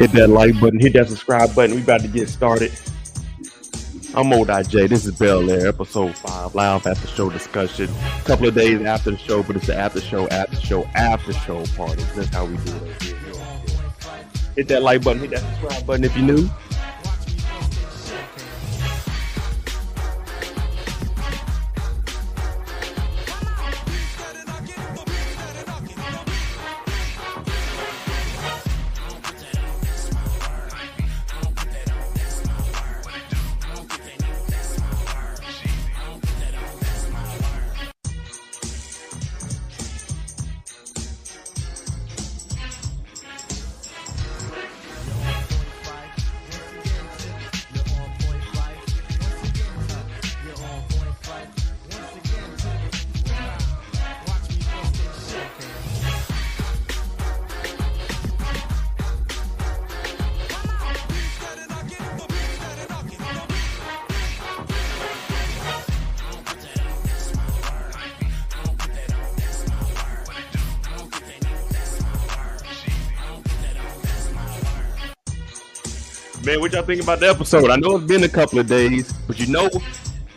Hit that like button, hit that subscribe button. We about to get started. I'm J. This is Bel-Air, episode 5, live after show discussion. A couple of days after the show, but it's the after show party. That's how we do it over here. Hit that like button, hit that subscribe button if you're new. Man, what y'all think about the episode? I know it's been a couple of days, but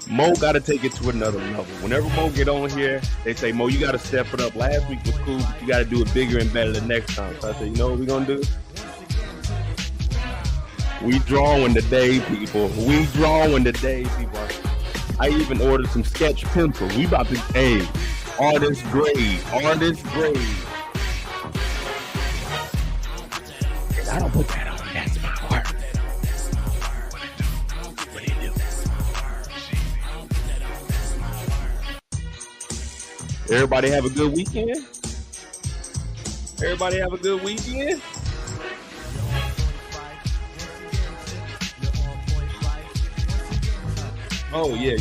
Mo got to take it to another level. Whenever Mo get on here, they say, Mo, you got to step it up. Last week was cool, but you got to do it bigger and better the next time. So I said, you know what we're going to do? We drawing today, people. We drawing today, people. I even ordered some sketch pencils. We about to, artist grade. And I don't put that on. That's my work. Everybody have a good weekend? Oh, yeah.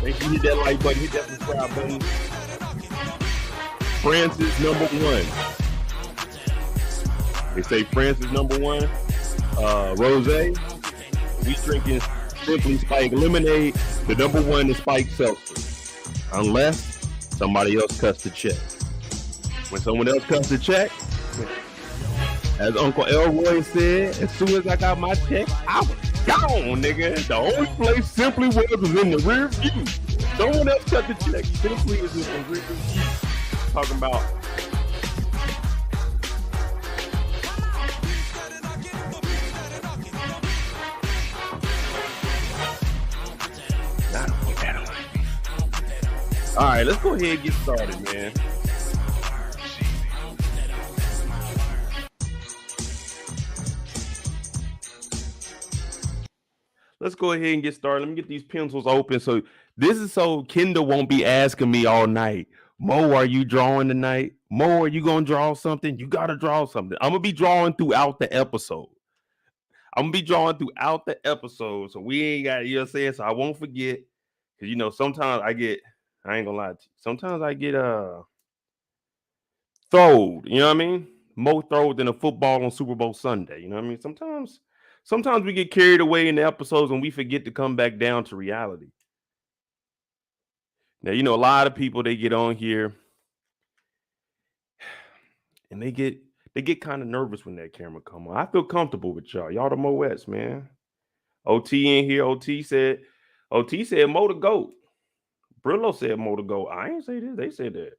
Make sure you hit that like button, hit that subscribe button. Francis number 1. They say Francis number 1. Rose. We drinking Simply Spike Lemonade. The number 1 is Spike Seltzer. Unless somebody else cuts the check. When someone else cuts the check, as Uncle Elroy said, as soon as I got my check, I was gone, nigga. The only place Simply was in the rear view. Someone else cut the check. Simply is in the rear view. Talking about I don't put that on. All right, let's go ahead and get started, man. Let's go ahead and get started. Let me get these pencils open. So this is so Kendall won't be asking me all night, Mo, are you drawing tonight? Mo, are you going to draw something? You got to draw something. I'm going to be drawing throughout the episode. So we ain't got, you know what I'm saying? So I won't forget. Because, sometimes I ain't going to lie to you. Sometimes I get throwed, you know what I mean? More throwed than a football on Super Bowl Sunday, you know what I mean? Sometimes we get carried away in the episodes and we forget to come back down to reality. Now, a lot of people, they get on here and they get kind of nervous when that camera come on. I feel comfortable with y'all. Y'all the Moettes, man. OT in here. OT said Mo the GOAT. Brillo said Mo the GOAT. I ain't say this. They said that.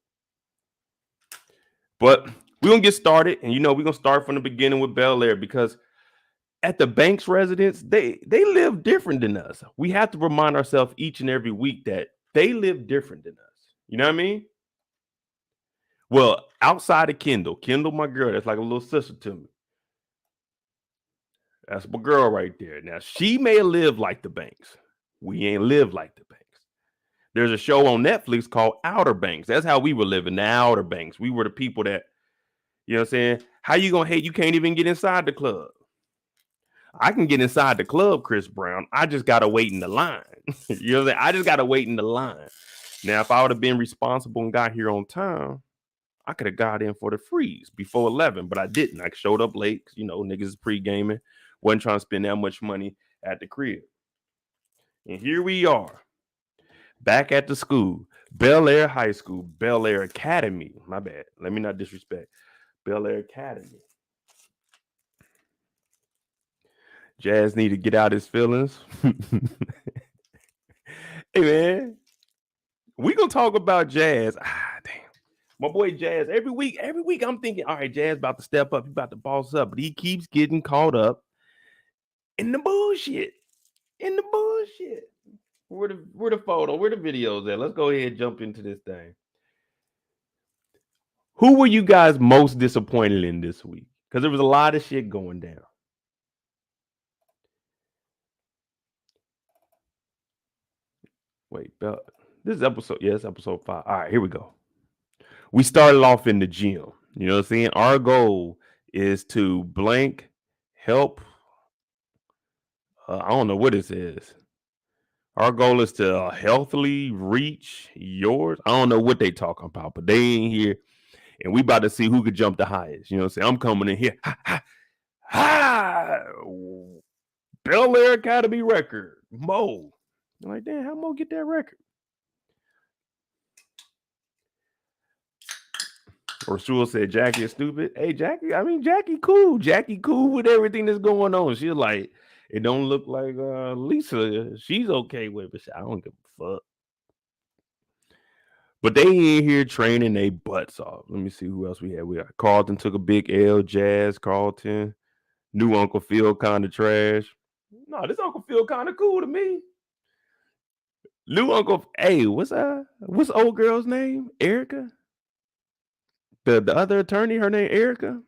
But we're going to get started. And, we're going to start from the beginning with Bel-Air because at the Banks residence, they live different than us. We have to remind ourselves each and every week that they live different than us. You know what I mean? Well, outside of Kendall, my girl, that's like a little sister to me. That's my girl right there. Now, she may have lived like the Banks. We ain't lived like the Banks. There's a show on Netflix called Outer Banks. That's how we were living, the Outer Banks. We were the people that, you know what I'm saying? How you gonna hate? You can't even get inside the club. I can get inside the club, Chris Brown. I just gotta wait in the line. You know what I'm saying? I just gotta wait in the line. Now, if I would have been responsible and got here on time, I could have got in for the freeze before 11, but I didn't. I showed up late because, you know, niggas is pre-gaming. Wasn't trying to spend that much money at the crib. And here we are, back at the school. Bel-Air High School, Bel-Air Academy. My bad. Let me not disrespect. Bel-Air Academy. Jazz need to get out his feelings. Hey, man. We gonna talk about Jazz. Damn. My boy Jazz, every week I'm thinking, all right, Jazz about to step up, he about to boss up, but he keeps getting caught up in the bullshit. Where the photo, where the videos at? Let's go ahead and jump into this thing. Who were you guys most disappointed in this week? Because there was a lot of shit going down. Wait, this is episode, it's episode 5. All right, here we go. We started off in the gym. You know what I'm saying? Our goal is to blank help. I don't know what this is. Our goal is to healthily reach yours. I don't know what they talking about, but they ain't here. And we about to see who could jump the highest. You know what I'm saying? I'm coming in here. Bel-Air Academy record. Mo. I'm like, damn, how Mo get that record? Rasul said Jackie is stupid. Hey, Jackie cool. Jackie cool with everything that's going on. She's like, it don't look like Lisa. She's okay with it. I don't give a fuck. But they in here training their butts off. Let me see who else we had. We got Carlton took a big L. Jazz, Carlton. New Uncle Phil kind of trash. No, this Uncle Phil kind of cool to me. New Uncle, hey, what's old girl's name? Erica? The other attorney, her name Erica.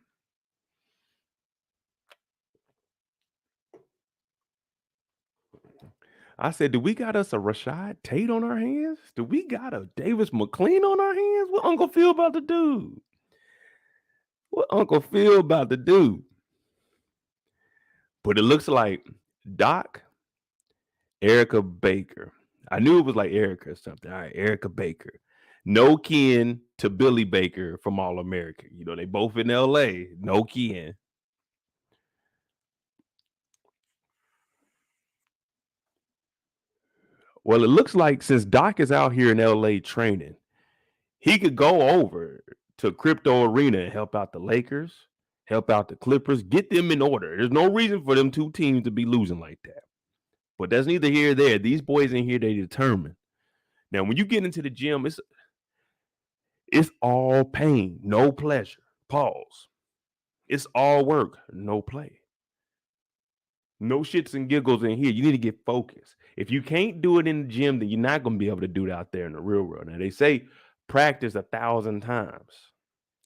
I said, do we got us a Rashad Tate on our hands? Do we got a Davis McLean on our hands? What Uncle Phil about to do? But it looks like Doc, Erica Baker. I knew it was like Erica or something. All right, Erica Baker. No kin to Billy Baker from All America. You know, they both in LA. No kin. Well, it looks like since Doc is out here in LA training, he could go over to Crypto Arena and help out the Lakers, help out the Clippers, get them in order. There's no reason for them two teams to be losing like that. But that's neither here nor there. These boys in here, they determined. Now, when you get into the gym, it's all pain, no pleasure. Pause. It's all work, no play. No shits and giggles in here. You need to get focused. If you can't do it in the gym, then you're not going to be able to do it out there in the real world. Now, they say practice 1,000 times.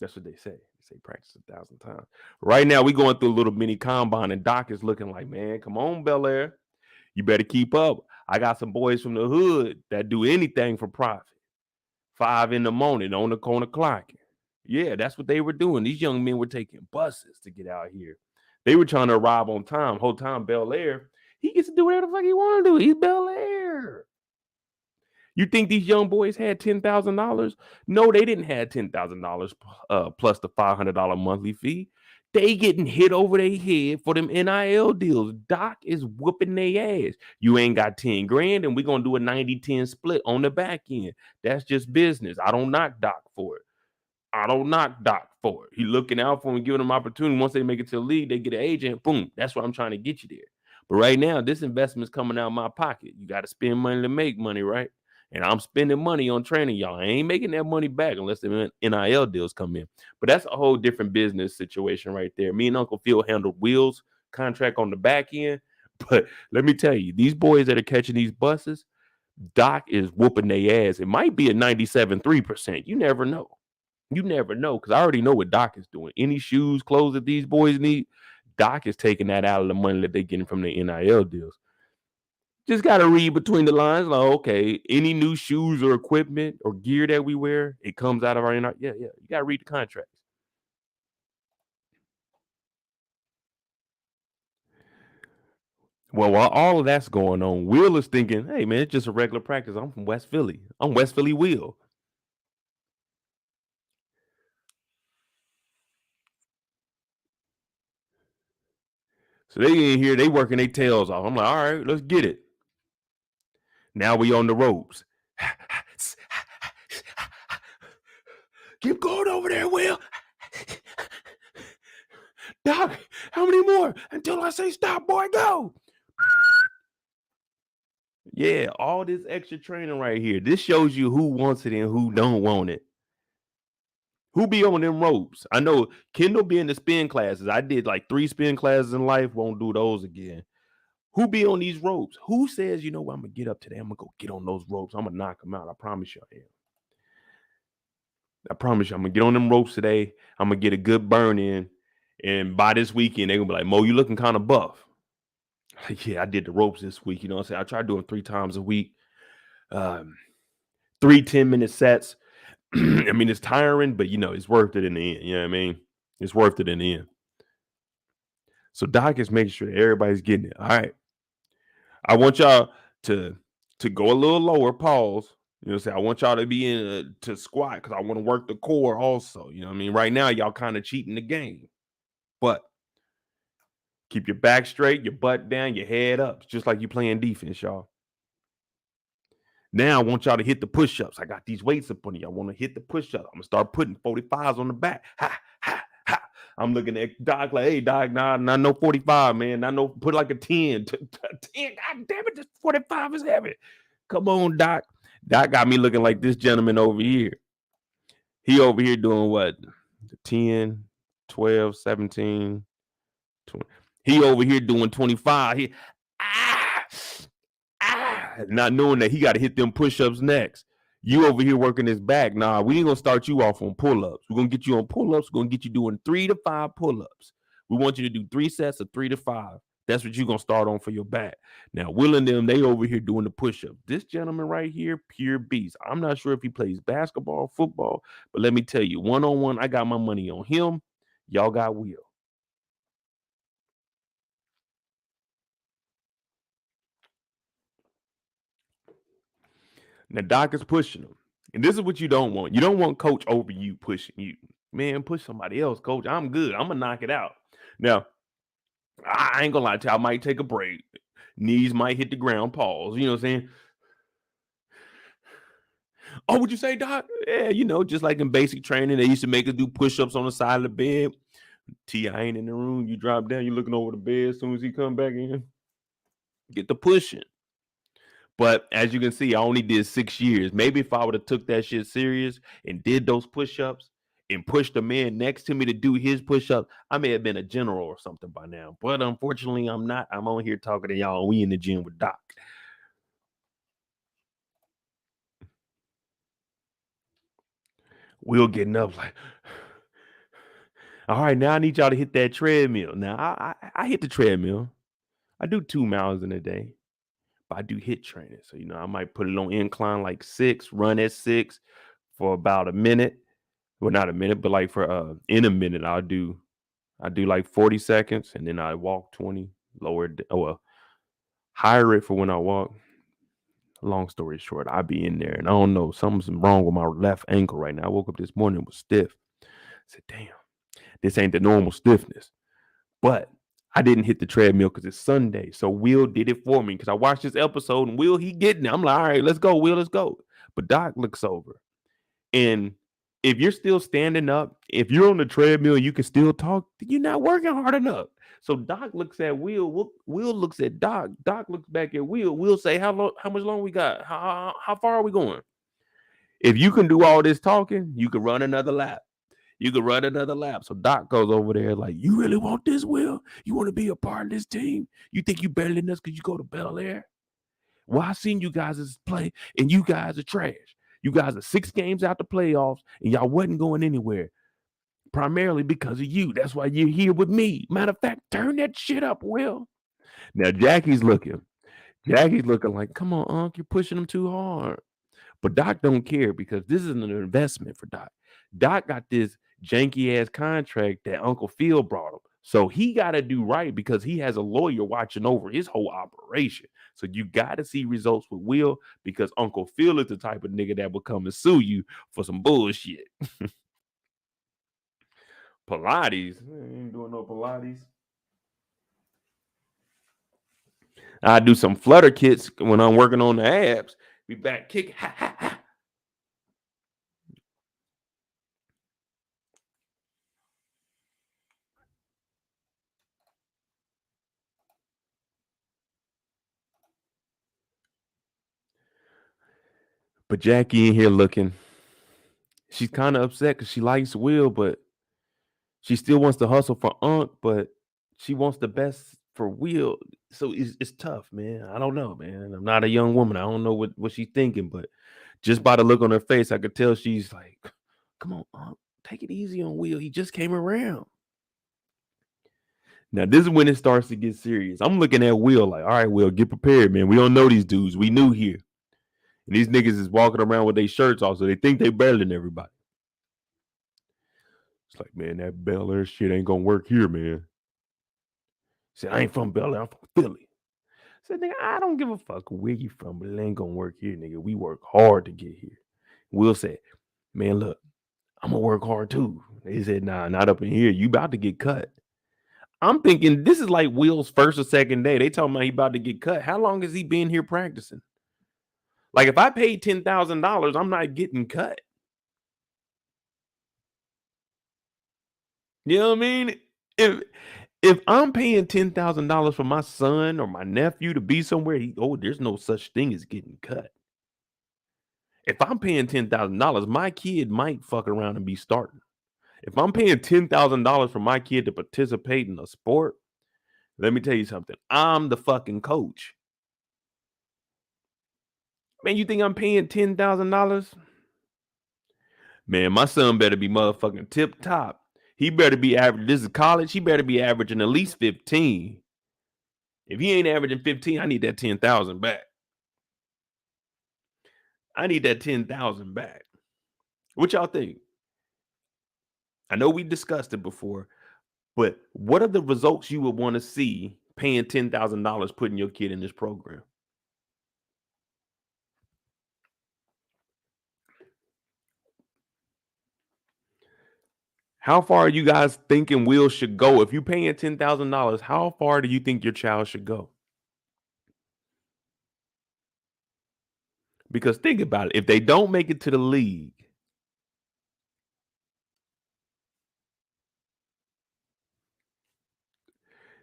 That's what they say. They say practice 1,000 times. Right now, we going through a little mini combine, and Doc is looking like, man, come on, Bel-Air. You better keep up. I got some boys from the hood that do anything for profit. 5 in the morning on the corner clocking. Yeah, that's what they were doing. These young men were taking buses to get out here. They were trying to arrive on time. Whole time, Bel-Air, he gets to do whatever the fuck he want to do. He's Bel-Air. You think these young boys had $10,000? No, they didn't have $10,000 plus the $500 monthly fee. They getting hit over their head for them NIL deals. Doc is whooping their ass. You ain't got 10 grand, and we're going to do a 90-10 split on the back end. That's just business. I don't knock Doc for it. He looking out for them, giving them opportunity. Once they make it to the league, they get an agent. Boom. That's what I'm trying to get you there. But right now, this investment's coming out of my pocket. You got to spend money to make money, right? And I'm spending money on training y'all. I ain't making that money back unless the NIL deals come in. But that's a whole different business situation right there. Me and Uncle Phil handled Will's contract on the back end. But let me tell you, these boys that are catching these buses, Doc is whooping their ass. It might be a 97.3%. You never know. Because I already know what Doc is doing. Any shoes, clothes that these boys need, Doc is taking that out of the money that they're getting from the NIL deals. Just got to read between the lines. Like, okay, any new shoes or equipment or gear that we wear, it comes out of our NIL. Yeah. You got to read the contracts. Well, while all of that's going on, Will is thinking, hey, man, it's just a regular practice. I'm from West Philly. I'm West Philly Will. So they in here, they working their tails off. I'm like, all right, let's get it. Now we on the ropes. Keep going over there, Will. Doc, how many more? Until I say stop, boy, go. Yeah, all this extra training right here. This shows you who wants it and who don't want it. Who be on them ropes? I know Kendall be in the spin classes. I did like 3 spin classes in life. Won't do those again. Who be on these ropes? Who says, you know what, I'm going to get up today. I'm going to go get on those ropes. I'm going to knock them out. I promise you I am. I promise you I'm going to get on them ropes today. I'm going to get a good burn in. And by this weekend, they're going to be like, Mo, you looking kind of buff. Yeah, I did the ropes this week. You know what I'm saying? I try doing 3 times a week. 3 10-minute sets. I mean, it's tiring, but, you know, it's worth it in the end. You know what I mean? It's worth it in the end. So Doc is making sure that everybody's getting it. All right. I want y'all to go a little lower, pause. You know what I'm saying? I want y'all to be in to squat because I want to work the core also. You know what I mean? Right now, y'all kind of cheating the game. But keep your back straight, your butt down, your head up. It's just like you playing defense, y'all. Now I want y'all to hit the push-ups. I got these weights up on you. I want to hit the push-ups. I'm going to start putting 45s on the back. Ha, ha, ha. I'm looking at Doc like, hey, Doc, nah, no 45, man. Not no, put like a 10. 10, God damn it, this 45 is heavy. Come on, Doc. Doc got me looking like this gentleman over here. He over here doing what? 10, 12, 17, 20. He over here doing 25. Not knowing that he got to hit them push-ups next. You over here working his back. Nah, we ain't going to start you off on pull-ups. We're going to get you on pull-ups. We're going to get you doing 3 to 5 pull-ups. We want you to do 3 sets of 3 to 5. That's what you're going to start on for your back. Now, Will and them, they over here doing the push-ups. This gentleman right here, pure beast. I'm not sure if he plays basketball or football, but let me tell you, one-on-one, I got my money on him. Y'all got Will. Now, Doc is pushing him. And this is what you don't want. You don't want coach over you pushing you. Man, push somebody else, coach. I'm good. I'm going to knock it out. Now, I ain't going to lie to you. I might take a break. Knees might hit the ground. Pause. You know what I'm saying? Oh, would you say, Doc? Yeah, you know, just like in basic training, they used to make us do push-ups on the side of the bed. T.I. ain't in the room. You drop down. You looking over the bed as soon as he come back in. Get the pushing. But as you can see, I only did 6 years. Maybe if I would have took that shit serious and did those push-ups and pushed the man next to me to do his push-ups, I may have been a general or something by now. But unfortunately, I'm not. I'm on here talking to y'all. We in the gym with Doc. Will getting up like, all right, now I need y'all to hit that treadmill. Now, I hit the treadmill. I do 2 miles in a day. But I do HIIT training. So, you know, I might put it on incline like 6, run at 6 for about a minute. Well, not a minute, but like for in a minute, I do like 40 seconds and then I walk 20, higher it for when I walk. Long story short, I be in there and I don't know, something's wrong with my left ankle right now. I woke up this morning, it was stiff. I said, damn, this ain't the normal stiffness. But I didn't hit the treadmill because it's Sunday. So Will did it for me because I watched this episode and Will, he getting it. I'm like, all right, let's go, Will, let's go. But Doc looks over. And if you're still standing up, if you're on the treadmill, you can still talk, you're not working hard enough. So Doc looks at Will. Will looks at Doc. Doc looks back at Will. Will say, how much long we got? How far are we going? If you can do all this talking, you can run another lap. So Doc goes over there like, you really want this, Will? You want to be a part of this team? You think you better than us because you go to Bel-Air? Well, I seen you guys play, and you guys are trash. You guys are 6 games out the playoffs, and y'all wasn't going anywhere. primarily because of you. That's why you're here with me. Matter of fact, turn that shit up, Will. Now Jackie's looking like, come on, Unc, you're pushing him too hard. But Doc don't care because this is an investment for Doc. Doc got this janky ass contract that Uncle Phil brought him. So he got to do right because he has a lawyer watching over his whole operation. So you got to see results with Will because Uncle Phil is the type of nigga that will come and sue you for some bullshit. Pilates? I ain't doing no Pilates. I do some flutter kits when I'm working on the abs. Be back kick. Ha, ha, ha. But Jackie in here looking. She's kind of upset because she likes Will, but she still wants to hustle for Unc, but she wants the best for Will. So it's tough, man. I don't know, man. I'm not a young woman. I don't know what she's thinking, but just by the look on her face, I could tell she's like, come on, Unc, take it easy on Will. He just came around. Now, this is when it starts to get serious. I'm looking at Will like, all right, Will, get prepared, man. We don't know these dudes. We new here. And these niggas is walking around with their shirts off, so they think they better than everybody. It's like, man, that Bel-Air shit ain't gonna work here, man. He said, I ain't from Bel-Air, I'm from Philly. I said, nigga, I don't give a fuck where you from, but it ain't gonna work here, nigga. We work hard to get here. Will said, man, look, I'm gonna work hard too. They said, nah, not up in here. You about to get cut. I'm thinking this is like Will's first or second day. They talking about he about to get cut. How long has he been here practicing? Like, if I paid $10,000, I'm not getting cut. You know what I mean? If I'm paying $10,000 for my son or my nephew to be somewhere, there's no such thing as getting cut. If I'm paying $10,000, my kid might fuck around and be starting. If I'm paying $10,000 for my kid to participate in a sport, let me tell you something. I'm the fucking coach. Man, you think I'm paying $10,000? Man, my son better be motherfucking tip top. He better be average. This is college. He better be averaging at least 15. If he ain't averaging 15, I need that 10,000 back. I need that 10,000 back. What y'all think? I know we discussed it before, but what are the results you would want to see paying $10,000 putting your kid in this program? How far are you guys thinking Will should go? If you're paying $10,000, how far do you think your child should go? Because think about it. If they don't make it to the league,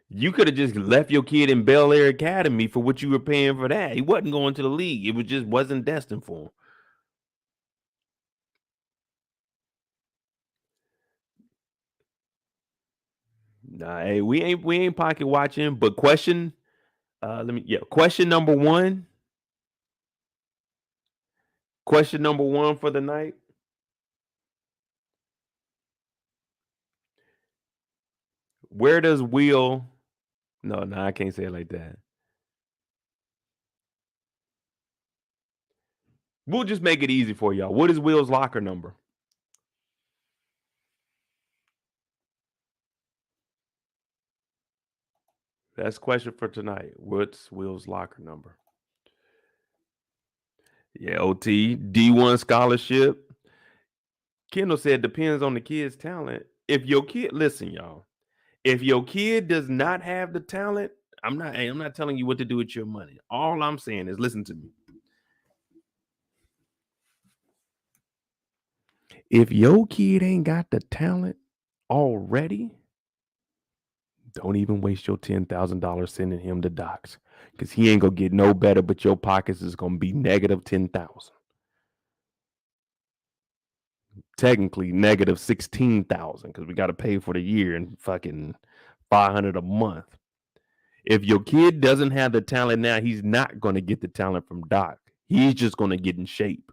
you could have just left your kid in Bel-Air Academy for what you were paying for that. He wasn't going to the league. It just wasn't destined for him. Nah, hey, we ain't pocket watching, but question number one. Question number one for the night. Where does Will? No, I can't say it like that. We'll just make it easy for y'all. What is Will's locker number? That's question for tonight. What's Will's locker number? Yeah, OT, D1 scholarship. Kendall said depends on the kid's talent. If your kid, listen, y'all, if your kid does not have the talent, I'm not telling you what to do with your money. All I'm saying is listen to me. If your kid ain't got the talent already, don't even waste your $10,000 sending him to Docs because he ain't gonna get no better, but your pockets is gonna be negative 10,000. Technically negative 16,000 because we got to pay for the year and fucking 500 a month. If your kid doesn't have the talent now, he's not gonna get the talent from Doc. He's just gonna get in shape.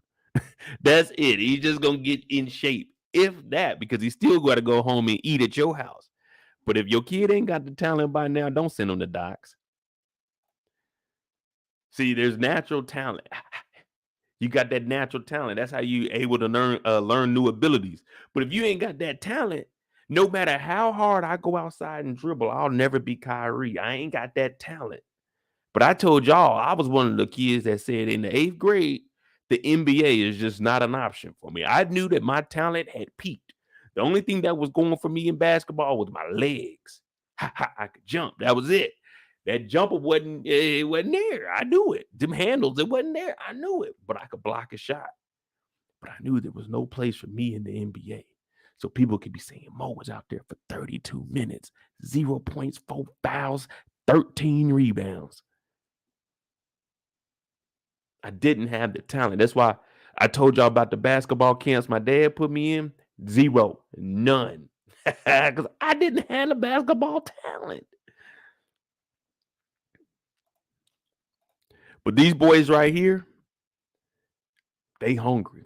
That's it. He's just gonna get in shape. if that, because he still got to go home and eat at your house. But if your kid ain't got the talent by now, don't send them to docs. See, there's natural talent. You got that natural talent. That's how you able to learn new abilities. But if you ain't got that talent, no matter how hard I go outside and dribble, I'll never be Kyrie. I ain't got that talent. But I told y'all, I was one of the kids that said in the 8th grade, the NBA is just not an option for me. I knew that my talent had peaked. The only thing that was going for me in basketball was my legs. I could jump. That was it. That jumper wasn't there. I knew it. Them handles, it wasn't there. I knew it. But I could block a shot. But I knew there was no place for me in the NBA. So people could be saying Mo was out there for 32 minutes, 0 points, 4 fouls, 13 rebounds. I didn't have the talent. That's why I told y'all about the basketball camps my dad put me in. 0, none. Because I didn't have the basketball talent. But these boys right here, they hungry.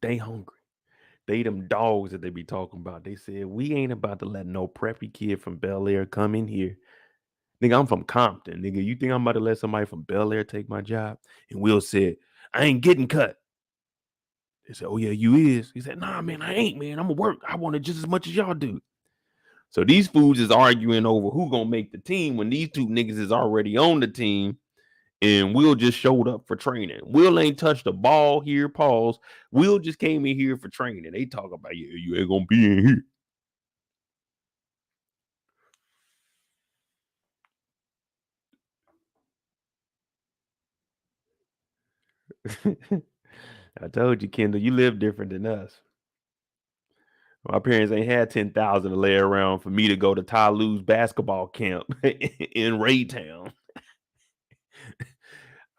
They hungry. They them dogs that they be talking about. They said, we ain't about to let no preppy kid from Bel-Air come in here. Nigga, I'm from Compton. Nigga, you think I'm about to let somebody from Bel-Air take my job? And Will said, I ain't getting cut. They said, oh, yeah, you is. He said, nah, man, I ain't, man. I'm going to work. I want it just as much as y'all do. So these fools is arguing over who going to make the team when these two niggas is already on the team. And Will just showed up for training. Will ain't touched the ball here, pause. Will just came in here for training. They talk about, yeah, you ain't going to be in here. I told you, Kendall, you live different than us. My parents ain't had 10,000 to lay around for me to go to Ty Lue's basketball camp in Raytown.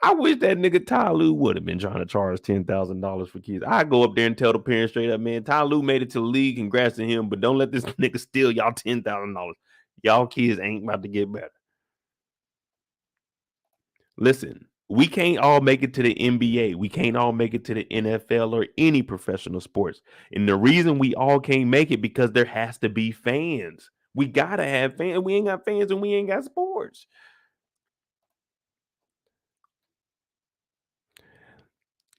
I wish that nigga Ty Lue would have been trying to charge $10,000 for kids. I go up there and tell the parents straight up, man, Ty Lue made it to the league. Congrats to him, but don't let this nigga steal y'all $10,000. Y'all kids ain't about to get better. Listen, we can't all make it to the NBA. We can't all make it to the NFL or any professional sports. And the reason we all can't make it because there has to be fans. We gotta have fans. We ain't got fans and we ain't got sports.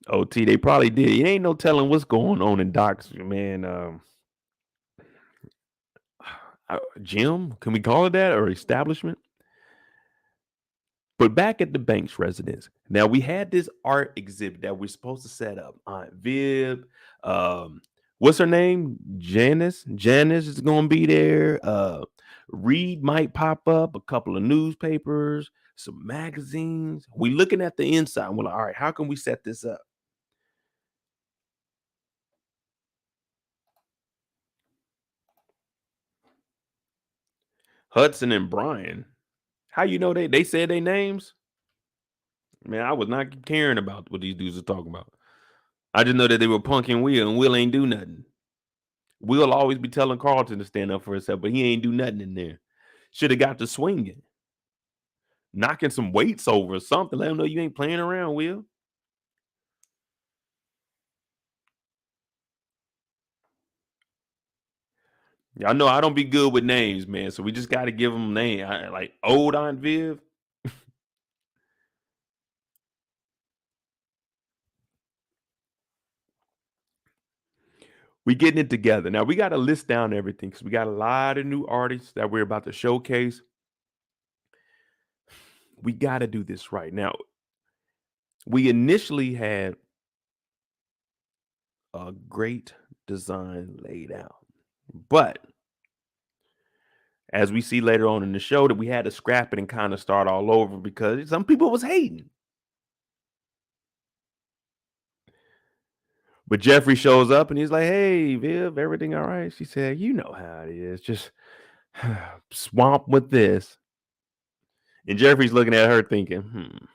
OT, they probably did. It ain't no telling what's going on in Doc's, man. Gym, can we call it that, or establishment? But back at the Banks residence, now we had this art exhibit that we're supposed to set up. Aunt Viv, what's her name? Janice. Janice is gonna be there. Reed might pop up, a couple of newspapers, some magazines. We looking at the inside. We're like, all right, how can we set this up? Hudson and Brian. How you know they said their names? Man, I was not caring about what these dudes are talking about. I just know that they were punking Will, and Will ain't do nothing. Will always be telling Carlton to stand up for himself, but he ain't do nothing in there. Should have got to swinging, knocking some weights over or something. Let him know you ain't playing around, Will. Y'all know I don't be good with names, man. So we just got to give them a name. Like old Aunt Viv. We getting it together. Now we got to list down everything because we got a lot of new artists that we're about to showcase. We got to do this right. Now, we initially had a great design laid out, but as we see later on in the show, that we had to scrap it and kind of start all over because some people was hating. But Geoffrey shows up and he's like, hey, Viv, everything all right? She said, you know how it is. Just swamp with this. And Geoffrey's looking at her thinking,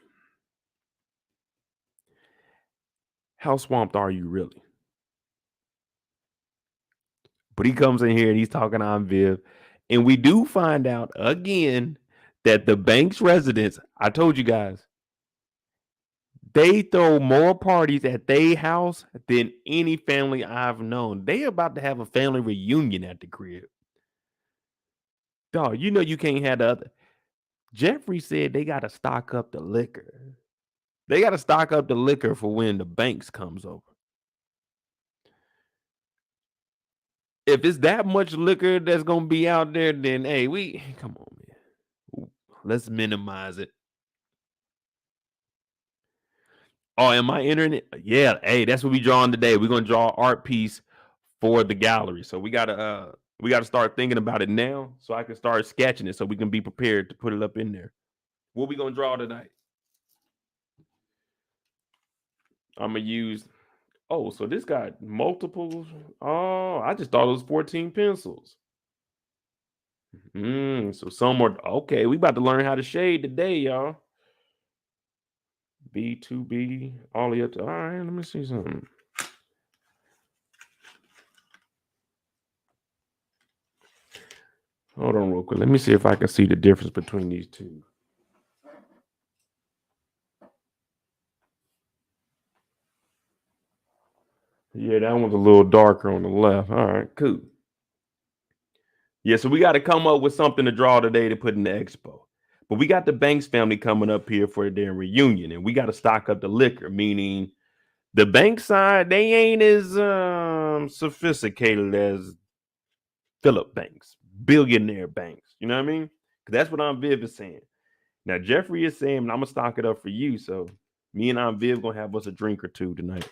how swamped are you really? But he comes in here and he's talking on Viv. And we do find out again that the Banks residents, I told you guys, They throw more parties at their house than any family I've known. They about to have a family reunion at the crib. Dog, you know you can't have the other. Geoffrey said they got to stock up the liquor. They got to stock up the liquor for when the Banks comes over. If it's that much liquor that's gonna be out there, then hey, we come on, man. Let's minimize it. Oh, and my internet, yeah. Hey, that's what we drawing today. We're gonna draw an art piece for the gallery. So we gotta start thinking about it now, so I can start sketching it, so we can be prepared to put it up in there. What we gonna draw tonight? I'm gonna use. Oh, so this got multiple. Oh, I just thought it was 14 pencils. So some more. Okay, we about to learn how to shade today, y'all. B2B, all the way up to. All right, let me see something. Hold on real quick. Let me see if I can see the difference between these two. Yeah, that one's a little darker on the left. All right, cool. Yeah, so we got to come up with something to draw today to put in the expo. But we got the Banks family coming up here for their reunion, and we got to stock up the liquor, meaning the Banks side, they ain't as sophisticated as Phillip Banks, billionaire Banks. You know what I mean? Because that's what Aunt Viv is saying. Now, Geoffrey is saying, I'm going to stock it up for you. So me and Aunt Viv going to have us a drink or two tonight.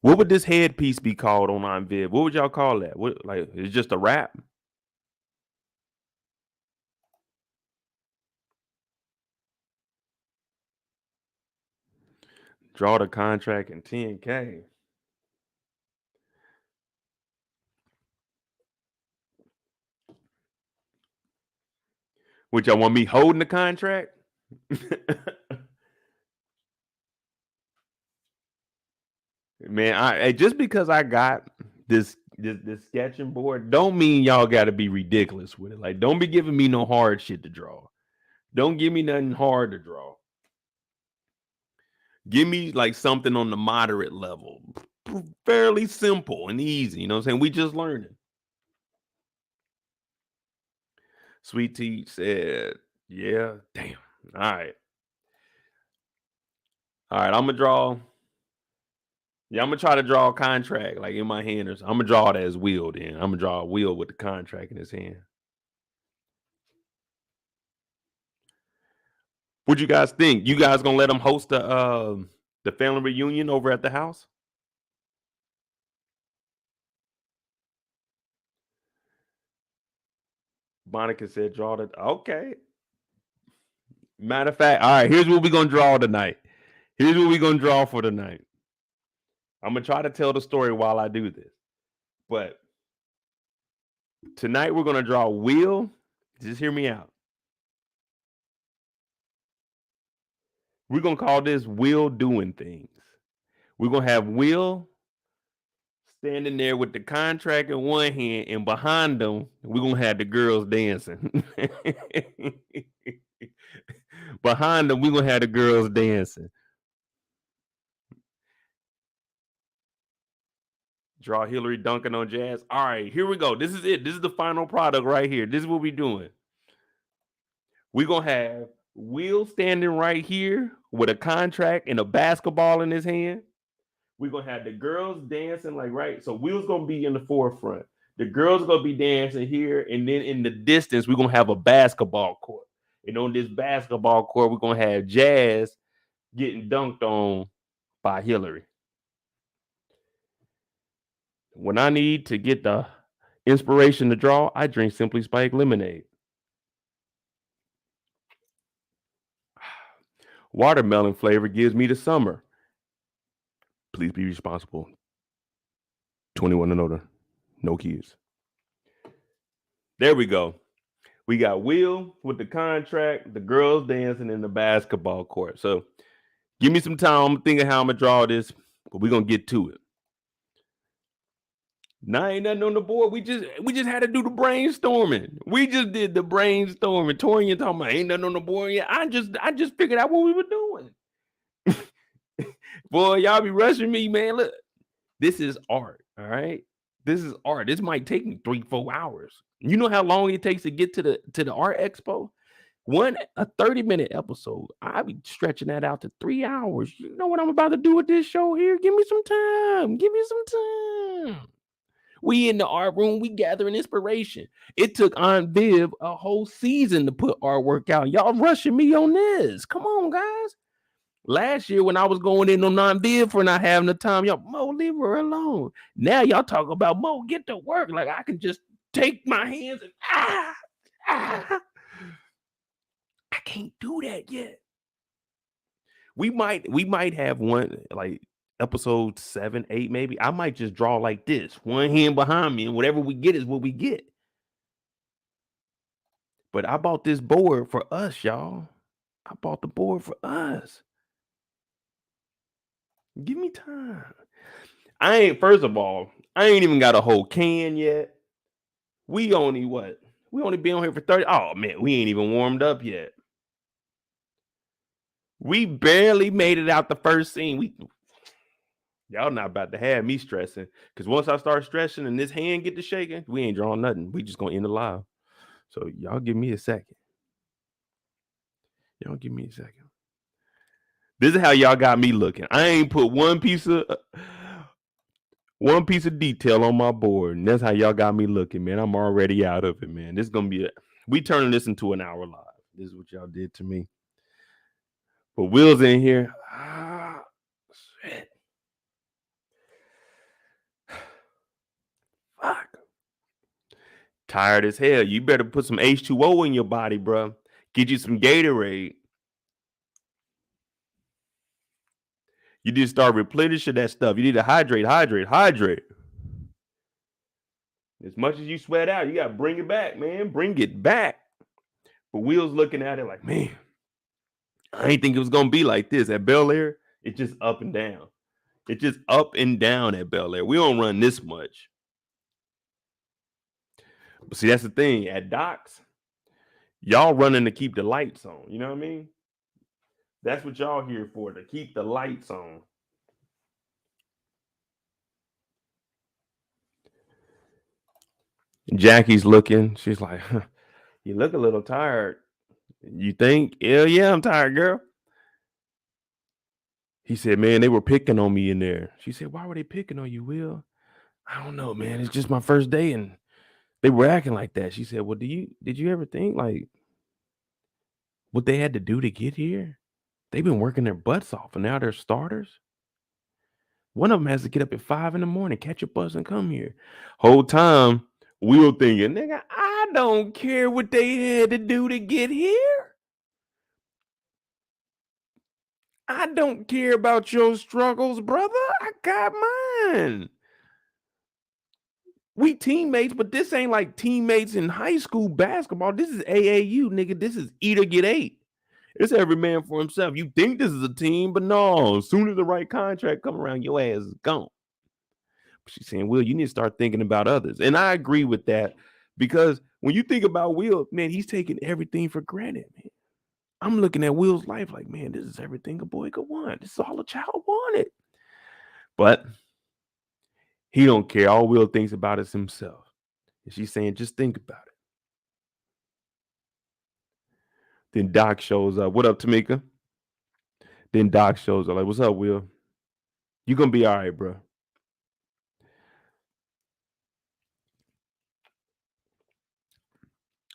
What would this headpiece be called on Aunt Viv? What would y'all call that? What, like, it's just a wrap? Draw the contract in 10K. Would y'all want me holding the contract? Man, I just because I got this sketching board, don't mean y'all got to be ridiculous with it. Like, don't be giving me no hard shit to draw. Don't give me nothing hard to draw. Give me like something on the moderate level, fairly simple and easy. You know what I'm saying? We just learning. Sweet Tea said, "Yeah, damn. All right, all right. I'm gonna draw. Yeah, I'm gonna try to draw a contract like in my hand. I'm gonna draw it as Will. Then I'm gonna draw a Will with the contract in his hand. What you guys think? You guys gonna let him host the family reunion over at the house? Monica said, "Draw the okay." Matter of fact, all right. Here's what we're gonna draw tonight. Here's what we're gonna draw for tonight. I'm gonna try to tell the story while I do this, but tonight we're gonna draw Will. Just hear me out. We're gonna call this Will doing things. We're gonna have Will standing there with the contract in one hand, and behind them, we're gonna have the girls dancing. Behind them, we're gonna have the girls dancing. Draw Hilary dunking on Jazz. All right, here we go. This is it. This is the final product right here. This is what we're doing. We're gonna have Will standing right here with a contract and a basketball in his hand. We're gonna have the girls dancing like right. So Will's gonna be in the forefront. The girls are gonna be dancing here, and then in the distance, we're gonna have a basketball court. And on this basketball court, we're gonna have Jazz getting dunked on by Hilary. When I need to get the inspiration to draw, I drink Simply Spiked lemonade. Watermelon flavor gives me the summer. Please be responsible. 21 and older. No kids. There we go. We got Will with the contract, the girls dancing in the basketball court. So give me some time. I'm thinking how I'm going to draw this, but we're going to get to it. Nah, ain't nothing on the board. We just had to do the brainstorming. We just did the brainstorming. Torian talking about ain't nothing on the board yet. I just figured out what we were doing. Boy, y'all be rushing me, man. Look, this is art. All right. This is art. This might take me 3-4 hours. You know how long it takes to get to the art expo? A 30-minute episode. I be stretching that out to 3 hours. You know what I'm about to do with this show here? Give me some time. Give me some time. We in the art room, we gathering inspiration. It took Aunt Viv a whole season to put artwork out. Y'all rushing me on this. Come on, guys. Last year when I was going in on Aunt Viv for not having the time, y'all, Mo, leave her alone. Now y'all talk about Mo, get to work. Like I can just take my hands and I can't do that yet. We might have one like episode 7, 8, maybe. I might just draw like this, one hand behind me, and whatever we get is what we get. But I bought this board for us, y'all. I bought the board for us. Give me time. First of all, I ain't even got a whole can yet. We only been on here for 30. Oh man, we ain't even warmed up yet. We barely made it out the first scene. Y'all not about to have me stressing. Cause once I start stressing and this hand get to shaking, we ain't drawing nothing. We just gonna end the live. So y'all give me a second. Y'all give me a second. This is how y'all got me looking. I ain't put one piece of detail on my board, and that's how y'all got me looking, man. I'm already out of it, man. This is gonna be we turning this into an hour live. This is what y'all did to me. But Will's in here. Shit. Fuck. Tired as hell. You better put some H2O in your body, bro. Get you some Gatorade. You need to start replenishing that stuff. You need to hydrate. As much as you sweat out, you got to bring it back, man. Bring it back. But Will's looking at it like, man, I didn't think it was going to be like this. At Bel-Air, it's just up and down. It's just up and down at Bel-Air. We don't run this much. But see, that's the thing. At Doc's, y'all running to keep the lights on. You know what I mean? That's what y'all here for, to keep the lights on. Jackie's looking. She's like, huh, you look a little tired. You think? Hell yeah, I'm tired, girl. He said, man, they were picking on me in there. She said, why were they picking on you, Will? I don't know, man. It's just my first day and they were acting like that. She said, well, did you ever think like what they had to do to get here? They've been working their butts off and now they're starters. One of them has to get up at 5 a.m, catch a bus and come here. Whole time, Will thinking, nigga, I don't care what they had to do to get here. I don't care about your struggles, brother. I got mine. We teammates, but this ain't like teammates in high school basketball. This is AAU, nigga. This is eat or get ate. It's every man for himself. You think this is a team, but no. As soon as the right contract come around, your ass is gone. She's saying, Will, you need to start thinking about others. And I agree with that because when you think about Will, man, he's taking everything for granted, man. I'm looking at Will's life like, man, this is everything a boy could want. This is all a child wanted. But he don't care. All Will thinks about is himself. And she's saying, just think about it. Then Doc shows up. What up, Tamika? Then Doc shows up. Like, what's up, Will? You gonna be all right, bro.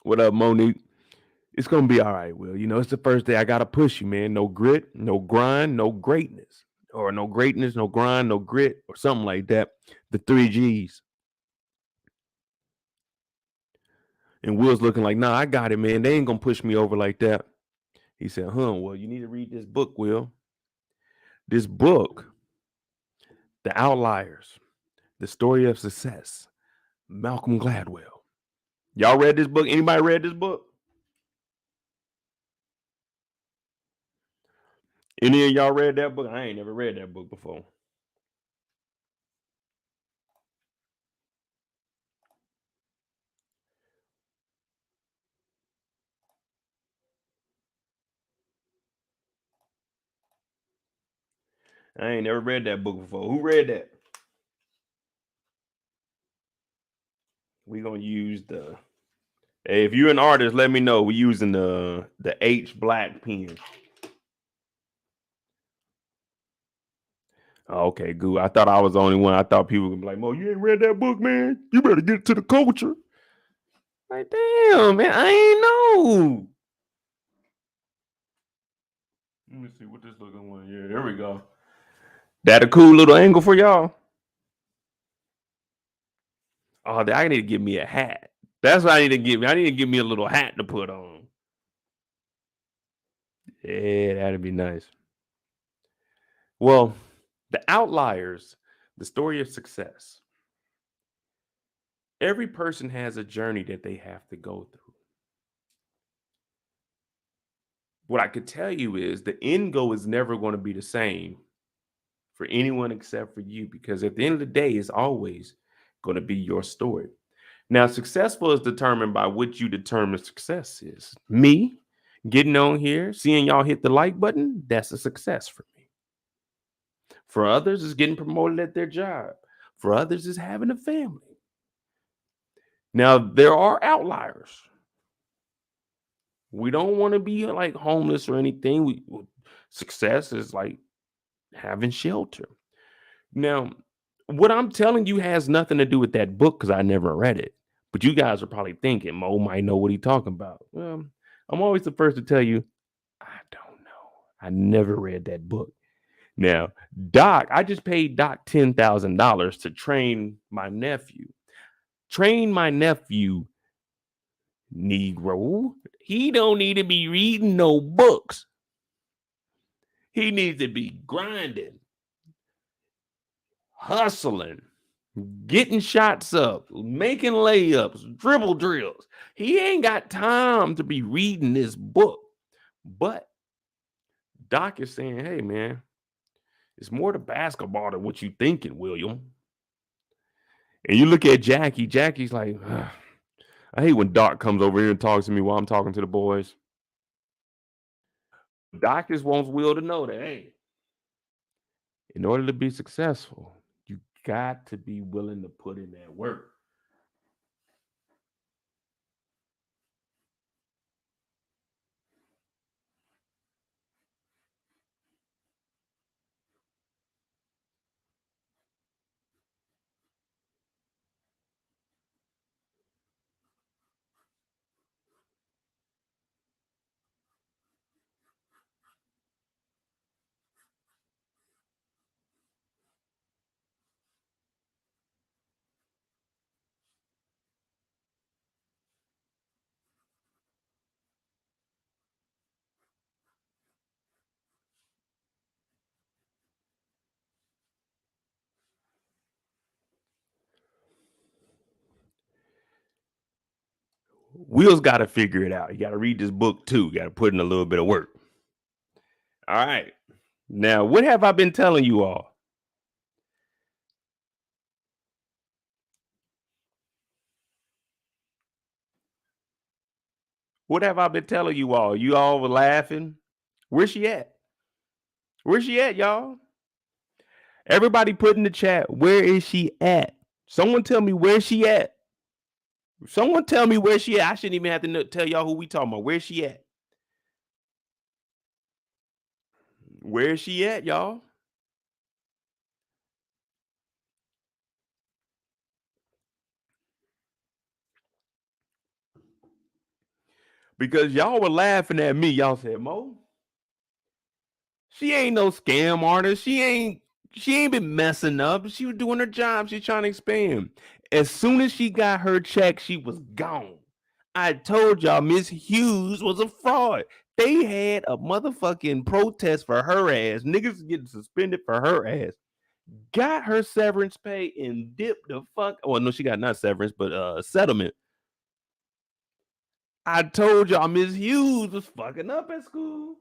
What up, Monique? It's gonna be all right, Will. You know, it's the first day. I gotta push you, man. No grit, no grind, no greatness. Or no greatness, no grind, no grit, or something like that. The 3 G's. And Will's looking like, nah, I got it, man. They ain't gonna push me over like that. He said, well, you need to read this book, Will. This book, The Outliers, The Story of Success, Malcolm Gladwell. Y'all read this book? Anybody read this book? Any of y'all read that book? I ain't never read that book before. I ain't never read that book before. Who read that? We gonna use the. Hey, if you're an artist, let me know. We using the H black pen. Oh, okay, good. I thought I was the only one. I thought people would be like, "Mo, you ain't read that book, man. You better get to the culture." Like, damn, man, I ain't know. Let me see what this looking one. Yeah, there we go. That a cool little angle for y'all. Oh, I need to give me a hat. That's what I need to give me. I need to give me a little hat to put on. Yeah, that'd be nice. Well, the outliers, the story of success. Every person has a journey that they have to go through. What I could tell you is the end goal is never going to be the same for anyone except for you, because at the end of the day, it's always going to be your story. Now, successful is determined by what you determine success is. Me getting on here, seeing y'all hit the like button, that's a success for me. For others, it's getting promoted at their job. For others, it's having a family. Now, there are outliers. We don't want to be like homeless or anything. Success is like having shelter. Now, what I'm telling you has nothing to do with that book because I never read it. But you guys are probably thinking Mo might know what he's talking about. Well, I'm always the first to tell you, I don't know. I never read that book. Now, Doc, I just paid Doc $10,000 to train my nephew. Train my nephew, Negro. He don't need to be reading no books. He needs to be grinding, hustling, getting shots up, making layups, dribble drills. He ain't got time to be reading this book. But Doc is saying, hey, man, it's more to basketball than what you thinking, William. And you look at Jackie. Jackie's like, ugh, I hate when Doc comes over here and talks to me while I'm talking to the boys. Doc just wants Will to know that, hey, in order to be successful, you got to be willing to put in that work. Will's got to figure it out. You got to read this book too. You got to put in a little bit of work. All right. Now, what have I been telling you all? What have I been telling you all? You all were laughing. Where's she at? Where's she at, y'all? Everybody put in the chat, where is she at? Someone tell me where she at. Someone tell me where she at. I shouldn't even have to tell y'all who we talking about. Where's she at? Where is she at, y'all? Because y'all were laughing at me. Y'all said, Mo, she ain't no scam artist. She ain't been messing up. She was doing her job. She's trying to expand. As soon as she got her check, she was gone. I told y'all Miss Hughes was a fraud. They had a motherfucking protest for her ass. Niggas getting suspended for her ass. Got her severance pay and dipped the fuck. Well, no, she got not severance, but settlement. I told y'all Miss Hughes was fucking up at school.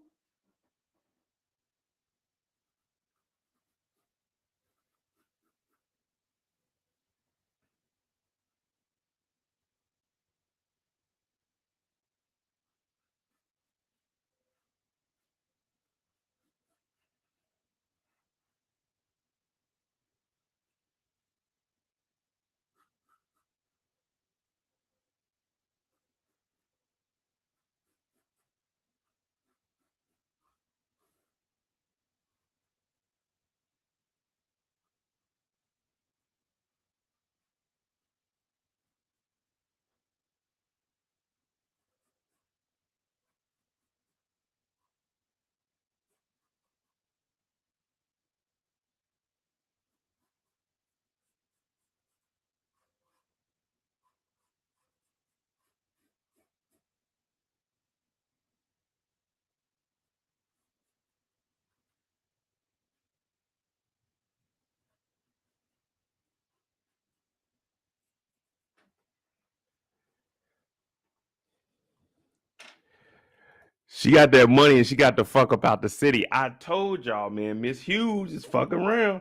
She got that money and she got the fuck up out the city. I told y'all, man, Miss Hughes is fucking around.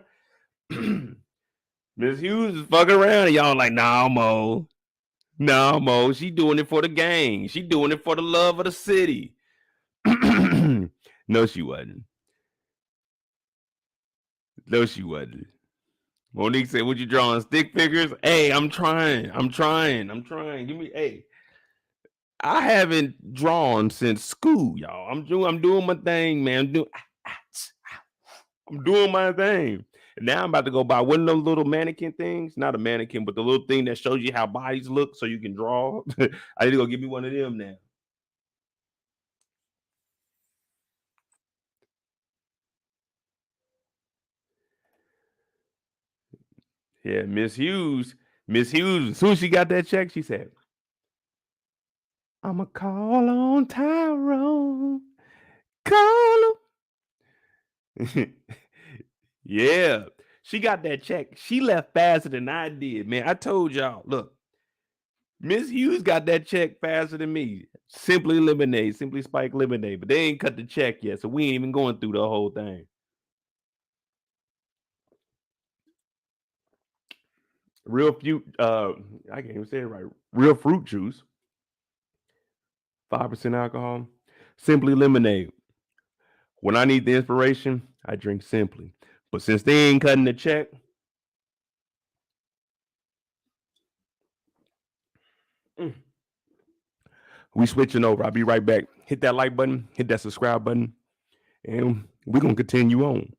Miss Hughes is fucking around. And y'all like, nah, Mo. Nah, Mo. She doing it for the gang. She doing it for the love of the city. No, she wasn't. No, she wasn't. Monique said, "What you drawing? Stick figures?" Hey, I'm trying. Give me, hey. I haven't drawn since school, y'all. I'm doing my thing, man. I'm doing my thing. And now I'm about to go buy one of those little mannequin things. Not a mannequin, but the little thing that shows you how bodies look so you can draw. I need to go get me one of them now. Yeah, Miss Hughes. As soon as she got that check, she said, I'ma call on Tyrone. Call him. Yeah. She got that check. She left faster than I did, man. I told y'all, look, Miss Hughes got that check faster than me. Simply lemonade, simply spike lemonade, but they ain't cut the check yet, so we ain't even going through the whole thing. Real fruit, I can't even say it right. Real fruit juice, 5% alcohol, simply lemonade. When I need the inspiration, I drink simply. But since they ain't cutting the check, we switching over. I'll be right back. Hit that like button, hit that subscribe button, and we're gonna continue on.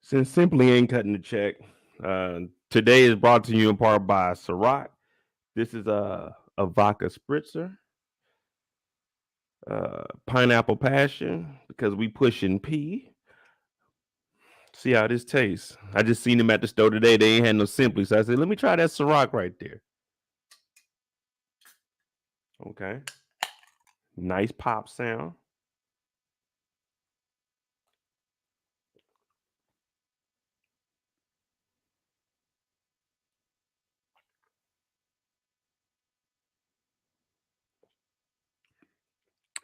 Since Simply ain't cutting the check, today is brought to you in part by Ciroc. This is a vodka spritzer, pineapple passion, because we pushing P. See how this tastes. I just seen them at the store today. They ain't had no Simply, so I said, let me try that Ciroc right there. Okay. Nice pop sound.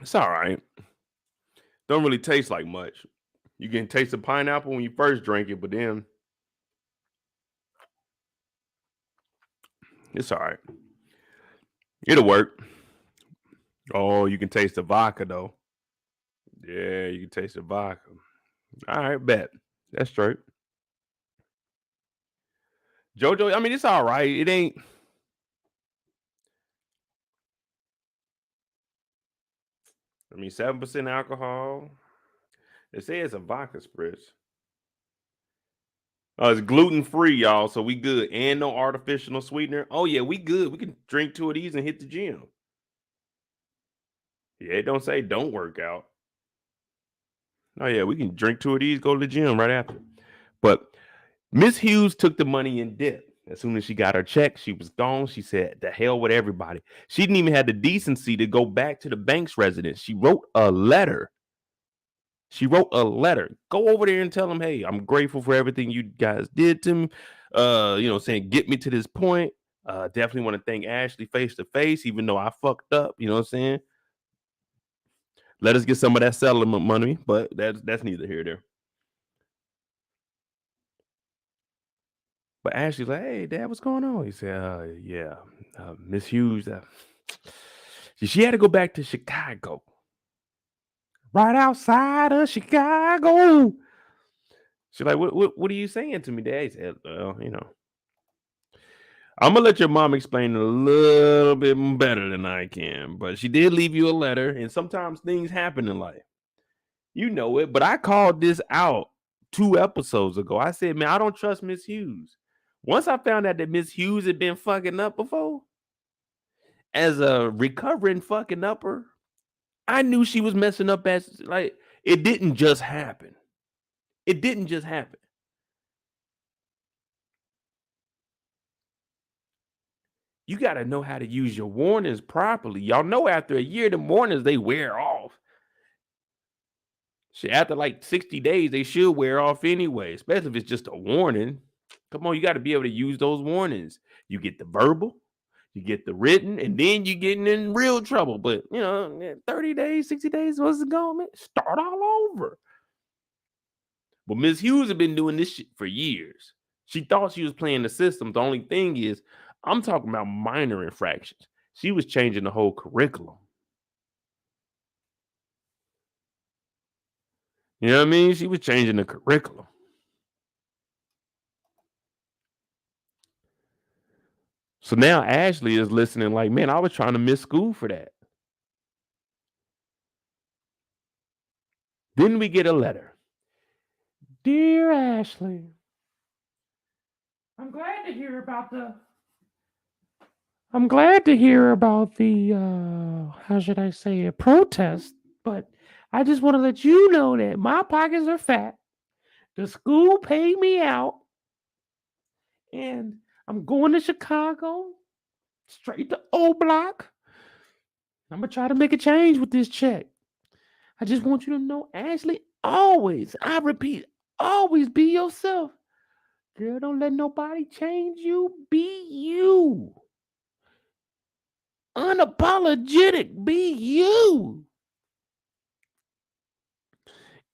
It's all right. Don't really taste like much. You can taste the pineapple when you first drink it, but then it's all right. It'll work. Oh, you can taste the vodka though. Yeah, you can taste the vodka. All right, bet. That's straight. JoJo, I mean, it's all right. It ain't. I mean, 7% alcohol. They say it's a vodka spritz. It's gluten free, y'all. So we good, and no artificial sweetener. Oh yeah, we good. We can drink 2 of these and hit the gym. Yeah, it don't say don't work out. Oh yeah, we can drink 2 of these, go to the gym right after. But Miss Hughes took the money and dipped. As soon as she got her check, she was gone. She said, the hell with everybody. She didn't even have the decency to go back to the Banks residence. She wrote a letter. Go over there and tell them, hey, I'm grateful for everything you guys did to me. Saying get me to this point. Definitely want to thank Ashley face to face, even though I fucked up. You know what I'm saying? Let us get some of that settlement money, but that's neither here nor there. But Ashley's like, "Hey, Dad, what's going on?" He said, "Yeah, Miss Hughes, she had to go back to Chicago, right outside of Chicago." She's like, "What are you saying to me, Dad?" He said, "Well, I'm gonna let your mom explain it a little bit better than I can, but she did leave you a letter, and sometimes things happen in life. You know it, but I called this out 2 episodes ago. I said, man, I don't trust Miss Hughes. Once I found out that Miss Hughes had been fucking up before, as a recovering fucking upper, I knew she was messing up as like it didn't just happen. It didn't just happen. You got to know how to use your warnings properly. Y'all know after a year, the warnings they wear off. Shit, after like 60 days, they should wear off anyway, especially if it's just a warning. Come on, you got to be able to use those warnings. You get the verbal, you get the written, and then you getting in real trouble. But 30 days, 60 days, what's it going, man? Start all over. But Ms. Hughes had been doing this shit for years. She thought she was playing the system. The only thing is, I'm talking about minor infractions. She was changing the whole curriculum. You know what I mean? She was changing the curriculum. So now Ashley is listening like, man, I was trying to miss school for that. Then we get a letter. Dear Ashley, I'm glad to hear about the how should I say it, protest, but I just want to let you know that my pockets are fat. The school paid me out, and I'm going to Chicago, straight to O Block. I'm gonna try to make a change with this check. I just want you to know, Ashley, always, I repeat, always be yourself. Girl, don't let nobody change you. Be you. Unapologetic. Be you.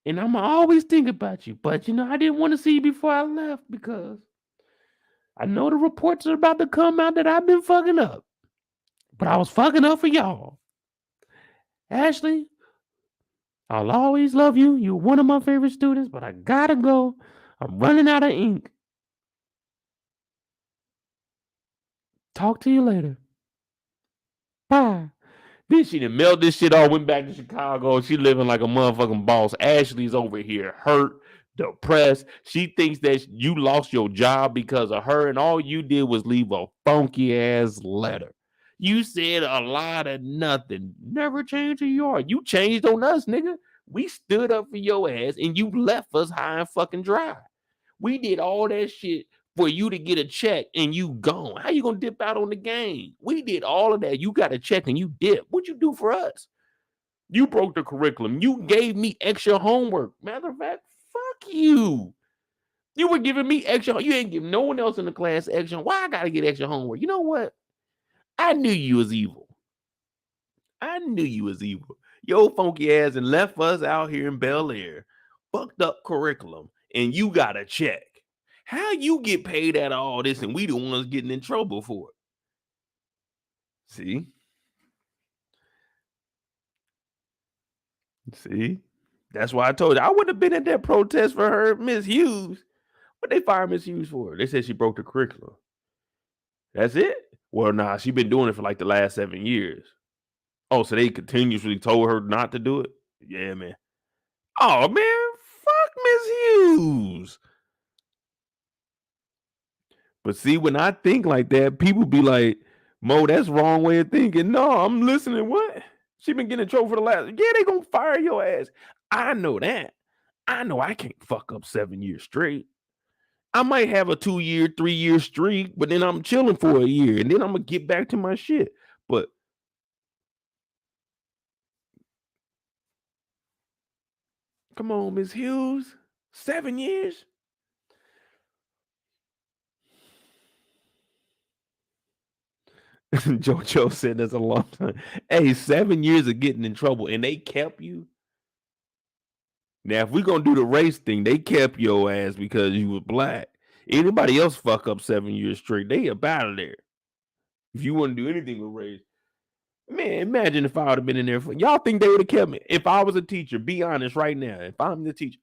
And I'm always think about you. But I didn't want to see you before I left because I know the reports are about to come out that I've been fucking up. But I was fucking up for y'all. Ashley, I'll always love you. You're one of my favorite students, but I gotta go. I'm running out of ink. Talk to you later. Bye. Then she done mailed this shit all, went back to Chicago. She living like a motherfucking boss. Ashley's over here hurt, depressed. She thinks that you lost your job because of her, and all you did was leave a funky ass letter. You said a lot of nothing. Never changed who you are. You changed on us, nigga. We stood up for your ass, and you left us high and fucking dry. We did all that shit for you to get a check and you gone. How you gonna dip out on the game? We did all of that. You got a check and you dip. What'd you do for us? You broke the curriculum. You gave me extra homework. Matter of fact, fuck you. You were giving me extra. You ain't giving no one else in the class extra. Why I gotta get extra homework? You know what? I knew you was evil. I knew you was evil. Yo, funky ass and left us out here in Bel-Air. Fucked up curriculum. And you got a check. How you get paid out of all this and we the ones getting in trouble for it? See? See? That's why I told you I would have been at that protest for her, Miss Hughes. What they fired Miss Hughes for? They said she broke the curriculum. That's it? Well, nah, she been doing it for like the last 7 years. Oh, so they continuously told her not to do it? Yeah, man. Oh man, fuck Miss Hughes. But see, when I think like that, people be like, Mo, that's wrong way of thinking. No, I'm listening. What? She been getting in trouble for the last. Yeah, they gonna fire your ass. I know that. I know I can't fuck up 7 years straight. I might have a 2-year, 3-year streak, but then I'm chilling for a year and then I'm gonna get back to my shit. But come on, Miss Hughes. 7 years? JoJo said that's a long time. Hey, 7 years of getting in trouble, and they kept you. Now, if we gonna do the race thing, they kept your ass because you was black. Anybody else fuck up 7 years straight, they up out of there. If you want to do anything with race, man, imagine if I would have been in there. Y'all think they would have kept me? If I was a teacher, be honest right now. If I'm the teacher,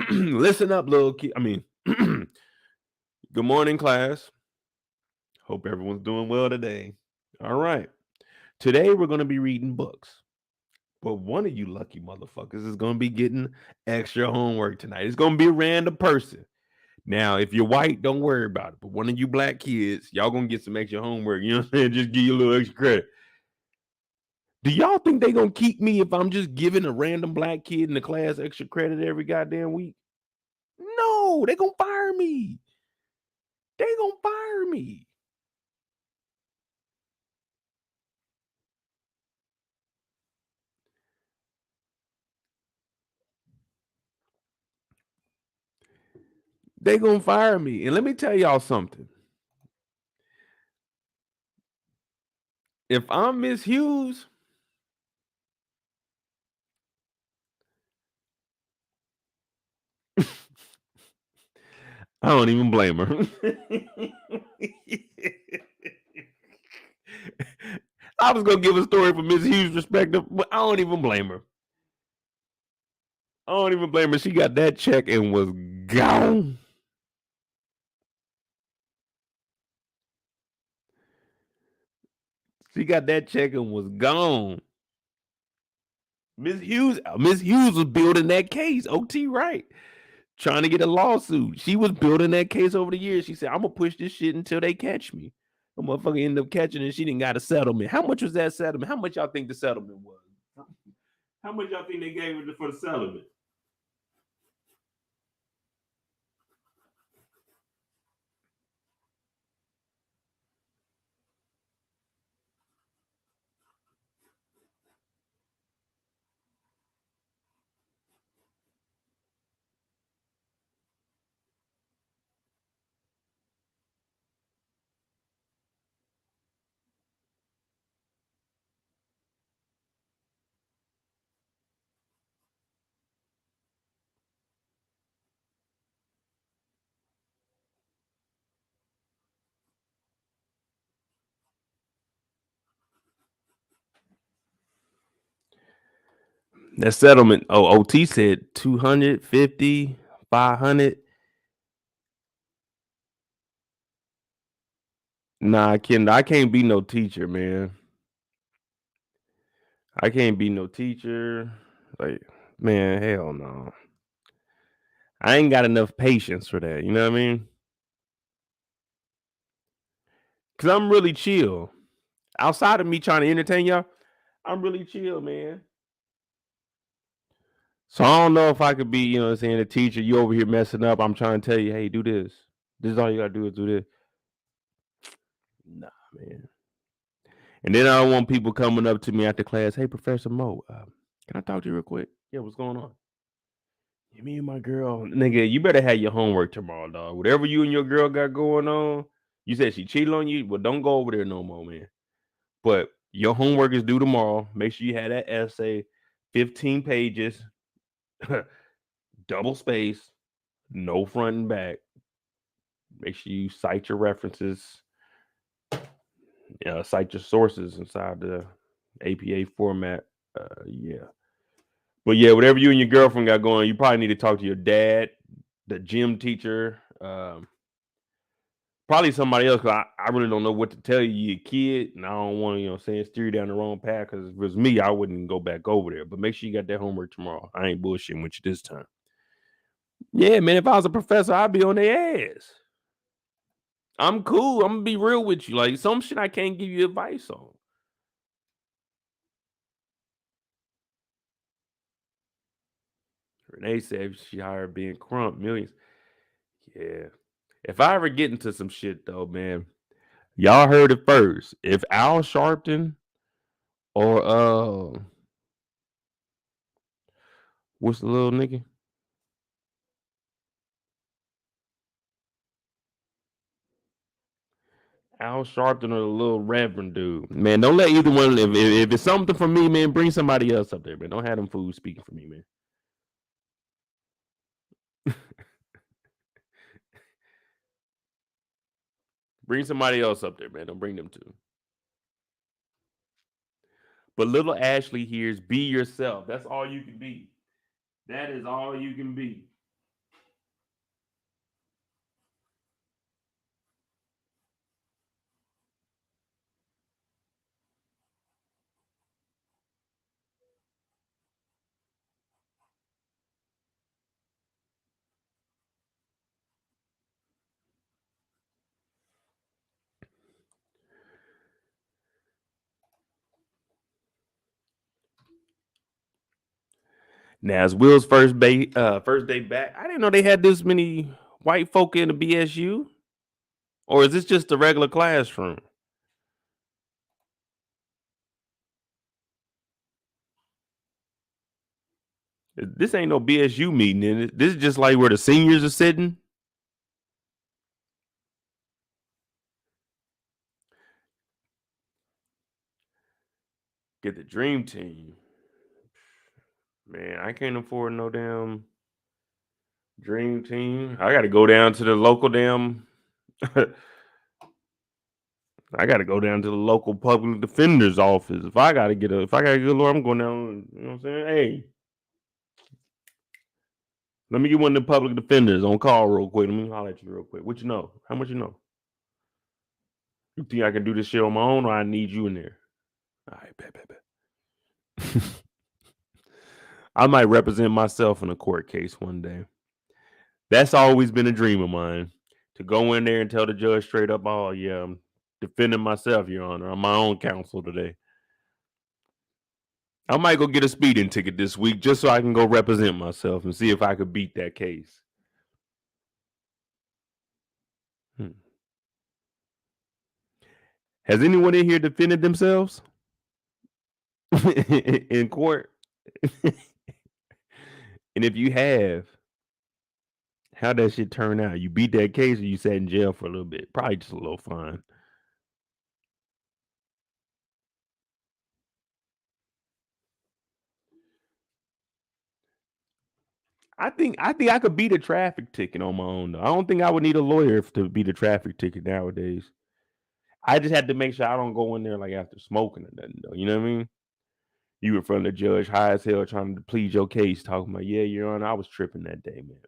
listen up, little kid. I mean, good morning, class. Hope everyone's doing well today. All right. Today we're going to be reading books. But one of you lucky motherfuckers is going to be getting extra homework tonight. It's going to be a random person. Now, if you're white, don't worry about it. But one of you black kids, y'all going to get some extra homework. You know what I'm saying? Just give you a little extra credit. Do y'all think they going to keep me if I'm just giving a random black kid in the class extra credit every goddamn week? No, they going to fire me. They going to fire me. They going to fire me. And let me tell y'all something. If I'm Miss Hughes, I don't even blame her. I was gonna give a story from Miss Hughes' perspective, but I don't even blame her. I don't even blame her. She got that check and was gone. She got that check and was gone. Miss Hughes was building that case. OT right. Trying to get a lawsuit. She was building that case over the years. She said, I'm gonna push this shit until they catch me. The motherfucker ended up catching it. She didn't got a settlement. How much was that settlement? How much y'all think the settlement was? How much y'all think they gave her for the settlement? That settlement, OT said 250, 500. Nah, I can't be no teacher, man. I can't be no teacher. Like, man, hell no. I ain't got enough patience for that. You know what I mean? Cause I'm really chill. Outside of me trying to entertain y'all, I'm really chill, man. So I don't know if I could be, you know what I'm saying, a teacher. You over here messing up. I'm trying to tell you, hey, do this. This is all you gotta do is do this. Nah, man. And then I don't want people coming up to me after class. Hey, Professor Mo, can I talk to you real quick? Yeah, what's going on? Yeah, me and my girl, nigga. You better have your homework tomorrow, dog. Whatever you and your girl got going on. You said she cheated on you. Well, don't go over there no more, man. But your homework is due tomorrow. Make sure you have that essay, 15 pages, double space, no front and back. Make sure you cite your references, cite your sources inside the APA format. Yeah. But yeah, whatever you and your girlfriend got going, you probably need to talk to your dad, the gym teacher, probably somebody else. Cause I really don't know what to tell you, you kid, and I don't want to, steer you down the wrong path. Because if it was me, I wouldn't go back over there. But make sure you got that homework tomorrow. I ain't bullshitting with you this time. Yeah, man. If I was a professor, I'd be on their ass. I'm cool. I'm gonna be real with you. Like some shit I can't give you advice on. Renee said she hired being Crump millions. Yeah. If I ever get into some shit though, man, y'all heard it first. If Al Sharpton or what's the little nigga? Al Sharpton or the little Reverend dude. Man, don't let either one. If it's something for me, man, bring somebody else up there, man. Don't have them fools speaking for me, man. Bring somebody else up there, man. Don't bring them two. But little Ashley here's be yourself. That's all you can be. That is all you can be. Now, it's Will's first day back. I didn't know they had this many white folk in the BSU. Or is this just a regular classroom? This ain't no BSU meeting, is it? This is just like where the seniors are sitting. Get the dream team. Man, I can't afford no damn dream team. I got to go down to the local damn. I got to go down to the local public defender's office. If I got to get a lawyer, I'm going down. You know what I'm saying? Hey, let me get one of the public defenders on call real quick. Let me holler at you real quick. What you know? How much you know? You think I can do this shit on my own, or I need you in there? All right, bet. I might represent myself in a court case one day. That's always been a dream of mine, to go in there and tell the judge straight up, "Oh yeah, I'm defending myself, Your Honor. I'm my own counsel today." I might go get a speeding ticket this week just so I can go represent myself and see if I could beat that case. Has anyone in here defended themselves in court? And if you have, how'd that shit turn out? You beat that case or you sat in jail for a little bit? Probably just a little fine. I think I could beat a traffic ticket on my own though. I don't think I would need a lawyer to beat a traffic ticket nowadays. I just had to make sure I don't go in there like after smoking or nothing though. You know what I mean? You in front of the judge high as hell trying to plead your case, talking about, yeah, Your Honor, I was tripping that day, man.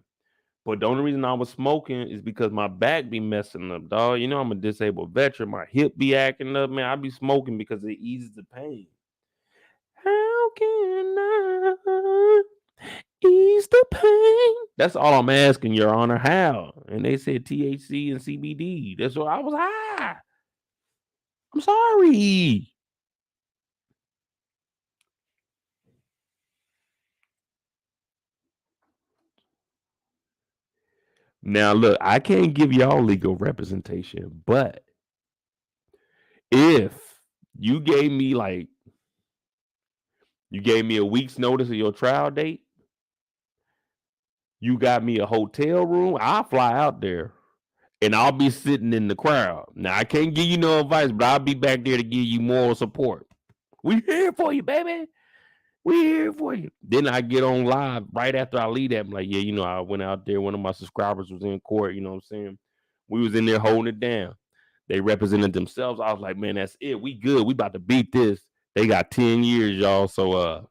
But the only reason I was smoking is because my back be messing up, dog. You know, I'm a disabled veteran. My hip be acting up, man. I be smoking because it eases the pain. How can I ease the pain? That's all I'm asking, Your Honor. How? And they said THC and CBD. That's why I was high. I'm sorry. Now, look, I can't give y'all legal representation, but if you gave me a week's notice of your trial date, you got me a hotel room, I'll fly out there and I'll be sitting in the crowd. Now, I can't give you no advice, but I'll be back there to give you moral support. We here for you, baby. We here for you. Then I get on live right after I leave that. I'm like, yeah, you know, I went out there. One of my subscribers was in court. You know what I'm saying? We was in there holding it down. They represented themselves. I was like, man, that's it. We good. We about to beat this. They got 10 years, y'all. So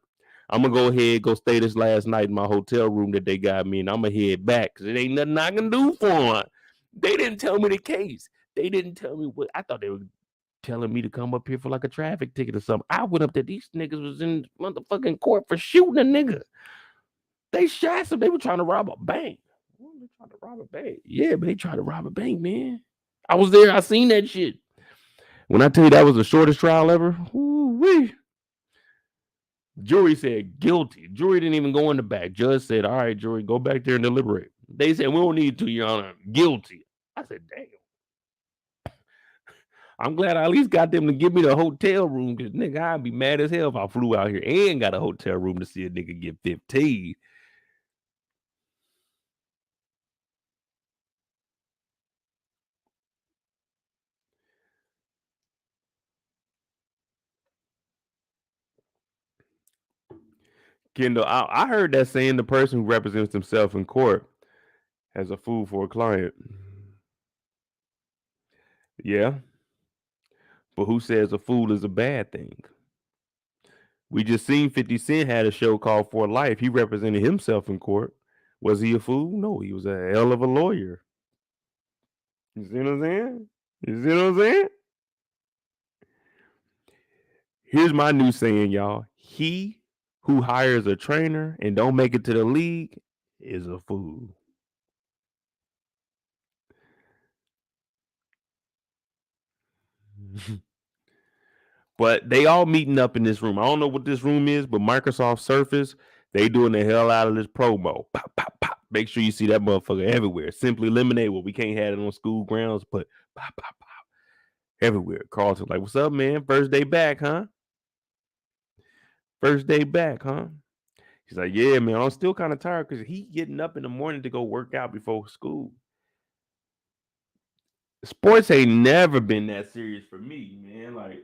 I'm gonna go ahead, go stay this last night in my hotel room that they got me, and I'm gonna head back because it ain't nothing I can do for them. They didn't tell me the case. They didn't tell me what I thought they were telling me to come up here for like a traffic ticket or something. I went up there. These niggas was in motherfucking court for shooting a nigga. They shot some. They were trying to rob a bank. They trying to rob a bank. Yeah, but they tried to rob a bank, man. I was there. I seen that shit. When I tell you that was the shortest trial ever, woo-wee. Jury said guilty. Jury didn't even go in the back. Judge said, all right, jury, go back there and deliberate. They said, we don't need to, Your Honor. Guilty. I said, damn. I'm glad I at least got them to give me the hotel room because, nigga, I'd be mad as hell if I flew out here and got a hotel room to see a nigga get 15. Kendall, I heard that saying the person who represents himself in court has a fool for a client. Yeah, but who says a fool is a bad thing? We just seen 50 Cent had a show called For Life. He represented himself in court. Was he a fool? No, he was a hell of a lawyer. You see what I'm saying? You see what I'm saying? Here's my new saying, y'all. He who hires a trainer and don't make it to the league is a fool. But they all meeting up in this room. I don't know what this room is, but Microsoft Surface, they doing the hell out of this promo. Pop, pop, pop. Make sure you see that motherfucker everywhere. Simply Lemonade. Well, we can't have it on school grounds, but pop, pop, pop. Everywhere. Carlton like, what's up, man? First day back, huh? First day back, huh? He's like, yeah, man, I'm still kind of tired because he getting up in the morning to go work out before school. Sports ain't never been that serious for me, man. Like,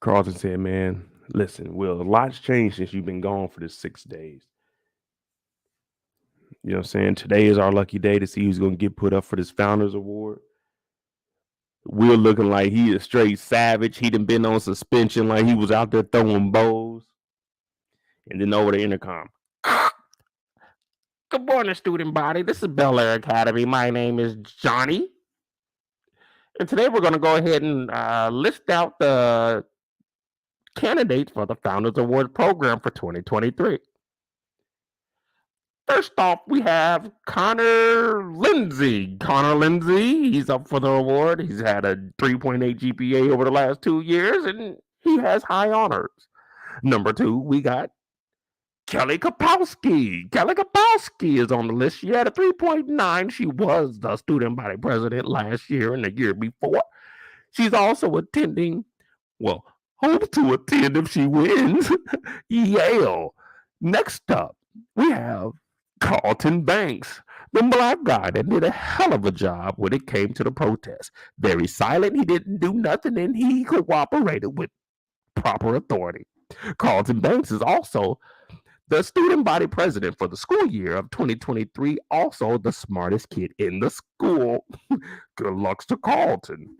Carlton said, man, listen, Will, a lot's changed since you've been gone for this 6 days. You know what I'm saying? Today is our lucky day to see who's going to get put up for this Founders Award. Will looking like he is straight savage. He done been on suspension like he was out there throwing bows. And then over the intercom. Good morning, student body. This is Bel-Air Academy. My name is Johnny. And today we're going to go ahead and list out the candidates for the Founders Award program for 2023. First off, we have Connor Lindsay. Connor Lindsay, he's up for the award. He's had a 3.8 GPA over the last 2 years, and he has high honors. Number 2, we got Kelly Kapowski. Kelly Kapowski is on the list. She had a 3.9. She was the student body president last year and the year before. She's also attending, well, hopes to attend if she wins, Yale. Next up, we have Carlton Banks, the black guy that did a hell of a job when it came to the protest. Very silent, he didn't do nothing, and he cooperated with proper authority. Carlton Banks is also the student body president for the school year of 2023, also the smartest kid in the school. Good luck to Carlton.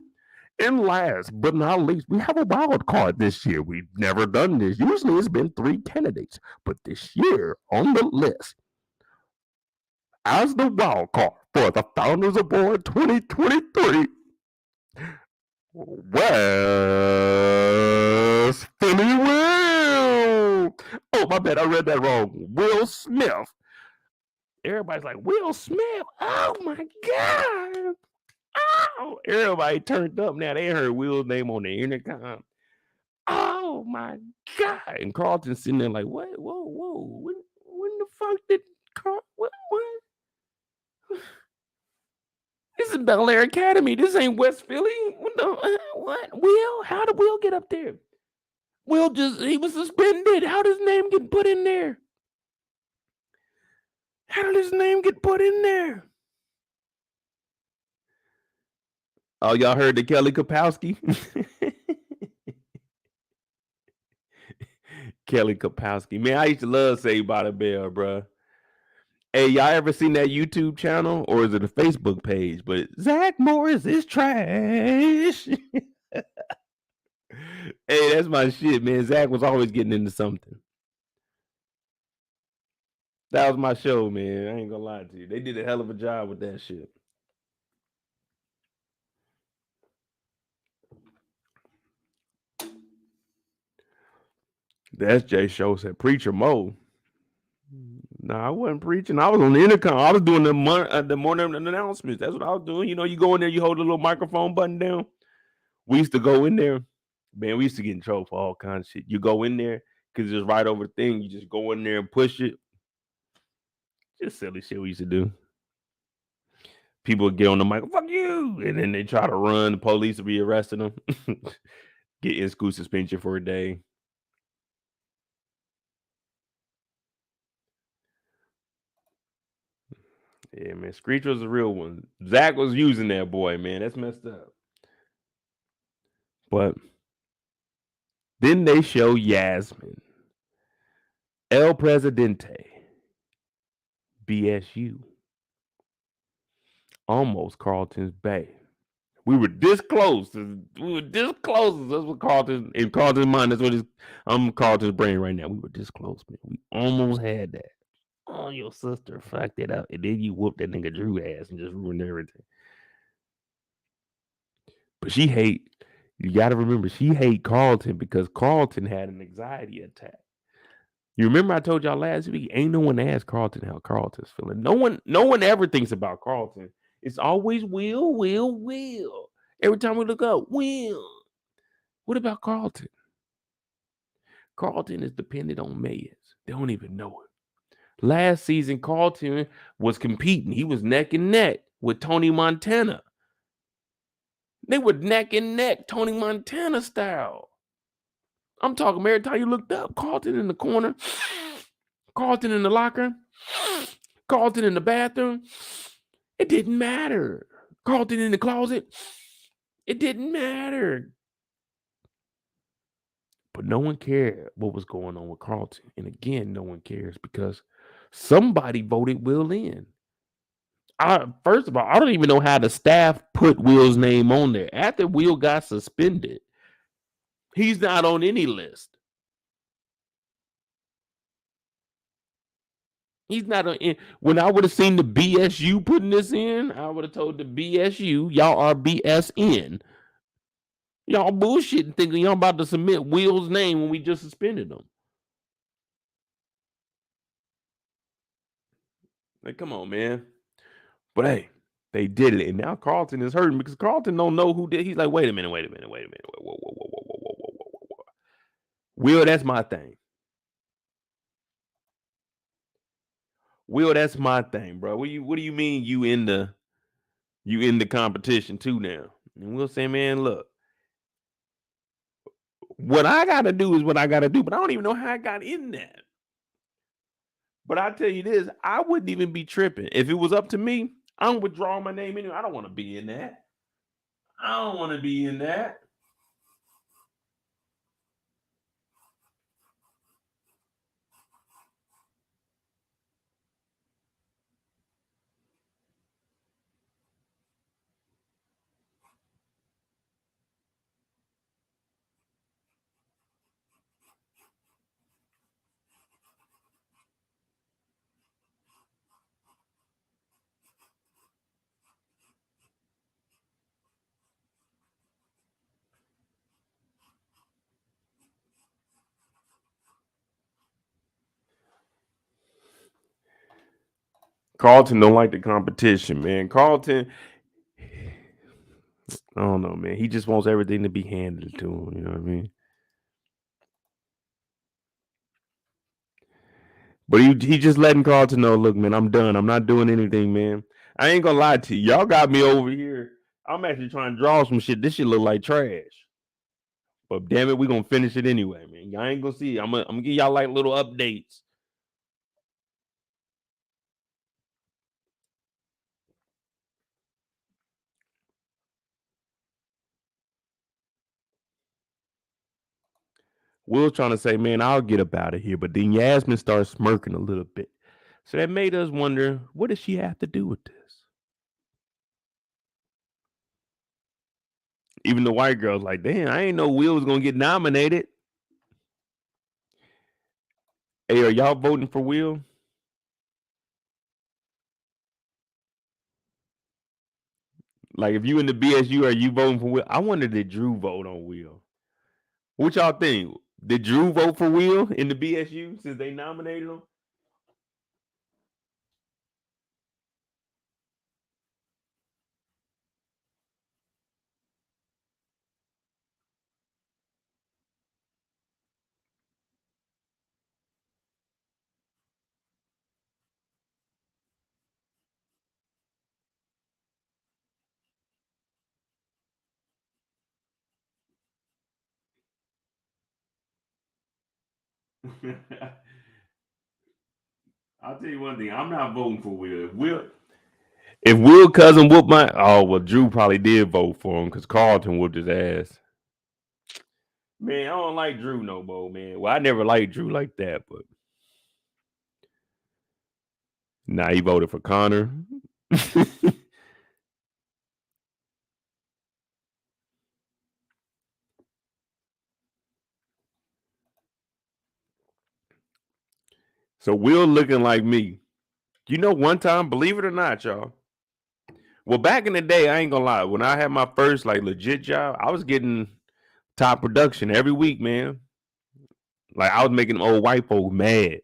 And last but not least, we have a wild card this year. We've never done this. Usually it's been 3 candidates, but this year on the list, as the wild card for the Founders Award 2023, West Philly Will. Oh, my bad. I read that wrong. Will Smith. Everybody's like, Will Smith? Oh, my God. Oh, everybody turned up now. They heard Will's name on the intercom. Oh, my God. And Carlton's sitting there like, what? Whoa. When the fuck did Carlton? What? This is Bel-Air Academy. This ain't West Philly. What? Will? How did Will get up there? Will he was suspended. How did his name get put in there? How did his name get put in there? Oh, y'all heard the Kelly Kapowski? Kelly Kapowski. Man, I used to love Saved by the Bell, bro. Hey, y'all ever seen that YouTube channel or is it a Facebook page? But Zach Morris is trash. Hey, that's my shit, man. Zach was always getting into something. That was my show, man. I ain't gonna lie to you. They did a hell of a job with that shit. The SJ show said Preacher Mo. No, I wasn't preaching. I was on the intercom. I was doing the morning announcements. That's what I was doing. You know, you go in there, you hold the little microphone button down. We used to go in there. Man, we used to get in trouble for all kinds of shit. You go in there, because it's right over the thing. You just go in there and push it. Just silly shit we used to do. People would get on the mic, fuck you, and then they try to run. The police will be arresting them. Get in school suspension for a day. Yeah, man. Screech was a real one. Zach was using that boy, man. That's messed up. But then they show Yasmin, El Presidente, BSU, almost Carlton's Bay. We were this close. We were this close. That's what Carlton, in Carlton's mind, that's what I'm Carlton's brain right now. We were this close, man. We almost had that. Oh, your sister fucked it up. And then you whooped that nigga Drew ass and just ruined everything. But she hate, you gotta remember, she hate Carlton because Carlton had an anxiety attack. You remember I told y'all last week, ain't no one asked Carlton how Carlton's feeling. No one ever thinks about Carlton. It's always Will. Every time we look up, Will. What about Carlton? Carlton is dependent on Mayors. They don't even know it. Last season, Carlton was competing. He was neck and neck with Tony Montana. They were neck and neck, Tony Montana style. I'm talking every time you looked up, Carlton in the corner, Carlton in the locker, Carlton in the bathroom. It didn't matter. Carlton in the closet. It didn't matter. But no one cared what was going on with Carlton. And again, no one cares because somebody voted Will in. First of all, I don't even know how the staff put Will's name on there. After Will got suspended, he's not on any list. He's not on. When I would have seen the BSU putting this in, I would have told the BSU, y'all are BSN. Y'all bullshitting thinking y'all about to submit Will's name when we just suspended him. Like, come on, man. But hey, they did it. And now Carlton is hurting because Carlton don't know who did. He's like, wait a minute. Whoa. Will, that's my thing. Will, that's my thing, bro. What do you mean you in the competition too now? And Will say, man, look, what I gotta do is what I gotta do, but I don't even know how I got in that. But I tell you this, I wouldn't even be tripping. If it was up to me, I'm withdrawing my name anyway. I don't want to be in that. I don't want to be in that. Carlton don't like the competition, man. Carlton, I don't know, man. He just wants everything to be handed to him. You know what I mean? But he just letting Carlton know, look, man, I'm done. I'm not doing anything, man. I ain't gonna lie to you. Y'all got me over here. I'm actually trying to draw some shit. This shit look like trash. But damn it, we gonna finish it anyway, man. Y'all ain't gonna see it. I'm gonna give y'all like little updates. Will trying to say, man, I'll get up out of here. But then Yasmin starts smirking a little bit. So that made us wonder, what does she have to do with this? Even the white girl's like, damn, I ain't know Will was gonna get nominated. Hey, are y'all voting for Will? Like, if you in the BSU, are you voting for Will? I wonder did Drew vote on Will? What y'all think? Did Drew vote for Will in the BSU since they nominated him? I'll tell you one thing. I'm not voting for Will. If Will cousin whooped my, oh well, Drew probably did vote for him because Carlton whooped his ass. Man, I don't like Drew no more, man. Well, I never liked Drew like that, but nah, he voted for Connor. So Will looking like me. You know, one time, believe it or not, y'all. Well, back in the day, I ain't gonna lie. When I had my first like legit job, I was getting top production every week, man. Like I was making them old white folks mad.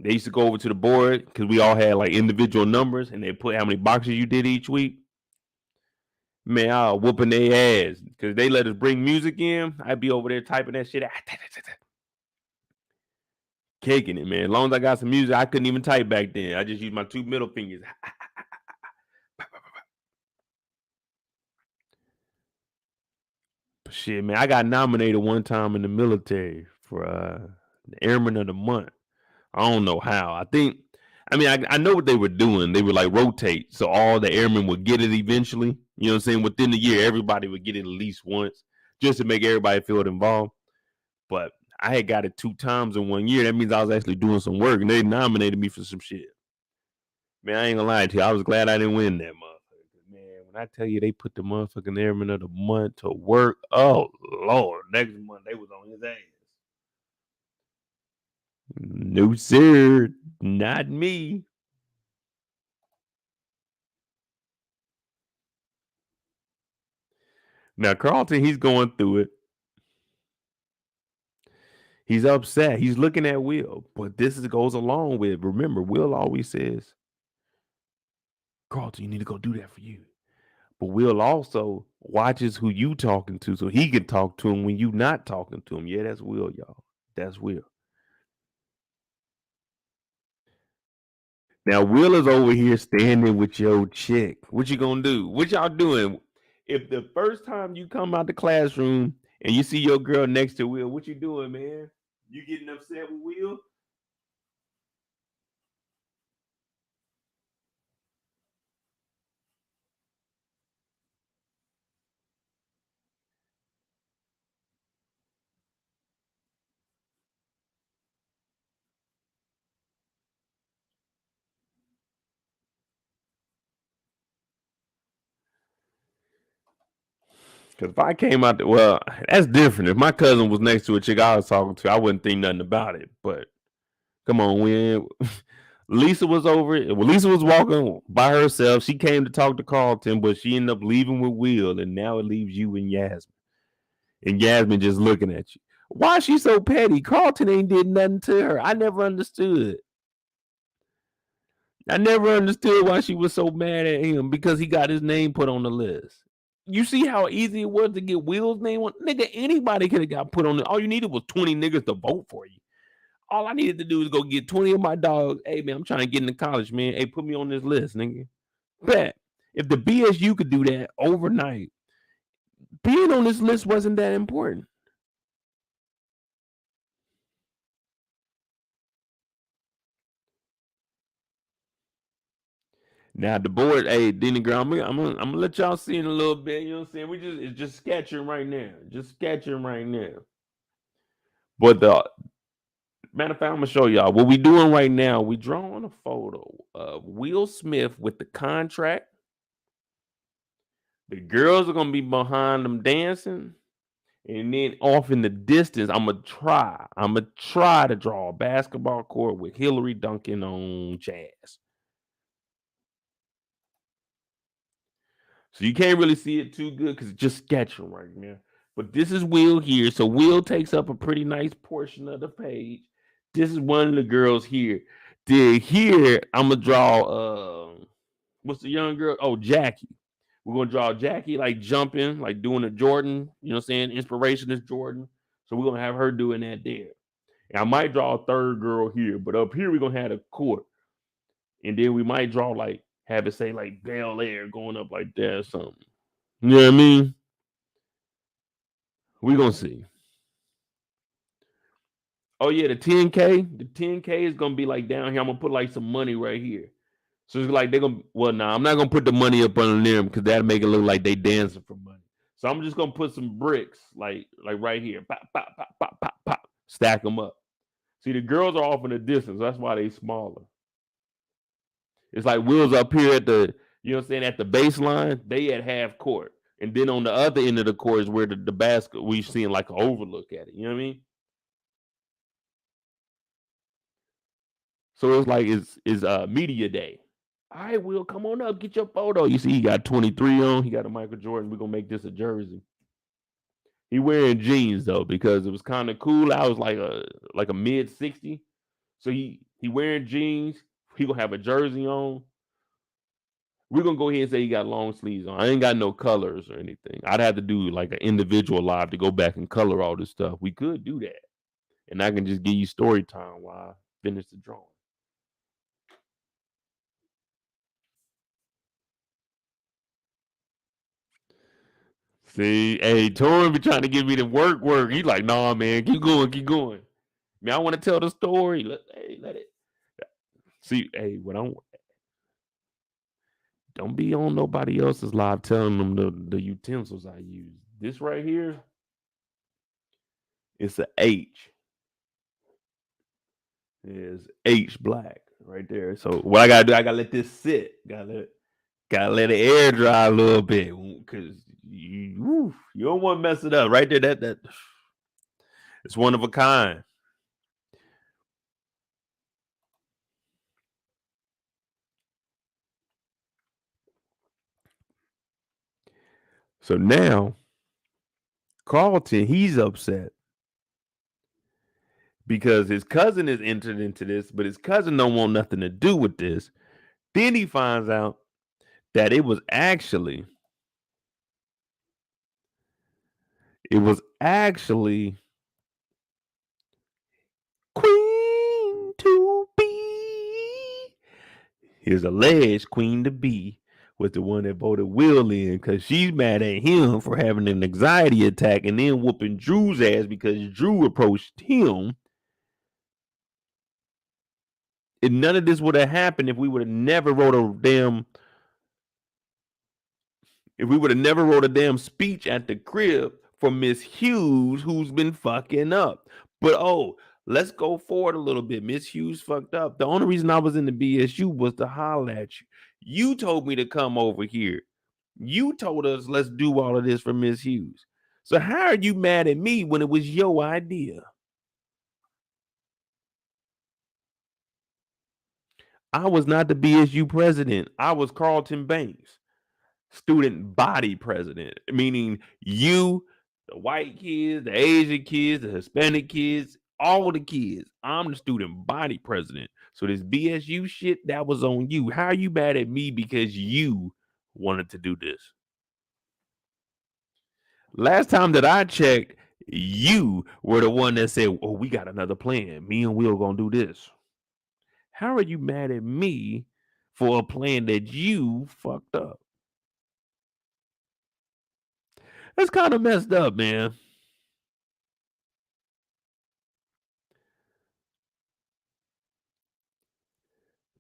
They used to go over to the board because we all had like individual numbers, and they put how many boxes you did each week. Man, I was whooping their ass because they let us bring music in. I'd be over there typing that shit, caking it, man. As long as I got some music, I couldn't even type back then. I just used my two middle fingers. But shit, man, I got nominated one time in the military for the Airman of the Month. I don't know how. I know what they were doing. They would like rotate, so all the airmen would get it eventually. You know what I'm saying? Within the year, everybody would get it at least once, just to make everybody feel involved. But I had got it 2 times in 1 year. That means I was actually doing some work, and they nominated me for some shit. Man, I ain't gonna lie to you. I was glad I didn't win that motherfucker. Man, when I tell you they put the motherfucking Airman of the Month to work, oh Lord, next month they was on his ass. No sir, not me. Now Carlton, he's going through it. He's upset. He's looking at Will, but goes along with. Remember, Will always says, "Carlton, you need to go do that for you." But Will also watches who you talking to, so he can talk to him when you not talking to him. Yeah, that's Will, y'all. That's Will. Now Will is over here standing with your chick. What you gonna do? What y'all doing? If the first time you come out the classroom and you see your girl next to Will, what you doing, man? You getting upset with Will? Because if I came out, well, that's different. If my cousin was next to a chick I was talking to, I wouldn't think nothing about it. But come on, when Lisa was over it, well, Lisa was walking by herself. She came to talk to Carlton, but she ended up leaving with Will, and now it leaves you and Yasmin. And Yasmin just looking at you. Why is she so petty? Carlton ain't did nothing to her. I never understood. I never understood why she was so mad at him because he got his name put on the list. You see how easy it was to get Will's name on? Nigga, anybody could have got put on it. All you needed was 20 niggas to vote for you. All I needed to do was go get 20 of my dogs. Hey, man, I'm trying to get into college, man. Hey, put me on this list, nigga. Bet. If the BSU could do that overnight, being on this list wasn't that important. Now the board, hey, Denny girl, I'm gonna let y'all see in a little bit. You know what I'm saying? It's just sketching right now. Just sketching right now. But the matter of fact, I'm gonna show y'all what we doing right now. We drawing a photo of Will Smith with the contract. The girls are gonna be behind them dancing, and then off in the distance, I'm gonna try. I'm gonna try to draw a basketball court with Hilary dunking on Jazz. So you can't really see it too good because it's just sketching right now. But this is Will here. So Will takes up a pretty nice portion of the page. This is one of the girls here. Then here, I'm gonna draw what's the young girl? Oh, Jackie. We're gonna draw Jackie like jumping, like doing a Jordan, you know what I'm saying? Inspiration is Jordan. So we're gonna have her doing that there. And I might draw a third girl here, but up here we're gonna have a court. And then we might draw like have it say like Bel-Air going up like that or something. You know what I mean? We're gonna see. Oh yeah, the 10K. The 10K is gonna be like down here. I'm gonna put like some money right here. So it's like they're gonna. Well, nah, I'm not gonna put the money up on them because that'll make it look like they dancing for money. So I'm just gonna put some bricks like right here. Pop, pop, pop, pop, pop, pop. Stack them up. See, the girls are off in the distance. That's why they smaller. It's like Will's up here at the, you know what I'm saying, at the baseline. They at half court, and then on the other end of the court is where the basket we seeing like an overlook at it. You know what I mean? So it's like it's media day. All right, Will, come on up, get your photo. You see, he got 23 on. He got a Michael Jordan. We're gonna make this a jersey. He wearing jeans though because it was kind of cool. I was like a mid 60, so he wearing jeans. He gonna have a jersey on. We're gonna go ahead and say he got long sleeves on. I ain't got no colors or anything. I'd have to do like an individual live to go back and color all this stuff. We could do that, and I can just give you story time while I finish the drawing. See, hey, Torrin be trying to get me to work. He's like, nah, man, keep going, keep going. Man, I want to tell the story. Let it. See, hey, what I don't be on nobody else's live telling them the utensils I use. This right here, it's a H. Is H black right there. So what I gotta do, I gotta let this sit. Gotta let the air dry a little bit because you don't want to mess it up right there. That it's one of a kind. So now Carlton, he's upset because his cousin is entered into this, but his cousin don't want nothing to do with this. Then he finds out that it was actually Queen to be. His alleged Queen to be was the one that voted Will in because she's mad at him for having an anxiety attack and then whooping Drew's ass because Drew approached him. And none of this would have happened if we would have never wrote a damn speech at the crib for Miss Hughes, who's been fucking up. But let's go forward a little bit. Miss Hughes fucked up. The only reason I was in the BSU was to holler at you. You told me to come over here. You told us let's do all of this for Miss Hughes. So how are you mad at me when it was your idea? I was not the BSU president. I was Carlton Banks, student body president, meaning you, the white kids, the Asian kids, the Hispanic kids, all the kids. I'm the student body president. So this BSU shit, that was on you. How are you mad at me because you wanted to do this? Last time that I checked, you were the one that said, "Oh, we got another plan. Me and Will gonna do this." How are you mad at me for a plan that you fucked up? That's kind of messed up, man.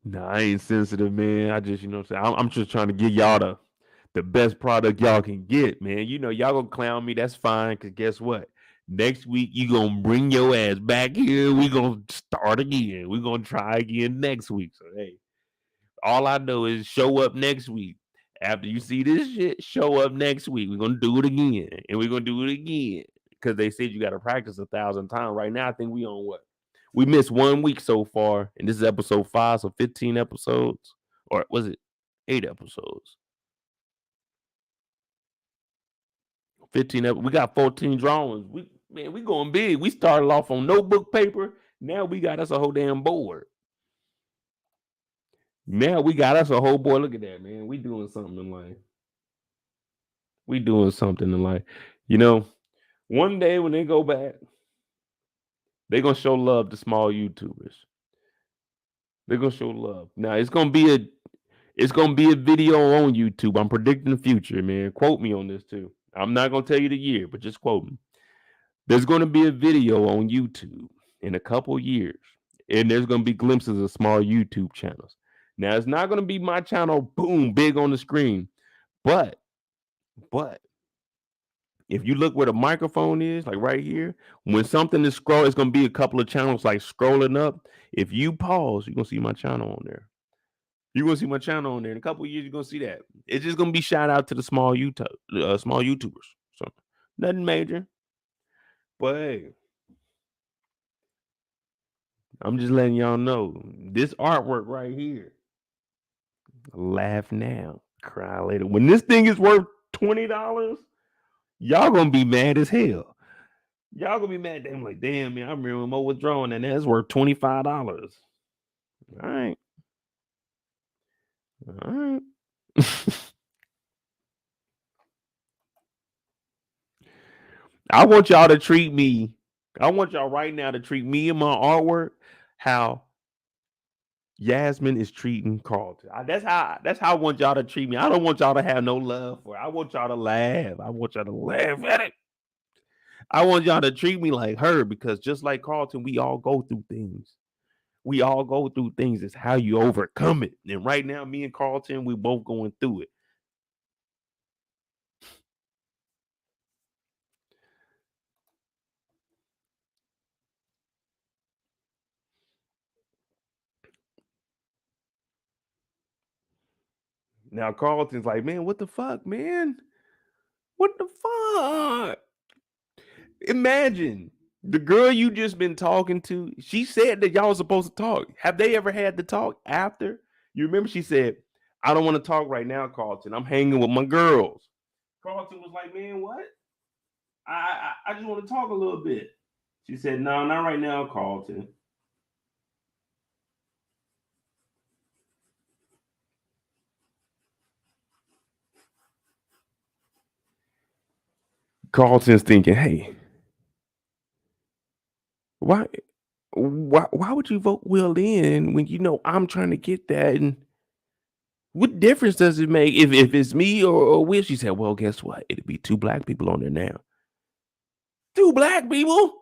Nah, I ain't sensitive, man. I just, what I'm saying, I'm just trying to give y'all the best product y'all can get, man. Y'all gonna clown me. That's fine, cause guess what? Next week you gonna bring your ass back here. We gonna start again. We gonna try again next week. So hey, all I know is show up next week. After you see this shit, show up next week. We're gonna do it again, and we're gonna do it again because they said you got to practice 1,000 times. Right now, I think we on what? We missed 1 week so far, and this is episode 5, so 15 episodes, or was it 8 episodes? 15. We got 14 drawings. We going big. We started off on notebook paper. Now we got us a whole damn board. Now we got us a whole board. Look at that, man. We doing something in life. We doing something in life. You know, one day when they go back, they're gonna show love to small YouTubers. They're gonna show love. Now it's gonna be a video on YouTube. I'm predicting the future, man. Quote me on this too. I'm not gonna tell you the year, but just quote me. There's gonna be a video on YouTube in a couple years, and there's going to be glimpses of small YouTube channels. Now, it's not going to be my channel, boom, big on the screen, but but if you look where the microphone is, like right here, when something is scroll, it's gonna be a couple of channels like scrolling up. If you pause, you're gonna see my channel on there. You're gonna see my channel on there. In a couple of years, you're gonna see that. It's just gonna be shout out to the small YouTubers. So nothing major, but hey, I'm just letting y'all know this artwork right here. Laugh now, cry later. When this thing is worth $20, y'all gonna be mad as hell. Y'all gonna be mad. I'm like, damn, man, I remember when Mo was drawing and that's worth $25. All right. All right. I want y'all to treat me. I want y'all right now to treat me and my artwork how Yasmin is treating Carlton. That's how I want y'all to treat me. I don't want y'all to have no love for it. I want y'all to laugh. I want y'all to laugh at it. I want y'all to treat me like her because just like Carlton, we all go through things. We all go through things. It's how you overcome it. And right now, me and Carlton, we both going through it. Now Carlton's like, man, what the fuck, man? What the fuck? Imagine the girl you just been talking to. She said that y'all was supposed to talk. Have they ever had to talk after? You remember she said, I don't want to talk right now, Carlton. I'm hanging with my girls. Carlton was like, man, what? I just want to talk a little bit. She said, no, not right now, Carlton. Carlton's thinking, hey, why why would you vote Will in when you know I'm trying to get that? And what difference does it make if it's me or Will? She said, well, guess what? It'd be two black people on there now. Two black people?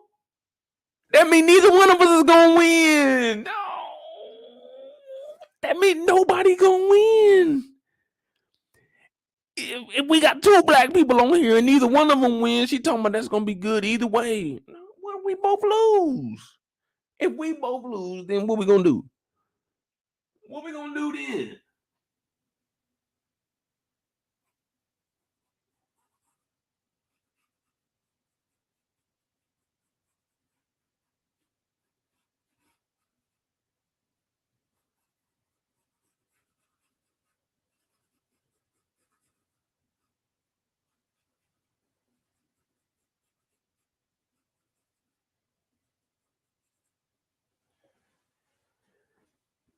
That means neither one of us is gonna win. No. That means nobody gonna win. If we got two black people on here and neither one of them wins, she talking about that's gonna be good either way. Well, we both lose. If we both lose, then what we gonna do? What we gonna do then?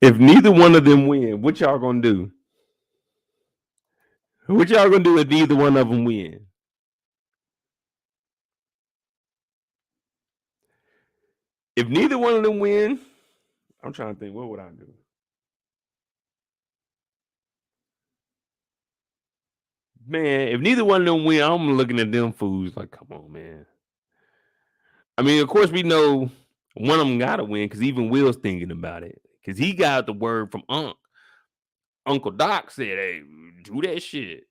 If neither one of them win, what y'all gonna do? What y'all gonna do if neither one of them win? If neither one of them win, I'm trying to think, what would I do? Man, if neither one of them win, I'm looking at them fools like, come on, man. I mean, of course, we know one of them gotta win because even Will's thinking about it. Because he got the word from Uncle Doc said, hey, do that shit.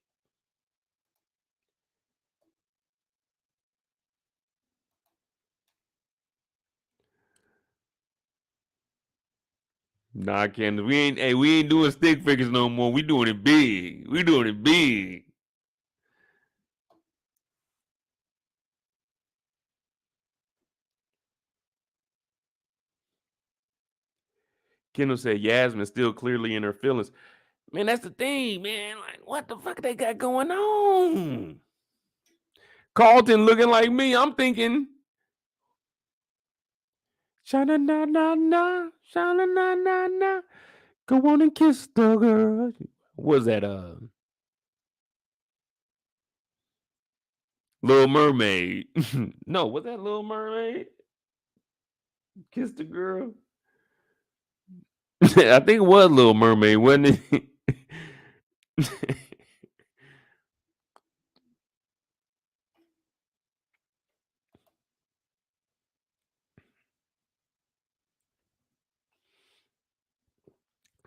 Nah, Candace, we ain't doing stick figures no more. We doing it big. We doing it big. Kendall said Yasmin's still clearly in her feelings. Man, that's the thing, man. Like, what the fuck they got going on? Carlton looking like me. I'm thinking, shana na na na, shana na na na. Go on and kiss the girl. What was that? Little Mermaid. No, was that Little Mermaid? Kiss the girl. I think it was Little Mermaid, wasn't it?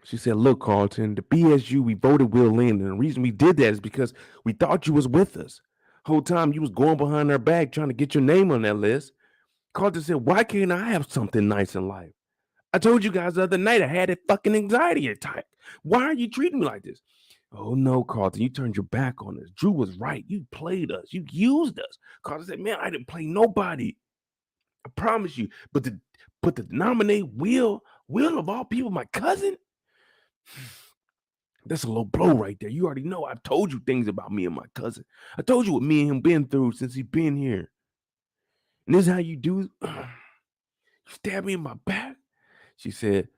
She said, "Look, Carlton, the BSU, we voted Will in, and the reason we did that is because we thought you was with us. Whole time you was going behind our back trying to get your name on that list." Carlton said, "Why can't I have something nice in life? I told you guys the other night I had a fucking anxiety attack. Why are you treating me like this?" "Oh no, Carlton, you turned your back on us. Drew was right. You played us. You used us." Carlton said, "Man, I didn't play nobody. I promise you. But to nominate Will of all people, my cousin, that's a low blow right there. You already know I've told you things about me and my cousin. I told you what me and him been through since he been here. And this is how you do. You stab me in my back." She said,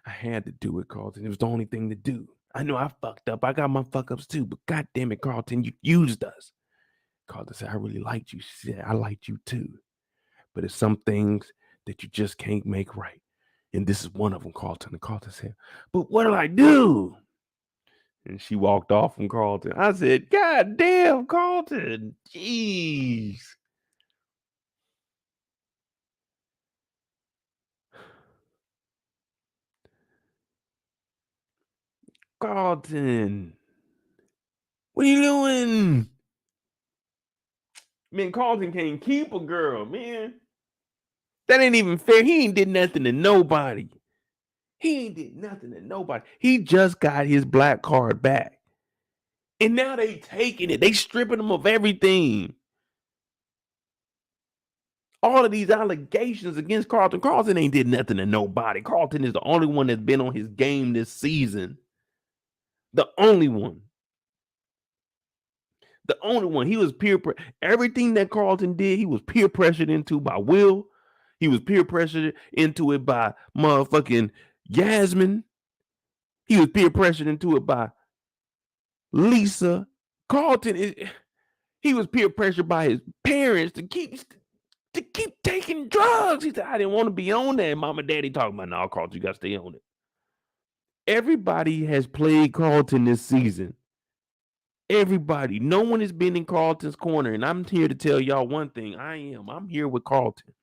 "I had to do it, Carlton. It was the only thing to do. I know I fucked up. I got my fuck ups too, but god damn it, Carlton, you used us." Carlton said, "I really liked you." She said, "I liked you too. But it's some things that you just can't make right. And this is one of them, Carlton." And Carlton said, "But what'll I do?" And she walked off from Carlton. I said, "God damn, Carlton. Jeez. Carlton. What are you doing?" Man, Carlton can't keep a girl, man. That ain't even fair. He ain't did nothing to nobody. He ain't did nothing to nobody. He just got his black card back. And now they taking it. They stripping him of everything. All of these allegations against Carlton. Carlton ain't did nothing to nobody. Carlton is the only one that's been on his game this season. The only one. The only one. He was everything that Carlton did, he was peer pressured into by Will. He was peer pressured into it by motherfucking Yasmin. He was peer pressured into it by Lisa. He was peer pressured by his parents to keep taking drugs. He said, "I didn't want to be on that." Mom and daddy talking about, "No, Carlton, you got to stay on it." Everybody has played Carlton this season. Everybody. No one has been in Carlton's corner. And I'm here to tell y'all one thing. I'm here with Carlton.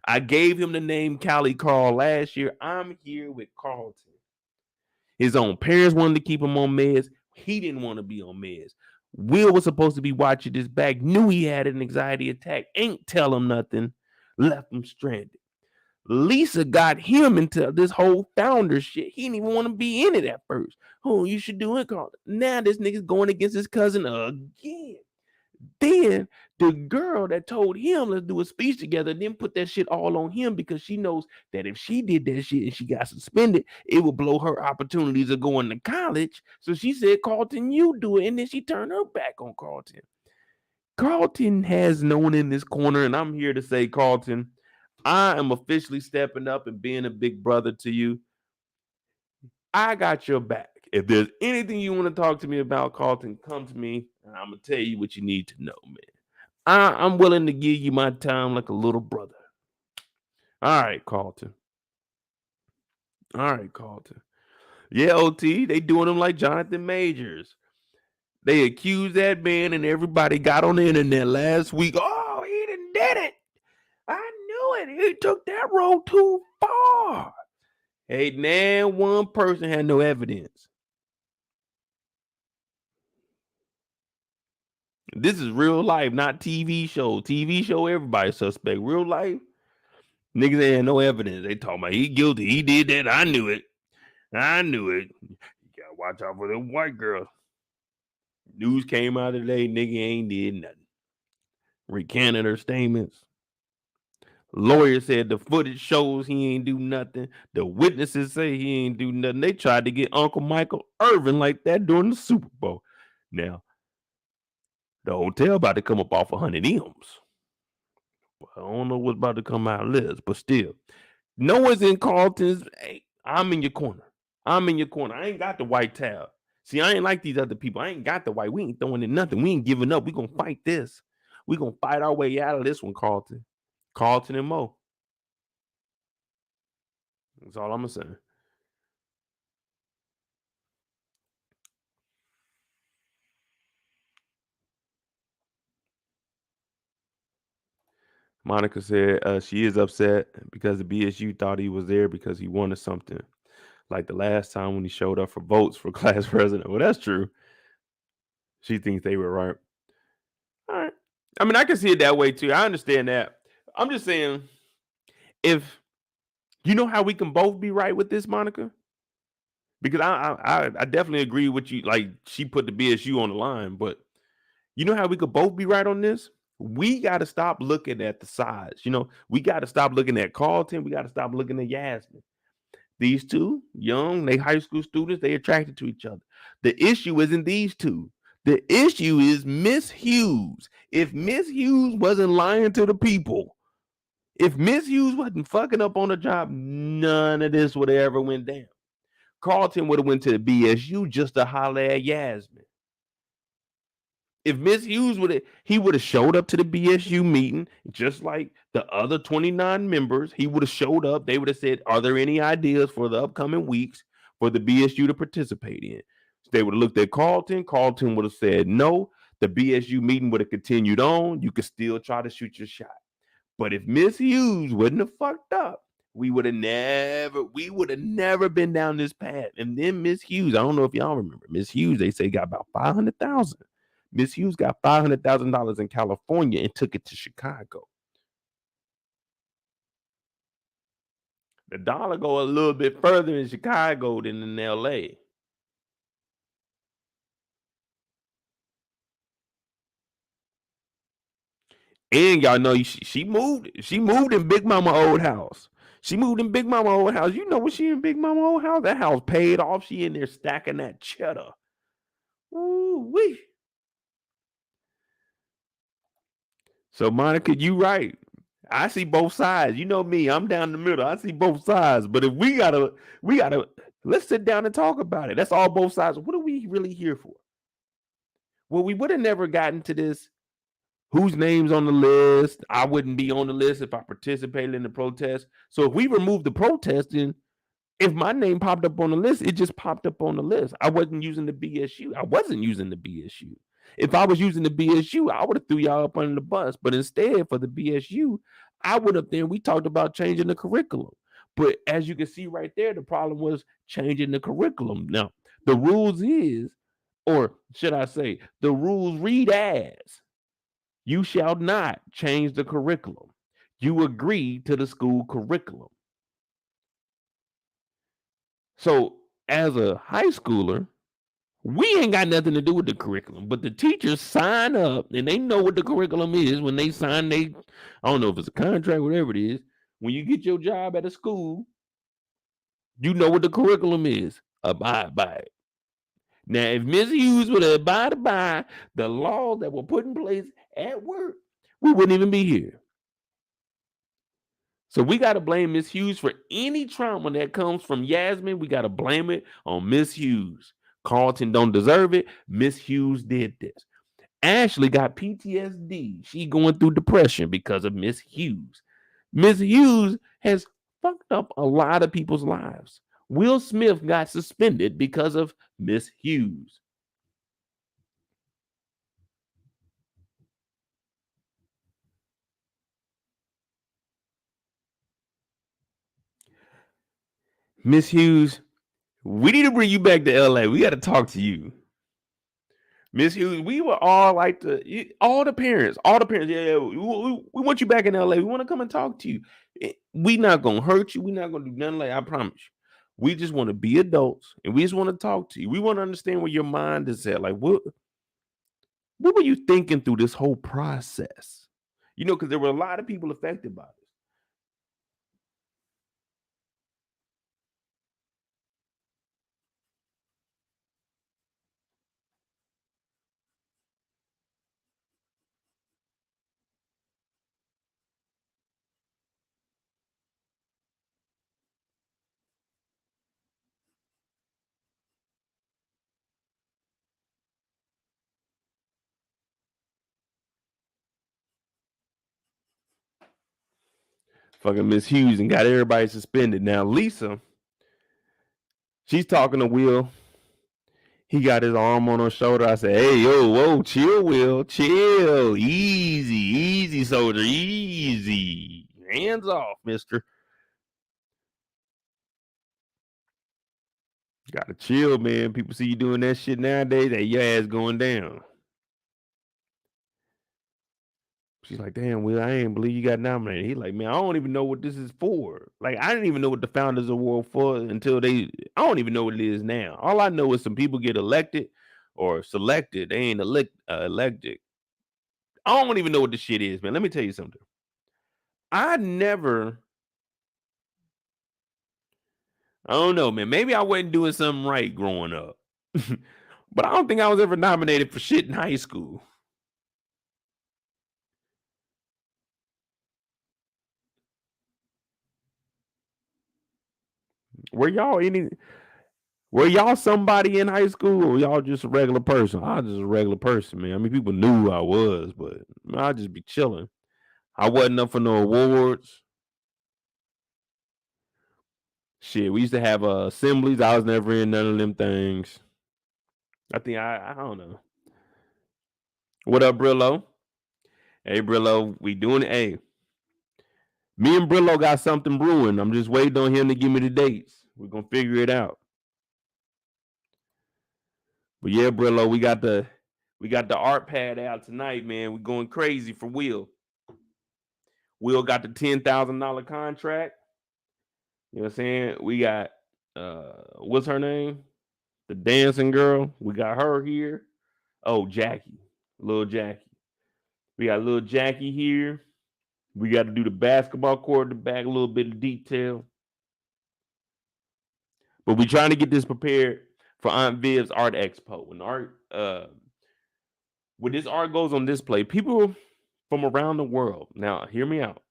I gave him the name Cali Carl last year. I'm here with Carlton. His own parents wanted to keep him on meds. He didn't want to be on meds. Will was supposed to be watching this back, knew he had an anxiety attack, ain't tell him nothing, left him stranded. Lisa got him into this whole founder shit. He didn't even want to be in it at first. "Oh, you should do it, Carl." Now this nigga's going against his cousin again. Then the girl that told him let's do a speech together, then put that shit all on him because she knows that if she did that shit and she got suspended, it would blow her opportunities of going to college. So she said, "Carlton, you do it." And then she turned her back on Carlton. Carlton has no one in this corner, and I'm here to say, Carlton, I am officially stepping up and being a big brother to you. I got your back. If there's anything you want to talk to me about, Carlton, come to me, and I'm gonna tell you what you need to know, man. I'm willing to give you my time like a little brother. All right, Carlton. All right, Carlton. Yeah, OT, they doing him like Jonathan Majors. They accused that man, and everybody got on the internet last week. "Oh, he didn't did it. I knew it. He took that road too far." Hey, now one person had no evidence. This is real life, not TV show. TV show, everybody suspect. Real life, niggas ain't had no evidence. They talking about he guilty. He did that. I knew it. I knew it. You gotta watch out for them white girls. News came out today. Nigga ain't did nothing. Recanted her statements. Lawyer said the footage shows he ain't do nothing. The witnesses say he ain't do nothing. They tried to get Uncle Michael Irvin like that during the Super Bowl. Now, the hotel about to come up off 100 M's. I don't know what's about to come out of this, but still, no one's in Carlton's. Hey, I'm in your corner. I'm in your corner. I ain't got the white towel. See, I ain't like these other people. I ain't got the white. We ain't throwing in nothing. We ain't giving up. We gonna fight this. We gonna fight our way out of this one, Carlton. Carlton and Mo. That's all I'm gonna say. Monica said she is upset because the BSU thought he was there because he wanted something. Like the last time when he showed up for votes for class president. Well, that's true. She thinks they were right. All right. I mean, I can see it that way too. I understand that. I'm just saying, if you know how we can both be right with this, Monica, because I definitely agree with you. Like she put the BSU on the line, but you know how we could both be right on this? We got to stop looking at the sides. We got to stop looking at Carlton. We got to stop looking at Yasmin. These two young, they high school students, they attracted to each other. The issue isn't these two. The issue is Miss Hughes. If Miss Hughes wasn't lying to the people, if Miss Hughes wasn't fucking up on the job, none of this would have ever went down. Carlton would have went to the BSU just to holler at Yasmin. If Miss Hughes he would have showed up to the BSU meeting, just like the other 29 members. He would have showed up. They would have said, "Are there any ideas for the upcoming weeks for the BSU to participate in?" They would have looked at Carlton. Carlton would have said no. The BSU meeting would have continued on. You could still try to shoot your shot. But if Miss Hughes wouldn't have fucked up, we would have never been down this path. And then Miss Hughes, I don't know if y'all remember, Miss Hughes, they say got about 500,000. Miss Hughes got $500,000 in California and took it to Chicago. The dollar go a little bit further in Chicago than in LA. And y'all know she moved. She moved in Big Mama old house. She moved in Big Mama old house. You know when she in Big Mama old house? That house paid off. She in there stacking that cheddar. Ooh wee. So Monica, you right. I see both sides. You know me, I'm down the middle. I see both sides. But if we gotta let's sit down and talk about it. That's all both sides. What are we really here for? Well, we would have never gotten to this. Whose name's on the list? I wouldn't be on the list if I participated in the protest. So if we remove the protesting, if my name popped up on the list, it just popped up on the list. I wasn't using the BSU. I wasn't using the BSU. If I was using the BSU, I would have threw y'all up under the bus. But instead, for the BSU, I went up there and we talked about changing the curriculum. But as you can see right there, the problem was changing the curriculum. Now, the rules is, or should I say, the rules read as, you shall not change the curriculum. You agree to the school curriculum. So as a high schooler, we ain't got nothing to do with the curriculum, but the teachers sign up and they know what the curriculum is when they sign I don't know if it's a contract, whatever it is. When you get your job at a school, you know what the curriculum is. Abide by it. Now, if Ms. Hughes would have abided by the laws that were put in place at work, we wouldn't even be here. So we got to blame Miss Hughes for any trauma that comes from Yasmin. We got to blame it on Miss Hughes. Carlton don't deserve it. Miss Hughes did this. Ashley got PTSD. She going through depression because of Miss Hughes. Miss Hughes has fucked up a lot of people's lives. Will Smith got suspended because of Miss Hughes. Miss Hughes, we need to bring you back to LA. We got to talk to you. Miss Hughes, we were all like all the parents, yeah, we want you back in LA. We want to come and talk to you. We not gonna hurt you. We not gonna do nothing like I promise you. We just want to be adults and we just want to talk to you. We want to understand where your mind is at. Like what were you thinking through this whole process? Because there were a lot of people affected by this. Fucking Miss Hughes and got everybody suspended. Now Lisa, she's talking to Will. He got his arm on her shoulder. I said, "Hey, yo, whoa, chill, Will, chill, easy, soldier, easy, hands off, Mister." Gotta chill, man. People see you doing that shit nowadays, that your ass going down. She's like, damn, Will, I ain't believe you got nominated. He's like, man, I don't even know what this is for. Like, I didn't even know what the Founders Award for until I don't even know what it is now. All I know is some people get elected or selected. They ain't elected. I don't even know what this shit is, man. Let me tell you something. I don't know, man. Maybe I wasn't doing something right growing up. But I don't think I was ever nominated for shit in high school. Were y'all somebody in high school, or y'all just a regular person? I was just a regular person, man. I mean, people knew who I was, but I'd just be chilling. I wasn't up for no awards. Shit, we used to have assemblies. I was never in none of them things. I think I don't know. What up, Brillo? Hey, Brillo, we doing it. Hey, me and Brillo got something brewing. I'm just waiting on him to give me the dates. We're gonna figure it out. But yeah, Brillo, we got the art pad out tonight, man. We're going crazy for Will. Will got the $10,000 contract. You know what I'm saying? We got what's her name? The dancing girl. We got her here. Oh, Jackie. Little Jackie. We got little Jackie here. We got to do the basketball court in the back, a little bit of detail. But we trying to get this prepared for Aunt Viv's Art Expo. When this art goes on display, people from around the world, now hear me out.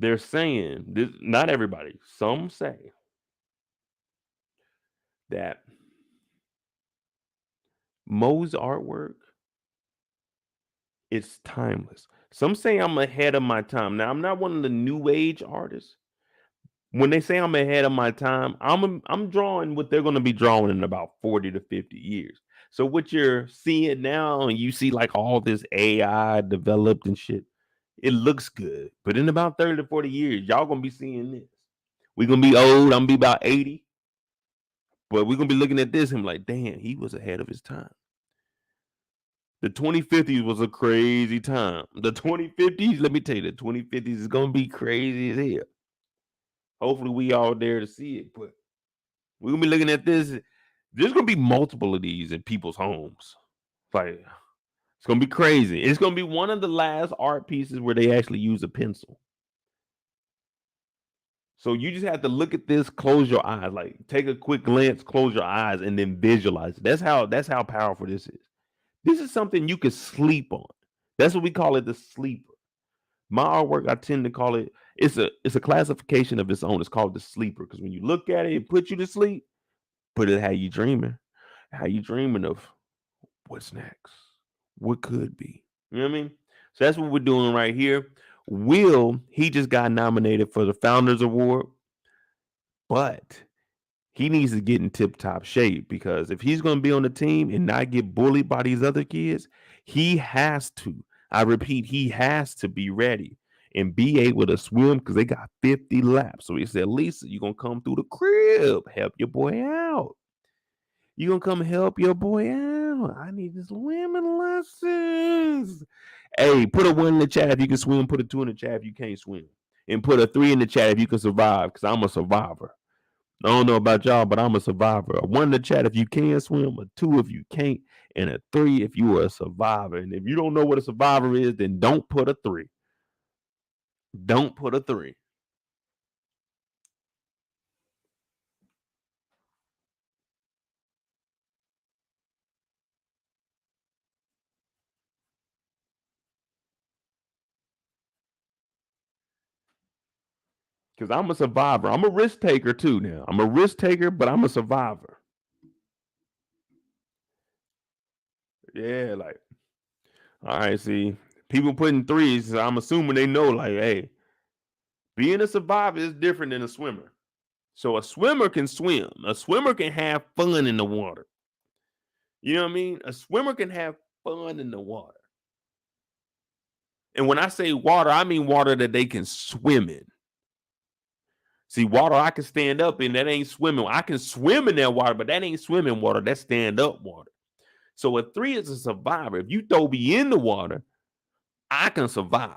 They're saying this, not everybody, some say that Mo's artwork is timeless. Some say I'm ahead of my time. Now, I'm not one of the new age artists. When they say I'm ahead of my time, I'm drawing what they're going to be drawing in about 40 to 50 years. So what you're seeing now, and you see like all this AI developed and shit, it looks good. But in about 30 to 40 years, y'all gonna be seeing this. We're gonna be old. I'm gonna be about 80. But we're gonna be looking at this and like, damn, he was ahead of his time. The 2050s was a crazy time. The 2050s, let me tell you, the 2050s is gonna be crazy as hell. Hopefully, we all there to see it. But we're gonna be looking at this. There's gonna be multiple of these in people's homes. Like, it's gonna be crazy. It's gonna be one of the last art pieces where they actually use a pencil. So you just have to look at this, close your eyes, like take a quick glance, close your eyes, and then visualize it. That's how powerful this is. This is something you can sleep on. That's what we call it, the sleeper. My artwork, I tend to call it, it's a classification of its own. It's called the sleeper. Because when you look at it, it puts you to sleep, but it how you dreaming. How you dreaming of what's next? What could be? You know what I mean? So that's what we're doing right here. Will, he just got nominated for the Founders Award, but he needs to get in tip top shape because if he's going to be on the team and not get bullied by these other kids, he has to. I repeat, he has to be ready and be able to swim because they got 50 laps. So he said, Lisa, you're going to come through the crib, help your boy out. You gonna come help your boy out? I need this swimming lessons. Hey, put a 1 in the chat if you can swim. Put a 2 in the chat if you can't swim, and put a 3 in the chat if you can survive. Because I'm a survivor. I don't know about y'all, but I'm a survivor. A 1 in the chat if you can swim, a 2 if you can't, and a 3 if you are a survivor. And if you don't know what a survivor is, then don't put a 3. Don't put a 3. Because I'm a survivor. I'm a risk taker too now. I'm a risk taker, but I'm a survivor. Yeah, like, all right, see, people putting 3s, so I'm assuming they know, like, hey, being a survivor is different than a swimmer. So a swimmer can swim. A swimmer can have fun in the water. You know what I mean? A swimmer can have fun in the water. And when I say water, I mean water that they can swim in. See, water I can stand up in, that ain't swimming. I can swim in that water, but that ain't swimming water. That's stand up water. So a 3 is a survivor. If you throw me in the water, I can survive.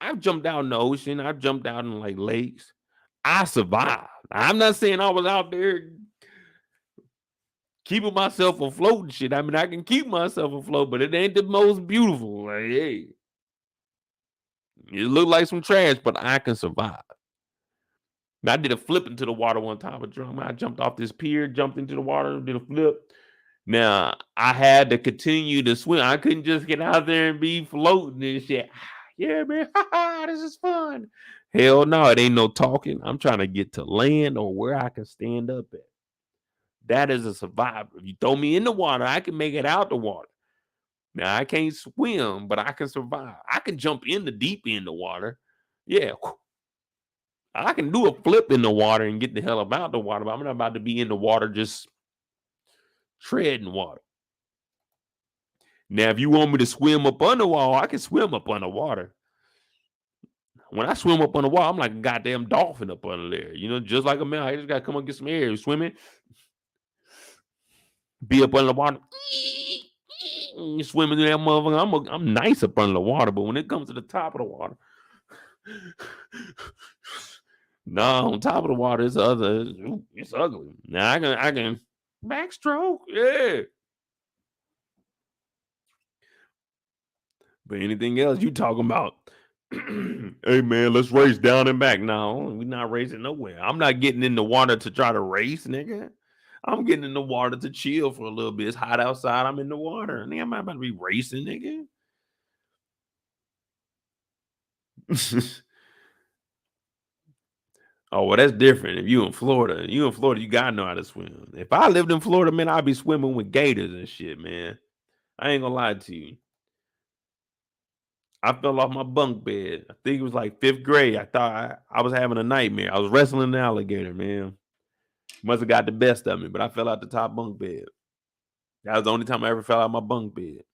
I've jumped out in the ocean. I've jumped out in like lakes. I survived. I'm not saying I was out there keeping myself afloat and shit. I mean, I can keep myself afloat, but it ain't the most beautiful. Like, hey, it looked like some trash, but I can survive. I did a flip into the water one time. I jumped off this pier, jumped into the water, did a flip. Now, I had to continue to swim. I couldn't just get out there and be floating and shit. Yeah, man, this is fun. Hell no, it ain't no talking. I'm trying to get to land or where I can stand up at. That is a survivor. If you throw me in the water, I can make it out the water. Now, I can't swim, but I can survive. I can jump in the deep end of the water. Yeah. I can do a flip in the water and get the hell up out the water, but I'm not about to be in the water just treading water. Now, if you want me to swim up underwater, I can swim up underwater. When I swim up underwater, I'm like a goddamn dolphin up under there. You know, just like a man. I just got to come and get some air. Swimming. Be up under the water. Swimming in that motherfucker. I'm nice up under the water, but when it comes to the top of the water, no, on top of the water, it's ugly. Now I can backstroke, yeah. But anything else you talking about? Hey man, let's race down and back. No, we're not racing nowhere. I'm not getting in the water to try to race, nigga. I'm getting in the water to chill for a little bit. It's hot outside. I'm in the water. Nigga, I'm not about to be racing, nigga. Oh, well, that's different. If you in Florida, you gotta know how to swim. If I lived in Florida, man, I'd be swimming with gators and shit, man. I ain't gonna lie to you. I fell off my bunk bed. I think it was like 5th grade. I thought I was having a nightmare. I was wrestling an alligator, man. Must have got the best of me, but I fell out the top bunk bed. That was the only time I ever fell out my bunk bed.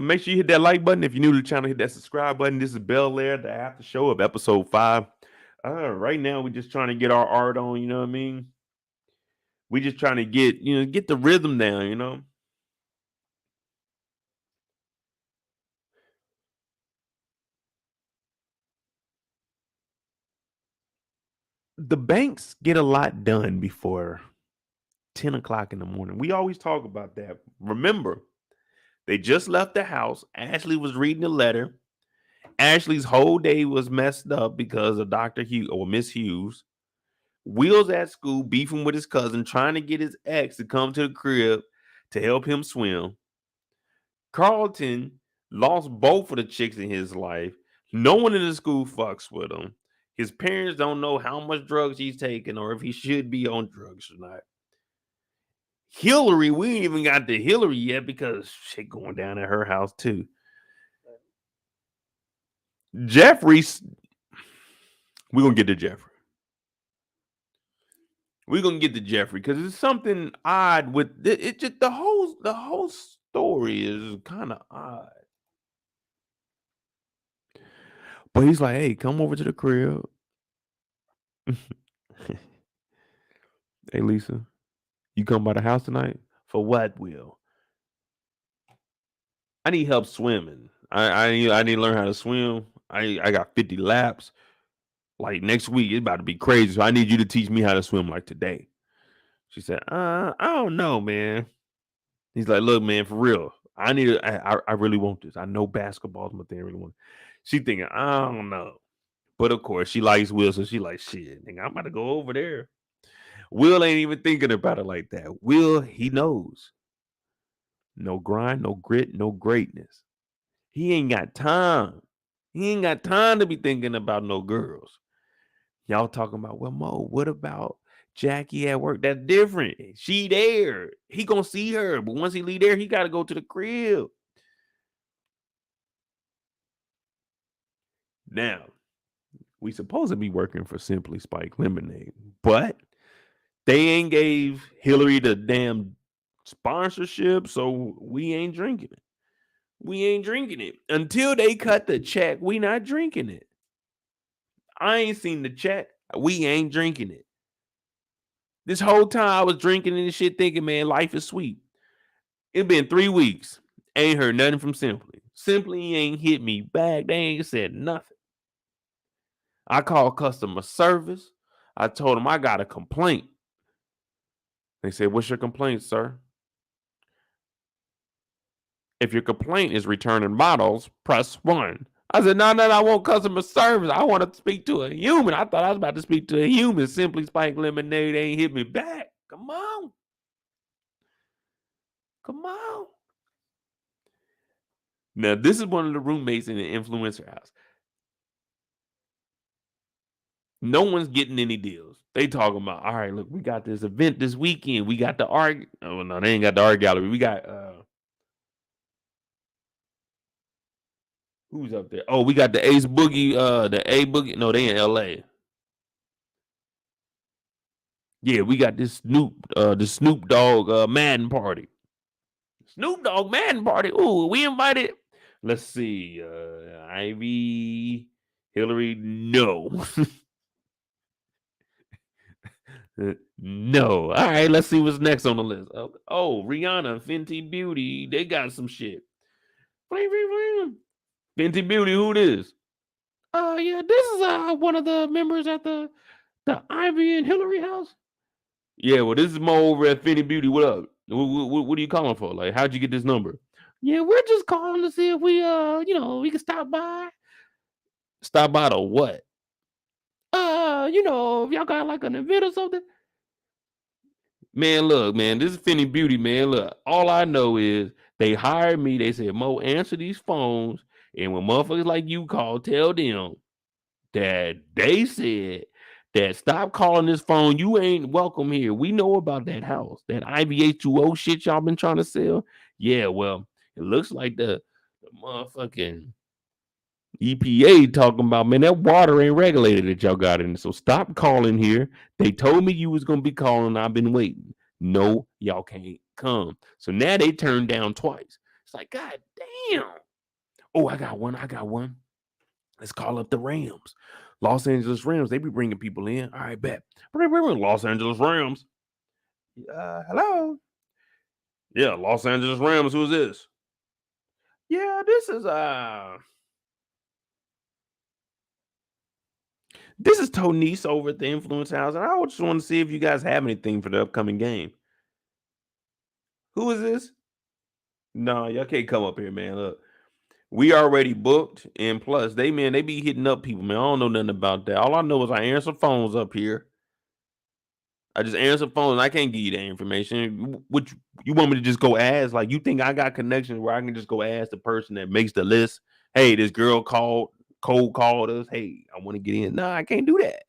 Make sure you hit that like button. If you're new to the channel, hit that subscribe button. This is Bel-Air, the after show of episode 5. Right now, we're just trying to get our art on, you know what I mean? We just trying to get the rhythm down, you know? The Banks get a lot done before 10 o'clock in the morning. We always talk about that. Remember, they just left the house. Ashley was reading a letter. Ashley's whole day was messed up because of Dr. Hughes or Miss Hughes. Will's at school beefing with his cousin, trying to get his ex to come to the crib to help him swim. Carlton lost both of the chicks in his life. No one in the school fucks with him. His parents don't know how much drugs he's taking or if he should be on drugs or not. Hilary, we ain't even got to Hilary yet because shit going down at her house too. Geoffrey, we're gonna get to Geoffrey. We're gonna get to Geoffrey because there's something odd with it. Just the whole story is kind of odd. But he's like, "Hey, come over to the crib." Hey, Lisa, you come by the house tonight for what? Will I need help swimming? I need to learn how to swim. I got 50 laps. Like next week, it's about to be crazy. So I need you to teach me how to swim like today. She said, I don't know, man. He's like, look, man, for real. I really want this. I know basketball is my thing. I really want. She thinking, I don't know. But of course, she likes Will, so she like, shit, nigga, I'm about to go over there. Will ain't even thinking about it like that. Will, he knows. No grind, no grit, no greatness. He ain't got time. He ain't got time to be thinking about no girls. Y'all talking about, well, Mo, what about Jackie at work? That's different. She there. He gonna see her. But once he leave there, he got to go to the crib. Now, We supposed to be working for Simply Spike Lemonade, but they ain't gave Hilary the damn sponsorship, so we ain't drinking it. We ain't drinking it. Until they cut the check, we not drinking it. I ain't seen the check. We ain't drinking it. This whole time I was drinking and shit thinking, man, life is sweet. It been 3 weeks. Ain't heard nothing from Simply. Simply ain't hit me back. They ain't said nothing. I called customer service. I told them I got a complaint. They said, what's your complaint, sir? If your complaint is returning bottles, press 1. I said, no, I want customer service. I want to speak to a human. I thought I was about to speak to a human. Simply Spike Lemonade ain't hit me back. Come on. Come on. Now, this is one of the roommates in the influencer house. No one's getting any deals. They talking about, all right, look, we got this event this weekend. We got the art. Oh, no, they ain't got the art gallery. We got, who's up there? Oh, we got the Ace Boogie, the A Boogie. No, they in LA. Yeah, we got this Snoop Dogg Madden party. Snoop Dogg Madden party. Ooh, we invited. Let's see. Ivy, Hilary, no. No. All right, let's see what's next on the list. Oh, Rihanna, Fenty Beauty. They got some shit. Fenty Beauty, who this? Yeah, this is one of the members at the Ivy and Hilary house. Yeah, well, this is Mo over at Fenty Beauty. What up? What are you calling for? Like, how'd you get this number? Yeah, we're just calling to see if we we can stop by. Stop by to what? If y'all got like an event or something. Man, look, man, this is Fenty Beauty, man. Look, all I know is they hired me. They said, Mo, answer these phones. And when motherfuckers like you call, tell them that they said that stop calling this phone. You ain't welcome here. We know about that house, that IVH2O shit y'all been trying to sell. Yeah, well, it looks like the motherfucking EPA talking about, man, that water ain't regulated that y'all got in. So stop calling here. They told me you was gonna be calling. I've been waiting. No, y'all can't come. So now they turned down twice. It's like, God damn. Oh, I got one. Let's call up the Rams. Los Angeles Rams. They be bringing people in. All right, bet. Los Angeles Rams. Hello. Yeah, Los Angeles Rams. Who's this? Yeah, this is Tonice over at the Influence House, and I just want to see if you guys have anything for the upcoming game. Who is this? No, y'all can't come up here, man. Look, we already booked, and plus, they be hitting up people, man. I don't know nothing about that. All I know is I answer phones up here. I just answer phones. I can't give you that information. Which you want me to just go ask? Like, you think I got connections where I can just go ask the person that makes the list? Hey, this girl cold called us. Hey, I want to get in. Nah, I can't do that.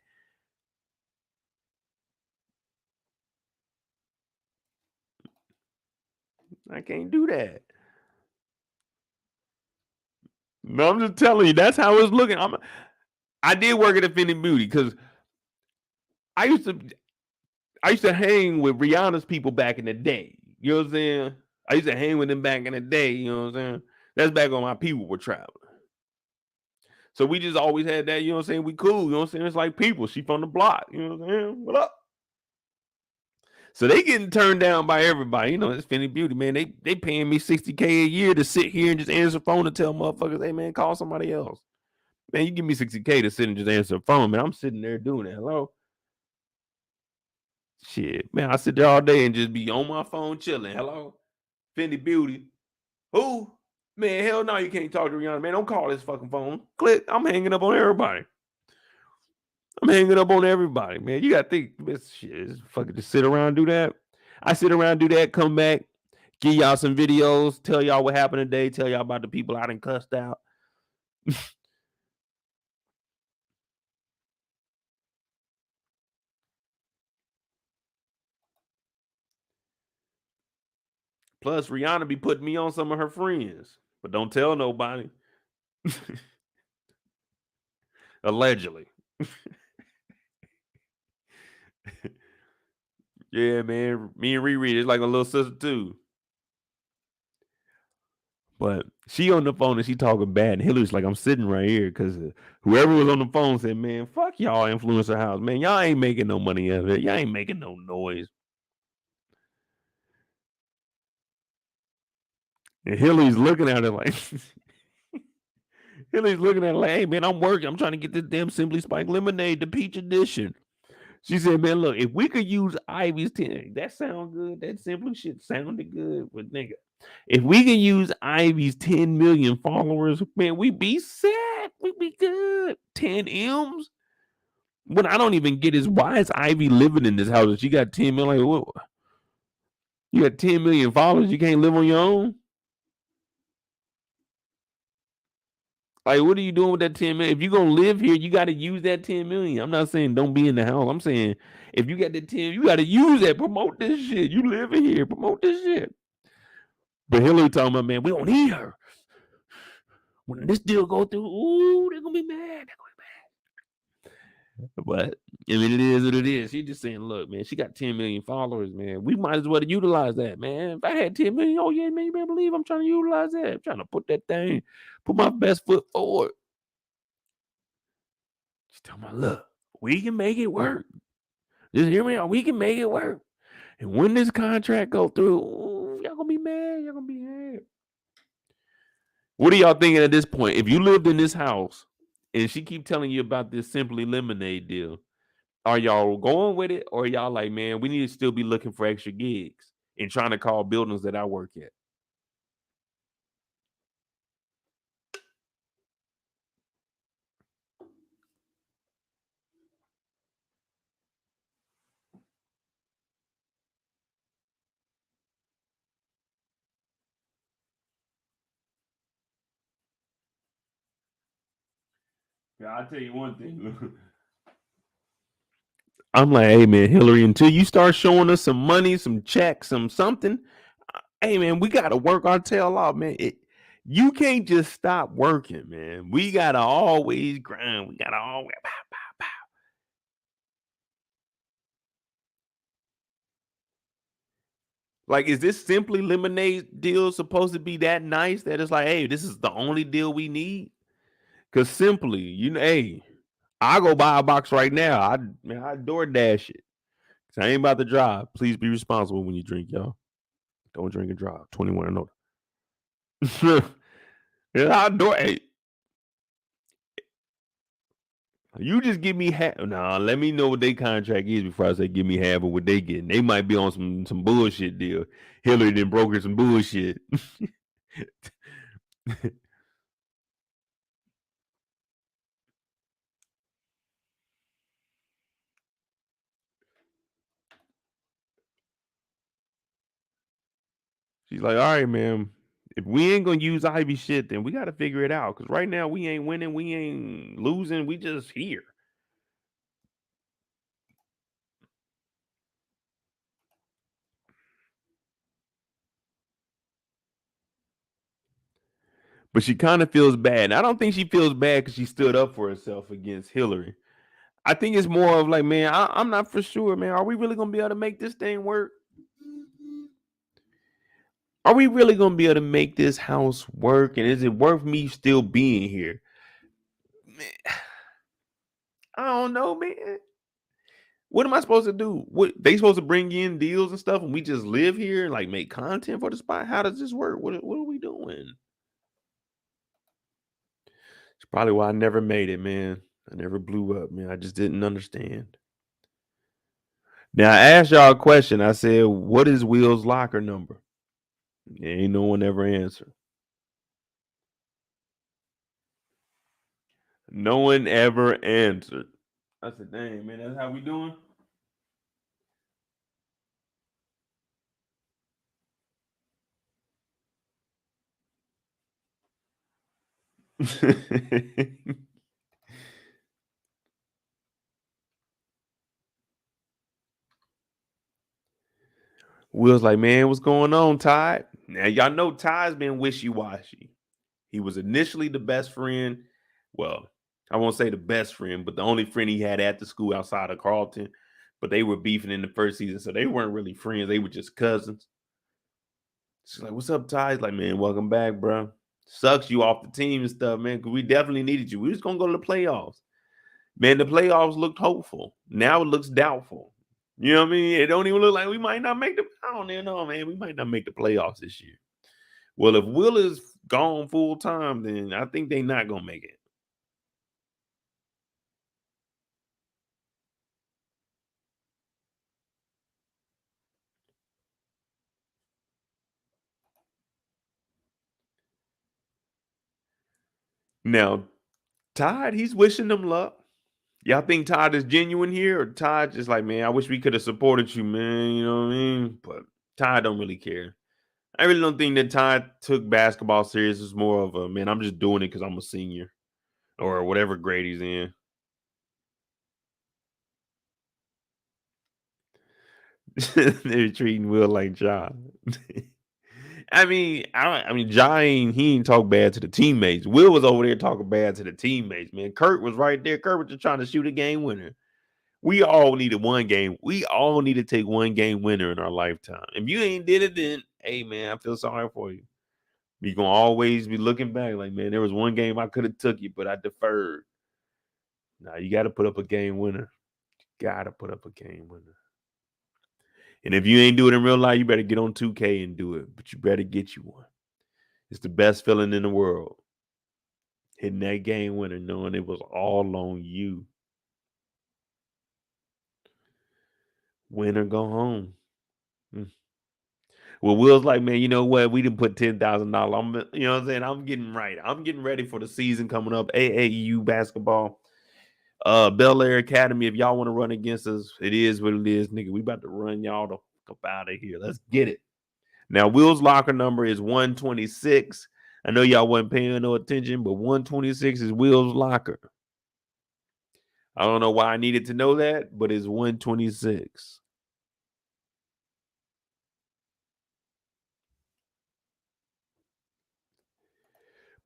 I can't do that. No, I'm just telling you, that's how it's looking. I did work at Affinity Beauty because I used to hang with Rihanna's people back in the day. You know what I'm saying? I used to hang with them back in the day. You know what I'm saying? That's back when my people were traveling. So we just always had that. You know what I'm saying? We cool. You know what I'm saying? It's like people. She from the block. You know what I'm saying? What up? So they getting turned down by everybody. You know, it's Fenty Beauty, man. They paying me $60K a year to sit here and just answer the phone and tell motherfuckers, hey man, call somebody else. Man, you give me $60K to sit and just answer the phone, man. I'm sitting there doing it. Hello? Shit, man, I sit there all day and just be on my phone chilling. Hello? Fenty Beauty. Who? Man, hell no, you can't talk to Rihanna. Man, don't call this fucking phone. Click. I'm hanging up on everybody. Man. You gotta think this shit is fucking just sit around and do that. I sit around, do that, come back, give y'all some videos, tell y'all what happened today, tell y'all about the people I done cussed out. Plus, Rihanna be putting me on some of her friends, but don't tell nobody. Allegedly. Yeah, man. Me and Riri, it's like a little sister too. But she on the phone and she talking bad. And Hillary's like, I'm sitting right here because whoever was on the phone said, man, fuck y'all influencer house. Man, y'all ain't making no money of it. Y'all ain't making no noise. And Hillary's looking at her like, Hillary's looking at her like, hey, man, I'm working. I'm trying to get this damn Simply Spike lemonade, the peach edition. She said, man, look, if we could use Ivy's 10, that sound good. That Simply shit sounded good. But nigga, if we can use Ivy's 10 million followers, man, we be set. We be good. 10 M's. What I don't even get is why is Ivy living in this house? She got 10 million. Like, what? You got 10 million followers. You can't live on your own. Like, what are you doing with that 10 million? If you're gonna live here, you got to use that 10 million. I'm not saying don't be in the house. I'm saying if you got that 10, you got to use that. Promote this shit. You live in here. Promote this shit. But Hilary talking about, man, we don't need her. When this deal go through, ooh, they're gonna be mad. But I mean, it is what it is. She just saying, look, man, she got 10 million followers, man. We might as well utilize that, man. If I had 10 million, oh yeah, man, you better believe I'm trying to utilize that. I'm trying to put that thing, put my best foot forward. She's talking about, look, we can make it work. Just hear me out. We can make it work. And when this contract go through, ooh, y'all gonna be mad. Y'all gonna be mad. What are y'all thinking at this point? If you lived in this house and she keep telling you about this Simply Lemonade deal, are y'all going with it, or y'all like, man, we need to still be looking for extra gigs and trying to call buildings that I work at? Yeah, I'll tell you one thing. I'm like, hey man, Hillary, until you start showing us some money, some checks, some something, hey man, we gotta work our tail off, man. You can't just stop working, man. We gotta always grind. We gotta always pow, pow, pow. Like, is this Simply Lemonade deal supposed to be that nice that it's like, hey, this is the only deal we need? Cause Simply, hey, I go buy a box right now. I DoorDash it. I ain't about to drive. Please be responsible when you drink, y'all. Don't drink and drive. 21 and older. Yeah, I door. Hey, you just give me half. Nah, let me know what their contract is before I say give me half of what they getting. They might be on some bullshit deal. Hillary then broker some bullshit. She's like, all right, man. If we ain't gonna use Ivy shit, then we got to figure it out. Cause right now we ain't winning, we ain't losing. We just here. But she kind of feels bad. And I don't think she feels bad because she stood up for herself against Hillary. I think it's more of like, man, I'm not for sure, man. Are we really gonna be able to make this thing work? Are we really gonna be able to make this house work? And is it worth me still being here? Man, I don't know, man. What am I supposed to do? What they supposed to bring in deals and stuff, and we just live here and like make content for the spot? How does this work? What are we doing? It's probably why I never made it, man. I never blew up, man. I just didn't understand. Now I asked y'all a question. I said, "What is Will's locker number?" Ain't no one ever answered. No one ever answered. I said, "Dang, man, that's how we doing." Will's like, man, what's going on, Ty? Now y'all know Ty's been wishy washy. He was initially the best friend. Well, I won't say the best friend, but the only friend he had at the school outside of Carlton. But they were beefing in the first season, so they weren't really friends. They were just cousins. She's like, "What's up, Ty?" He's like, "Man, welcome back, bro. Sucks you off the team and stuff, man, because we definitely needed you. We was gonna go to the playoffs. Man, the playoffs looked hopeful. Now it looks doubtful. You know what I mean? It don't even look like we might not make the. I don't even know, man. We might not make the playoffs this year. Well, if Will is gone full time, then I think they're not gonna make it. Now, Todd, he's wishing them luck. Y'all think Todd is genuine here, or Todd just like, man, I wish we could have supported you, man. You know what I mean? But Todd don't really care. I really don't think that Todd took basketball serious. It's more of a, man, I'm just doing it because I'm a senior or whatever grade he's in. They're treating Will like Ja. Ja ain't talk bad to the teammates. Will was over there talking bad to the teammates, man. Kurt was right there. Kurt was just trying to shoot a game winner. We all needed one game. We all need to take one game winner in our lifetime. If you ain't did it, then hey man, I feel sorry for you. You're gonna always be looking back like, man, there was one game I could have took you, but I deferred. Now you got to put up a game winner. Got to put up a game winner. And if you ain't do it in real life, you better get on 2K and do it. But you better get you one. It's the best feeling in the world. Hitting that game winner, knowing it was all on you. Win or go home. Well, Will's like, man, you know what? We didn't put $10,000. You know what I'm saying? I'm getting right. I'm getting ready for the season coming up. AAU basketball. Bel-Air Academy. If y'all want to run against us, it is what it is, nigga. We about to run y'all the fuck up out of here. Let's get it. Now, Will's locker number is 126. I know y'all wasn't paying no attention, but 126 is Will's locker. I don't know why I needed to know that, but it's 126.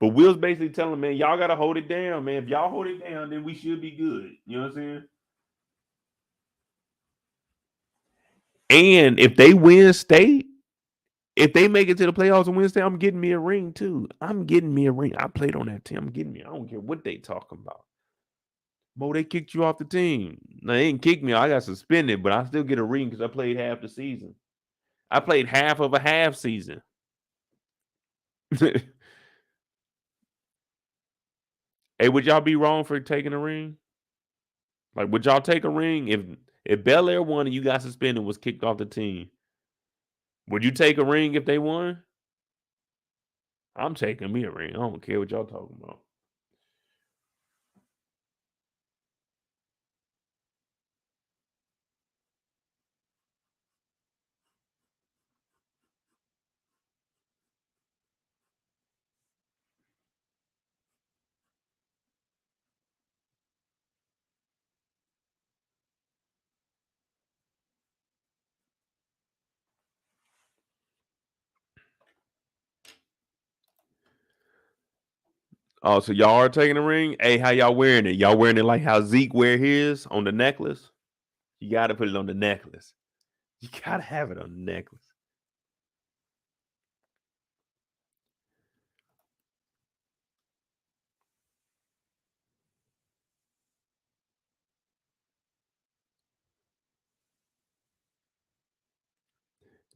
But Will's basically telling, man, y'all got to hold it down, man. If y'all hold it down, then we should be good. You know what I'm saying? And if they win state, if they make it to the playoffs and win state, I'm getting me a ring too. I'm getting me a ring. I played on that team. I'm getting me. I don't care what they talking about. Mo, they kicked you off the team. No, they didn't kick me. I got suspended, but I still get a ring because I played half the season. I played half of a half season. Hey, would y'all be wrong for taking a ring? Like, would y'all take a ring if Bel-Air won and you got suspended and was kicked off the team? Would you take a ring if they won? I'm taking me a ring. I don't care what y'all talking about. Oh, so y'all are taking a ring? Hey, how y'all wearing it? Y'all wearing it like how Zeke wear his on the necklace? You got to put it on the necklace. You got to have it on the necklace.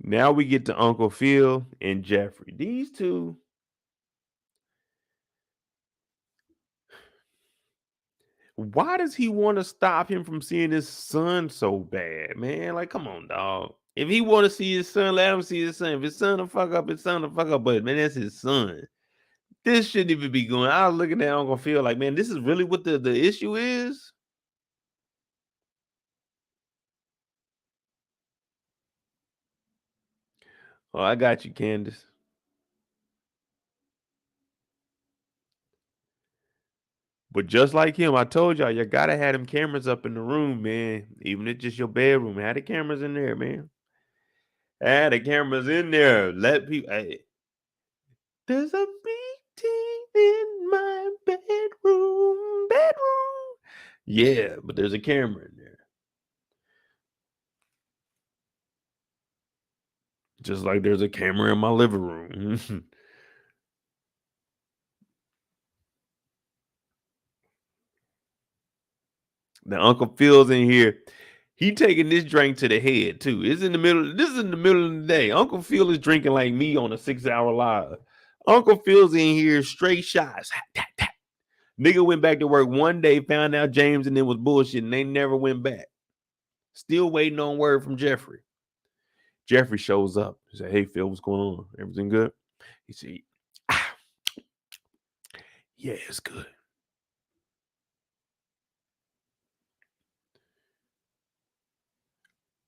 Now we get to Uncle Phil and Geoffrey. These two. Why does he want to stop him from seeing his son so bad, man? Like, come on, dog. If he want to see his son, let him see his son. If his son to fuck up, his son to fuck up. But man, that's his son. This shouldn't even be going. I was looking at Uncle Phil like, man, this is really what the issue is. Oh, I got you, Candace. But just like him, I told y'all, you gotta have them cameras up in the room, man. Even if it's just your bedroom, have the cameras in there, man. Have the cameras in there. Let people. Hey, there's a beating in my bedroom. Yeah, but there's a camera in there. Just like there's a camera in my living room. Now Uncle Phil's in here. He taking this drink to the head too. This is in the middle of the day. Uncle Phil is drinking like me on a 6-hour live. Uncle Phil's in here straight shots. Nigga went back to work one day, found out James and them was bullshit, and they never went back. Still waiting on word from Geoffrey. Geoffrey shows up. He said, "Hey Phil, what's going on? Everything good?" He said, "Yeah, it's good."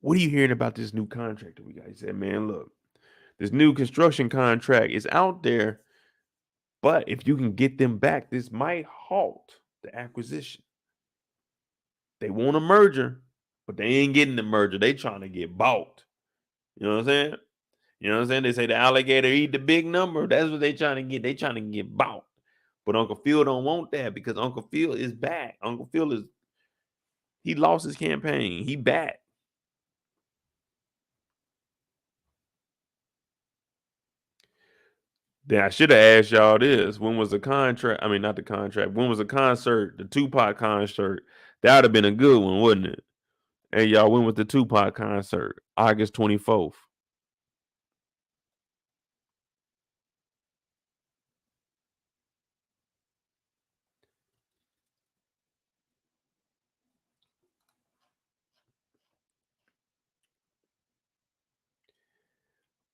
"What are you hearing about this new contract that we got?" He said, "Man, look, this new construction contract is out there, but if you can get them back, this might halt the acquisition. They want a merger, but they ain't getting the merger. They trying to get bought. You know what I'm saying? You know what I'm saying? They say the alligator eat the big number. That's what they trying to get. They trying to get bought. But Uncle Phil don't want that because Uncle Phil is back. Uncle Phil he lost his campaign. He back." Then I should have asked y'all this. When was the contract? I mean, not the contract. When was the concert? The Tupac concert. That would have been a good one, wouldn't it? Hey, y'all, when was the Tupac concert? August 24th.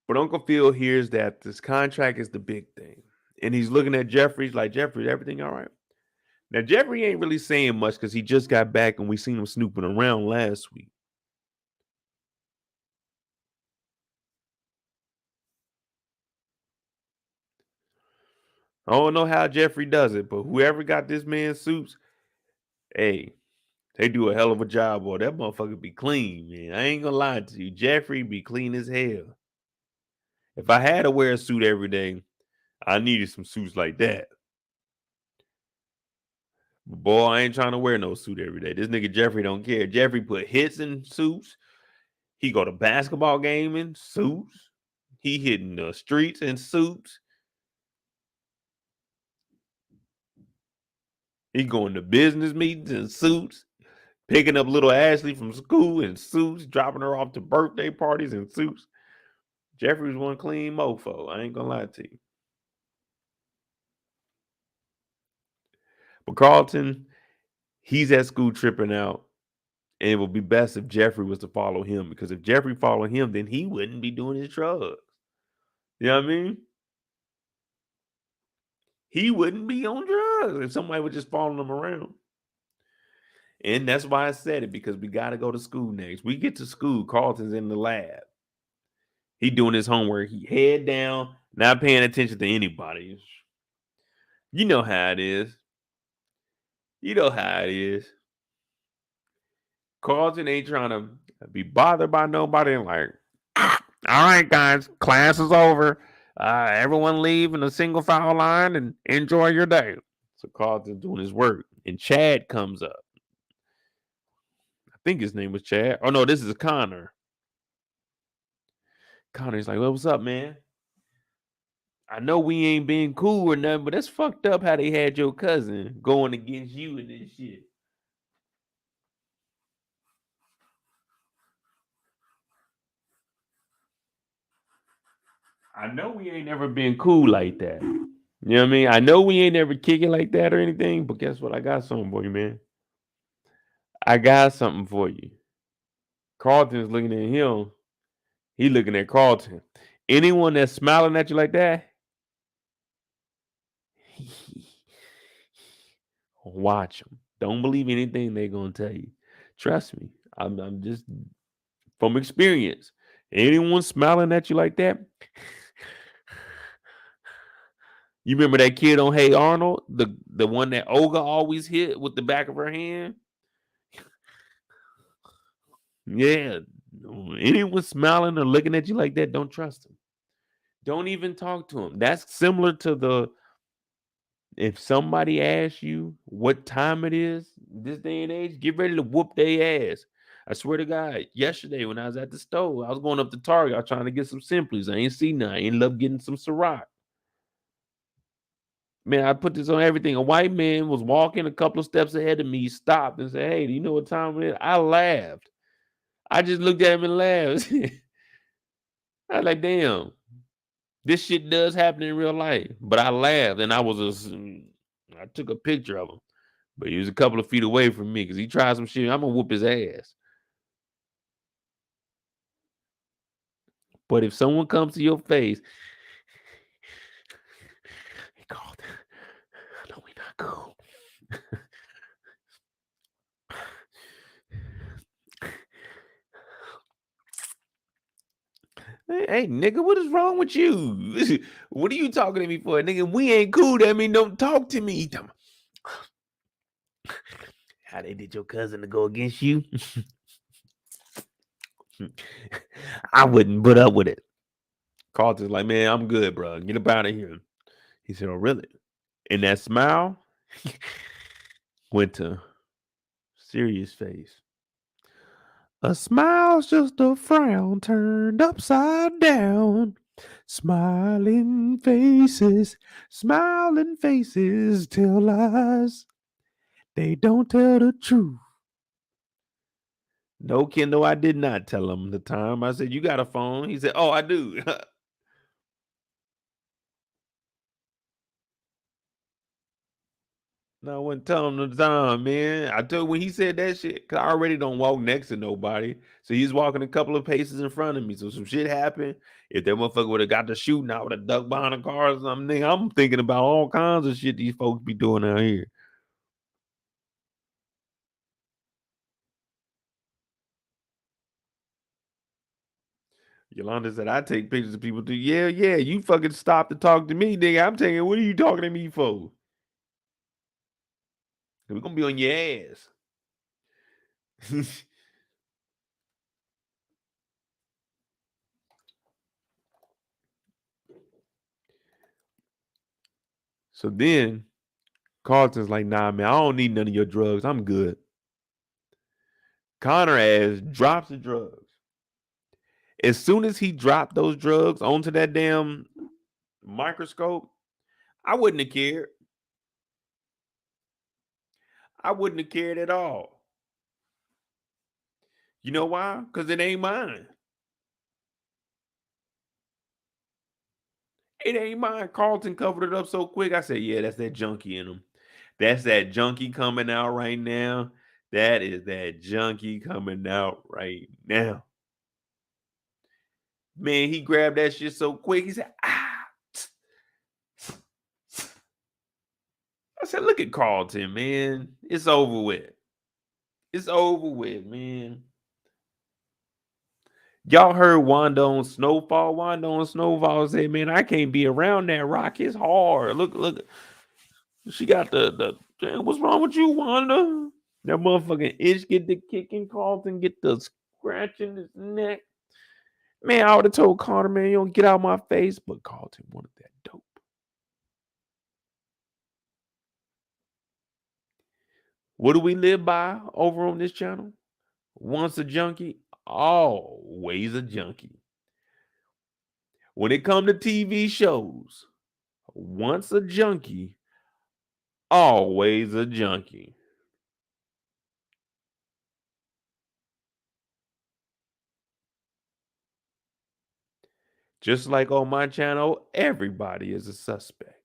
But Uncle Phil hears that this contract is the big thing. And he's looking at Geoffrey. Like, "Geoffrey, everything all right?" Now, Geoffrey ain't really saying much because he just got back and we seen him snooping around last week. I don't know how Geoffrey does it, but whoever got this man suits, hey, they do a hell of a job, boy. That motherfucker be clean, man. I ain't gonna lie to you. Geoffrey be clean as hell. If I had to wear a suit every day, I needed some suits like that. But boy, I ain't trying to wear no suit every day. This nigga Geoffrey don't care. Geoffrey put hits in suits. He go to basketball game in suits. He hitting the streets in suits. He going to business meetings in suits. Picking up little Ashley from school in suits. Dropping her off to birthday parties in suits. Geoffrey's one clean mofo. I ain't gonna lie to you. But Carlton, he's at school tripping out. And it would be best if Geoffrey was to follow him. Because if Geoffrey followed him, then he wouldn't be doing his drugs. You know what I mean? He wouldn't be on drugs if somebody was just following him around. And that's why I said it, because we got to go to school next. We get to school, Carlton's in the lab. He doing his homework. He head down, not paying attention to anybody. You know how it is. You know how it is. Carlton ain't trying to be bothered by nobody. And like, all right, guys, class is over. Everyone leave in a single file line and enjoy your day. So Carlton's doing his work. And Chad comes up. I think his name was Chad. Oh, no, this is Connor. Connor's like, "Well, what's up, man? I know we ain't been cool or nothing, but that's fucked up how they had your cousin going against you and this shit." I know we ain't never been cool like that. You know what I mean? I know we ain't never kicking like that or anything, but guess what? I got something for you, man. I got something for you. Carlton's looking at him. He looking at Carlton. Anyone that's smiling at you like that, watch them. Don't believe anything they're gonna tell you. Trust me. I'm just from experience. Anyone smiling at you like that, you remember that kid on Hey Arnold, the one that Olga always hit with the back of her hand? Yeah. Anyone smiling or looking at you like that, don't trust them. Don't even talk to them. That's similar to If somebody asks you what time it is, this day and age, get ready to whoop their ass. I swear to God, yesterday when I was at the store, I was going up to Target. I was trying to get some Simplies. I ain't see none. I ended up getting some Ciroc. Man, I put this on everything. A white man was walking a couple of steps ahead of me, stopped and said, "Hey, do you know what time it is?" I laughed. I just looked at him and laughed. I was like, damn, this shit does happen in real life. But I laughed and I took a picture of him. But he was a couple of feet away from me because he tried some shit. I'm gonna whoop his ass. But if someone comes to your face, he called. No, we not cool. Hey, nigga, what is wrong with you? What are you talking to me for, nigga? We ain't cool. That mean don't talk to me. How they did your cousin to go against you? I wouldn't put up with it. Carlton's like, man, I'm good, bro. Get up out of here. He said, oh, really? And that smile went to serious face. A smile's just a frown turned upside down. Smiling faces tell lies. They don't tell the truth. No, Kendall, I did not tell him the time. I said, you got a phone? He said, oh, I do. No, I wouldn't tell him the time, man. I told when he said that shit, because I already don't walk next to nobody. So he's walking a couple of paces in front of me. So some shit happened. If that motherfucker would have got the shooting, I would have ducked behind a car or something. I'm thinking about all kinds of shit these folks be doing out here. Yolanda said, I take pictures of people too. Yeah, you fucking stop to talk to me, nigga. I'm taking, what are you talking to me for? We're going to be on your ass. So then Carlton's like, nah, man, I don't need none of your drugs. I'm good. Connor ass drops the drugs. As soon as he dropped those drugs onto that damn microscope, I wouldn't have cared. I wouldn't have cared at all. You know why? Because it ain't mine. It ain't mine. Carlton covered it up so quick. I said, yeah, that's that junkie in him. That's that junkie coming out right now. That is that junkie coming out right now. Man, he grabbed that shit so quick. He said, ah. I said, look at Carlton, man. It's over with. It's over with, man. Y'all heard Wanda on Snowfall? Wanda on Snowfall said, man, I can't be around that rock. It's hard. Look. She got the damn, what's wrong with you, Wanda? That motherfucking itch get the kicking, Carlton get the scratching his neck. Man, I would have told Carter, man, you don't get out of my face, but Carlton wanted that dope. What do we live by over on this channel? Once a junkie, always a junkie. When it comes to TV shows, once a junkie, always a junkie. Just like on my channel, everybody is a suspect.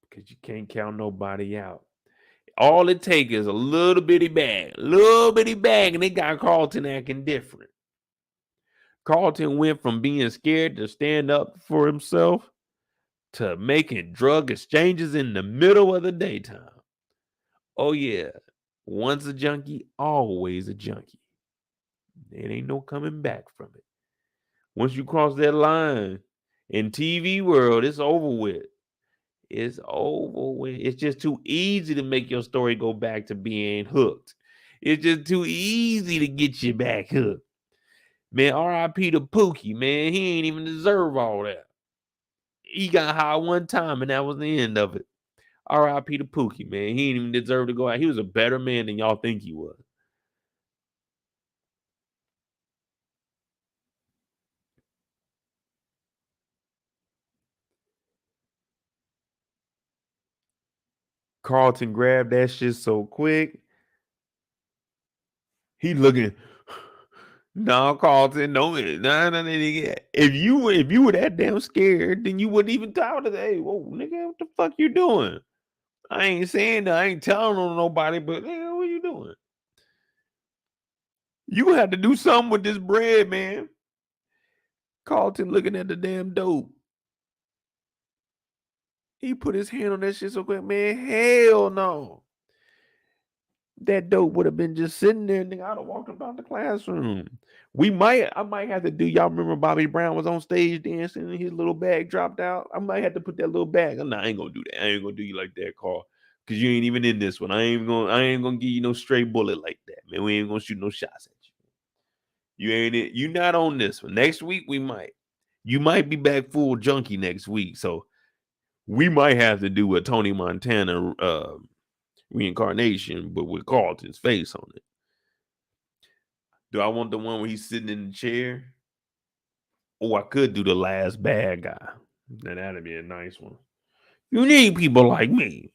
Because you can't count nobody out. All it takes is a little bitty bag, and they got Carlton acting different. Carlton went from being scared to stand up for himself to making drug exchanges in the middle of the daytime. Oh, yeah. Once a junkie, always a junkie. There ain't no coming back from it. Once you cross that line in TV world, it's over with. It's over with. It's just too easy to make your story go back to being hooked. It's just too easy to get you back hooked. Man, R.I.P. to Pookie, man. He ain't even deserve all that. He got high one time, and that was the end of it. R.I.P. to Pookie, man. He didn't even deserve to go out. He was a better man than y'all think he was. Carlton grabbed that shit so quick. He looking. No, Carlton, no, nigga. If you were that damn scared, then you wouldn't even tell to say, "Hey, whoa, nigga, what the fuck you doing?" I ain't saying that. I ain't telling on nobody, but nigga, what you doing? You have to do something with this bread, man. Carlton looking at the damn dope. He put his hand on that shit so quick, man. Hell no. That dope would have been just sitting there, nigga. I'd have walked about the classroom. I might have to do. Y'all remember Bobby Brown was on stage dancing and his little bag dropped out? I might have to put that little bag. No, I ain't gonna do that. I ain't gonna do you like that, Carl. Cause you ain't even in this one. I ain't gonna give you no stray bullet like that, man. We ain't gonna shoot no shots at you. You ain't it. You not on this one. Next week we might. You might be back full junkie next week. So we might have to do a Tony Montana reincarnation, but with Carlton's face on it. Do I want the one where he's sitting in the chair? Or I could do the last bad guy. Now that'd be a nice one. You need people like me.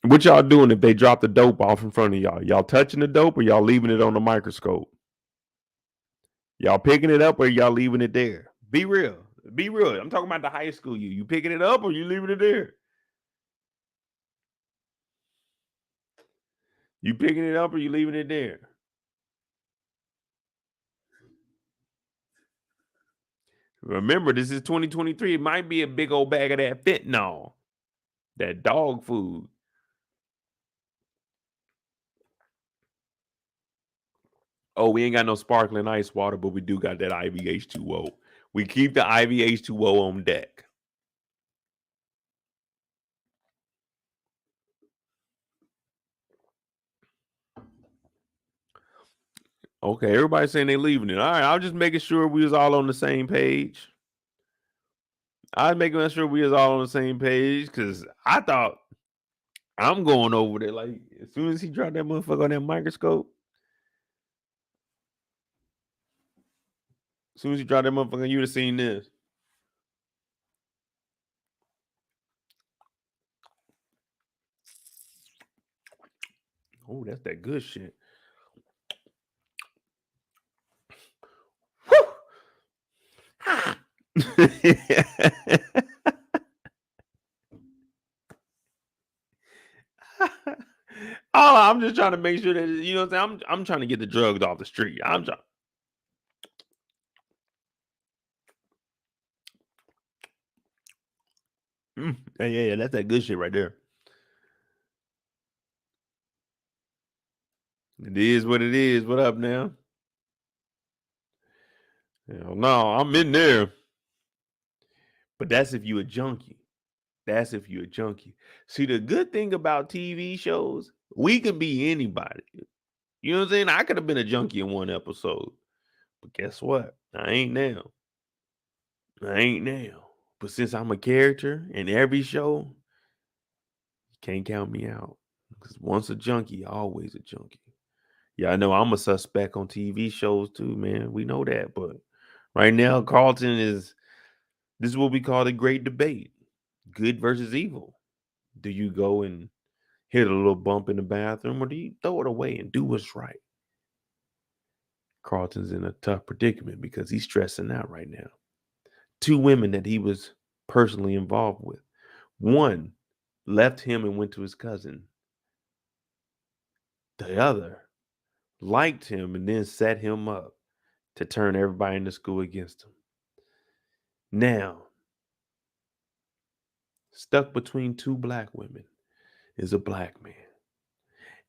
What y'all doing if they drop the dope off in front of y'all? Y'all touching the dope or y'all leaving it on the microscope? Y'all picking it up or y'all leaving it there? Be real. Be real. I'm talking about the high school you. You picking it up or you leaving it there? You picking it up or you leaving it there? Remember, this is 2023. It might be a big old bag of that fentanyl, that dog food. Oh, we ain't got no sparkling ice water, but we do got that IVH2O. We keep the IVH2O on deck. Okay, everybody's saying they leaving it. All right, I was just making sure we was all on the same page. I was making sure we was all on the same page because I thought I'm going over there. Like as soon as he dropped that motherfucker on that microscope, as soon as he dropped that motherfucker, you'd have seen this. Oh, that's that good shit. Oh, I'm just trying to make sure that you know what I'm saying. I'm trying to get the drugs off the street. I'm trying. Yeah, that's that good shit right there. It is what it is. What up now? Hell no, I'm in there. But that's if you a junkie. That's if you a junkie. See, the good thing about TV shows, we can be anybody. You know what I'm saying? I could have been a junkie in one episode. But guess what? I ain't now. I ain't now. But since I'm a character in every show, you can't count me out. Because once a junkie, always a junkie. Yeah, I know I'm a suspect on TV shows too, man. We know that. But right now, Carlton is this is what we call the great debate. Good versus evil. Do you go and hit a little bump in the bathroom or do you throw it away and do what's right? Carlton's in a tough predicament because he's stressing out right now. Two women that he was personally involved with. One left him and went to his cousin. The other liked him and then set him up to turn everybody in the school against him. Now, stuck between two black women, is a black man.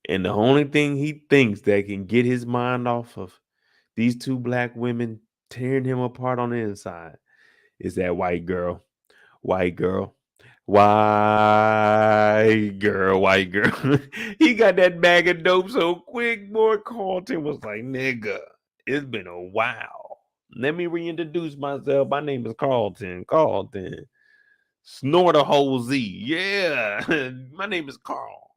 And the only thing he thinks that can get his mind off of these two black women tearing him apart on the inside is that white girl, white girl, white girl, white girl. He got that bag of dope so quick, boy. Carlton was like, nigga, it's been a while. Let me reintroduce myself. My name is Carlton. Carlton. Snort a whole Z. Yeah. My name is Carl.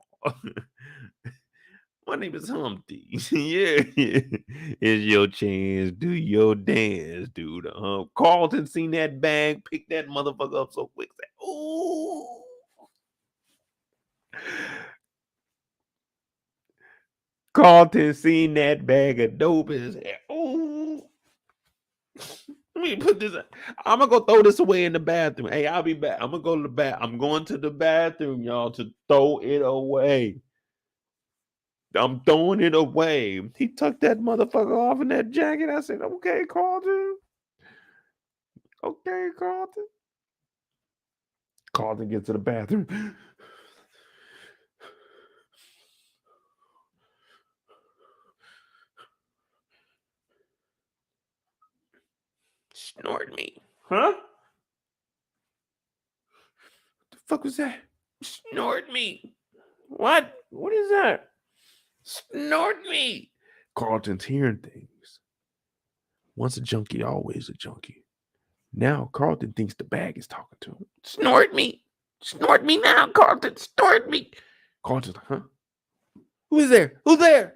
My name is Humpty. Yeah. It's your chance. Do your dance, dude. Carlton seen that bag, picked that motherfucker up so quick. Said, ooh. Carlton seen that bag of dope and said, ooh. Let me put this. I'm gonna go throw this away in the bathroom. Hey, I'll be back. I'm gonna go to the bath. I'm going to the bathroom, y'all, to throw it away. I'm throwing it away. He took that motherfucker off in that jacket. I said, okay, Carlton. Okay, Carlton. Carlton gets to the bathroom. Snort me. Huh? What the fuck was that? Snort me. What? What is that? Snort me. Carlton's hearing things. Once a junkie, always a junkie. Now Carlton thinks the bag is talking to him. Snort me. Snort me now, Carlton. Snort me. Carlton's like, huh? Who is there? Who's there?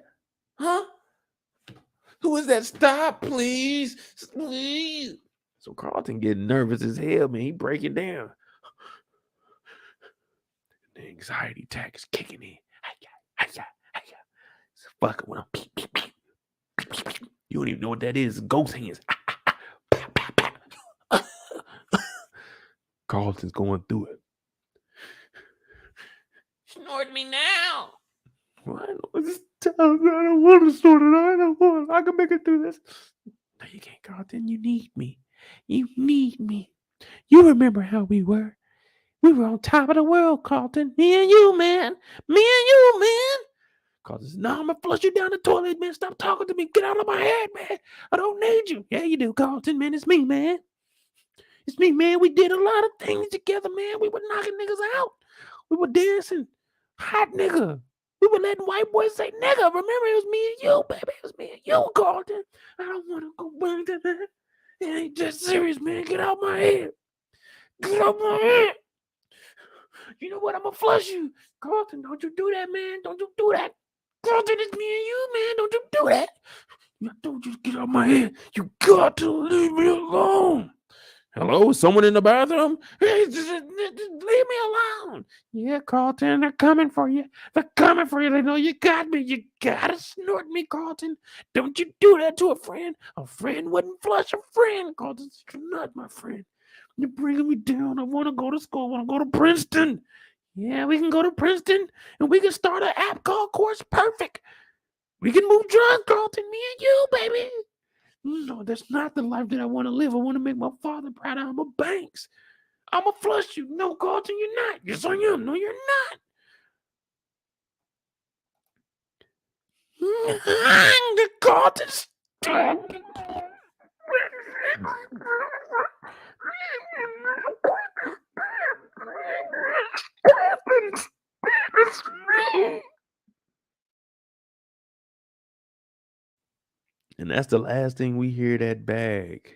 Huh? Who is that? Stop, please. Please. So Carlton getting nervous as hell, man. He breaking down. The anxiety attack is kicking in. Fuck it with him. You don't even know what that is. Ghost hands. Carlton's going through it. Snort me now. Well, I don't want to snort it. I don't want. I can make it through this. No, you can't, Carlton. You need me. You need me. You remember how we were? We were on top of the world, Carlton. Me and you, man. Me and you, man. Carlton says, no, I'm going to flush you down the toilet, man. Stop talking to me. Get out of my head, man. I don't need you. Yeah, you do, Carlton, man. It's me, man. It's me, man. We did a lot of things together, man. We were knocking niggas out. We were dancing. Hot nigga. We were letting white boys say, nigga. Remember, it was me and you, baby. It was me and you, Carlton. I don't want to go back to that. It ain't that serious, man. Get out my head. Get out my head. You know what? I'm going to flush you. Carlton, don't you do that, man. Don't you do that. Carlton, it's me and you, man. Don't you do that. I told you to get out my head. You got to leave me alone. Hello, is someone in the bathroom? Hey, just leave me alone. Yeah, Carlton, they're coming for you. They're coming for you. They know you got me. You gotta snort me, Carlton. Don't you do that to a friend. A friend wouldn't flush a friend. Carlton, you're not my friend. You're bringing me down. I want to go to school. I want to go to Princeton. Yeah, we can go to Princeton, and we can start an app called Course Perfect. We can move drugs, Carlton, me and you, baby. No, that's not the life that I want to live. I want to make my father proud. I'm a Banks. I'm a flush you. No, Carlton, you're not. Yes, I am. No, you're not. The Carlton. And that's the last thing we hear that bag.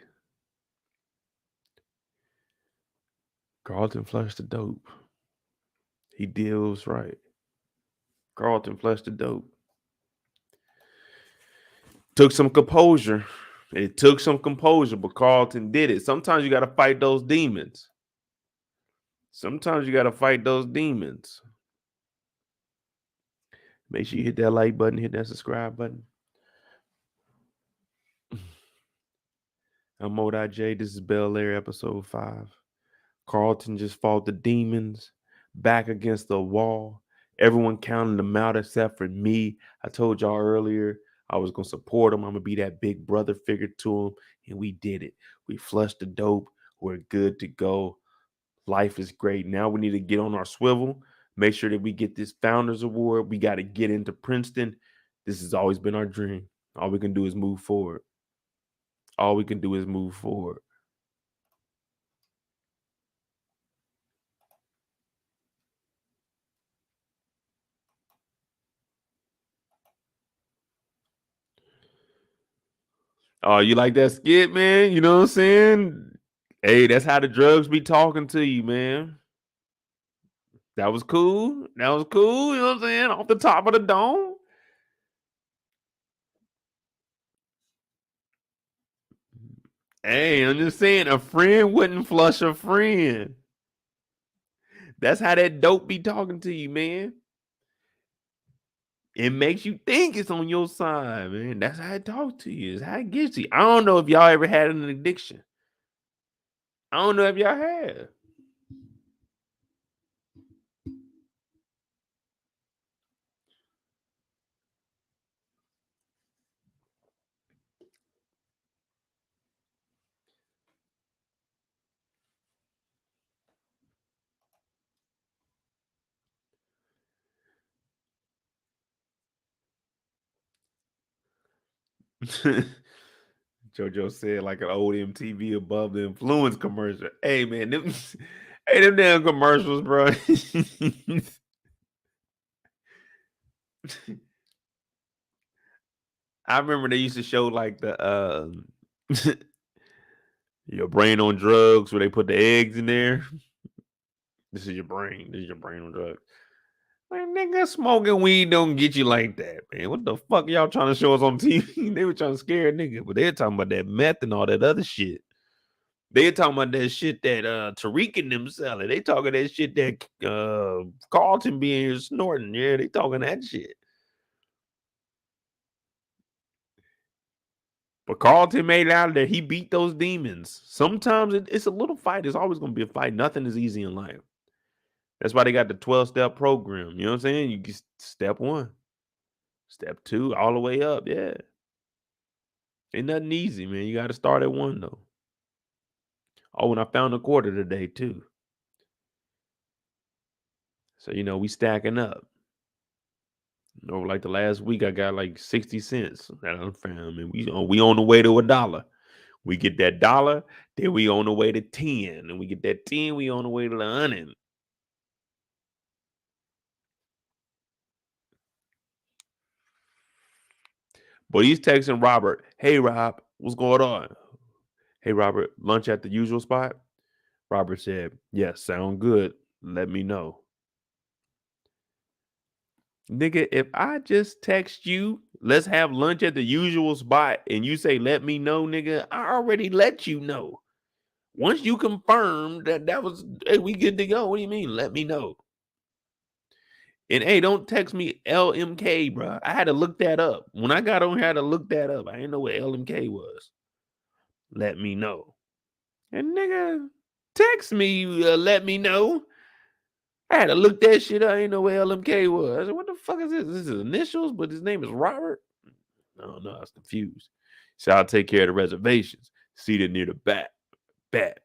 Carlton flushed the dope. He did what was right. Carlton flushed the dope. Took some composure. It took some composure, but Carlton did it. Sometimes you got to fight those demons. Sometimes you got to fight those demons. Make sure you hit that like button, hit that subscribe button. I'm Mo.J. This is Bel-Air episode 5. Carlton just fought the demons back against the wall. Everyone counted them out except for me. I told y'all earlier I was going to support him. I'm going to be that big brother figure to him. And we did it. We flushed the dope. We're good to go. Life is great. Now we need to get on our swivel, make sure that we get this Founders Award. We got to get into Princeton. This has always been our dream. All we can do is move forward. All we can do is move forward. Oh, you like that skit, man? You know what I'm saying? Hey, that's how the drugs be talking to you, man. That was cool. That was cool. You know what I'm saying? Off the top of the dome. Hey, I'm just saying, a friend wouldn't flush a friend. That's how that dope be talking to you, man. It makes you think it's on your side, man. That's how it talks to you. It's how it gets you. I don't know if y'all ever had an addiction. I don't know if y'all have. JoJo said like an old MTV Above the Influence commercial. Hey man, them damn commercials, bro. I remember they used to show like the your brain on drugs where they put the eggs in there. This is your brain. This is your brain on drugs. Like, nigga, smoking weed don't get you like that, man. What the fuck y'all trying to show us on TV? They were trying to scare a nigga, but they're talking about that meth and all that other shit. They talking about that shit that Tariq and them selling. They talking that shit that Carlton being snorting. Yeah, they talking that shit. But Carlton made out that he beat those demons. Sometimes it's a little fight. It's always going to be a fight. Nothing is easy in life. That's why they got the 12-step program. You know what I'm saying? You get step 1, step 2, all the way up. Yeah. Ain't nothing easy, man. You got to start at 1, though. Oh, and I found a quarter today, too. So, we stacking up. Over like the last week, I got like 60 cents that I found. And we on the way to $1. We get that $1, then we on the way to 10. And we get that 10, we on the way to the 100. But he's texting Robert, "Hey Rob, what's going on? Hey Robert, lunch at the usual spot?" Robert said, "Yes, sound good. Let me know." Nigga, if I just text you, let's have lunch at the usual spot, and you say, "Let me know," nigga, I already let you know. Once you confirm that was, hey, we good to go. What do you mean? Let me know. And hey, don't text me LMK, bro. I had to look that up. When I got on here, I had to look that up. I didn't know what LMK was. Let me know. And nigga, text me, let me know. I had to look that shit up. I didn't know what LMK was. I said, what the fuck is this? This is his initials, but his name is Robert? No, I was confused. So I'll take care of the reservations. Seated near the back. Bet.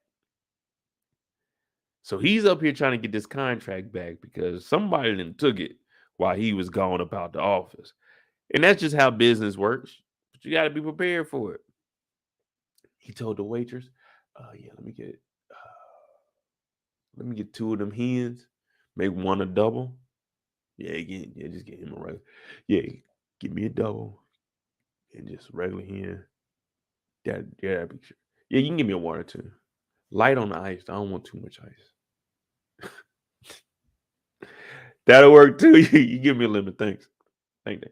So he's up here trying to get this contract back because somebody then took it while he was gone about the office. And that's just how business works. But you got to be prepared for it. He told the waitress, yeah, let me get 2 of them hens, make 1 a double. Yeah, just get him a regular. Yeah, give me a double and just regular hen. That'd be sure. Yeah, you can give me a water too. Light on the ice. I don't want too much ice. That'll work too. You give me a limit. Thanks. Thank you.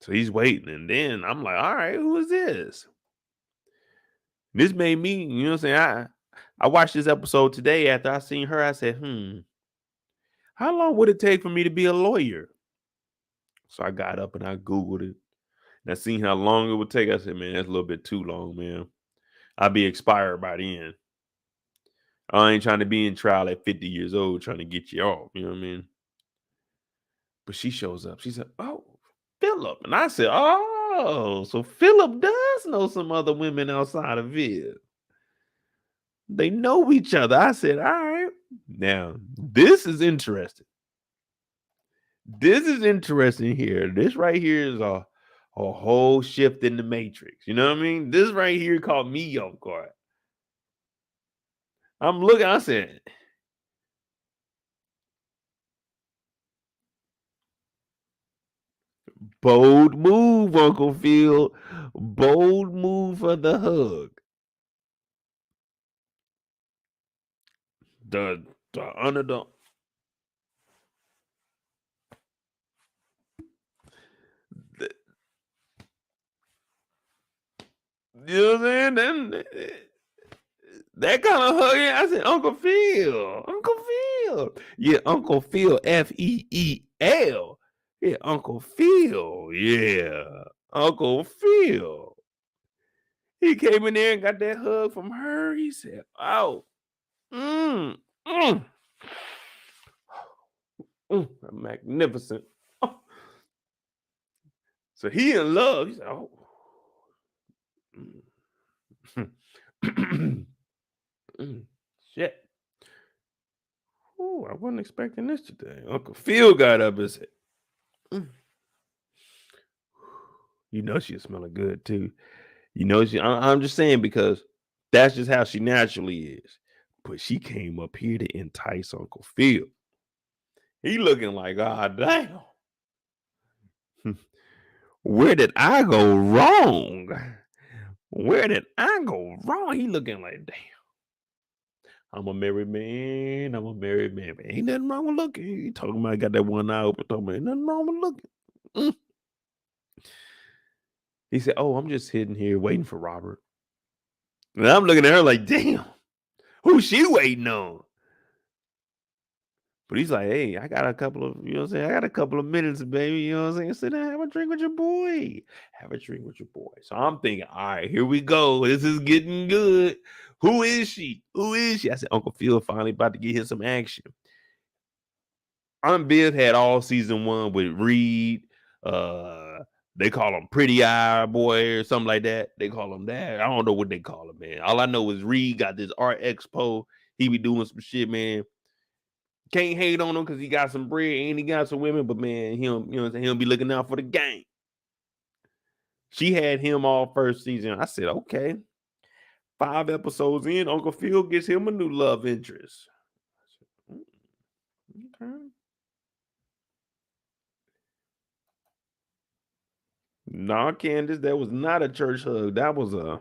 So he's waiting, and then I'm like, all right, who is this? This made me, you know what I'm saying? I watched this episode today after I seen her. I said, how long would it take for me to be a lawyer? So I got up and I Googled it. And I seen how long it would take. I said, man, that's a little bit too long, man. I'll be expired by then. I ain't trying to be in trial at 50 years old trying to get you off. You know what I mean? But she shows up. She said, oh, Phillip. And I said, oh, so Phillip does know some other women outside of Viv. They know each other. I said, all right. Now, this is interesting. This is interesting here. This right here is a whole shift in the matrix. You know what I mean? This right here caught me off guard. I'm looking, I said, bold move, Uncle Phil. Bold move for the hug. The under the you know what I'm saying? Then that kind of hug. I said, Uncle Phil, Uncle Phil. Yeah, Uncle Phil, Feel. Yeah, Uncle Phil. Yeah, Uncle Phil. He came in there and got that hug from her. He said, oh, mm, mm, magnificent. So he in love. He said, oh. Shit. Oh, I wasn't expecting this today. Uncle Phil got up and said, you know she's smelling good too. You know, I'm just saying because that's just how she naturally is. But she came up here to entice Uncle Phil. He looking like, God damn. Where did I go wrong? Where did I go wrong? He looking like, damn. I'm a married man. I'm a married man. But ain't nothing wrong with looking. He talking about got that one eye open. Talking about ain't nothing wrong with looking. He said, oh, I'm just sitting here waiting for Robert. And I'm looking at her like, damn, who's she waiting on? But he's like, hey, I got a couple of, you know what I'm saying? I got a couple of minutes, baby. You know what I'm saying? Sit down, have a drink with your boy. Have a drink with your boy. So I'm thinking, all right, here we go. This is getting good. Who is she? Who is she? I said, Uncle Phil finally about to get him some action. Aunt Biz had all season 1 with Reed. They call him Pretty Eye Boy or something like that. They call him that. I don't know what they call him, man. All I know is Reed got this art expo. He be doing some shit, man. Can't hate on him because he got some bread and he got some women, but man, him, you know what I'm saying, he'll be looking out for the game. She had him all first season. I said, okay. 5 episodes in, Uncle Phil gets him a new love interest. I said, okay. Nah, Candace, that was not a church hug. That was a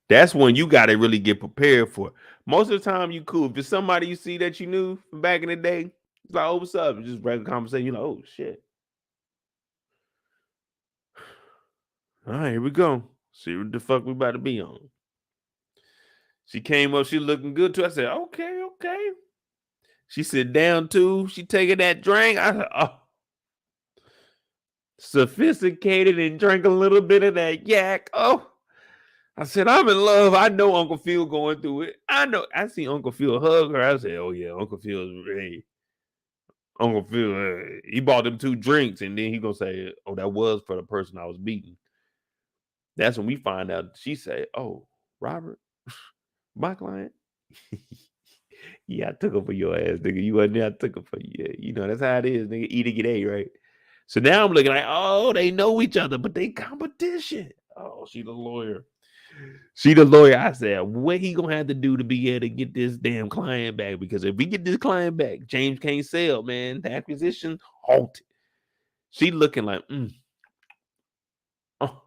that's when you got to really get prepared for. Most of the time, you cool. If it's somebody you see that you knew from back in the day, it's like, oh, what's up? Just regular conversation. You're like, oh, shit. All right, here we go. See what the fuck we about to be on. She came up, she looking good too. I said, okay, okay. She sit down too. She taking that drink. I said, oh. Sophisticated and drank a little bit of that yak. Oh. I said, I'm in love. I know Uncle Phil going through it. I know. I see Uncle Phil hug her. I said, oh, yeah, Uncle Phil's ready. Uncle Phil, he bought them 2 drinks, and then he going to say, oh, that was for the person I was beating. That's when we find out. She said, oh, Robert, my client? Yeah, I took her for your ass, nigga. You wasn't there, I took her for you. Yeah, you know, that's how it is, nigga. E to get A, right? So now I'm looking like, oh, they know each other, but they competition. Oh, she the lawyer. She the lawyer. I said, what he gonna have to do to be able to get this damn client back? Because if we get this client back, James can't sell, man. The acquisition halted. She looking like, oh,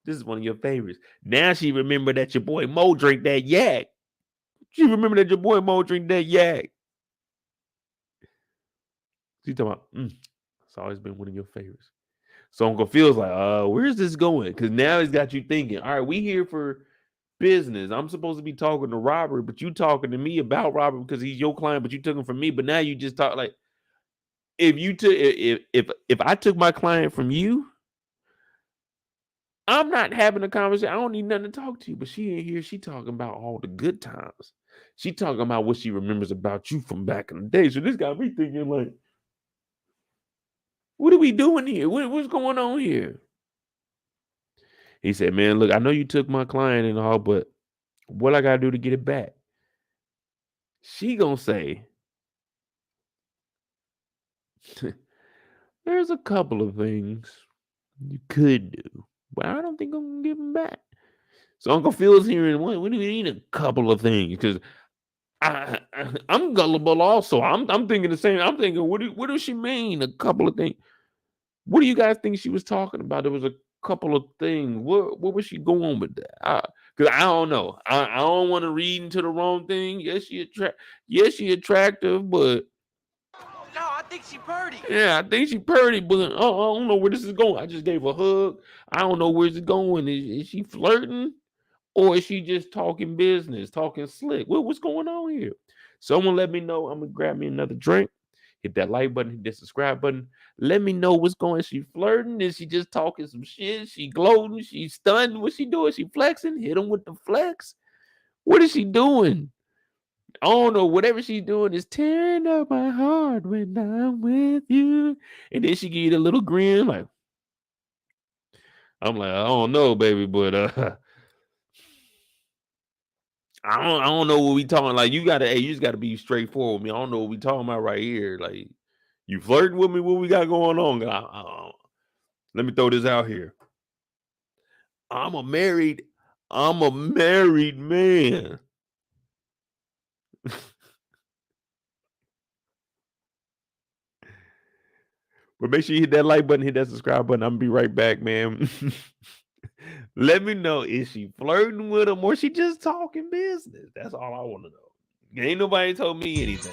this is one of your favorites. Now she remember that your boy Mo drink that yak. She remember that your boy Mo drink that yak. She talking about, it's always been one of your favorites. So Uncle Phil's like, where's this going? Because now he's got you thinking, all right, we here for business. I'm supposed to be talking to Robert, but you talking to me about Robert because he's your client, but you took him from me. But now you just talk like if you took if I took my client from you, I'm not having a conversation. I don't need nothing to talk to you. But she ain't here. She talking about all the good times. She talking about what she remembers about you from back in the day. So this got me thinking like, What are we doing here? What's going on here? He said, man, look, I know you took my client and all, but what I gotta do to get it back? She gonna say, there's a couple of things you could do, but I don't think I'm gonna give them back. So Uncle Phil's hearing, what do you mean a couple of things? Because I'm gullible also. I'm thinking the same. I'm thinking, what does she mean? A couple of things. What do you guys think she was talking about? There was a couple of things. What was she going with that? Because I don't know. I don't want to read into the wrong thing. Yes, she attractive, but No, I think she pretty. yeah, I think she pretty, but I don't know where this is going. I just gave her a hug. I don't know where's it going. Is she flirting? Or is she just talking business, talking slick? What's going on here? Someone let me know. I'm gonna grab me another drink. Hit that like button, hit that subscribe button. Let me know what's going on. She flirting? Is she just talking some shit? She gloating? She stunned? What's she doing? She flexing? Hit him with the flex? What is she doing? I don't know. Whatever she's doing is tearing up my heart when I'm with you. And then she give you the little grin, like I'm like, I don't know, baby, but I don't know what we talking. Like you just gotta be straightforward with me. I don't know what we talking about right here. Like you flirting with me? What we got going on? Let me throw this out here. I'm a married man. But make sure you hit that like button, hit that subscribe button. I'm gonna be right back, man. Let me know, is she flirting with him or she just talking business? That's all I want to know. Ain't nobody told me anything.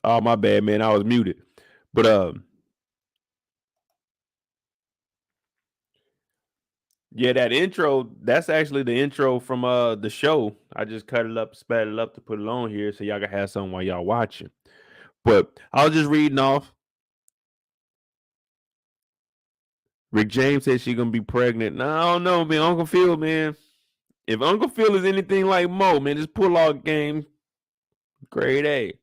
Oh, my bad, man. I was muted. But yeah, that intro, that's actually the intro from the show. I just cut it up, sped it up to put it on here so y'all can have something while y'all watching. But I was just reading off. Rick James said she's gonna be pregnant. No, I don't know, man. Uncle Phil, man. If Uncle Phil is anything like Mo, man, this pull-off game, grade A.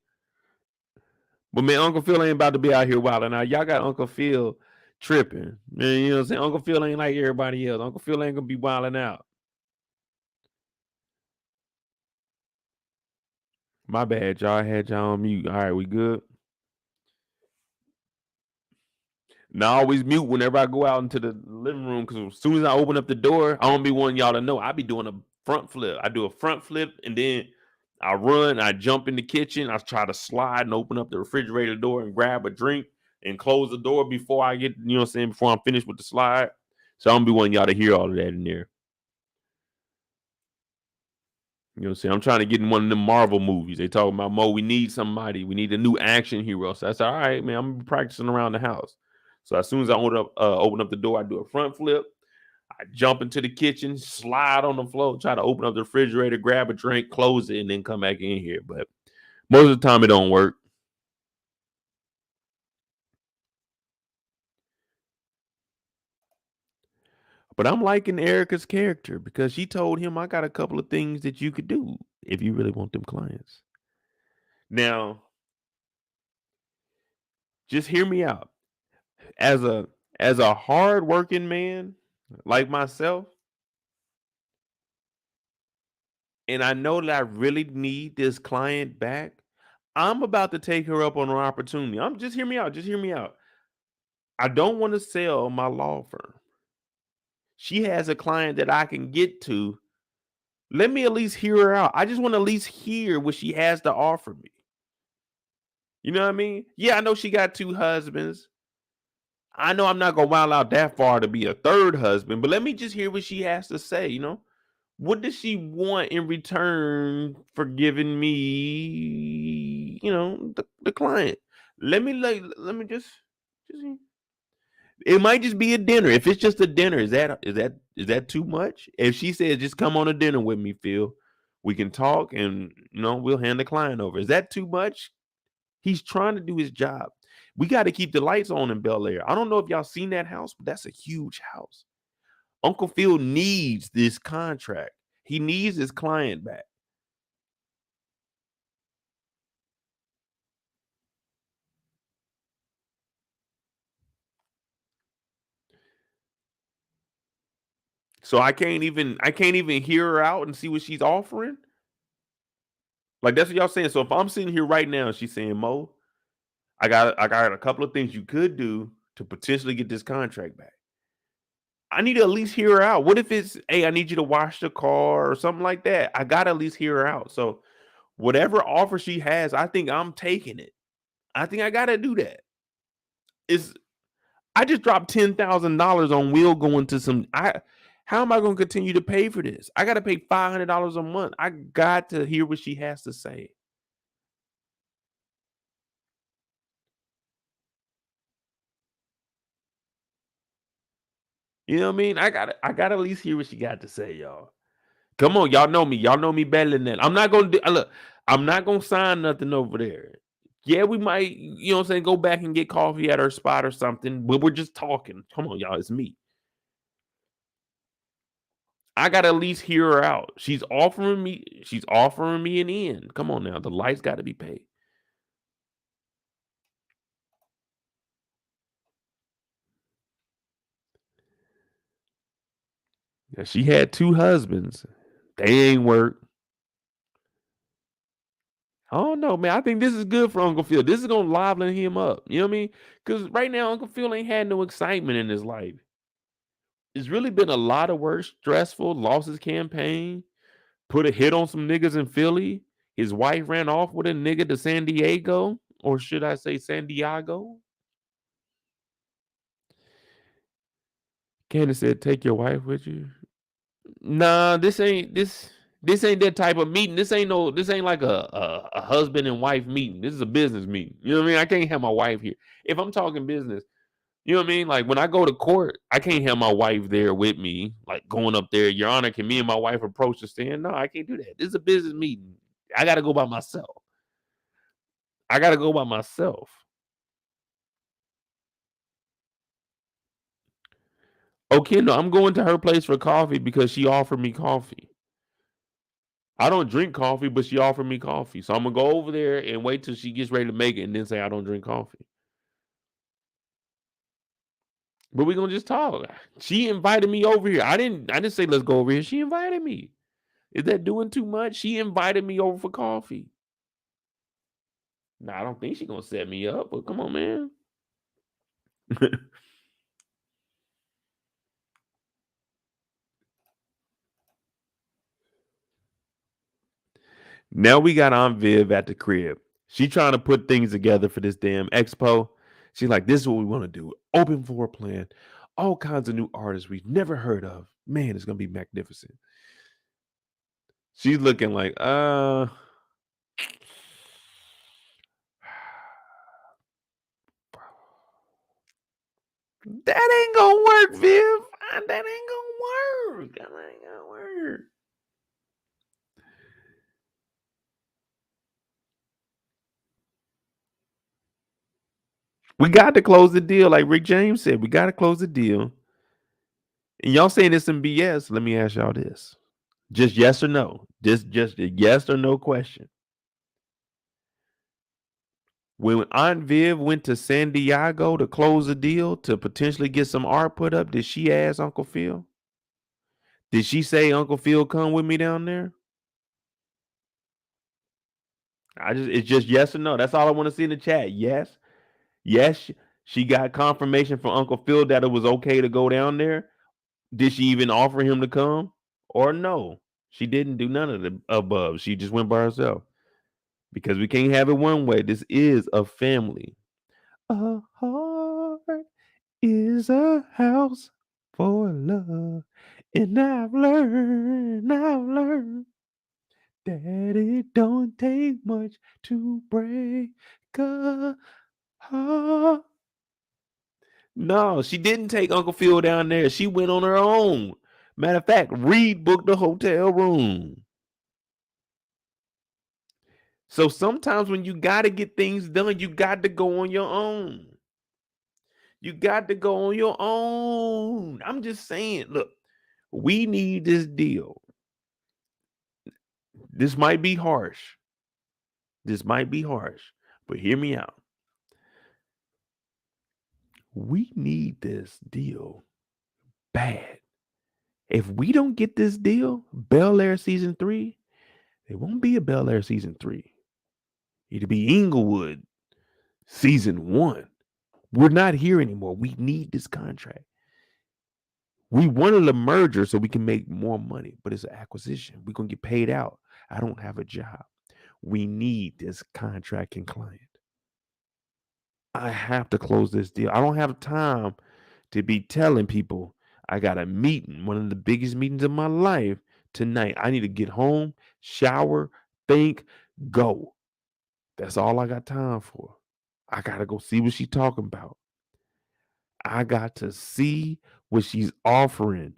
But man, Uncle Phil ain't about to be out here wilding out. Y'all got Uncle Phil tripping. Man, you know what I'm saying? Uncle Phil ain't like everybody else. Uncle Phil ain't gonna be wilding out. My bad, y'all. I had y'all on mute. All right, we good? Now I always mute whenever I go out into the living room because as soon as I open up the door, I don't be wanting y'all to know. I be doing a front flip. I do a front flip and then I run, I jump in the kitchen, I try to slide and open up the refrigerator door and grab a drink and close the door before I get, you know what I'm saying, before I'm finished with the slide. So I don't be wanting y'all to hear all of that in there. You know what I'm saying? I'm trying to get in one of them Marvel movies. They talking about, Mo, we need somebody. We need a new action hero. So I said, all right, man, I'm gonna be practicing around the house. So as soon as I open up the door, I do a front flip. I jump into the kitchen, slide on the floor, try to open up the refrigerator, grab a drink, close it, and then come back in here. But most of the time, it don't work. But I'm liking Erica's character because she told him, I got a couple of things that you could do if you really want them clients. Now, just hear me out. As a hard-working man like myself, and I know that I really need this client back, I'm about to take her up on an opportunity. Just hear me out. Just hear me out. I don't want to sell my law firm. She has a client that I can get to. Let me at least hear her out. I just want to at least hear what she has to offer me. You know what I mean? Yeah, I know she got 2 husbands. I know I'm not going to wild out that far to be a 3rd husband, but let me just hear what she has to say, you know? What does she want in return for giving me, you know, the client? Let me just it might just be a dinner. If it's just a dinner, is that too much? If she says just come on a dinner with me, Phil, we can talk and you know we'll hand the client over. Is that too much? He's trying to do his job. We got to keep the lights on in Bel-Air. I don't know if y'all seen that house, but that's a huge house. Uncle Phil needs this contract. He needs his client back. So I can't even hear her out and see what she's offering. Like that's what y'all saying. So if I'm sitting here right now, she's saying, Mo, I got a couple of things you could do to potentially get this contract back. I need to at least hear her out. What if it's, hey, I need you to wash the car or something like that? I gotta at least hear her out. So whatever offer she has, I think I'm taking it. I think I gotta do that. I just dropped $10,000 on Will going to some. How am I going to continue to pay for this? I got to pay $500 a month. I got to hear what she has to say. You know what I mean? I got to at least hear what she got to say, y'all. Come on, y'all know me. Y'all know me better than that. I'm not going to look. I'm not going to sign nothing over there. Yeah, we might, you know what I'm saying, go back and get coffee at her spot or something, but we're just talking. Come on, y'all, it's me. I gotta at least hear her out. She's offering me an in. Come on now, the lights got to be paid. Yeah, she had 2 husbands. They ain't work. I don't know, man. I think this is good for Uncle Phil. This is gonna liven him up. You know what I mean? Because right now, Uncle Phil ain't had no excitement in his life. It's really been a lot of work, stressful, lost his campaign, put a hit on some niggas in Philly. His wife ran off with a nigga to San Diego, or should I say San Diego? Candace said, take your wife with you. Nah, this ain't that type of meeting. This ain't like a husband and wife meeting. This is a business meeting. You know what I mean? I can't have my wife here. If I'm talking business, you know what I mean? Like when I go to court, I can't have my wife there with me, like going up there. Your Honor, can me and my wife approach the stand? No, I can't do that. This is a business meeting. I gotta go by myself. I got to go by myself. Okay, no, I'm going to her place for coffee because she offered me coffee. I don't drink coffee, but she offered me coffee. So I'm going to go over there and wait till she gets ready to make it and then say I don't drink coffee. But we're going to just talk. She invited me over here. I didn't say let's go over here. She invited me. Is that doing too much? She invited me over for coffee. Now, I don't think she's going to set me up, but come on, man. Now we got Aunt Viv at the crib. She trying to put things together for this damn expo. She's like, this is what we want to do. Open floor plan. All kinds of new artists we've never heard of. Man, it's going to be magnificent. She's looking like, that ain't gonna work, Viv. That ain't gonna work. That ain't gonna work. We got to close the deal, like Rick James said. We got to close the deal. And y'all saying it's some BS. Let me ask y'all this. Just yes or no. Just a yes or no question. When Aunt Viv went to San Diego to close the deal to potentially get some art put up, did she ask Uncle Phil? Did she say, Uncle Phil, come with me down there? It's just yes or no. That's all I want to see in the chat. Yes. Yes, she got confirmation from Uncle Phil that it was okay to go down there. Did she even offer him to come? Or no? She didn't do none of the above. She just went by herself. Because we can't have it one way. This is a family. A heart is a house for love. And I've learned that it don't take much to break a heart. No, she didn't take Uncle Phil down there. She went on her own. Matter of fact, Reed booked the hotel room. So sometimes when you got to get things done, you got to go on your own. You got to go on your own. I'm just saying, look, we need this deal. This might be harsh. But hear me out. We need this deal bad. If we don't get this deal, Bel-Air season 3, it won't be a Bel-Air season 3. It'll be Inglewood season 1. We're not here anymore. We need this contract. We wanted a merger so we can make more money, but it's an acquisition. We're going to get paid out. I don't have a job. We need this contract and client. I have to close this deal. I don't have time to be telling people I got a meeting, one of the biggest meetings of my life tonight. I need to get home, shower, think, go. That's all I got time for. I got to go see what she's talking about. I got to see what she's offering.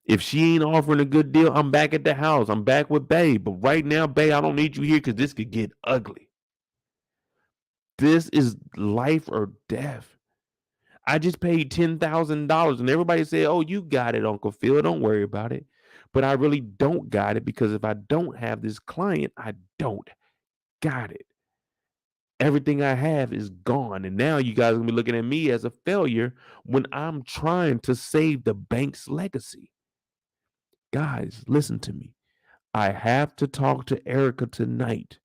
If she ain't offering a good deal, I'm back at the house. I'm back with Bae. But right now, Bae, I don't need you here because this could get ugly. This is life or death. I just paid $10,000 and everybody said, oh, you got it, Uncle Phil. Don't worry about it. But I really don't got it because if I don't have this client, I don't got it. Everything I have is gone. And now you guys are going to be looking at me as a failure when I'm trying to save the Banks legacy. Guys, listen to me. I have to talk to Erica tonight.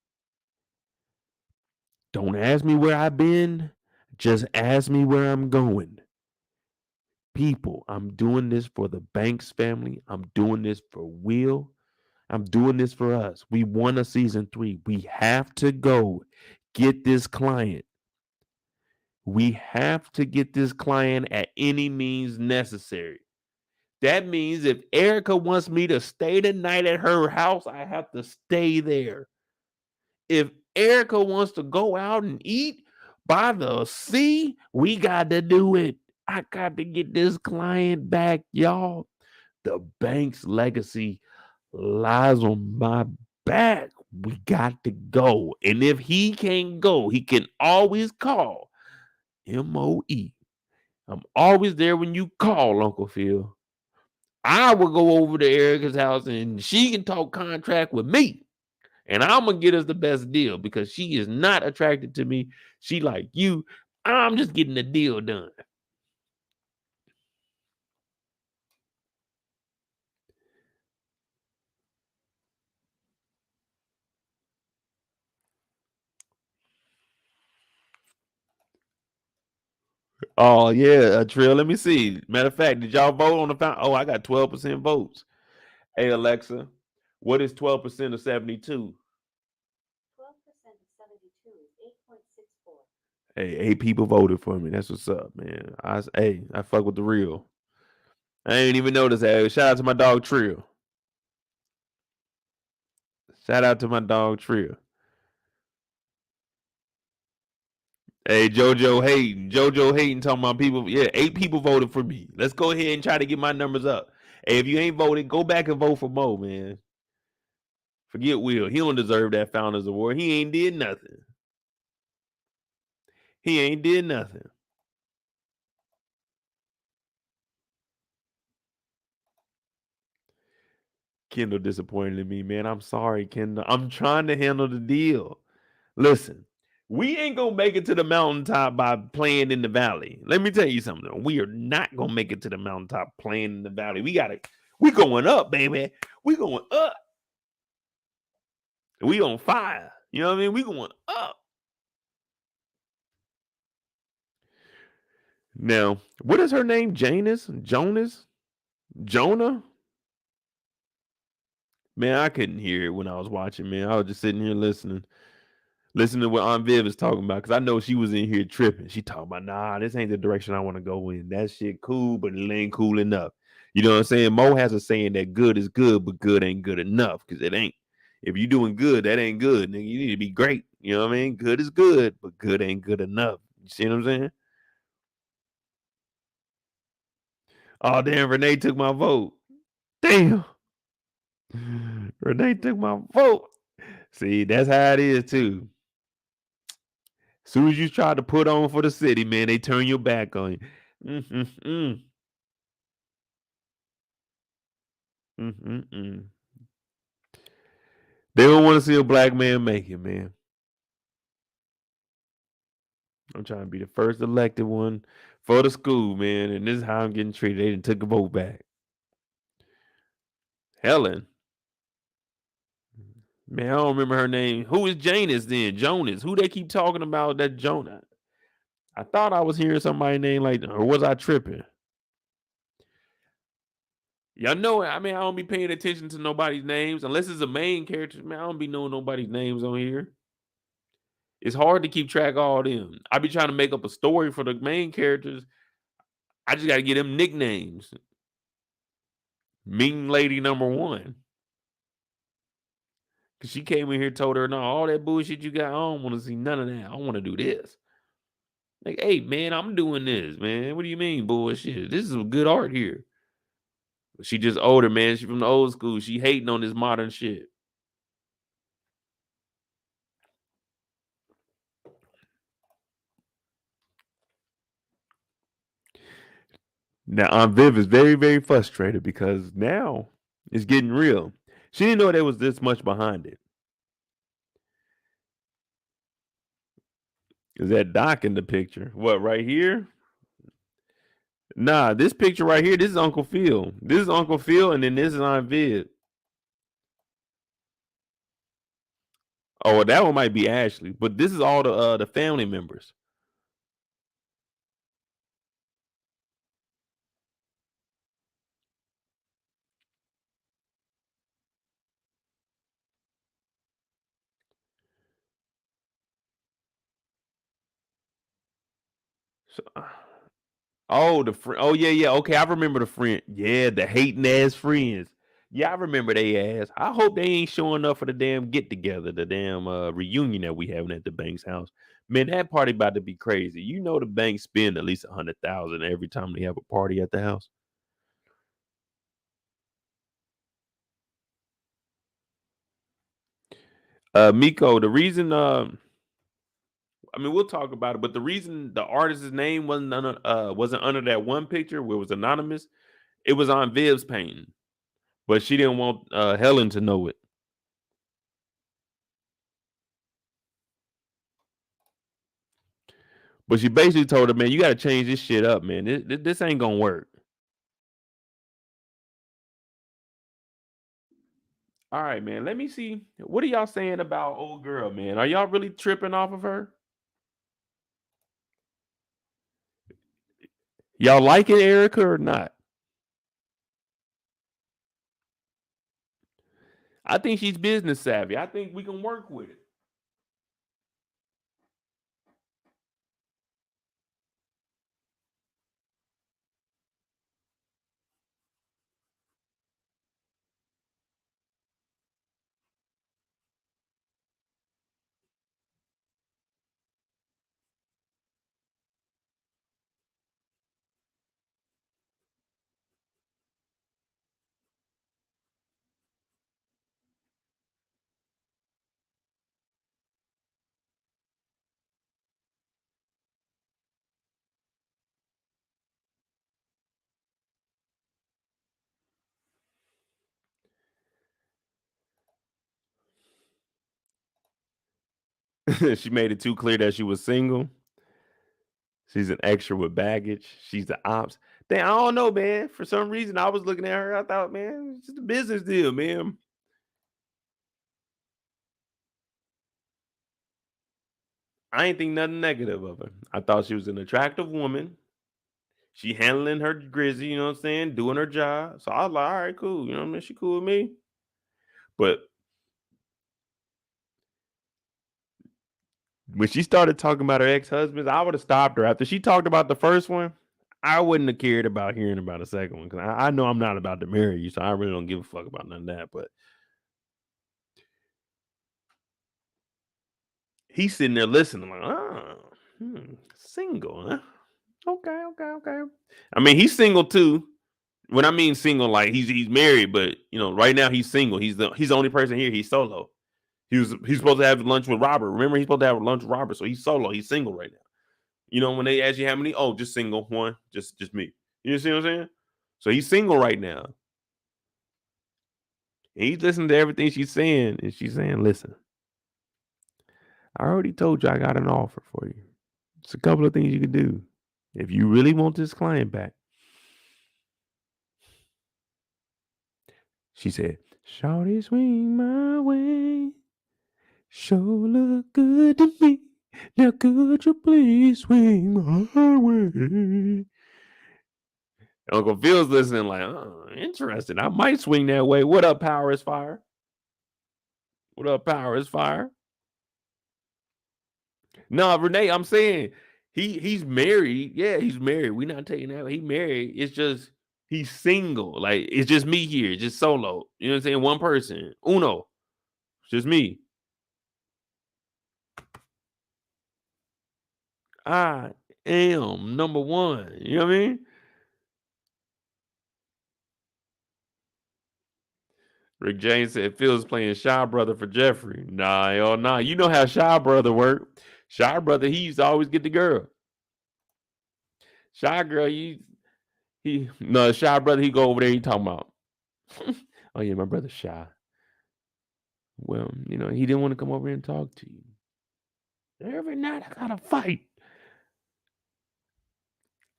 Don't ask me where I've been. Just ask me where I'm going. People, I'm doing this for the Banks family. I'm doing this for Will. I'm doing this for us. We won a season 3. We have to go get this client. We have to get this client at any means necessary. That means if Erica wants me to stay the night at her house, I have to stay there. If Erica wants to go out and eat by the sea, we got to do it. I got to get this client back, y'all. The Banks legacy lies on my back. We got to go. And if he can't go, he can always call MOE. I'm always there when you call, Uncle Phil. I will go over to Erica's house and she can talk contract with me. And I'm going to get us the best deal because she is not attracted to me. She like you. I'm just getting the deal done. Oh, yeah, Trill. Let me see. Matter of fact, did y'all vote on the found? Oh, I got 12% votes. Hey, Alexa, what is 12% of 72? 12% of 72 is 8.64. Hey, 8 people voted for me. That's what's up, man. I fuck with the real. I ain't even noticed that. Shout out to my dog Trill. Shout out to my dog Trill. Hey, JoJo Hayden talking about people. Yeah, 8 people voted for me. Let's go ahead and try to get my numbers up. Hey, if you ain't voted, go back and vote for Mo, man. Forget Will. He don't deserve that Founders Award. He ain't did nothing. He ain't did nothing. Kendall disappointed in me, man. I'm sorry, Kendall. I'm trying to handle the deal. Listen, we ain't gonna make it to the mountaintop by playing in the valley. Let me tell you something. We are not gonna make it to the mountaintop playing in the valley. We going up, baby. We going up. We on fire. You know what I mean? We going up. Now, what is her name? Jonas? Jonah? Man, I couldn't hear it when I was watching, man. I was just sitting here listening to what Aunt Viv is talking about, because I know she was in here tripping. She talking about, nah, this ain't the direction I want to go in. That shit cool, but it ain't cool enough. You know what I'm saying? Mo has a saying that good is good, but good ain't good enough, because it ain't. If you doing good, that ain't good. Nigga, you need to be great. You know what I mean? Good is good, but good ain't good enough. You see what I'm saying? Oh, damn, Renee took my vote. Damn. Renee took my vote. See, that's how it is, too. As soon as you try to put on for the city, man, they turn your back on you. Mm-mm-mm. Mm-mm-mm. They don't want to see a black man make it, man. I'm trying to be the first elected one for the school, man, and this is how I'm getting treated. They done took the vote back. Helen. Man, I don't remember her name. Who is Janus then? Jonas. Who they keep talking about that Jonah? I thought I was hearing somebody name like that, or was I tripping? Y'all know, I mean, I don't be paying attention to nobody's names unless it's a main character. Man, I don't be knowing nobody's names on here. It's hard to keep track of all them. I be trying to make up a story for the main characters. I just got to get them nicknames. Mean Lady number 1. Because she came in here, told her, no, all that bullshit you got, I don't want to see none of that. I want to do this. Like, hey, man, I'm doing this, man. What do you mean, bullshit? This is some good art here. She just older, man. She from the old school. She hating on this modern shit. Now, Aunt Viv is very, very frustrated because now it's getting real. She didn't know there was this much behind it. Is that Doc in the picture? What, right here? Nah, this picture right here, this is Uncle Phil. This is Uncle Phil, and then this is Aunt Viv. Oh, well, that one might be Ashley, but this is all the family members. So, oh, the friend. Oh, yeah. Okay, I remember the friend. Yeah, the hating ass friends. Yeah, I remember they ass. I hope they ain't showing up for the damn get together, the damn reunion that we having at the Banks house. Man, that party about to be crazy. You know the Banks spend at least 100,000 every time they have a party at the house. Miko, the reason I mean, we'll talk about it, but the reason the artist's name wasn't under that one picture where it was anonymous, it was on Viv's painting, but she didn't want Helen to know it. But she basically told her, man, you got to change this shit up, man. This ain't gonna work. All right, man. Let me see. What are y'all saying about old girl, man? Are y'all really tripping off of her? Y'all like it, Erica, or not? I think she's business savvy. I think we can work with it. She made it too clear that she was single. She's an extra with baggage. She's the ops. Damn, I don't know, man. For some reason, I was looking at her. I thought, man, it's just a business deal, man. I ain't think nothing negative of her. I thought she was an attractive woman. She handling her grizzly, you know what I'm saying, doing her job. So I was like, all right, cool. You know what I mean? She cool with me. But when she started talking about her ex-husbands, I would have stopped her. After she talked about the first one, I wouldn't have cared about hearing about the second one. Because I know I'm not about to marry you. So I really don't give a fuck about none of that. But he's sitting there listening, like, single, huh? Okay. I mean, he's single too. When I mean single, like he's married, but you know, right now he's single. He's the only person here. He's solo. He's supposed to have lunch with Robert. Remember, he's supposed to have lunch with Robert. So he's solo. He's single right now. You know, when they ask you how many, oh, just single, one, just me. You see what I'm saying? So he's single right now. And he's listening to everything she's saying, and she's saying, listen, I already told you I got an offer for you. It's a couple of things you can do. If you really want this client back, she said, shawty swing my way. Sure look good to me. Now could you please swing my way? Uncle Phil's listening like, oh, interesting. I might swing that way. What up, Power is Fire? What up, Power is Fire? No, Renee, I'm saying he's married. Yeah, he's married. We're not taking that. He married. It's just he's single. Like it's just me here, just solo. You know what I'm saying? One person. Uno. It's just me. I am number one. You know what I mean? Rick James said Phil's playing Shy Brother for Geoffrey. Nah, hell nah. You know how Shy Brother work. Shy Brother, he used to always get the girl. Shy girl, Shy Brother, he go over there, he talking about, oh yeah, my brother's shy. Well, you know, he didn't want to come over here and talk to you. Every night I gotta fight.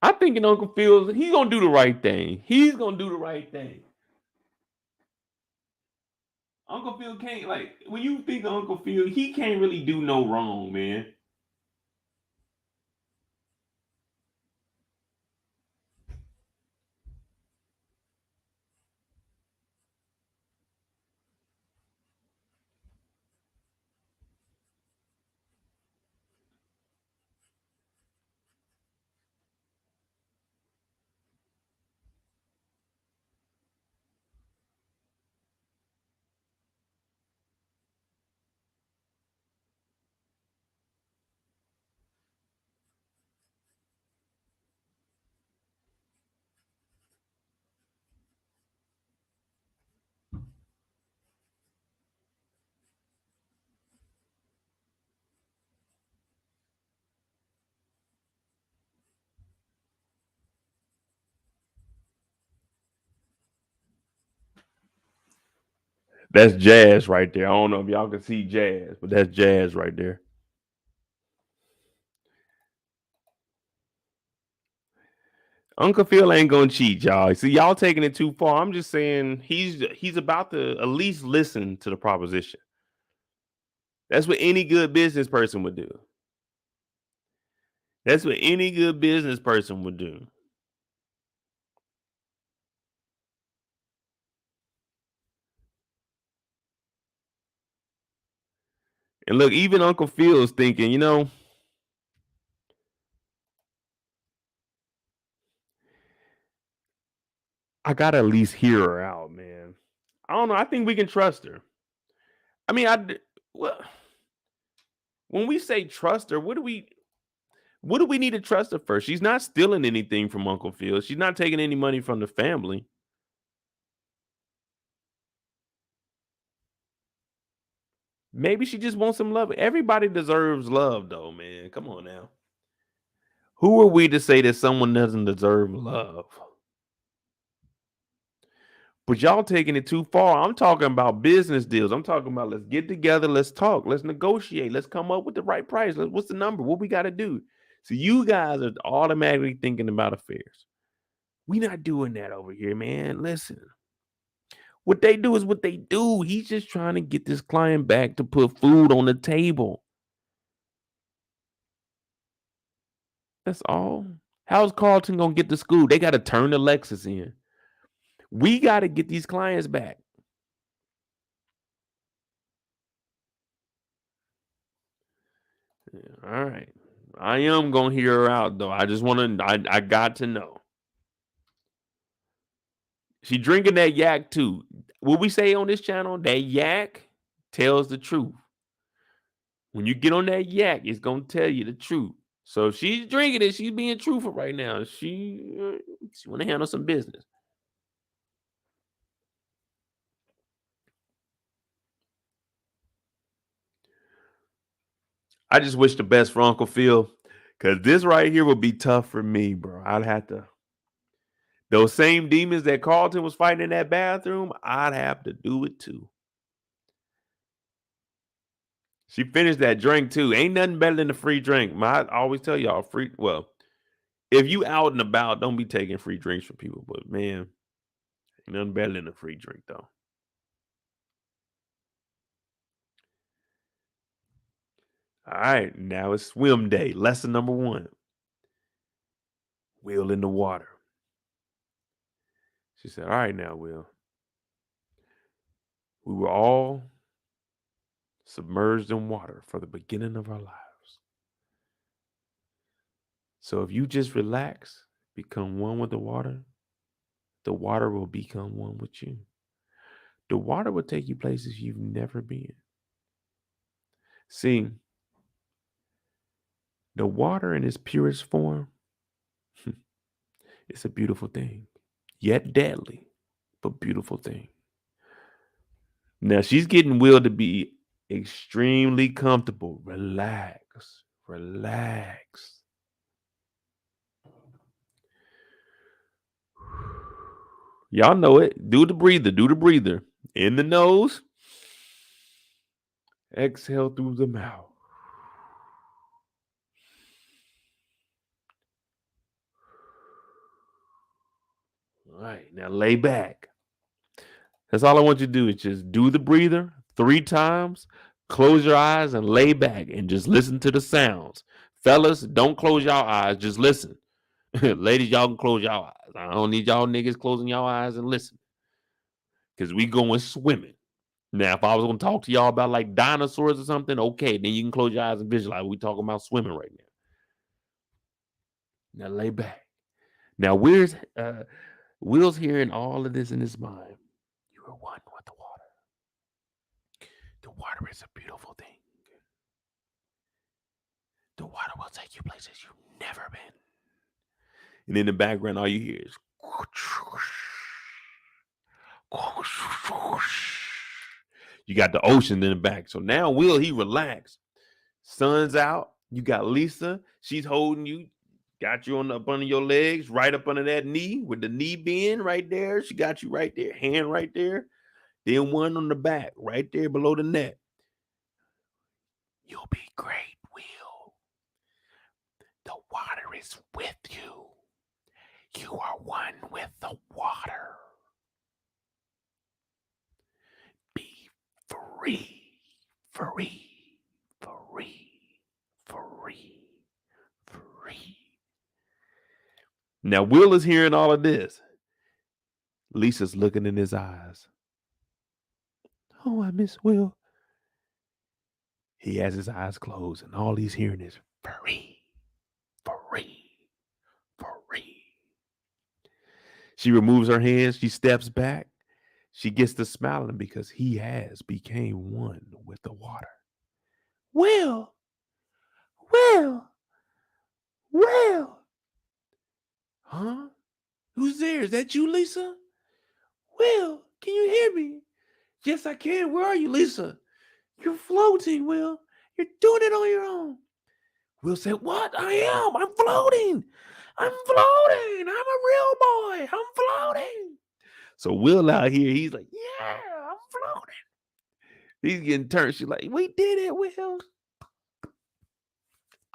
I'm thinking Uncle Phil, he's gonna do the right thing. He's gonna do the right thing. Uncle Phil can't, like, when you think of Uncle Phil, he can't really do no wrong, man. That's jazz right there. I don't know if y'all can see jazz, but that's jazz right there. Uncle Phil ain't gonna cheat, y'all. See, y'all taking it too far. I'm just saying he's about to at least listen to the proposition. That's what any good business person would do. That's what any good business person would do. And look, even Uncle Phil's thinking, I gotta at least hear her out, man. I don't know. I think we can trust her. I mean, well, when we say trust her, what do we need to trust her for? She's not stealing anything from Uncle Phil. She's not taking any money from the family. Maybe she just wants some love. Everybody deserves love, though, man. Come on now. Who are we to say that someone doesn't deserve love? But y'all taking it too far. I'm talking about business deals. I'm talking about let's get together, let's talk, let's negotiate, let's come up with the right price. What's the number? What we got to do? So you guys are automatically thinking about affairs. We not doing that over here, man. Listen. What they do is what they do. He's just trying to get this client back to put food on the table. That's all. How's Carlton gonna get to school? They got to turn the Lexus in. We got to get these clients back. Yeah, all right. I am gonna hear her out though. I just want to. I got to know. She drinking that yak too. What we say on this channel, that yak tells the truth. When you get on that yak, it's gonna tell you the truth. So if she's drinking it, she's being truthful right now. She want to handle some business. I just wish the best for Uncle Phil, because this right here would be tough for me, bro. I'd have to. Those same demons that Carlton was fighting in that bathroom, I'd have to do it too. She finished that drink too. Ain't nothing better than a free drink. I always tell y'all, free. Well, if you out and about, don't be taking free drinks from people. But man, ain't nothing better than a free drink though. All right, now it's swim day. Lesson number 1. Will in the water. She said, all right now, Will. We were all submerged in water for the beginning of our lives. So if you just relax, become one with the water will become one with you. The water will take you places you've never been. See, the water in its purest form, it's a beautiful thing, yet deadly, but beautiful thing. Now she's getting Will to be extremely comfortable. Relax. Y'all know it. Do the breather. In the nose. Exhale through the mouth. All right, now lay back. That's all I want you to do is just do the breather 3 times, close your eyes and lay back and just listen to the sounds. Fellas, don't close y'all eyes, just listen. Ladies, y'all can close y'all eyes. I don't need y'all niggas closing y'all eyes and listen. Because we going swimming. Now, if I was going to talk to y'all about like dinosaurs or something, okay, then you can close your eyes and visualize. We talking about swimming right now. Now lay back. Now Will's hearing all of this in his mind. You are one with the water. The water is a beautiful thing. The water will take you places you've never been. And in the background, all you hear is you got the ocean in the back. So now Will, he relaxed. Sun's out. You got Lisa. She's holding you. Got you up under your legs, right up under that knee with the knee bend right there. She got you right there, hand right there. Then one on the back, right there below the neck. You'll be great, Will. The water is with you. You are one with the water. Be free, free, free, free, free. Now, Will is hearing all of this. Lisa's looking in his eyes. Oh, I miss Will. He has his eyes closed, and all he's hearing is free, free, free. She removes her hands. She steps back. She gets to smiling because he has became one with the water. Will, Will, Will. Huh? Who's there? Is that you, Lisa? Will, can you hear me? Yes, I can. Where are you, Lisa? You're floating, Will. You're doing it on your own. Will said, what? I am. I'm floating. I'm floating. I'm a real boy. I'm floating. So Will out here, he's like, yeah, I'm floating. He's getting turned. She's like, we did it, Will.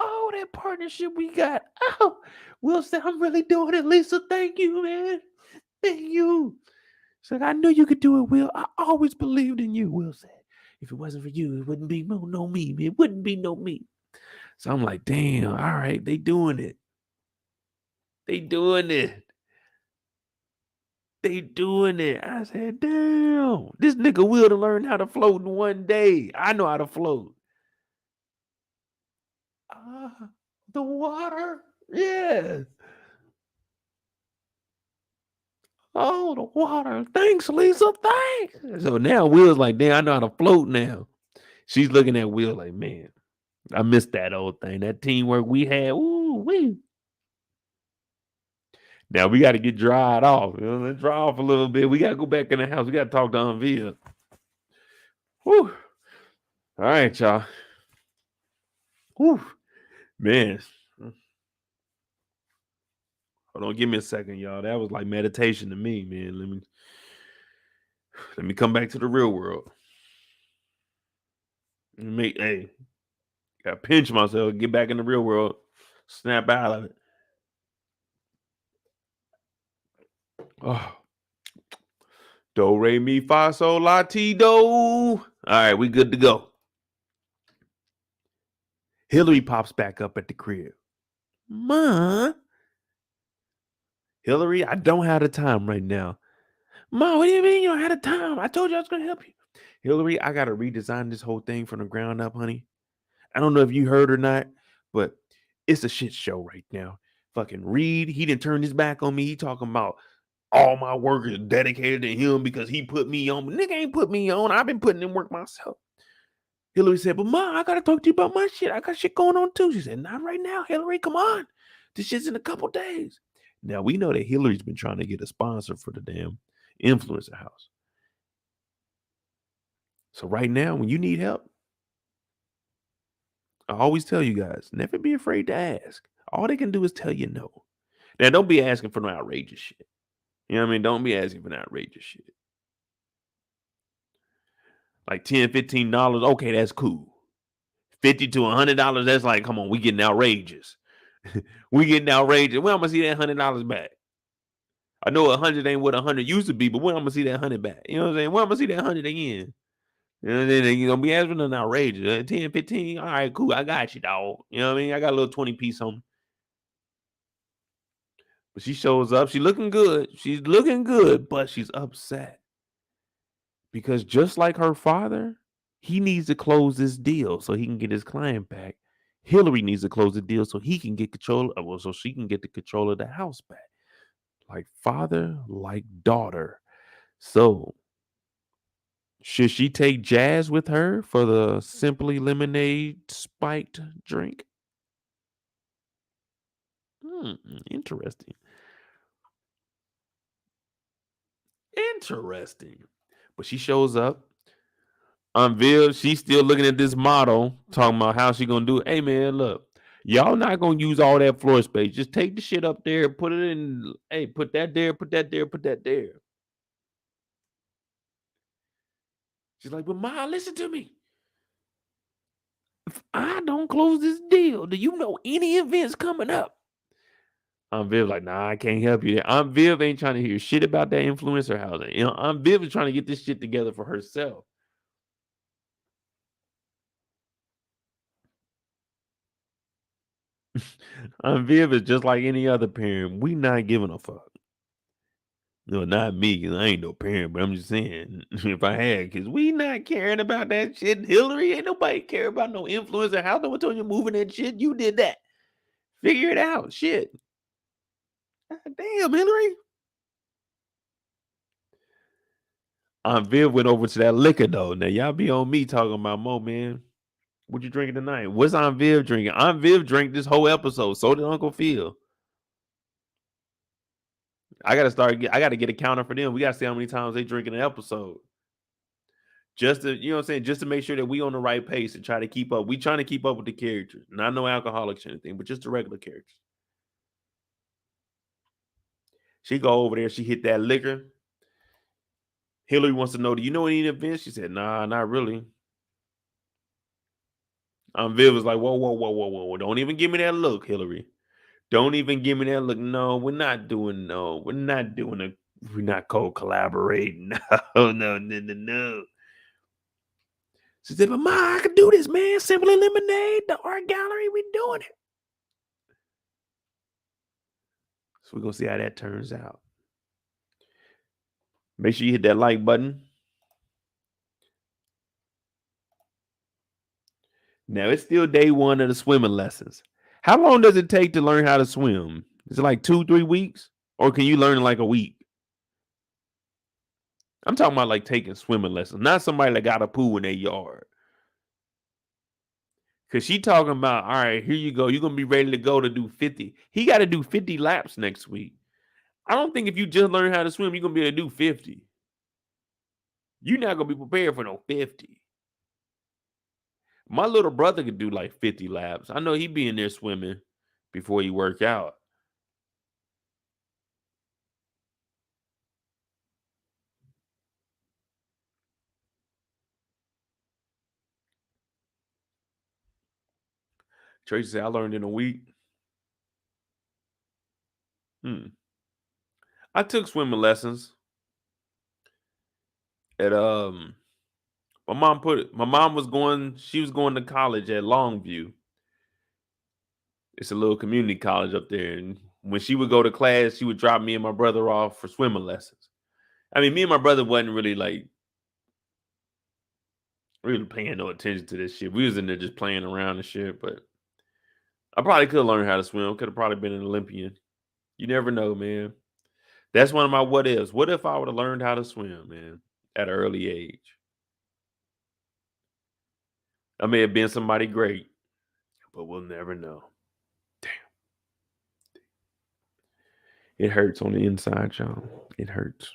Oh, that partnership we got. Oh, Will said, I'm really doing it, Lisa. Thank you, man. Thank you. She's like, I knew you could do it, Will. I always believed in you, Will said. If it wasn't for you, it wouldn't be no me. It wouldn't be no me. So I'm like, damn, all right, they doing it. They doing it. They doing it. I said, damn, this nigga Will to learn how to float in one day. I know how to float. The water? Yes. Oh, the water. Thanks, Lisa. Thanks. So now Will's like, damn, I know how to float now. She's looking at Will like, man, I missed that old thing. That teamwork we had. Ooh, wee. Now we got to get dried off. You know, let's dry off a little bit. We got to go back in the house. We got to talk to Anvia. Whew. All right, y'all. Whew. Man. Hold on, give me a second, y'all. That was like meditation to me, man. Let me come back to the real world. Hey, gotta pinch myself, get back in the real world, snap out of it. Oh. Do, re, mi, fa, sol, la, ti, do. All right, we good to go. Hilary pops back up at the crib. Ma. Hilary, I don't have the time right now. Ma, what do you mean you don't have the time? I told you I was going to help you. Hilary, I got to redesign this whole thing from the ground up, honey. I don't know if you heard or not, but it's a shit show right now. Fucking Reed, he didn't turn his back on me. He talking about all my work is dedicated to him because he put me on. But nigga ain't put me on. I've been putting in work myself. Hilary said, but Ma, I got to talk to you about my shit. I got shit going on too. She said, not right now, Hilary. Come on. This shit's in a couple days. Now, we know that Hilary's been trying to get a sponsor for the damn influencer house. So right now, when you need help, I always tell you guys, never be afraid to ask. All they can do is tell you no. Now, don't be asking for no outrageous shit. You know what I mean? Don't be asking for no outrageous shit. Like $10, $15, okay, that's cool. $50 to $100, that's like, come on, we getting outrageous. We getting outrageous. When I'm gonna see that $100 back? I know 100 ain't what 100 used to be, but when I'm gonna see that 100 back? You know what I'm saying? When I'm gonna see that 100 again? You know, then you're gonna be asking an outrageous. 10, 15, all right, cool. I got you, dog. You know what I mean? I got a little 20 piece on me. But she shows up. She's looking good. She's looking good, but she's upset. Because just like her father, he needs to close this deal so he can get his client back. Hilary needs to close the deal so he can get control of, well, so she can get the control of the house back. Like father, like daughter. So should she take Jazz with her for the Simply Lemonade spiked drink? Interesting. Interesting. But she shows up. Unveiled, she's still looking at this model, talking about how she gonna do it. Hey man, look, y'all not gonna use all that floor space. Just take the shit up there, put it in. Hey, put that there, put that there, put that there. She's like, but Ma, listen to me. If I don't close this deal, do you know any events coming up? Aunt Viv like, nah, I can't help you there. Aunt Viv ain't trying to hear shit about that influencer housing. You know, Aunt Viv is trying to get this shit together for herself. Aunt Viv is just like any other parent. We not giving a fuck. No, not me, because I ain't no parent, but I'm just saying, if I had, because we not caring about that shit. Hilary, ain't nobody care about no influencer. How no one told you moving that shit? You did that. Figure it out. Shit. God damn, Hilary. Aunt Viv went over to that liquor, though. Now, y'all be on me talking about Mo, man. What you drinking tonight? What's Aunt Viv drinking? Aunt Viv drank this whole episode. So did Uncle Phil. I gotta get a counter for them. We gotta see how many times they drink in an episode. Just to, you know what I'm saying? Just to make sure that we on the right pace and try to keep up. We trying to keep up with the characters. Not no alcoholics or anything, but just the regular characters. She go over there, she hit that liquor. Hilary wants to know, do you know any events? She said, nah, not really. Viv was like, whoa. Don't even give me that look, Hilary. Don't even give me that look. No, we're not co-collaborating. No. She said, but Ma, I can do this, man. Simply Lemonade, the art gallery, we doing it. So we're going to see how that turns out. Make sure you hit that like button. Now, it's still day one of the swimming lessons. How long does it take to learn how to swim? Is it like 2-3 weeks? Or can you learn in like a week? I'm talking about like taking swimming lessons, not somebody that got a pool in their yard. Because she talking about, all right, here you go. You're going to be ready to go to do 50. He got to do 50 laps next week. I don't think if you just learn how to swim, you're going to be able to do 50. You're not going to be prepared for no 50. My little brother could do like 50 laps. I know he be in there swimming before he work out. Tracy said, I learned in a week. I took swimming lessons at my mom was going to college at Longview. It's a little community college up there. And when she would go to class, she would drop me and my brother off for swimming lessons. I mean, me and my brother wasn't really paying no attention to this shit. We was in there just playing around and shit, but I probably could have learned how to swim. Could have probably been an Olympian. You never know, man. That's one of my what ifs. What if I would have learned how to swim, man, at an early age? I may have been somebody great, but we'll never know. Damn. It hurts on the inside, y'all. It hurts.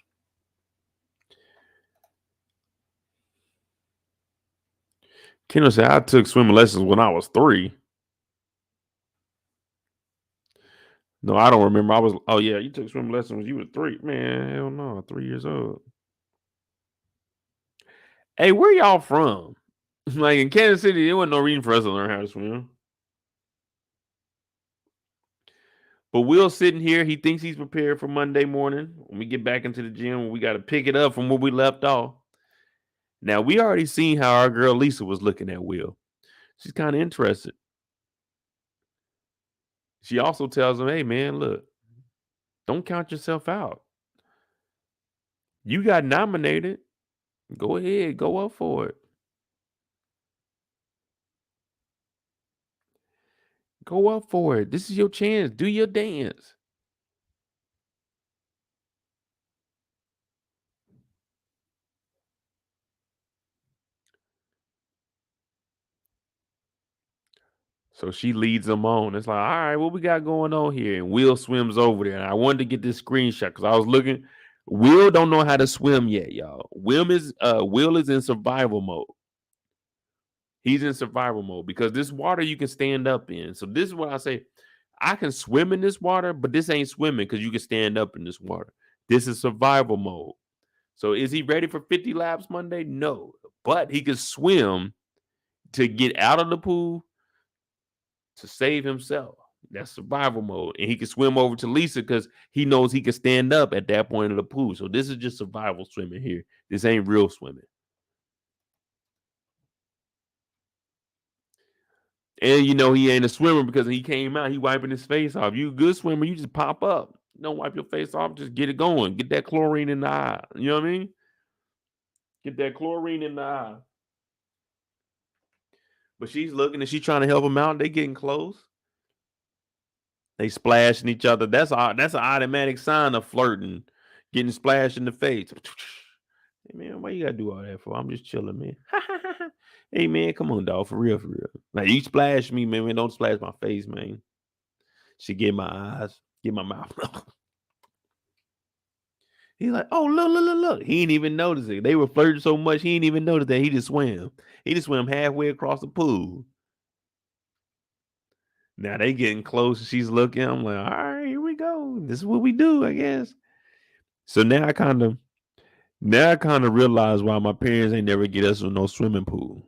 Kendall said, I took swimming lessons when I was 3. No, I don't remember. Oh yeah, you took swimming lessons when you were 3. Man, hell no, 3 years old. Hey, where y'all from? Like in Kansas City, there wasn't no reason for us to learn how to swim. But Will's sitting here. He thinks he's prepared for Monday morning. When we get back into the gym, we got to pick it up from where we left off. Now, we already seen how our girl Lisa was looking at Will. She's kind of interested. She also tells him, hey, man, look, don't count yourself out. You got nominated. Go ahead. Go up for it. Go up for it. This is your chance. Do your dance. So she leads them on. It's like, all right, what we got going on here? And Will swims over there. And I wanted to get this screenshot because I was looking. Will don't know how to swim yet, y'all. Will is in survival mode. He's in survival mode because this water you can stand up in. So this is what I say. I can swim in this water, but this ain't swimming because you can stand up in this water. This is survival mode. So is he ready for 50 laps Monday? No. but he could swim to get out of the pool to save himself. That's survival mode. And he can swim over to Lisa because he knows he can stand up at that point of the pool. So this is just survival swimming here. This ain't real swimming. And you know he ain't a swimmer because he came out, he wiping his face off. You a good swimmer, you just pop up. Don't wipe your face off, just get it going. Get that chlorine in the eye. You know what I mean? Get that chlorine in the eye. But she's looking and she's trying to help him out. They getting close. They splashing each other. That's an automatic sign of flirting. Getting splashed in the face. Hey man, why you gotta do all that for? I'm just chilling, man. Hey man, come on, dog. For real, for real. Like you splash me, man. Don't splash my face, man. She get my eyes, get my mouth. He's like, oh, look. He didn't even notice it. They were flirting so much, he didn't even notice that he just swam. He just swam halfway across the pool. Now they getting close. She's looking. I'm like, all right, here we go. This is what we do, I guess. So now I kind of realize why my parents ain't never get us in no swimming pool.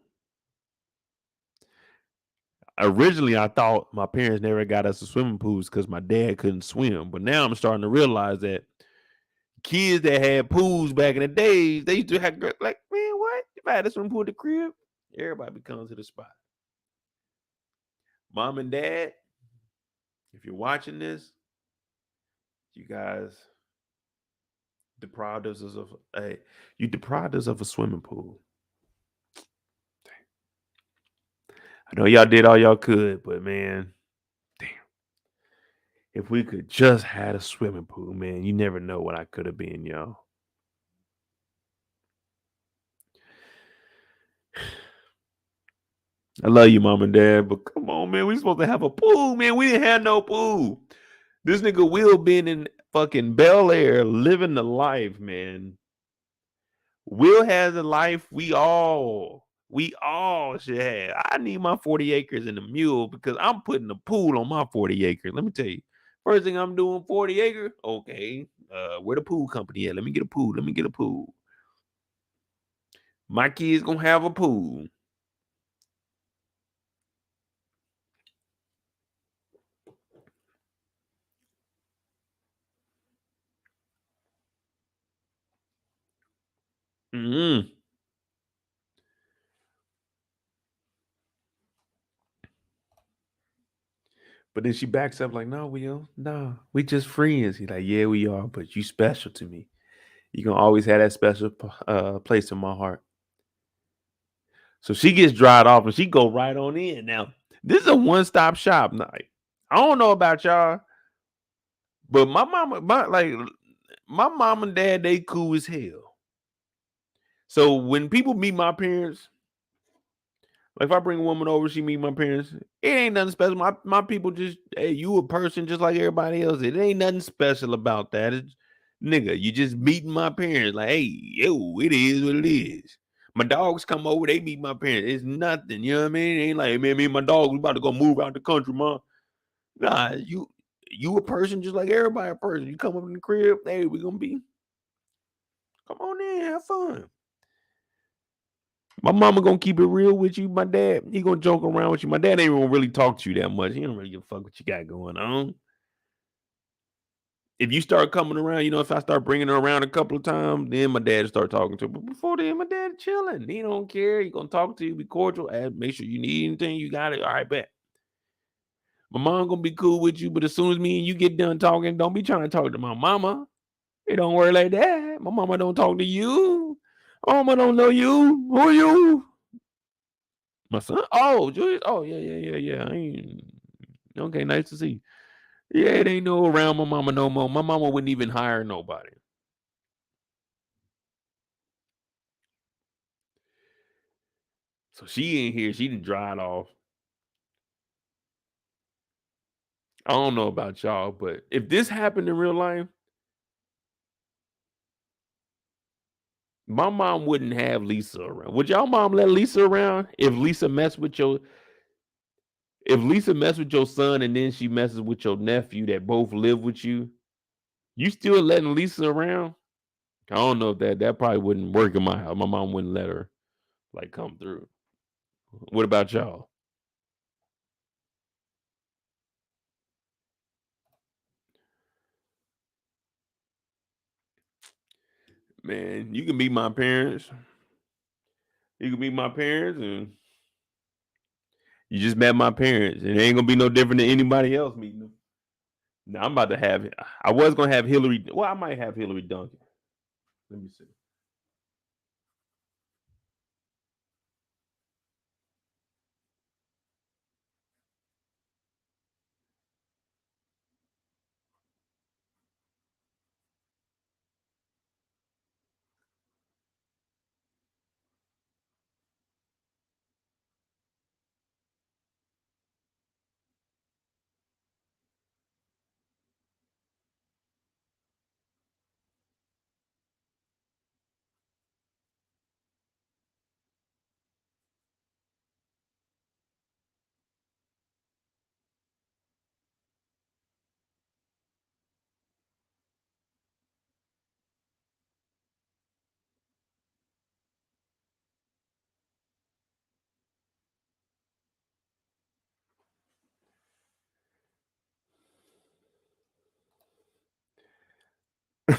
Originally, I thought my parents never got us to swimming pools because my dad couldn't swim. But now I'm starting to realize that kids that had pools back in the days, they used to have like, man, what? If I had a swimming pool at the crib, everybody comes to the spot. Mom and dad, if you're watching this, you guys deprived us of a swimming pool. I know y'all did all y'all could, but man, damn. If we could just had a swimming pool, man, you never know what I could have been, y'all. I love you, mom and dad, but come on, man. We supposed to have a pool, man. We didn't have no pool. This nigga Will been in fucking Bel-Air living the life, man. Will has a life we all should have. I need my 40 acres and a mule because I'm putting a pool on my 40 acres. Let me tell you. First thing I'm doing, 40 acre. Okay. Where the pool company at? Let me get a pool. My kids gonna have a pool. Mm-hmm. But then she backs up like, no, Will, no, we just friends. He's like, yeah, we are, but you special to me. You gonna always have that special place in my heart. So she gets dried off and she go right on in. Now, this is a one-stop shop night. I don't know about y'all, but my mom and dad, they cool as hell. So when people meet my parents, like if I bring a woman over, she meet my parents, it ain't nothing special. My people just, hey, you a person just like everybody else. It ain't nothing special about that. It's, nigga, you just meeting my parents. Like, hey, yo, it is what it is. My dogs come over, they meet my parents. It's nothing, you know what I mean? It ain't like, man, me and my dogs, we about to go move out the country, mom. Nah, you a person just like everybody a person. You come up in the crib, hey, we gonna be, come on in, have fun. My mama gonna keep it real with you. My dad, he gonna joke around with you. My dad ain't gonna really talk to you that much. He don't really give a fuck what you got going on. If you start coming around, if I start bringing her around a couple of times, then my dad start talking to her. But before then, my dad chilling. He don't care. He gonna talk to you, be cordial, make sure you need anything, you got it. All right, bet. My mom gonna be cool with you, but as soon as me and you get done talking, don't be trying to talk to my mama. It don't work like that. My mama don't talk to you. My mama don't know you. Who are you? My son? Oh, Julius? Oh, yeah. Okay, nice to see you. Yeah, it ain't no around my mama no more. My mama wouldn't even hire nobody. So she ain't here. She done dried off. I don't know about y'all, but if this happened in real life, my mom wouldn't have Lisa around. Would y'all mom let Lisa around if Lisa messed with your son and then she messes with your nephew that both live with you? You still letting Lisa around? I don't know if that probably wouldn't work in my house. My mom wouldn't let her. like come through. What about y'all? Man, you can meet my parents. You can meet my parents, and you just met my parents. It ain't gonna be no different than anybody else meeting them. Now I'm about to have. I was gonna have Hillary. Well, I might have Hillary Duncan. Let me see.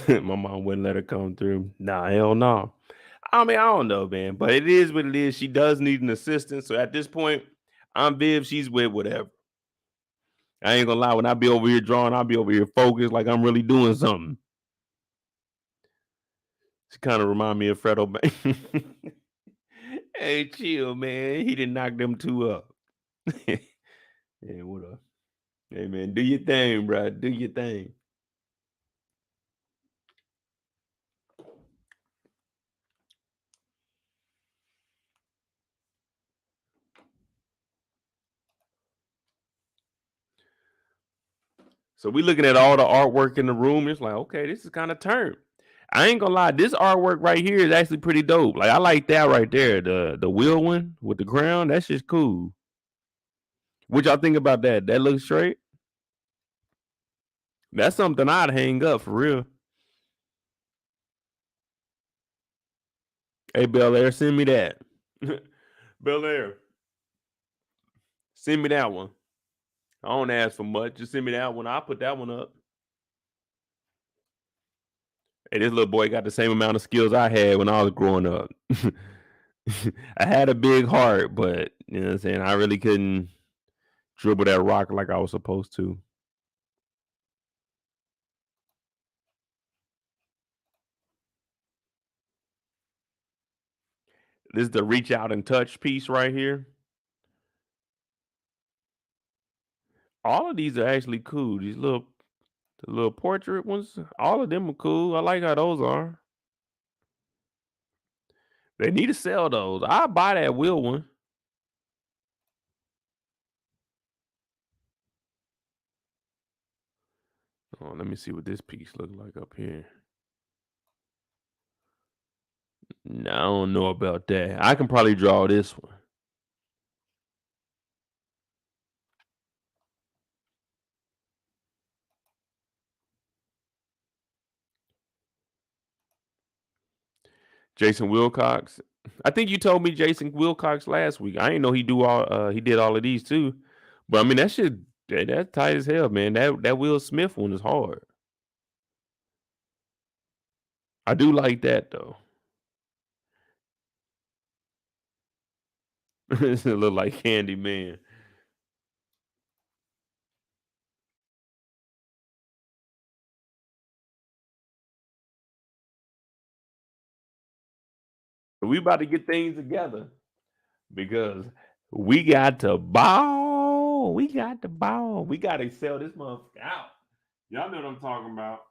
My mom wouldn't let her come through. Nah, hell no. I mean, I don't know, man, but it is what it is. She does need an assistant. So at this point, I'm Viv. She's with whatever. I ain't gonna lie. When I be over here drawing, I'll be over here focused like I'm really doing something. She kind of remind me of Fredo Banks. Hey, chill, man. He didn't knock them two up. Yeah, what up? Hey, man, do your thing, bro. Do your thing. So we looking at all the artwork in the room. It's like, okay, this is kind of turned. I ain't gonna lie, this artwork right here is actually pretty dope. Like I like that right there, the wheel one with the crown. That's just cool. What y'all think about that? That looks straight. That's something I'd hang up for real. Hey Bel-Air, send me that. Bel-Air, send me that one. I don't ask for much. Just send me that one. I'll put that one up. Hey, this little boy got the same amount of skills I had when I was growing up. I had a big heart, but you know what I'm saying? I really couldn't dribble that rock like I was supposed to. This is the reach out and touch piece right here. All of these are actually cool. These little portrait ones, all of them are cool. I like how those are. They need to sell those. I'll buy that wheel one. Oh, let me see what this piece look like up here. No, I don't know about that. I can probably draw this one. Jason Wilcox. I think you told me Jason Wilcox last week. I didn't know he did all of these too. But I mean that shit that's tight as hell, man. That Will Smith one is hard. I do like that though. It look like Candy Man. We about to get things together because we got to ball. We got to ball. We got to sell this motherfucker out. Y'all know what I'm talking about.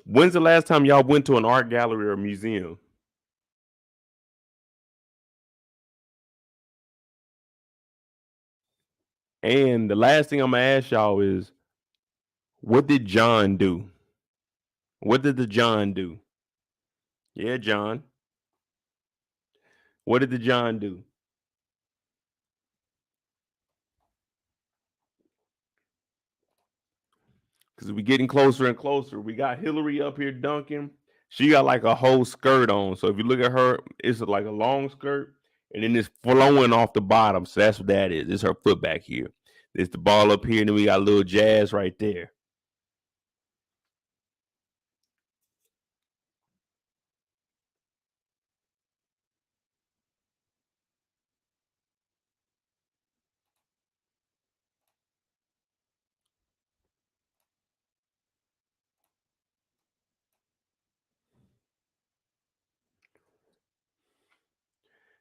When's the last time y'all went to an art gallery or museum? And the last thing I'm gonna ask y'all is, what did John do? What did the John do? Yeah, John. What did the John do? Because we're getting closer and closer. We got Hilary up here dunking. She got like a whole skirt on. So if you look at her, it's like a long skirt, and then it's flowing off the bottom. So that's what that is. It's her foot back here. There's the ball up here, and then we got a little jazz right there.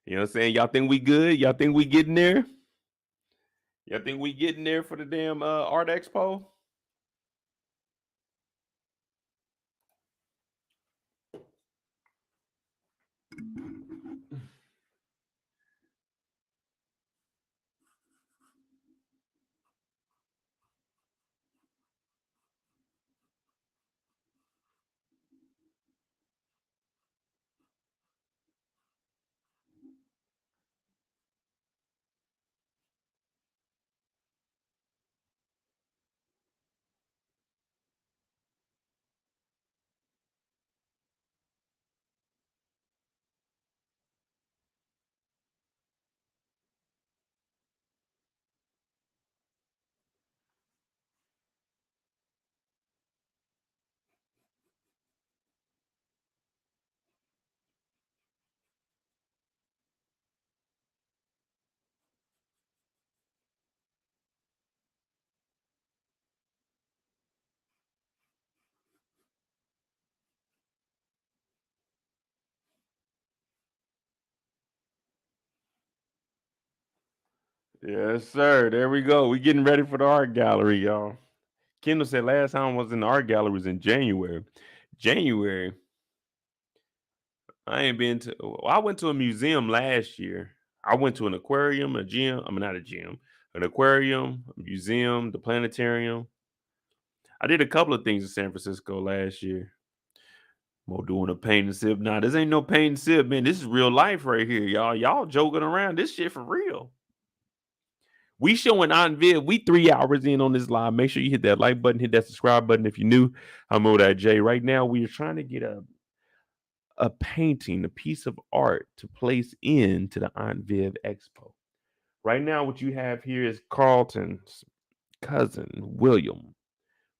You know what I'm saying? Y'all think we good? Y'all think we getting there? Y'all think we getting there for the damn art expo? Yes, sir. There we go. We getting ready for the art gallery, y'all. Kendall said last time I was in the art gallery was in January. January. I ain't been to. Well, I went to a museum last year. I went to an aquarium, a gym. I mean, not a gym, an aquarium, a museum, the planetarium. I did a couple of things in San Francisco last year. More doing a paint and sip. Nah, this ain't no paint and sip, man. This is real life right here, y'all. Y'all joking around. This shit for real. We showing on vid. We 3 hours in on this live. Make sure you hit that like button, hit that subscribe button if you're new. I'm Moda J. Right now, we are trying to get a painting, a piece of art to place into the Aunt Viv Expo. Right now, what you have here is Carlton's cousin, William.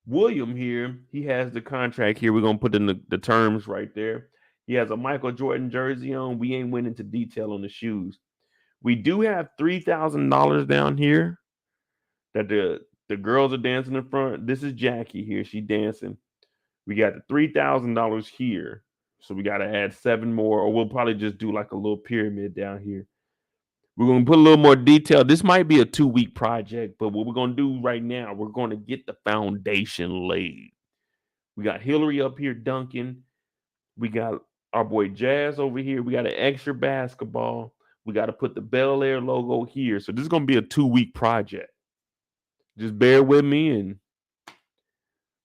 William here, he has the contract here. We're going to put in the terms right there. He has a Michael Jordan jersey on. We ain't went into detail on the shoes. We do have $3,000 down here that the girls are dancing in front. This is Jackie here. She dancing. We got the $3,000 here. So we got to add 7 more, or we'll probably just do like a little pyramid down here. We're going to put a little more detail. This might be a 2-week project, but what we're going to do right now, we're going to get the foundation laid. We got Hilary up here dunking. We got our boy Jazz over here. We got an extra basketball. We got to put the Bel-Air logo here. So this is going to be a 2-week project. Just bear with me and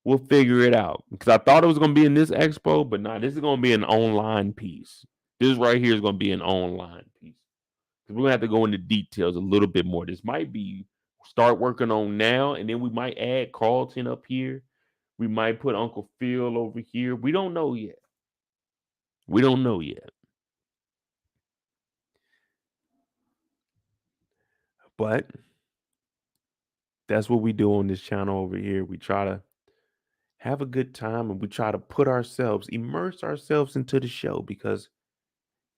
we'll figure it out. Because I thought it was going to be in this expo, but nah, this is going to be an online piece. This right here is going to be an online piece. Because we're going to have to go into details a little bit more. This might be start working on now, and then we might add Carlton up here. We might put Uncle Phil over here. We don't know yet. We don't know yet. But that's what we do on this channel over here. We try to have a good time and we try to put ourselves, immerse ourselves into the show because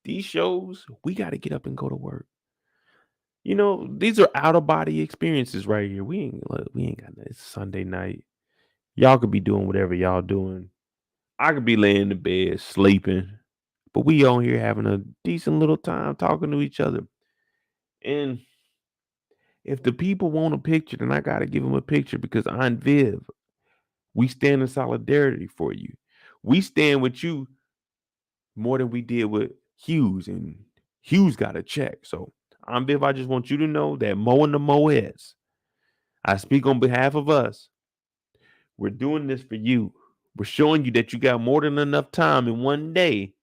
these shows, we got to get up and go to work. You know, these are out of body experiences right here. We ain't got that. It's Sunday night. Y'all could be doing whatever y'all doing. I could be laying in the bed sleeping, but we on here having a decent little time talking to each other. And if the people want a picture, then I got to give them a picture because Aunt Viv, we stand in solidarity for you. We stand with you more than we did with Hughes, and Hughes got a check. So I'm Viv. I just want you to know that Mo and the Moeds, I speak on behalf of us. We're doing this for you. We're showing you that you got more than enough time in one day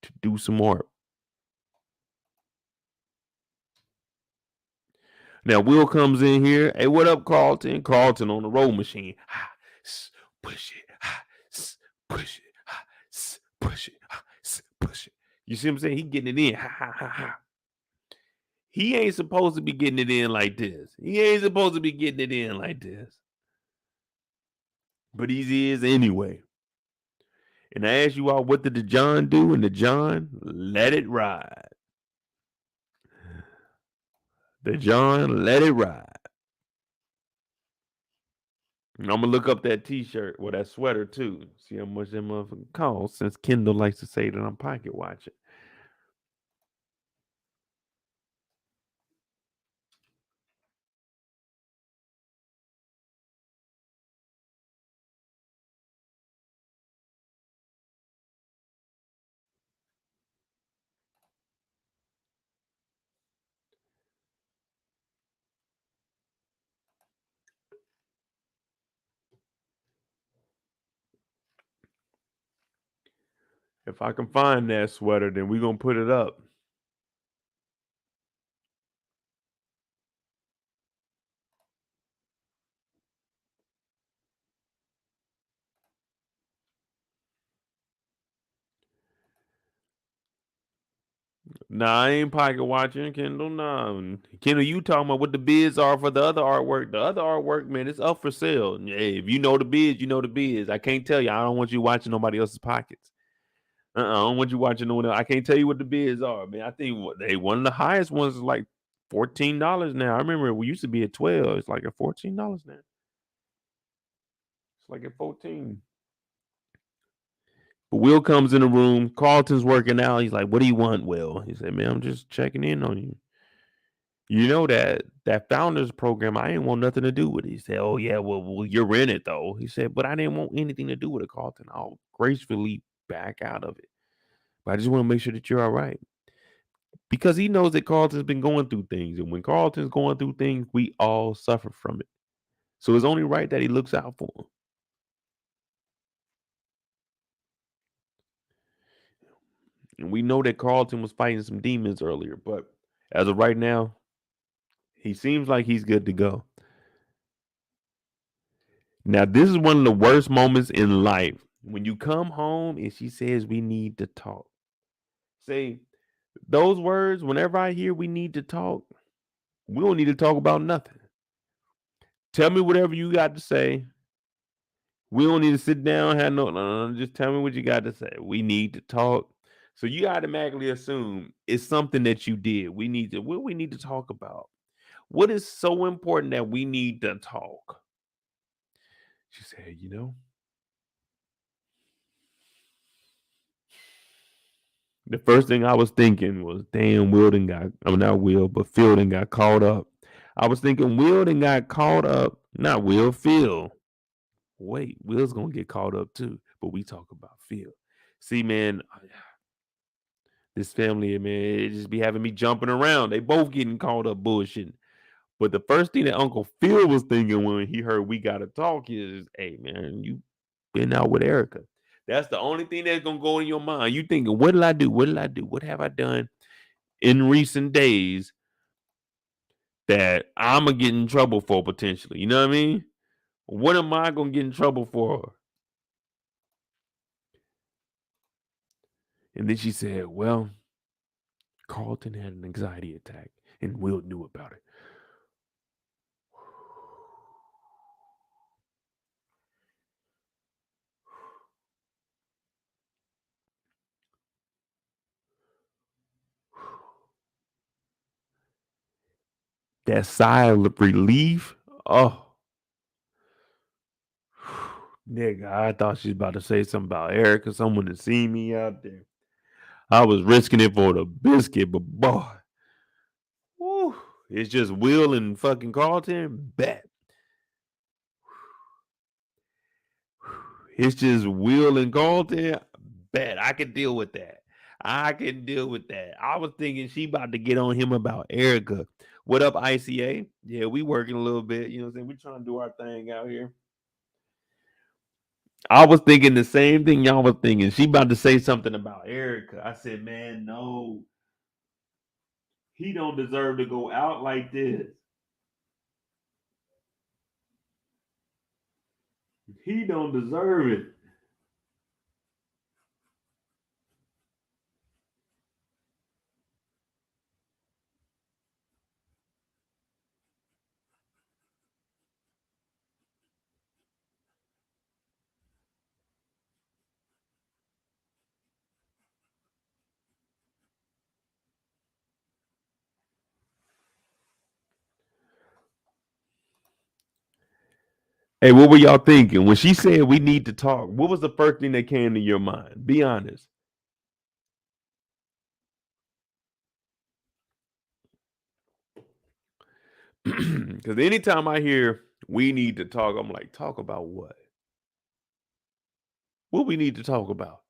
to do some more. Now Will comes in here. Hey, what up, Carlton? Carlton on the roll machine. Push it. Push it. Push it. Push it. You see what I'm saying? He getting it in. He ain't supposed to be getting it in like this. He ain't supposed to be getting it in like this. But he is anyway. And I ask you all, what did the John do? And the John, let it ride. The John, let it ride. And I'm going to look up that t-shirt or that sweater too. See how much that motherfucker costs, since Kendall likes to say that I'm pocket watching. If I can find that sweater, then we're going to put it up. Nah, I ain't pocket watching, Kendall. Nah. Kendall, you talking about what the bids are for the other artwork. The other artwork, man, it's up for sale. Hey, if you know the bids, you know the bids. I can't tell you. I don't want you watching nobody else's pockets. I don't want you watching no one else. I can't tell you what the bids are, man. I think one of the highest ones is like $14 now. I remember we used to be at $12. It's like at $14 now. It's like at 14. But Will comes in the room. Carlton's working out. He's like, "What do you want, Will?" He said, "Man, I'm just checking in on you. You know that founders program, I ain't want nothing to do with it." He said, "Oh yeah, well, you're in it though." He said, "But I didn't want anything to do with it, Carlton. I'll gracefully back out of it. But I just want to make sure that you're all right." Because he knows that Carlton's been going through things. And when Carlton's going through things, we all suffer from it. So it's only right that he looks out for him. And we know that Carlton was fighting some demons earlier, but as of right now, he seems like he's good to go. Now, this is one of the worst moments in life. When you come home and she says, "We need to talk." Say, those words, whenever I hear "we need to talk," we don't need to talk about nothing. Tell me whatever you got to say. We don't need to sit down, have no, just tell me what you got to say. We need to talk. So you automatically assume it's something that you did. What we need to talk about. What is so important that we need to talk? She said, the first thing I was thinking was, damn, Phil got caught up. I was thinking Will got caught up. Not Will, Phil. Wait, Will's gonna get caught up too. But we talk about Phil. See, man, this family, man, it just be having me jumping around. They both getting caught up bullshitting. But the first thing that Uncle Phil was thinking when he heard we gotta talk is, "Hey, man, you been out with Erica." That's the only thing that's gonna go in your mind. You thinking, what did I do? What did I do? What have I done in recent days that I'm gonna get in trouble for potentially? You know what I mean? What am I gonna get in trouble for? And then she said, "Well, Carlton had an anxiety attack and Will knew about it." That sigh of relief. Oh, nigga, I thought she was about to say something about Erica. Someone to see me out there. I was risking it for the biscuit, but boy, whew, it's just Will and fucking Carlton. Bet. It's just Will and Carlton. Bet I can deal with that. I can deal with that. I was thinking she about to get on him about Erica. What up, ICA? Yeah, we working a little bit. You know what I'm saying? We trying to do our thing out here. I was thinking the same thing y'all was thinking. She about to say something about Erica. I said, man, no. He don't deserve to go out like this. He don't deserve it. Hey, what were y'all thinking when she said we need to talk? What was the first thing that came to your mind? Be honest. Because anytime I hear we need to talk, I'm like, talk about what? What we need to talk about?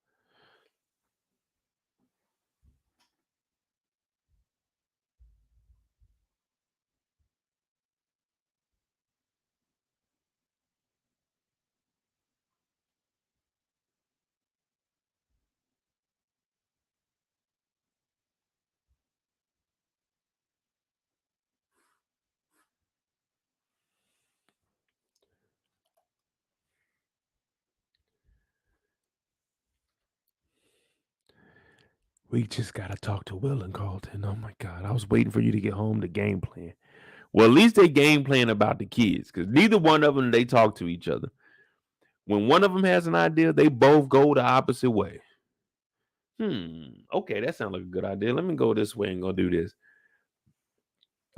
We just gotta talk to Will and Carlton. Oh my God, I was waiting for you to get home to game plan. Well, at least they game plan about the kids because neither one of them they talk to each other. When one of them has an idea, they both go the opposite way. Okay, that sounds like a good idea. Let me go this way and go do this.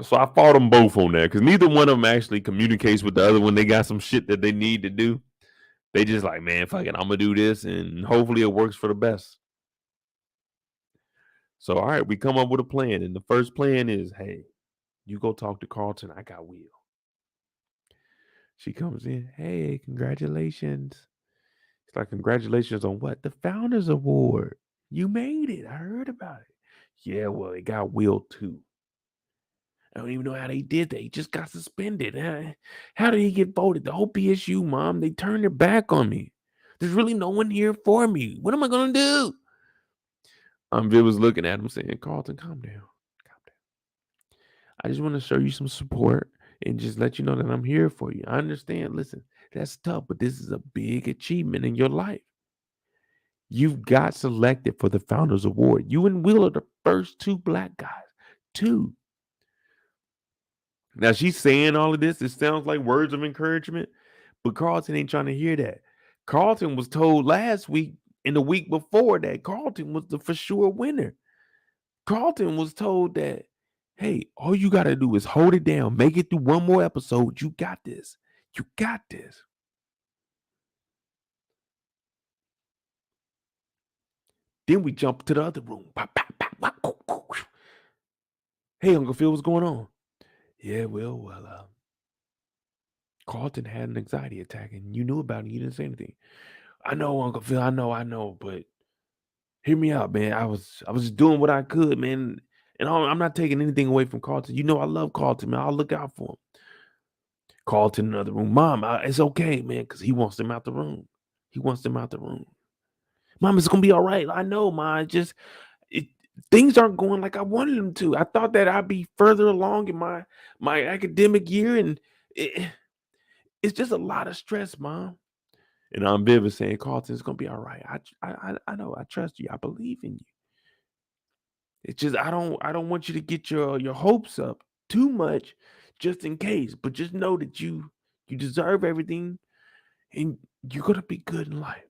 So I fought them both on that because neither one of them actually communicates with the other when they got some shit that they need to do. They just like, man, fuck it, I'm gonna do this and hopefully it works for the best. So all right, we come up with a plan, and the first plan is, hey, you go talk to Carlton. I got Will. She comes in, hey, congratulations. It's like, congratulations on what? The Founders Award. You made it. I heard about it. Yeah, well, it got Will too. I don't even know how they did that. He just got suspended. How did he get voted? The whole PSU, mom, they turned their back on me. There's really no one here for me. What am I going to do? Viv was looking at him saying, Carlton, calm down. Calm down. I just want to show you some support and just let you know that I'm here for you. I understand. Listen, that's tough, but this is a big achievement in your life. You've got selected for the Founders Award. You and Will are the first two black guys. Two. Now she's saying all of this. It sounds like words of encouragement, but Carlton ain't trying to hear that. Carlton was told last week and the week before that Carlton was the for sure winner. Carlton was told that, hey, all you got to do is hold it down, make it through one more episode. You got this. You got this. Then we jump to the other room. Hey, Uncle Phil, what's going on? Yeah, well, Carlton had an anxiety attack and you knew about it. You didn't say anything. I know, Uncle Phil. I know, but hear me out, man. I was just doing what I could, man. And I'm not taking anything away from Carlton. You know I love Carlton, man. I'll look out for him. Carlton in another room. Mom, it's okay, man, because he wants them out the room. He wants them out the room. Mom, it's gonna be all right. I know, Ma. Things aren't going like I wanted them to. I thought that I'd be further along in my academic year, and it's just a lot of stress, Mom. And I'm Viv saying, Carlton, it's gonna be all right. I know, I trust you, I believe in you. It's just I don't want you to get your hopes up too much, just in case. But just know that you deserve everything, and you're gonna be good in life.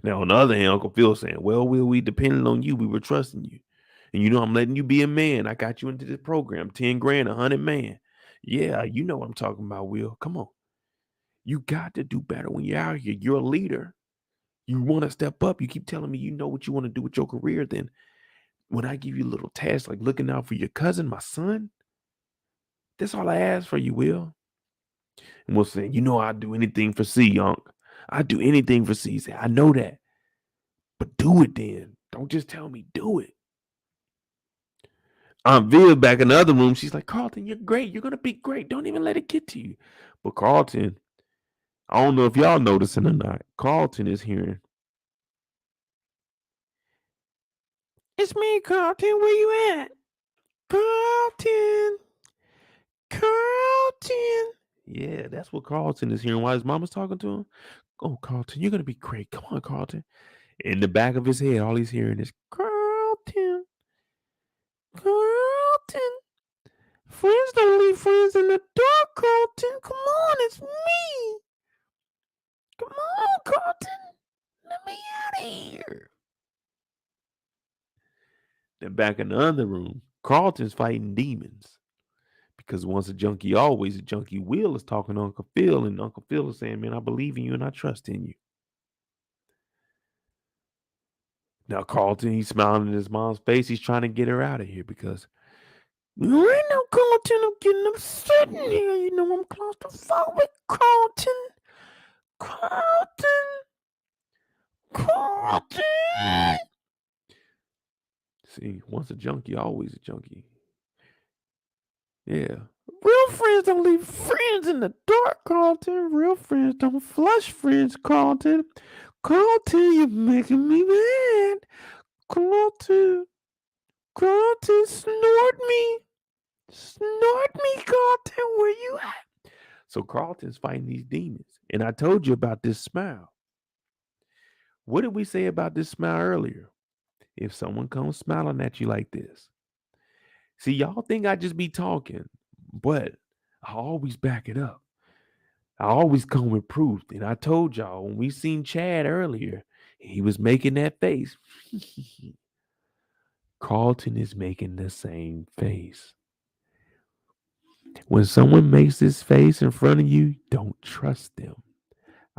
Now, on the other hand, Uncle Phil saying, well, Will, we depended on you. We were trusting you. And you know, I'm letting you be a man. I got you into this program. 10 grand, 100 man. Yeah, you know what I'm talking about, Will. Come on. You got to do better when you're out here. You're a leader. You want to step up. You keep telling me you know what you want to do with your career. Then when I give you a little task like looking out for your cousin, my son, that's all I ask for you, Will. And Will saying, you know I'd do anything for C, Unc. I'd do anything for Cece. I know that. But do it then. Don't just tell me, do it. Aunt Viv back in the other room, she's like, Carlton, you're great. You're going to be great. Don't even let it get to you. But Carlton, I don't know if y'all noticing or not. Carlton is hearing, it's me, Carlton. Where you at? Carlton. Carlton. Yeah, that's what Carlton is hearing while his mama's talking to him. Oh, Carlton, you're going to be great. Come on, Carlton. In the back of his head, all he's hearing is, Carlton. Carlton. Friends don't leave friends in the dark, Carlton. Come on, it's me. Come on, Carlton. Let me out of here. Then back in the other room, Carlton's fighting demons. Because once a junkie, always a junkie. Will is talking to Uncle Phil, and Uncle Phil is saying, man, I believe in you and I trust in you. Now, Carlton, he's smiling in his mom's face. He's trying to get her out of here because, right now, Carlton, I'm getting upset in here. You know, I'm claustrophobic, Carlton. Carlton. Carlton. See, once a junkie, always a junkie. Yeah. Real friends don't leave friends in the dark, Carlton. Real friends don't flush friends, Carlton. Carlton, you're making me mad. Carlton. Carlton, snort me. Snort me, Carlton. Where you at? So Carlton's fighting these demons. And I told you about this smile. What did we say about this smile earlier? If someone comes smiling at you like this. See, y'all think I just be talking, but I always back it up. I always come with proof. And I told y'all when we seen Chad earlier, he was making that face. Carlton is making the same face. When someone makes this face in front of you, don't trust them.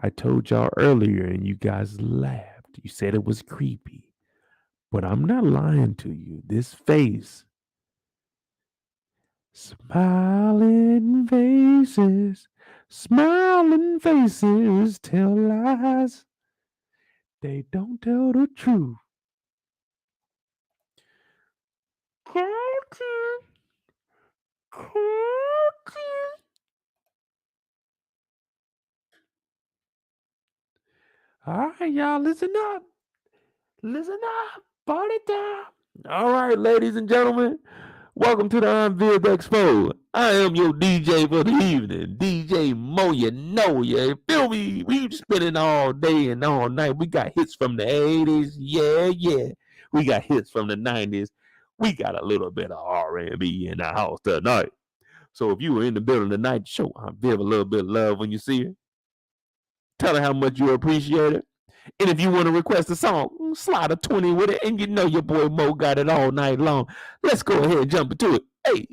I told y'all earlier and you guys laughed. You said it was creepy. But I'm not lying to you. This face. Smiling faces tell lies. They don't tell the truth. Carlton. All right, y'all, listen up. Listen up. Party time. All right, ladies and gentlemen. Welcome to the Unveiled Expo. I am your DJ for the evening, DJ Mo. You know, you feel me? We spending all day and all night. We got hits from the 80s, yeah. We got hits from the 90s. We got a little bit of R&B in the house tonight. So if you were in the building tonight, show Aunt Viv a little bit of love when you see her. Tell her how much you appreciate it. And if you want to request a song, slide a 20 with it, and you know your boy Mo got it all night long. Let's go ahead and jump into it. Hey,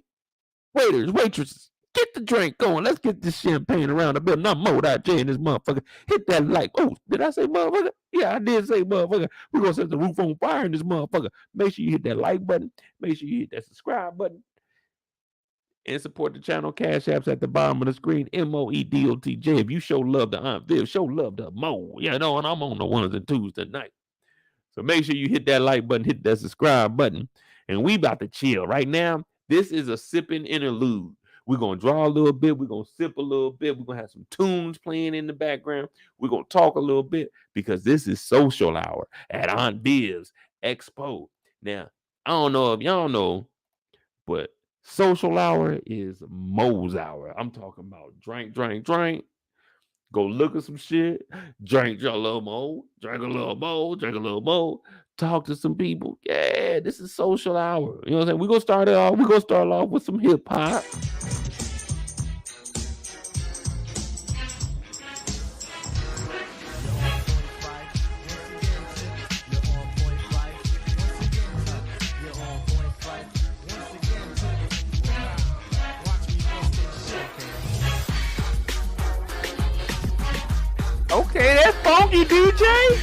waiters, waitresses, get the drink going. Let's get this champagne around the building. I'm Mo out there in this motherfucker. Hit that like. Oh, did I say motherfucker? Yeah, I did say motherfucker. We're going to set the roof on fire in this motherfucker. Make sure you hit that like button. Make sure you hit that subscribe button. And support the channel. Cash apps at the bottom of the screen. MOEDOTJ. If you show love to Aunt Viv, show love to Mo. You know, and I'm on the ones and twos tonight. So make sure you hit that like button, hit that subscribe button. And we about to chill. Right now, this is a sipping interlude. We're going to draw a little bit. We're going to sip a little bit. We're going to have some tunes playing in the background. We're going to talk a little bit because this is social hour at Aunt Viv's Expo. Now, I don't know if y'all know, but social hour is Mo's hour. I'm talking about drink. Go look at some shit. Drink a little more. Drink a little more. Talk to some people. Yeah, this is social hour. You know what I'm saying? We're gonna start off with some hip hop. Okay, that's funky, DJ.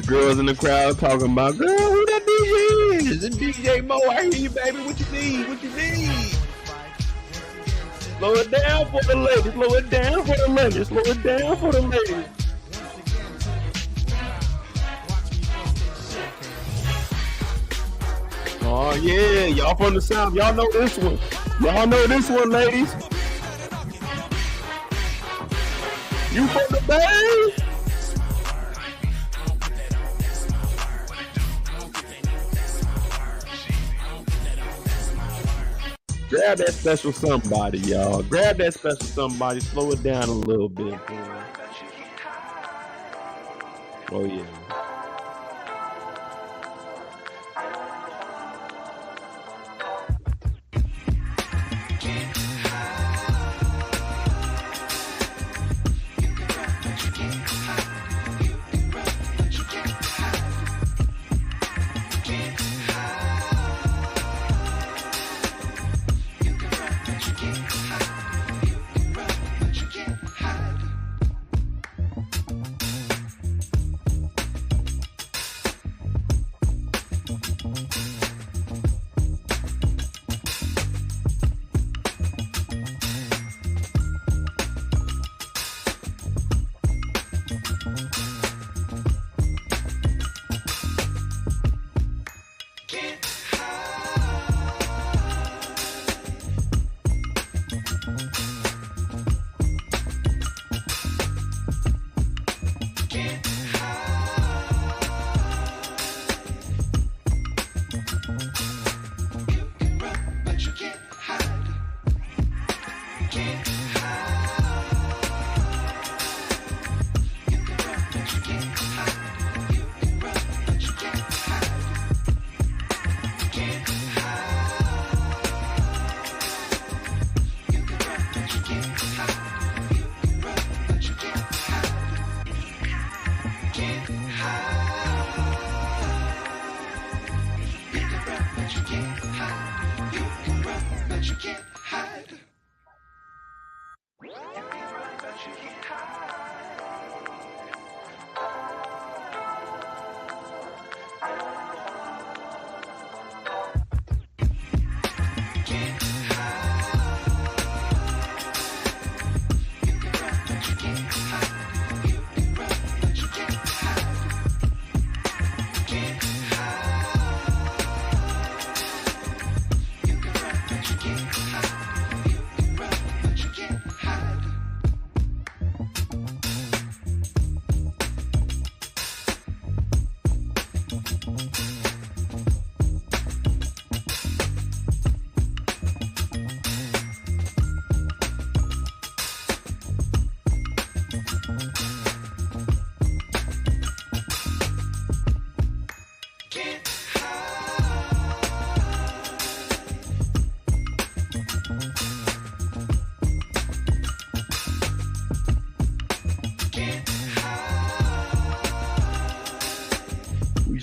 girls in the crowd talking about, girl, who that DJ is? It's DJ Mo. I hear you, baby. What you need? What you need? Slow it down for the ladies. Slow it down for the ladies. Slow it down for the ladies. Oh, yeah. Y'all from the South. Y'all know this one. Y'all know this one, ladies. You from the Bay? Grab that special somebody, y'all. Grab that special somebody. Slow it down a little bit. Oh, yeah.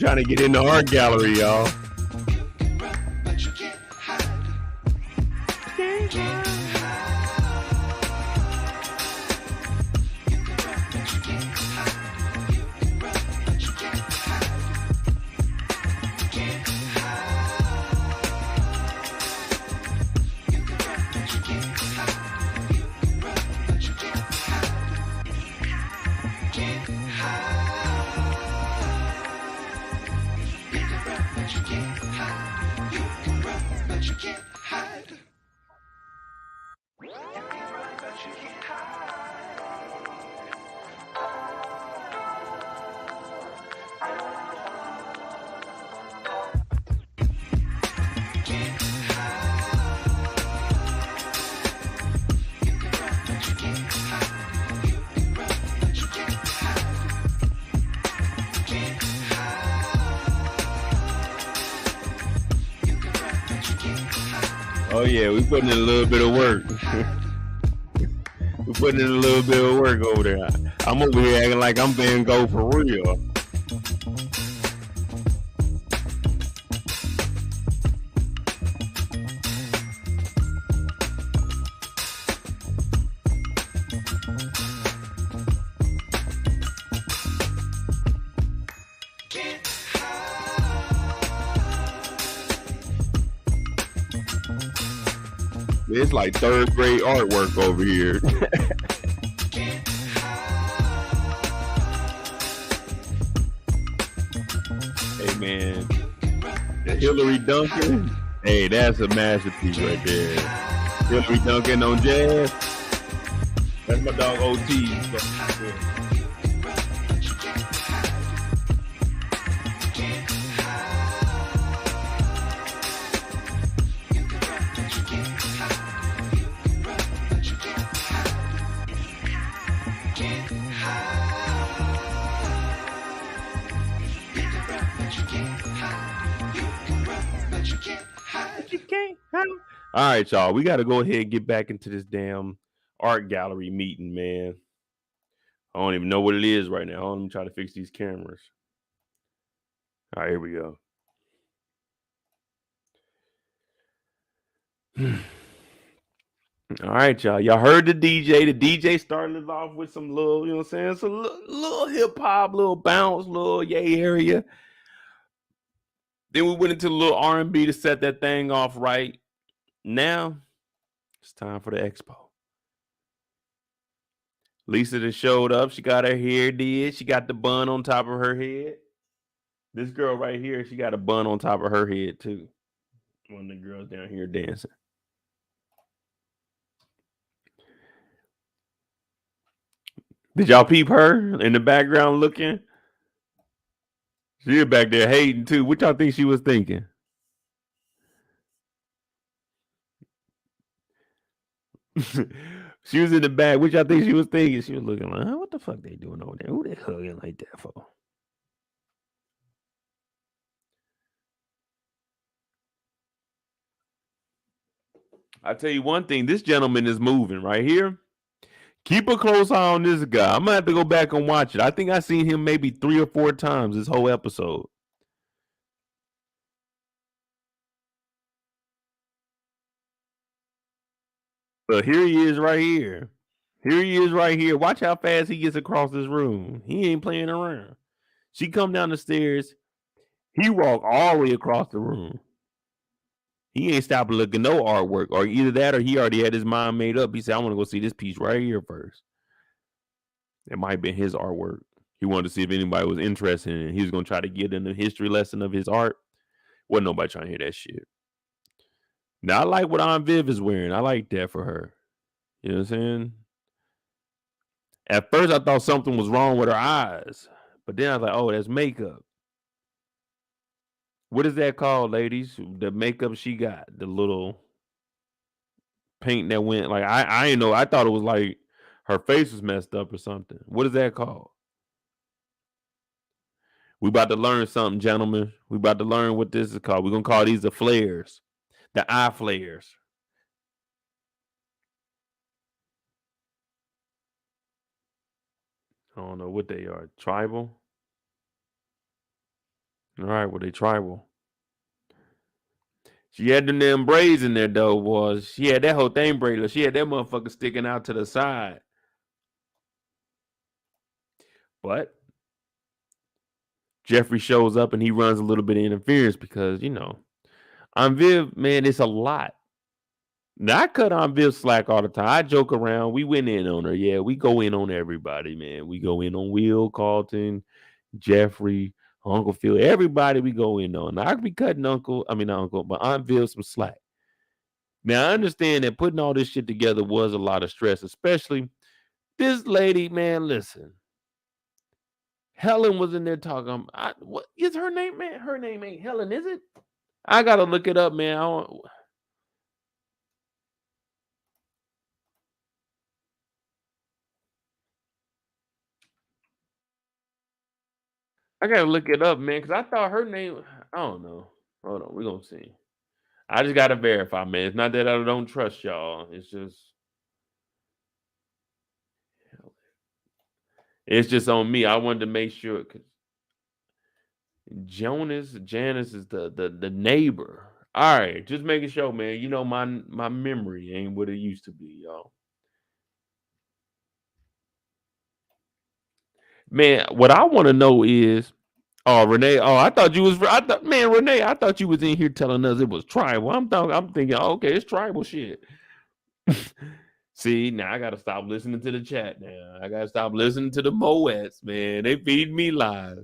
Trying to get in the art gallery, y'all. Oh yeah, we putting in a little bit of work. We putting in a little bit of work over there. I'm over here acting like I'm Van Gogh for real. It's like third grade artwork over here. Hey man, the Hilary Duncan. Hey, that's a masterpiece right there. Hilary Duncan on jazz. That's my dog OT. All right, y'all. We got to go ahead and get back into this damn art gallery meeting, man. I don't even know what it is right now. I don't even try to fix these cameras. All right, here we go. All right, y'all. Y'all heard the DJ. The DJ started off with some little, you know what I'm saying? Some little hip hop, little bounce, little yay area. Then we went into a little R&B to set that thing off right. Now it's time for the expo. Lisa that showed up. She got her hair did. She got the bun on top of her head. This girl right here, she got a bun on top of her head too. One of the girls down here dancing. Did y'all peep her in the background looking? She was back there hating too. What y'all think she was thinking? She was in the back. What y'all think she was thinking? She was looking like, huh, what the fuck they doing over there? Who they hugging like that for? I tell you one thing, this gentleman is moving right here. Keep a close eye on this guy. I'm gonna have to go back and watch it. I think I seen him maybe 3 or 4 times this whole episode. But here he is right here. Here he is right here. Watch how fast he gets across this room. He ain't playing around. She come down the stairs. He walked all the way across the room. He ain't stopping looking no artwork, or either that or he already had his mind made up. He said, I want to go see this piece right here first. It might have been his artwork. He wanted to see if anybody was interested in it. He was going to try to get in the history lesson of his art. Wasn't nobody trying to hear that shit. Now, I like what Aunt Viv is wearing. I like that for her. You know what I'm saying? At first, I thought something was wrong with her eyes. But then I was like, oh, that's makeup. What is that called, ladies? The makeup she got. The little paint that went, like, I didn't know. I thought it was like her face was messed up or something. What is that called? We about to learn something, gentlemen. We about to learn what this is called. We're going to call these the flares. The eye flares. I don't know what they are. Tribal? All right, well, they tribal. She had them damn braids in there, though, boys. She had that whole thing braided. She had that motherfucker sticking out to the side. But Geoffrey shows up and he runs a little bit of interference because, you know, Aunt Viv, man, it's a lot. Now, I cut Aunt Viv slack all the time. I joke around. We went in on her. Yeah, we go in on everybody, man. We go in on Will, Carlton, Geoffrey, Uncle Phil, everybody we go in on. Now, I could be cutting but Aunt Viv some slack. Now, I understand that putting all this shit together was a lot of stress, especially this lady, man, listen. Helen was in there talking. What is her name, man? Her name ain't Helen, is it? I got to look it up, man. I got to look it up, man, because I thought her name, I don't know. Hold on, we're going to see. I just got to verify, man. It's not that I don't trust y'all. It's just on me. I wanted to make sure. Janice is the neighbor. All right, just making sure, man. You know, my memory ain't what it used to be, y'all. Man, what I want to know is, oh, Renee. Oh, I thought you was. Renee, I thought you was in here telling us it was tribal. I'm thinking, oh, okay, it's tribal shit. See, now I gotta stop listening to the chat now. I gotta stop listening to the Moets, man. They feed me lies.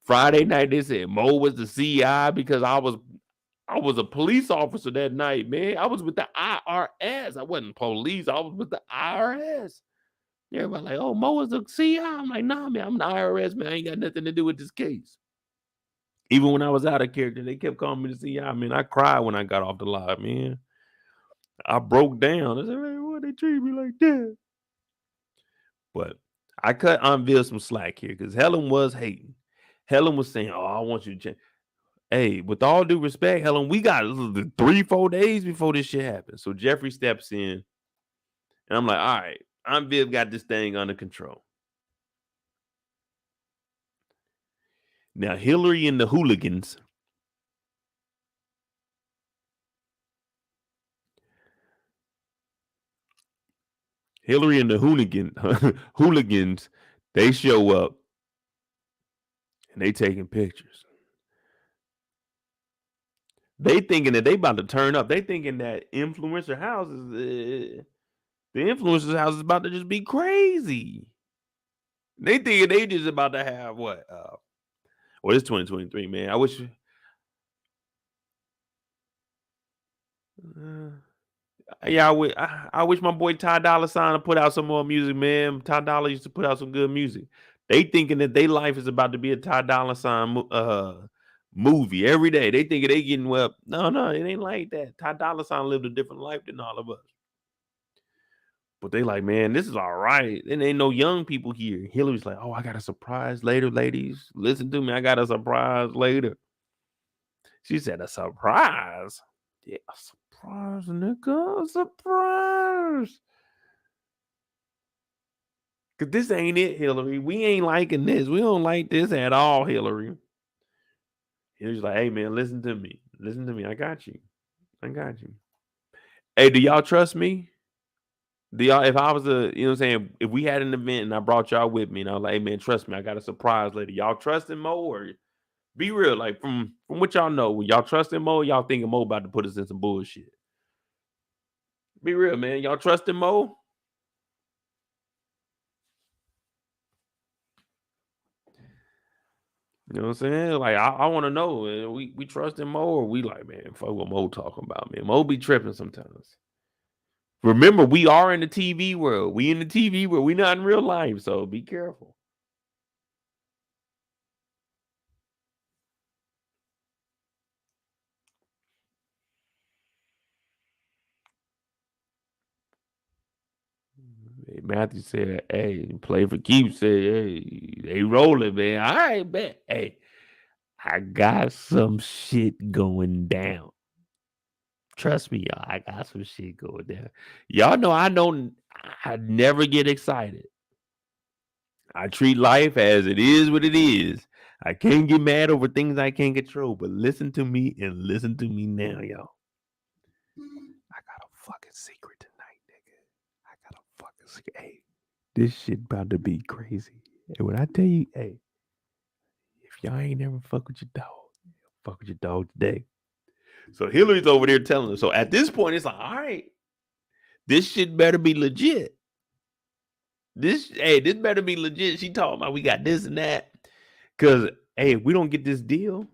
Friday night, they said Mo was the CI because I was a police officer that night, man. I was with the IRS. I wasn't police. I was with the IRS. Everybody like, oh, Mo was the CI. I'm like, nah, man, I'm the IRS, man. I ain't got nothing to do with this case. Even when I was out of character, they kept calling me the CI, man. I cried when I got off the live, man. I broke down. I said, man, why they treat me like that? But I cut Aunt Ville some slack here because Helen was hating. Helen was saying, oh, I want you to change. Hey, with all due respect, Helen, we got 3-4 days before this shit happens. So Geoffrey steps in, and I'm like, all right, Aunt Viv got this thing under control. Now, Hilary and the hooligans. Hilary and the hooligans, they show up, and they taking pictures. They thinking that they about to turn up. They thinking that influencer house is the influencer's house is about to just be crazy. They thinking they just about to have what? Well, it's 2023, man. I wish. Yeah, I wish my boy Ty Dolla $ign to put out some more music, man. Ty Dolla used to put out some good music. They thinking that their life is about to be a Ty Dolla $ign movie every day. They thinking they getting well. No, it ain't like that. Ty Dolla $ign lived a different life than all of us. But they like, man, this is all right. And ain't no young people here. Hillary's like, oh, I got a surprise later, ladies. Listen to me. I got a surprise later. She said, a surprise? Yeah, a surprise, nigga. A surprise. Because this ain't it, Hilary. We ain't liking this. We don't like this at all, Hilary. Hillary's like, hey, man, listen to me. Listen to me. I got you. Hey, do y'all trust me? Do y'all, if I was you know what I'm saying, if we had an event and I brought y'all with me and I was like, hey, man, trust me, I got a surprise later. Y'all trusting Mo or be real? Like from what y'all know, when y'all trusting Mo, y'all thinking Mo about to put us in some bullshit. Be real, man. Y'all trusting Mo? You know what I'm saying? Like, I want to know. We trusting Mo or we like, man, fuck what Mo talking about, man. Mo be tripping sometimes. Remember, we are in the TV world. We in the TV world. We not in real life, so be careful. Matthew said, hey, play for keeps. Said, hey, they rolling, man. All right, man. Hey, I got some shit going down. Trust me, y'all. I got some shit going down. Y'all know I never get excited. I treat life as it is what it is. I can't get mad over things I can't control, but listen to me and listen to me now, y'all. I got a fucking secret tonight, nigga. I got a fucking secret. Hey, this shit about to be crazy. And when I tell you, hey, if y'all ain't never fuck with your dog, fuck with your dog today. So Hillary's over there telling us. So at this point, it's like, all right, this shit better be legit. This better be legit. She talking about we got this and that. Cause hey, if we don't get this deal,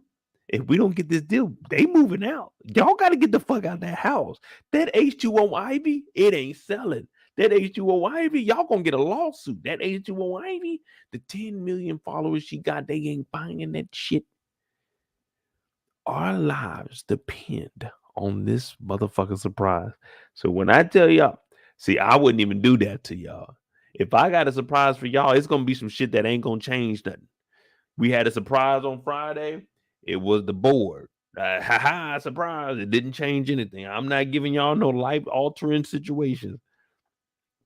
they moving out. Y'all got to get the fuck out of that house. That H2O Ivy, it ain't selling. That H2O Ivy, y'all gonna get a lawsuit. That H2O Ivy, the 10 million followers she got, they ain't buying that shit. Our lives depend on this motherfucking surprise. So when I tell y'all, see, I wouldn't even do that to y'all. If I got a surprise for y'all, it's gonna be some shit that ain't gonna change nothing. We had a surprise on Friday. It was the board. Surprise. It didn't change anything. I'm not giving y'all no life-altering situations.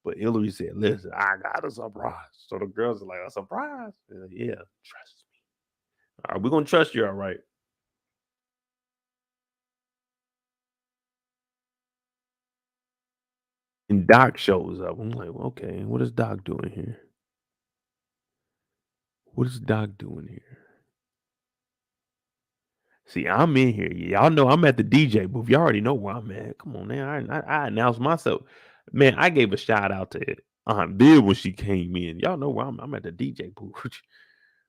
But Hilary said, listen, I got a surprise. So the girls are like, a surprise? Like, yeah, trust me. All right, we're going to trust you, all right? And Doc shows up. I'm like, okay, what is Doc doing here? What is Doc doing here? See, I'm in here. Y'all know I'm at the DJ booth. Y'all already know where I'm at. Come on, man. I announced myself. Man, I gave a shout out to Aunt Bill when she came in. Y'all know where I'm at the DJ booth.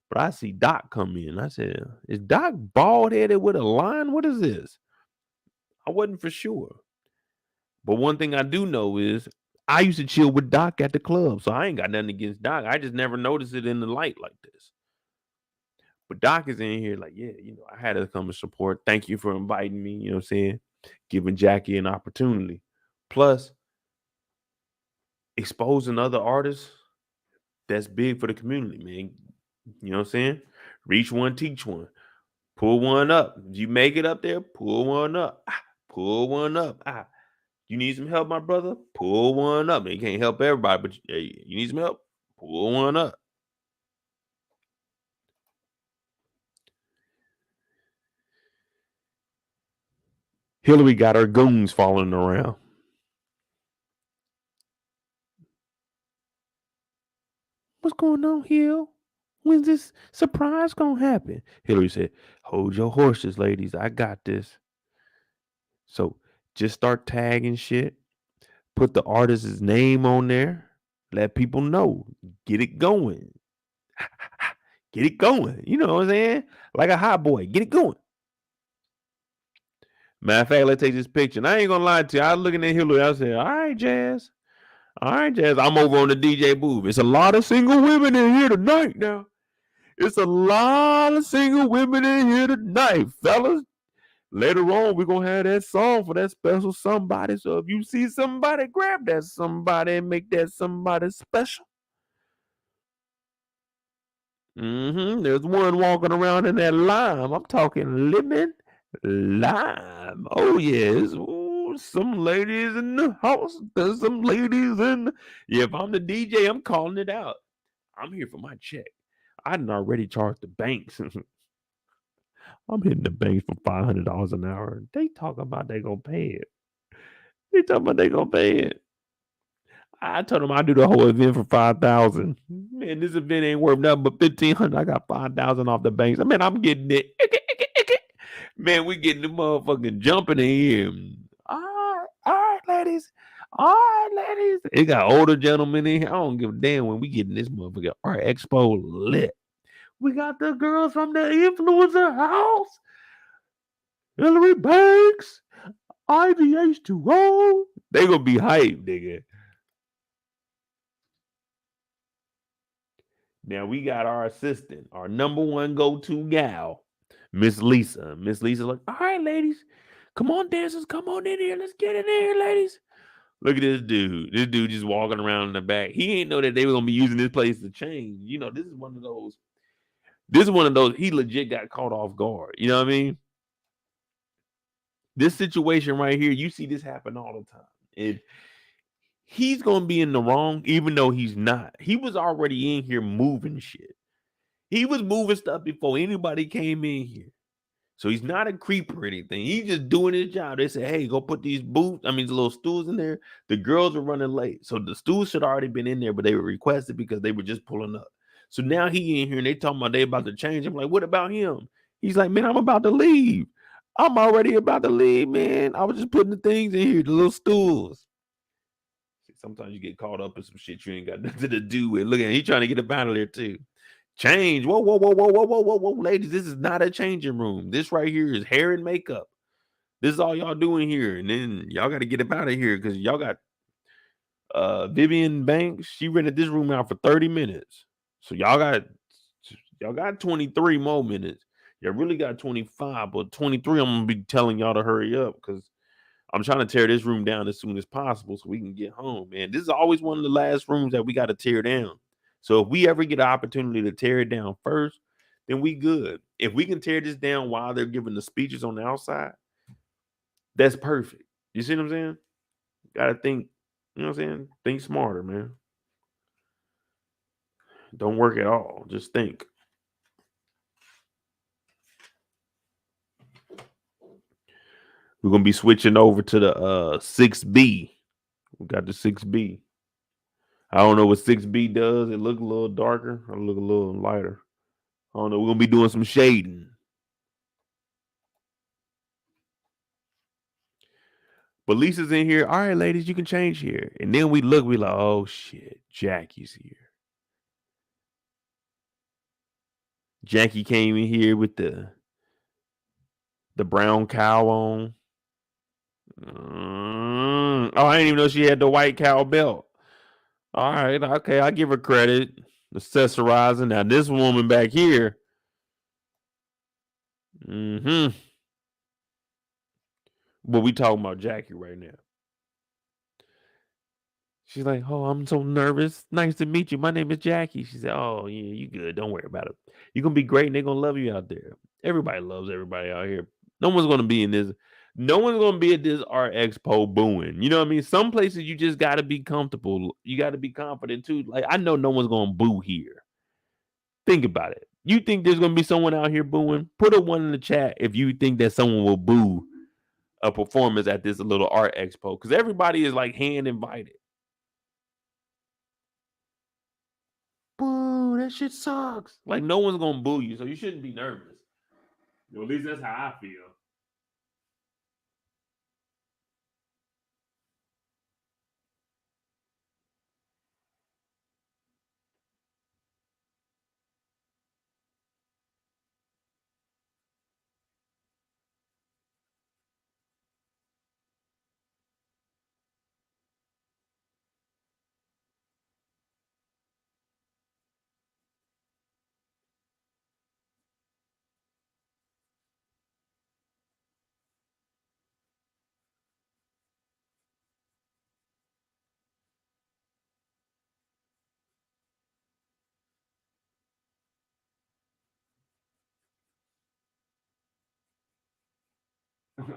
But I see Doc come in. I said, is Doc bald headed with a line? What is this? I wasn't for sure. But one thing I do know is I used to chill with Doc at the club. So I ain't got nothing against Doc. I just never noticed it in the light like this. But Doc is in here like, yeah, I had to come and support. Thank you for inviting me. You know what I'm saying? Giving Jackie an opportunity. Plus, exposing other artists, that's big for the community, man. You know what I'm saying? Reach one, teach one. Pull one up. You make it up there, pull one up. Pull one up. You need some help, my brother? Pull one up. You can't help everybody, but you need some help? Pull one up. Hilary got her goons following around. What's going on, Hill? When's this surprise gonna happen? Hilary said, hold your horses, ladies. I got this. So just start tagging shit. Put the artist's name on there. Let people know. Get it going. Get it going. You know what I'm saying? Like a hot boy. Get it going. Matter of fact, let's take this picture. And I ain't gonna lie to you. I was looking at Hilary. I said, all right, Jazz. All right, Jazz. I'm over on the DJ booth. It's a lot of single women in here tonight now. It's a lot of single women in here tonight, fellas. Later on, we're going to have that song for that special somebody. So if you see somebody, grab that somebody and make that somebody special. There's one walking around in that lime. I'm talking lemon lime. Oh, yes. Ooh, some ladies in the house. There's some ladies in the... Yeah, if I'm the DJ, I'm calling it out. I'm here for my check. I done already charged the banks. I'm hitting the banks for $500 an hour. They talk about they gonna pay it. They talking about they gonna pay it. I told them I do the whole event for $5,000. Man, this event ain't worth nothing but $1,500. I got $5,000 off the banks. Man, I'm getting it. Man, we getting the motherfucking jumping in here. All right, ladies. All right, ladies. It got older gentlemen in here. I don't give a damn when we getting this motherfucker Art Expo lit. We got the girls from the influencer house. Hilary Banks, IVH2O. They gonna be hyped, nigga. Now we got our assistant, our number one go-to gal, Miss Lisa. Miss Lisa, like, all right, ladies, come on, dancers, come on in here. Let's get in here, ladies. Look at this dude. This dude just walking around in the back. He ain't know that they were gonna be using this place to change. This is one of those. He legit got caught off guard. You know what I mean? This situation right here, you see this happen all the time. He's going to be in the wrong, even though he's not. He was already in here moving shit. He was moving stuff before anybody came in here. So he's not a creep or anything. He's just doing his job. They say, hey, go put these little stools in there. The girls are running late. So the stools should already been in there, but they were requested because they were just pulling up. So now he in here and they talking about they about to change. I'm like, what about him? He's like, man, I'm about to leave. I'm already about to leave, man. I was just putting the things in here, the little stools. Sometimes you get caught up in some shit you ain't got nothing to do with. Look at him. He trying to get up out of there too. Change. Whoa. Ladies, this is not a changing room. This right here is hair and makeup. This is all y'all doing here. And then y'all got to get up out of here because y'all got Vivian Banks. She rented this room out for 30 minutes. So y'all got 23 more minutes. Y'all really got 25, but 23, I'm going to be telling y'all to hurry up because I'm trying to tear this room down as soon as possible so we can get home, man. This is always one of the last rooms that we got to tear down. So if we ever get an opportunity to tear it down first, then we good. If we can tear this down while they're giving the speeches on the outside, that's perfect. You see what I'm saying? Got to think, you know what I'm saying? Think smarter, man. Don't work at all. Just think. We're going to be switching over to the 6B. We got the 6B. I don't know what 6B does. It look a little darker. It look a little lighter. I don't know. We're going to be doing some shading. But Lisa's in here. All right, ladies, you can change here. And then we look, we like, oh shit, Jackie's here. Jackie came in here with the brown cow on. Oh, I didn't even know she had the white cow belt. All right, okay, I give her credit. Accessorizing. Now this woman back here. But we talking about Jackie right now. She's like, oh, I'm so nervous. Nice to meet you. My name is Jackie. She said, oh, yeah, you good. Don't worry about it. You're going to be great and they're going to love you out there. Everybody loves everybody out here. No one's going to be in this. No one's going to be at this art expo booing. You know what I mean? Some places you just got to be comfortable. You got to be confident too. Like, I know no one's going to boo here. Think about it. You think there's going to be someone out here booing? Put a one in the chat if you think that someone will boo a performance at this little art expo. Because everybody is like hand invited. Boo, that shit sucks. Like, no one's gonna boo you, so you shouldn't be nervous. At least that's how I feel.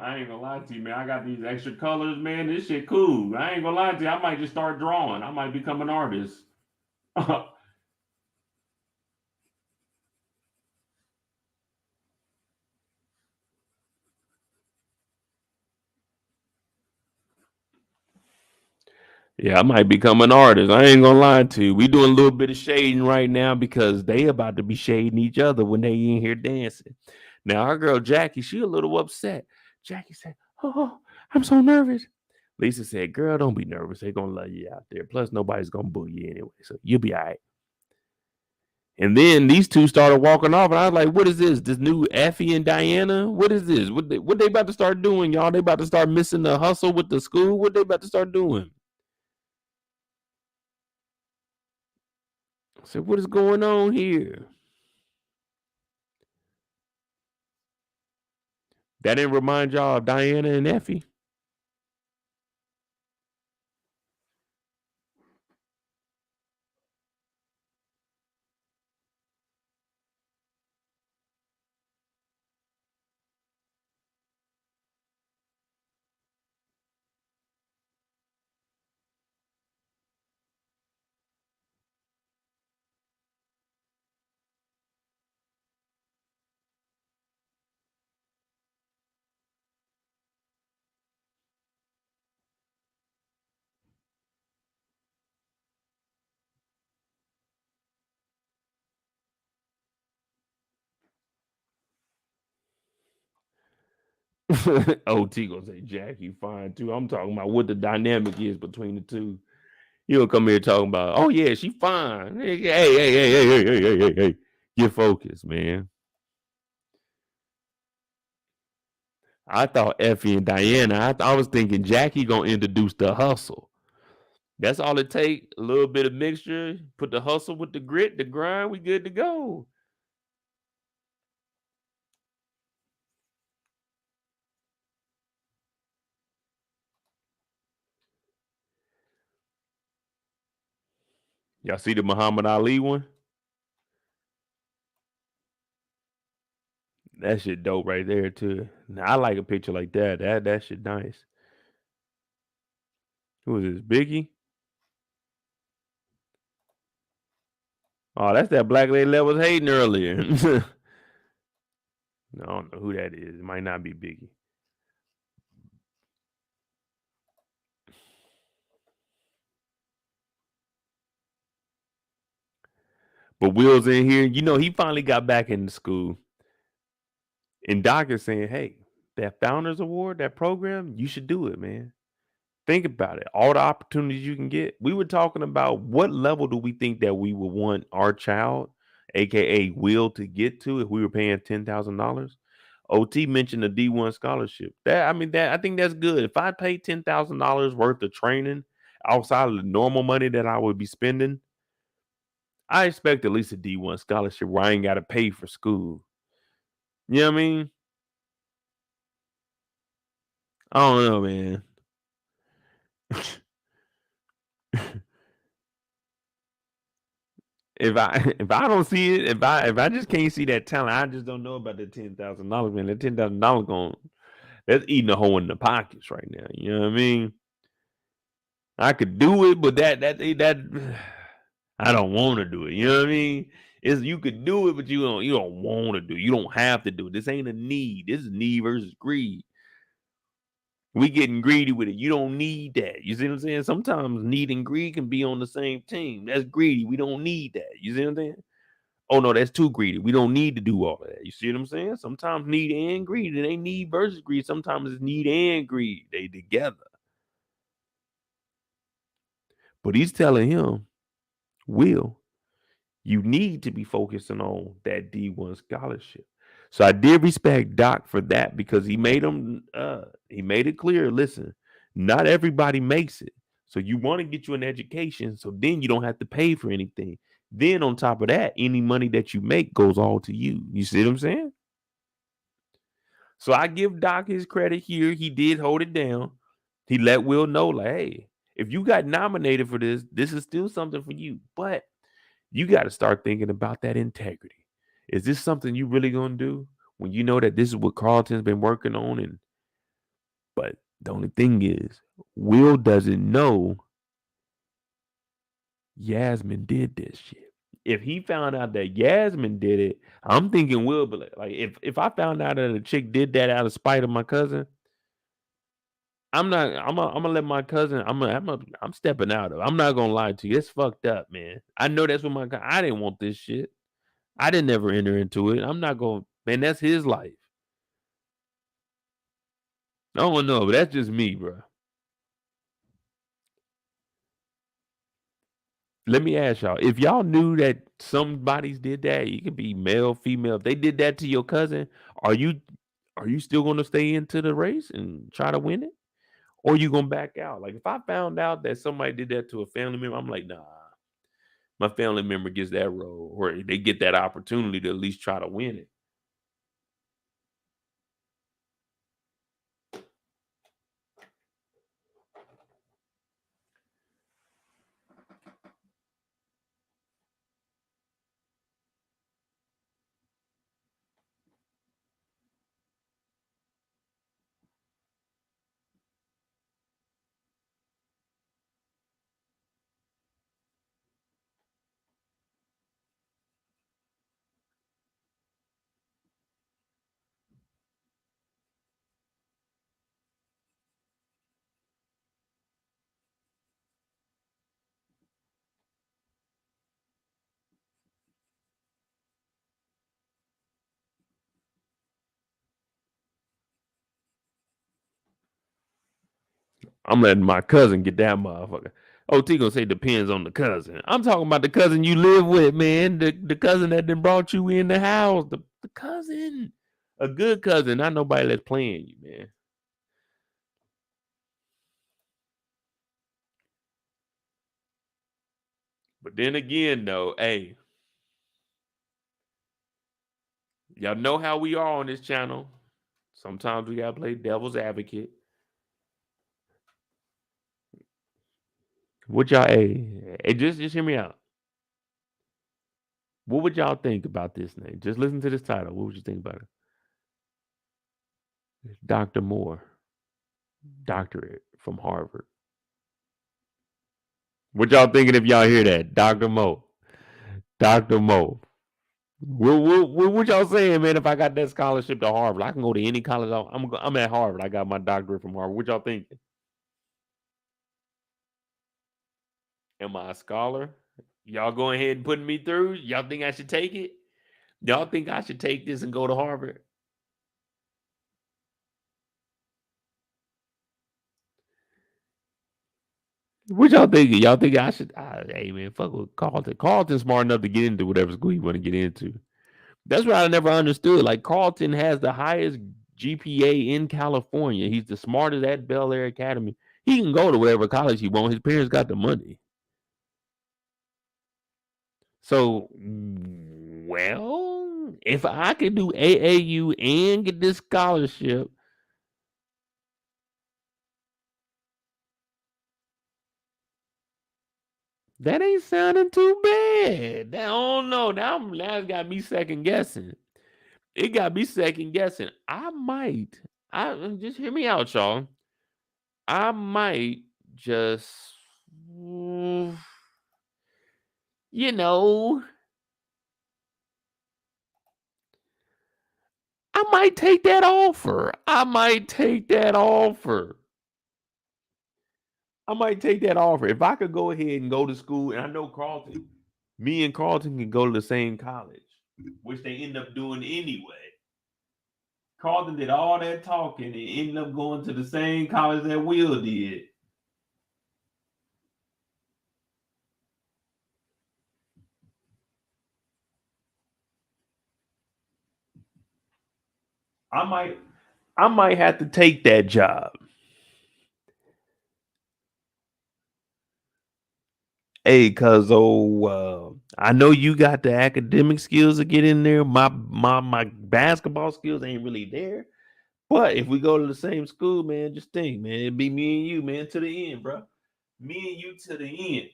I ain't gonna lie to you, man. I got these extra colors, man. This shit cool. I ain't gonna lie to you. I might just start drawing. I might become an artist. Yeah, I might become an artist. I ain't gonna lie to you. We doing a little bit of shading right now because they about to be shading each other when they in here dancing. Now our girl Jackie, she a little upset. Jackie said, "Oh, I'm so nervous." Lisa said, "Girl, don't be nervous. They're gonna love you out there. Plus, nobody's gonna boo you anyway, so you'll be all right." And then these two started walking off, and I was like, "What is this? This new Effie and Diana? What is this? What they about to start doing, y'all? They about to start missing the hustle with the school? What they about to start doing?" I said, "What is going on here?" That didn't remind y'all of Diana and Effie? OT gonna say Jackie fine too. I'm talking about what the dynamic is between the two. He'll come here talking about, oh yeah, she fine. Hey. Get focused, man. I thought Effie and Diana, I was thinking Jackie gonna introduce the hustle. That's all it take. A little bit of mixture, put the hustle with the grit, the grind, we good to go. Y'all see the Muhammad Ali one? That shit dope right there too. Now, I like a picture like that. That shit nice. Who is this? Biggie? Oh, that's that black lady that was hating earlier. No, I don't know who that is. It might not be Biggie. But Will's in here. You know, he finally got back into school. And Doc is saying, hey, that Founders Award, that program, you should do it, man. Think about it. All the opportunities you can get. We were talking about what level do we think that we would want our child, aka Will, to get to if we were paying $10,000. OT mentioned the D1 scholarship. That I think that's good. If I pay $10,000 worth of training outside of the normal money that I would be spending, I expect at least a D1 scholarship where I ain't got to pay for school. You know what I mean? I don't know, man. if I don't see it, if I just can't see that talent, I just don't know about the $10,000, man. That $10,000 going that's eating a hole in the pockets right now. You know what I mean? I could do it, but that I don't want to do it. You know what I mean? Is you could do it, but you don't want to do it. You don't have to do it. This ain't a need. This is need versus greed. We getting greedy with it. You don't need that. You see what I'm saying? Sometimes need and greed can be on the same team. That's greedy. We don't need that. You see what I'm saying? Oh no, that's too greedy. We don't need to do all of that. You see what I'm saying? Sometimes need and greed. It ain't need versus greed. Sometimes it's need and greed. They together. But he's telling him, Will, you need to be focusing on that D1 scholarship. So I did respect Doc for that because he made it clear, listen, not everybody makes it. So you want to get you an education so then you don't have to pay for anything. Then on top of that, any money that you make goes all to you. You see what I'm saying? So I give Doc his credit here. He did hold it down. He let Will know, like, hey, if you got nominated for this, this is still something for you. But you got to start thinking about that integrity. Is this something you really gonna do when you know that this is what Carlton's been working on? But the only thing is, Will doesn't know Yasmin did this shit. If he found out that Yasmin did it, I'm thinking Will be like if I found out that a chick did that out of spite of my cousin, I'm not. I'm gonna let my cousin. I'm stepping out of. I'm not gonna lie to you. It's fucked up, man. I know that's what I didn't want this shit. I didn't ever enter into it. I'm not going, man, that's his life. I don't know, but that's just me, bro. Let me ask y'all, if y'all knew that somebody's did that, you could be male, female. If they did that to your cousin, are you still gonna stay into the race and try to win it? Or you gonna back out? Like if I found out that somebody did that to a family member, I'm like, nah, my family member gets that role, or they get that opportunity to at least try to win it. I'm letting my cousin get that motherfucker. OT gonna say depends on the cousin. I'm talking about the cousin you live with, man. The cousin that then brought you in the house. The cousin. A good cousin, not nobody that's playing you, man. But then again, though, hey, y'all know how we are on this channel. Sometimes we gotta play devil's advocate. What y'all, hey, just hear me out. What would y'all think about this name? Just listen to this title. What would you think about it? Dr. Moore, doctorate from Harvard. What y'all thinking if y'all hear that? Dr. Mo. Dr. Mo. What y'all saying, man? If I got that scholarship to Harvard, I can go to any college. I'm at Harvard. I got my doctorate from Harvard. What y'all thinking? Am I a scholar? Y'all go ahead and putting me through? Y'all think I should take it? Y'all think I should take this and go to Harvard? What y'all think? Y'all think I should? Hey man, fuck with Carlton. Carlton's smart enough to get into whatever school you want to get into. That's what I never understood. Like Carlton has the highest GPA in California. He's the smartest at Bel-Air Academy. He can go to whatever college he wants. His parents got the money. So, well, if I could do AAU and get this scholarship, that ain't sounding too bad. I don't know. Now it's got me second guessing. It got me second guessing. I just hear me out, y'all. I might just, mm, you know, I might take that offer. I might take that offer. If I could go ahead and go to school, and I know Carlton, me and Carlton can go to the same college, which they end up doing anyway. Carlton did all that talking and ended up going to the same college that Will did. I might have to take that job. Hey, cuz I know you got the academic skills to get in there. My basketball skills ain't really there. But if we go to the same school, man, just think, man, it'd be me and you, man, to the end, bro. Me and you to the end.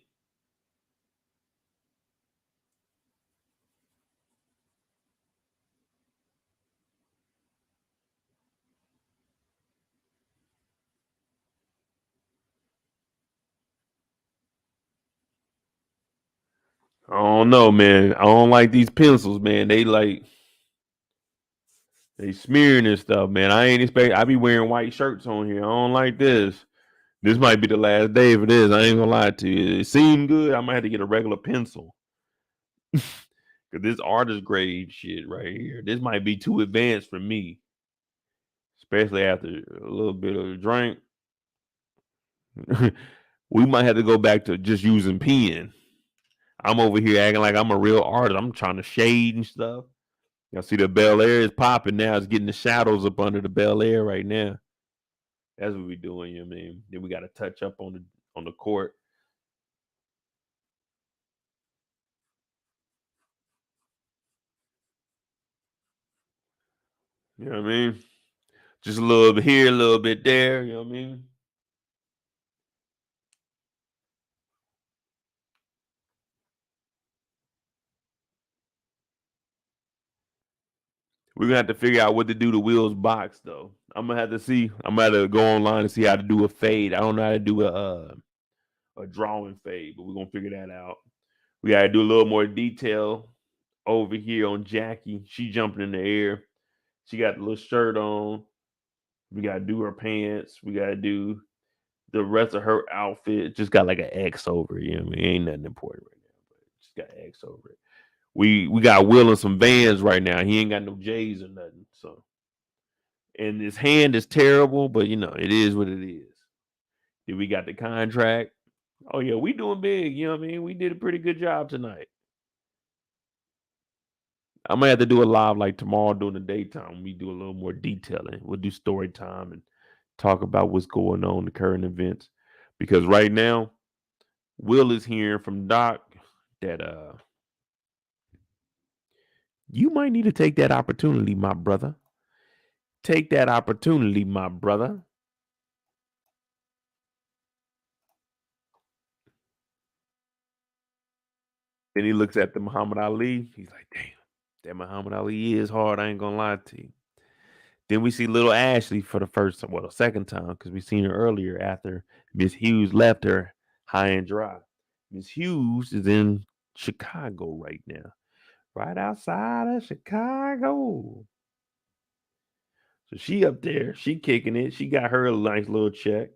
I don't know, man. I don't like these pencils, man. They smearing and stuff, man. I ain't expect. I be wearing white shirts on here. I don't like this. This might be the last day for this. I ain't gonna lie to you. It seemed good. I might have to get a regular pencil. Cause this artist grade shit right here. This might be too advanced for me. Especially after a little bit of a drink. We might have to go back to just using pen. I'm over here acting like I'm a real artist. I'm trying to shade and stuff. Y'all see the Bel-Air is popping now. It's getting the shadows up under the Bel-Air right now. That's what we doing, you know what I mean? Then we got to touch up on the court. You know what I mean? Just a little bit here, a little bit there, you know what I mean? We're gonna have to figure out what to do to Will's box though. I'm gonna have to see. I'm gonna have to go online and see how to do a fade. I don't know how to do a drawing fade, but we're gonna figure that out. We gotta do a little more detail over here on Jackie. She jumping in the air. She got the little shirt on. We gotta do her pants. We gotta do the rest of her outfit. Just got like an X over it. You know what I mean? Ain't nothing important right now, but just got an X over it. We got Will in some Vans right now. He ain't got no J's or nothing. So and his hand is terrible, but you know, it is what it is. Then we got the contract. Oh yeah, we doing big, you know what I mean? We did a pretty good job tonight. I might have to do a live like tomorrow during the daytime. We do a little more detailing. We'll do story time and talk about what's going on, the current events. Because right now, Will is hearing from Doc that you might need to take that opportunity, my brother. Take that opportunity, my brother. Then he looks at the Muhammad Ali. He's like, damn, that Muhammad Ali is hard. I ain't gonna lie to you. Then we see little Ashley for the first, well, the second time, because we seen her earlier after Miss Hughes left her high and dry. Miss Hughes is in Chicago right now, right outside of Chicago. So she up there, she kicking it. She got her a nice little check.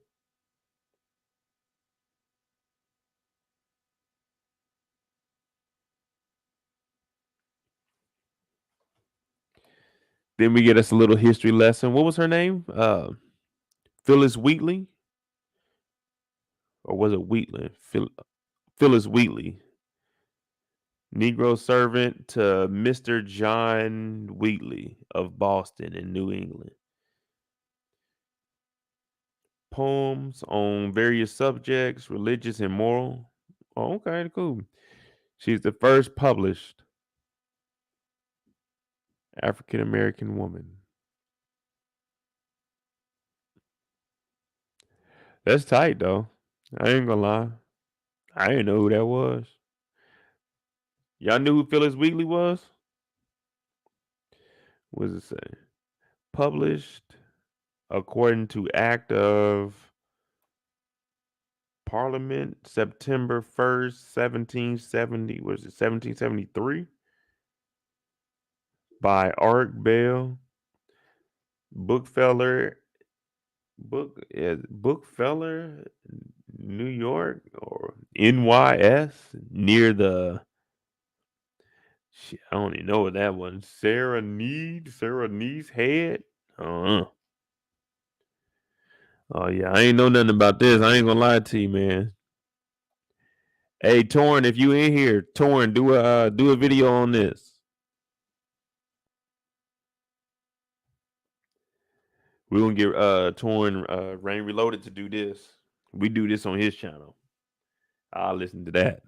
Then we get us a little history lesson. What was her name? Phyllis Wheatley. or was it Wheatland? Phyllis Wheatley. Negro servant to Mr. John Wheatley of Boston in New England. Poems on various subjects, religious and moral. Oh, okay, cool. She's the first published African American woman. That's tight though. I ain't gonna lie. I didn't know who that was. Y'all knew who Phyllis Wheatley was? What does it say? Published according to Act of Parliament, September 1st, 1770. Was it 1773? By Art Bell, Bookfeller, Bookfeller, New York or NYS near the. Shit, I don't even know what that one. Sarah Need's head. Oh yeah, I ain't know nothing about this. I ain't gonna lie to you, man. Hey, Torn, if you in here, Torn, do a video on this. We're gonna get Torn Rain Reloaded to do this. We do this on his channel. I'll listen to that.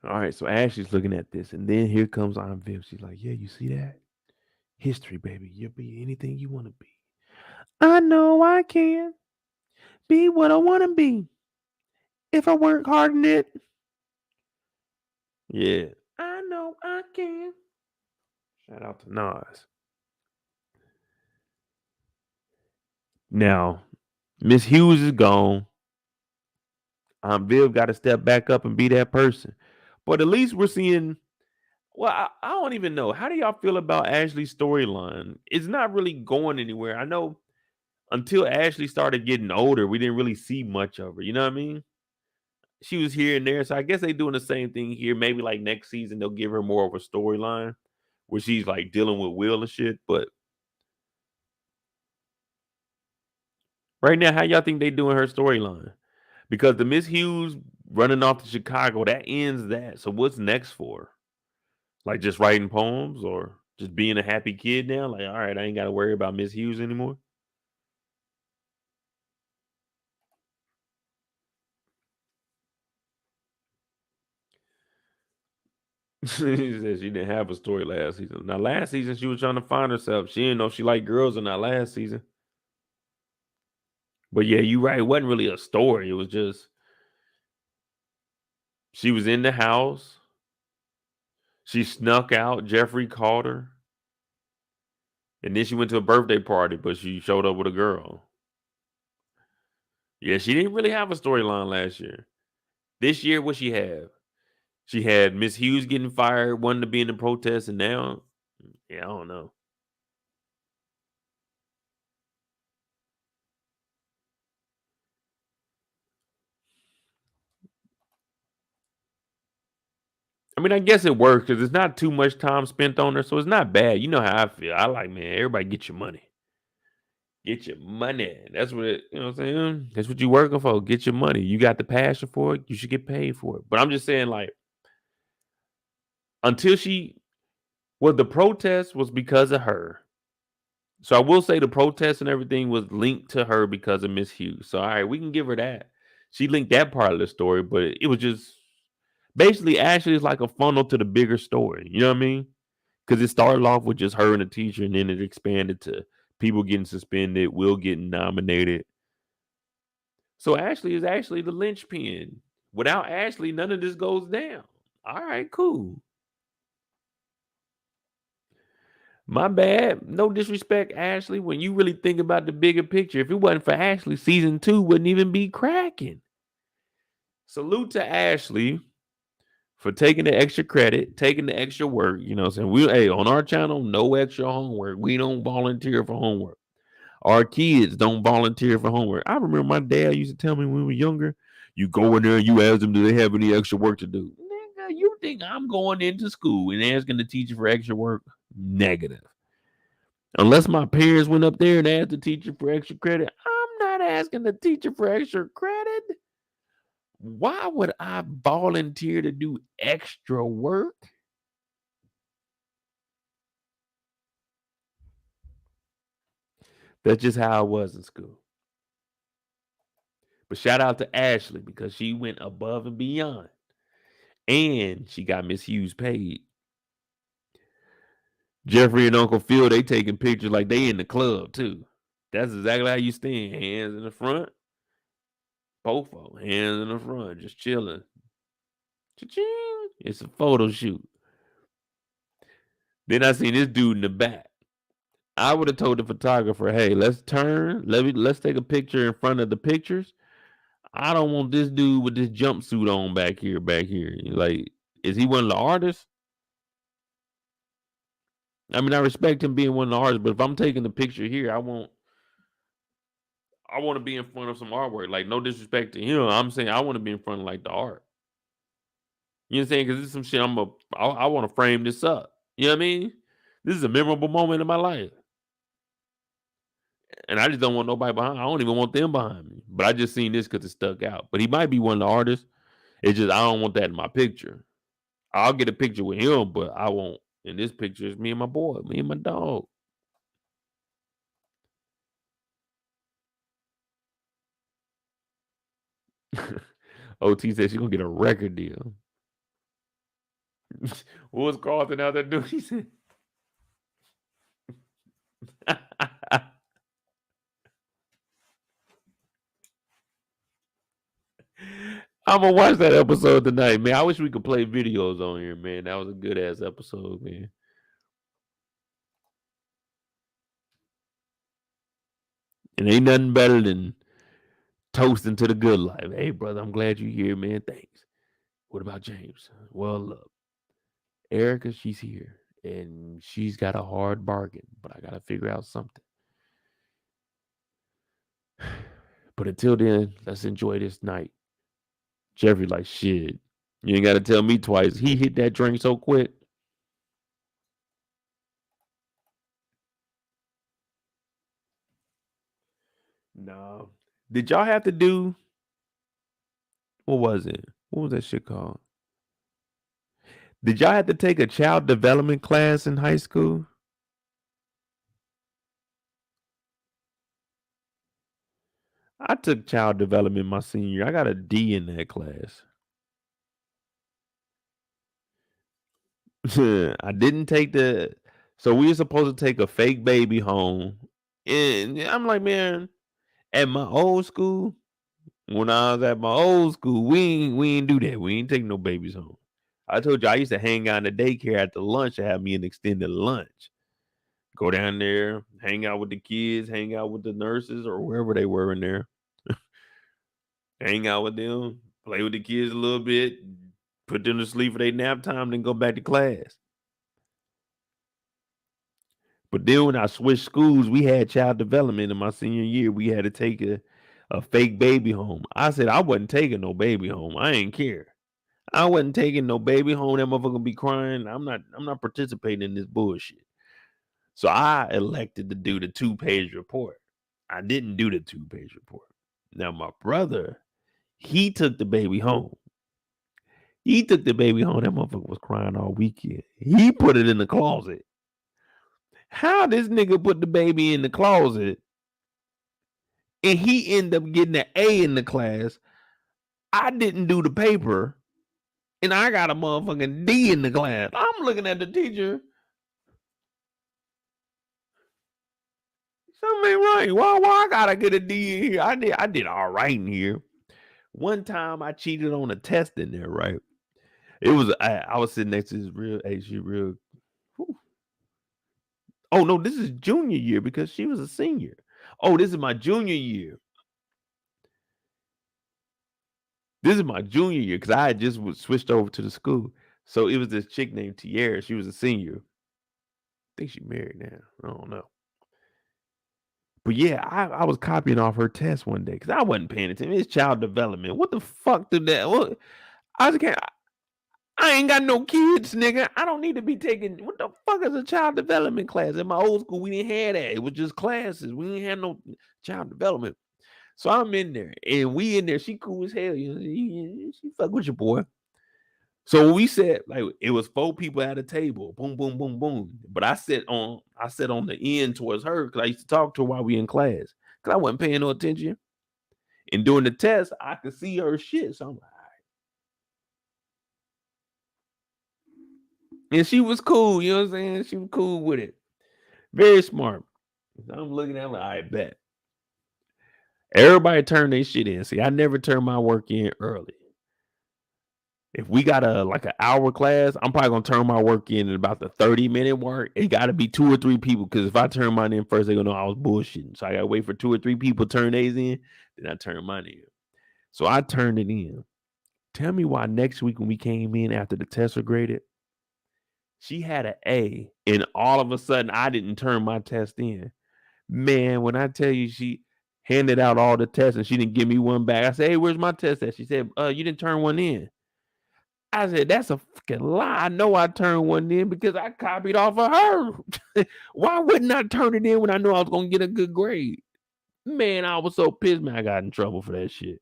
All right, so Ashley's looking at this, and then here comes Aunt Viv. She's like, "Yeah, you see that? History, baby. You'll be anything you want to be. I know I can be what I want to be if I work hard in it. Yeah, I know I can." Shout out to Nas. Now, Miss Hughes is gone. Aunt Viv got to step back up and be that person. But at least we're seeing. Well, I don't even know. How do y'all feel about Ashley's storyline? It's not really going anywhere. I know until Ashley started getting older, we didn't really see much of her. You know what I mean? She was here and there. So I guess they're doing the same thing here. Maybe like next season, they'll give her more of a storyline where she's like dealing with Will and shit. But right now, how y'all think they doing her storyline? Because the Miss Hughes running off to Chicago, that ends that. So what's next for her? Like just writing poems or just being a happy kid now? Like, all right, I ain't got to worry about Miss Hughes anymore. She said she didn't have a story last season. Now, last season, she was trying to find herself. She didn't know she liked girls or not last season. But yeah, you right. It wasn't really a story. It was just she was in the house. She snuck out. Geoffrey called her. And then she went to a birthday party, but she showed up with a girl. Yeah, she didn't really have a storyline last year. This year, what she have? She had Miss Hughes getting fired, wanting to be in the protest, and now, yeah, I don't know. I mean, I guess it works because it's not too much time spent on her, so it's not bad. You know how I feel. I like, man, everybody get your money. Get your money. That's what you know what I'm saying? That's what you're working for. Get your money. You got the passion for it, you should get paid for it. But I'm just saying, like, until the protest was because of her. So I will say the protest and everything was linked to her because of Miss Hughes. So all right, we can give her that. She linked that part of the story, but it was just basically Ashley is like a funnel to the bigger story. You know what I mean? Because it started off with just her and a teacher, and then it expanded to people getting suspended, Will getting nominated. So Ashley is actually the linchpin. Without Ashley, none of this goes down. All right, cool. My bad. No disrespect, Ashley. When you really think about the bigger picture, if it wasn't for Ashley, season 2 wouldn't even be cracking. Salute to Ashley for taking the extra credit, taking the extra work. You know what I'm saying? Hey, on our channel, no extra homework. We don't volunteer for homework. Our kids don't volunteer for homework. I remember my dad used to tell me when we were younger, you go in there and you ask them, do they have any extra work to do? Nigga, you think I'm going into school and asking the teacher for extra work? Negative. Unless my parents went up there and asked the teacher for extra credit, I'm not asking the teacher for extra credit. Why would I volunteer to do extra work? That's just how I was in school. But shout out to Ashley because she went above and beyond. And she got Miss Hughes paid. Geoffrey and Uncle Phil, they taking pictures like they in the club too. That's exactly how you stand. Hands in the front. Both of them. Hands in the front. Just chilling. Cha-ching. It's a photo shoot. Then I seen this dude in the back. I would have told the photographer, hey, let's turn. Let's take a picture in front of the pictures. I don't want this dude with this jumpsuit on back here. Like, is he one of the artists? I mean, I respect him being one of the artists, but if I'm taking the picture here, I want to be in front of some artwork. Like, no disrespect to him. I'm saying I want to be in front of like the art. You know what I'm saying? Because this is some shit I want to frame this up. You know what I mean? This is a memorable moment in my life. And I just don't want nobody behind. I don't even want them behind me. But I just seen this because it stuck out. But he might be one of the artists. It's just I don't want that in my picture. I'll get a picture with him, but I won't. In this picture, it's me and my boy, me and my dog. OT said she's gonna get a record deal. What was Carlton out there doing? He said, I'm gonna watch that episode tonight, man. I wish we could play videos on here, man. That was a good ass episode, man. And ain't nothing better than toasting to the good life. Hey, brother, I'm glad you're here, man. Thanks. What about James? Well, look, Erica, she's here, and she's got a hard bargain, but I gotta figure out something. But until then, let's enjoy this night. Geoffrey, like, shit, you ain't got to tell me twice. He hit that drink so quick. No. Did y'all have to do, what was it? What was that shit called? Did y'all have to take a child development class in high school? I took child development my senior year. I got a D in that class. I didn't take so we were supposed to take a fake baby home. And I'm like, man, at my old school, when I was at my old school, we ain't do that. We ain't take no babies home. I told you I used to hang out in the daycare after lunch and have me an extended lunch. Go down there, hang out with the kids, hang out with the nurses or wherever they were in there. Hang out with them, play with the kids a little bit, put them to sleep for their nap time, then go back to class. But then when I switched schools, we had child development in my senior year. We had to take a fake baby home. I said I wasn't taking no baby home. I ain't care. I wasn't taking no baby home. That motherfucker be crying. I'm not participating in this bullshit. So I elected to do the 2-page report. I didn't do the 2-page report. Now my brother, he took the baby home. That motherfucker was crying all weekend. He put it in the closet. How this nigga put the baby in the closet and he ended up getting an A in the class? I didn't do the paper and I got a motherfucking D in the class. I'm looking at the teacher. Something ain't right. Why I gotta get a D in here? I did all right in here. One time I cheated on a test in there, right? It was I was sitting next to this real. Whew. Oh no, this is junior year because she was a senior. Oh, this is my junior year. This is my junior year because I had just switched over to the school. So it was this chick named Tierra. She was a senior. I think she's married now. I don't know. But yeah, I was copying off her test one day because I wasn't paying attention. It's child development. What the fuck did that? What? I just can't. I ain't got no kids, nigga. I don't need to be taking, what the fuck is a child development class? In my old school, we didn't have that. It was just classes. We didn't have no child development. So I'm in there, and we in there. She cool as hell. You know, she fuck with your boy. So we said, like, it was 4 people at a table. Boom, boom, boom, boom. But I sat on the end towards her because I used to talk to her while we in class. Because I wasn't paying no attention. And during the test, I could see her shit. So I'm like, all right. And she was cool, you know what I'm saying? She was cool with it. Very smart. So I'm looking at her like, I bet. Everybody turn their shit in. See, I never turn my work in early. If we got an hour class, I'm probably gonna turn my work in at about the 30-minute mark. It gotta be 2 or 3 people, because if I turn mine in first, they're gonna know I was bullshitting. So I gotta wait for 2 or 3 people turn theirs in, then I turn mine in. So I turned it in. Tell me why next week when we came in after the tests were graded, she had an A, and all of a sudden I didn't turn my test in. Man, when I tell you she handed out all the tests and she didn't give me one back, I said, hey, where's my test at? She said, you didn't turn one in. I said, that's a fucking lie. I know I turned one in because I copied off of her. Why wouldn't I turn it in when I knew I was going to get a good grade? Man, I was so pissed, man. I got in trouble for that shit.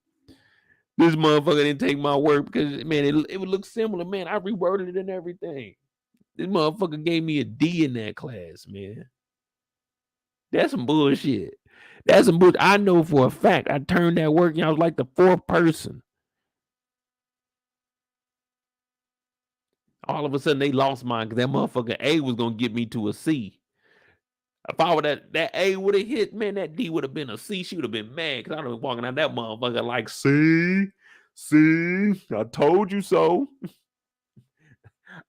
This motherfucker didn't take my work because, man, it would look similar. Man, I reworded it and everything. This motherfucker gave me a D in that class, man. That's some bullshit. That's some bullshit. I know for a fact I turned that work and I was like the 4th person. All of a sudden, they lost mine because that motherfucker A was going to get me to a C. If I would that A would have hit, man, that D would have been a C. She would have been mad because I would have been walking out that motherfucker like, see, I told you so.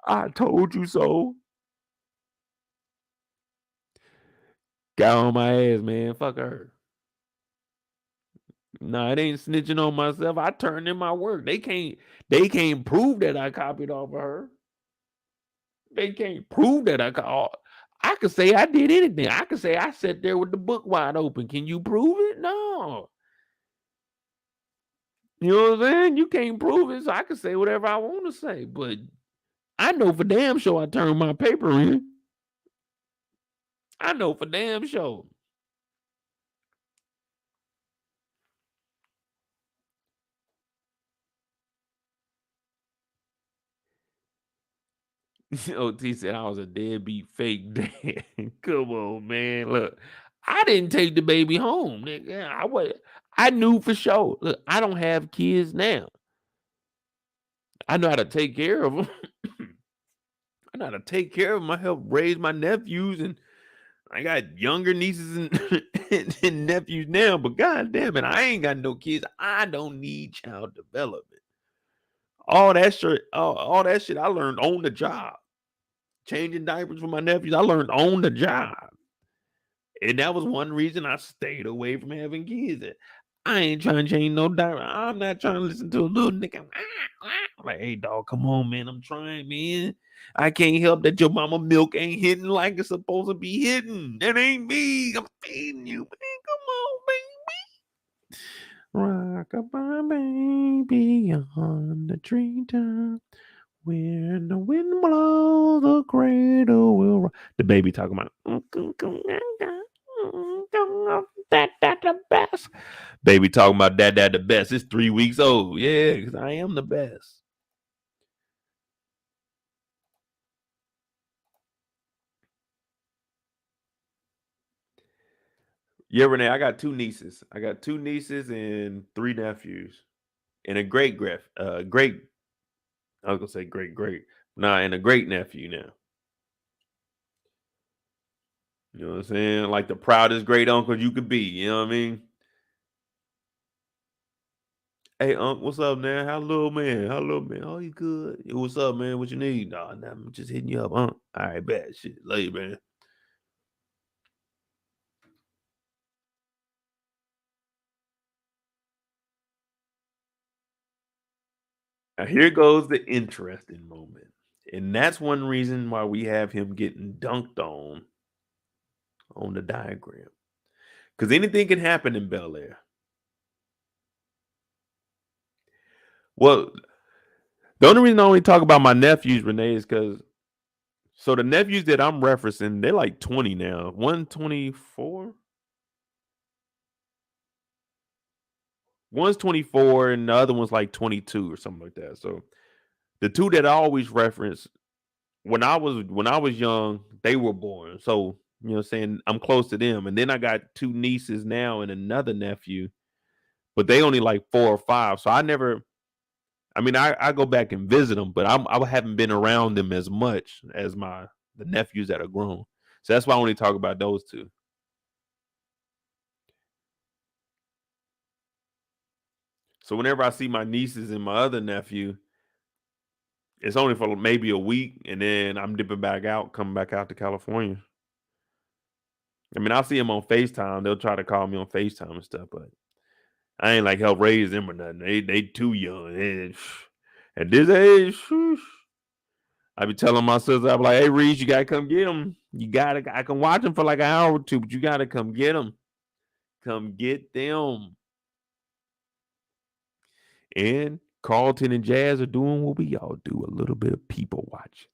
I told you so. Got on my ass, man. Fuck her. Nah, it ain't snitching on myself. I turned in my work. They can't prove that I copied off of her. They can't prove that I could say I did anything. I could say I sat there with the book wide open. Can you prove it? No. You know what I'm saying? You can't prove it, so I can say whatever I want to say. But I know for damn sure I turned my paper in. I know for damn sure. OT said I was a deadbeat fake dad. Come on, man. Look, I didn't take the baby home, nigga. I knew for sure. Look, I don't have kids now. I know how to take care of them. I know how to take care of them. I help raise my nephews, and I got younger nieces and nephews now. But god damn it, I ain't got no kids. I don't need child development. All that shit I learned on the job. Changing diapers for my nephews, I learned on the job. And that was one reason I stayed away from having kids. I ain't trying to change no diaper. I'm not trying to listen to a little nigga. I'm like, hey, dog, come on, man. I'm trying, man. I can't help that your mama milk ain't hitting like it's supposed to be hitting. That ain't me. I'm feeding you, man. Come on, baby. Rock-a-bye, baby, on the treetop. When the wind blows, the cradle will rock. The baby talking about that the best. Baby talking about that the best. It's 3 weeks old. Yeah, because I am the best. Yeah, Renee, I got 2 nieces. I got 2 nieces and 3 nephews. And a great. I was gonna say great. Nah, and a great nephew now. You know what I'm saying? Like the proudest great uncle you could be. You know what I mean? Hey, Unc, what's up, man? How little man? Oh, you good? Yo, what's up, man? What you need? Nah, I'm just hitting you up, Unc. All right, bad shit. Love you, man. Now, here goes the interesting moment. And that's one reason why we have him getting dunked on the diagram. Because anything can happen in Bel-Air. Well, The only reason I only talk about my nephews, Renee, is because so the nephews that I'm referencing, they're like 20 now. 124. One's 24 and the other one's like 22 or something like that. So the two that I always reference when I was young, they were born. So, you know what I'm saying, I'm close to them. And then I got two nieces now and another nephew, but they only like 4 or 5. So I go back and visit them, but I haven't been around them as much as the nephews that are grown. So that's why I only talk about those two. So whenever I see my nieces and my other nephew, it's only for maybe a week, and then I'm dipping back out, coming back out to California. I mean, I'll see them on FaceTime. They'll try to call me on FaceTime and stuff, but I ain't like help raise them or nothing. They too young. At this age, I be telling my sister, I'm like, hey, Reese, you gotta come get them. I can watch them for like an hour or two, but you gotta come get them. Come get them. And Carlton and Jazz are doing what we all do, a little bit of people watching.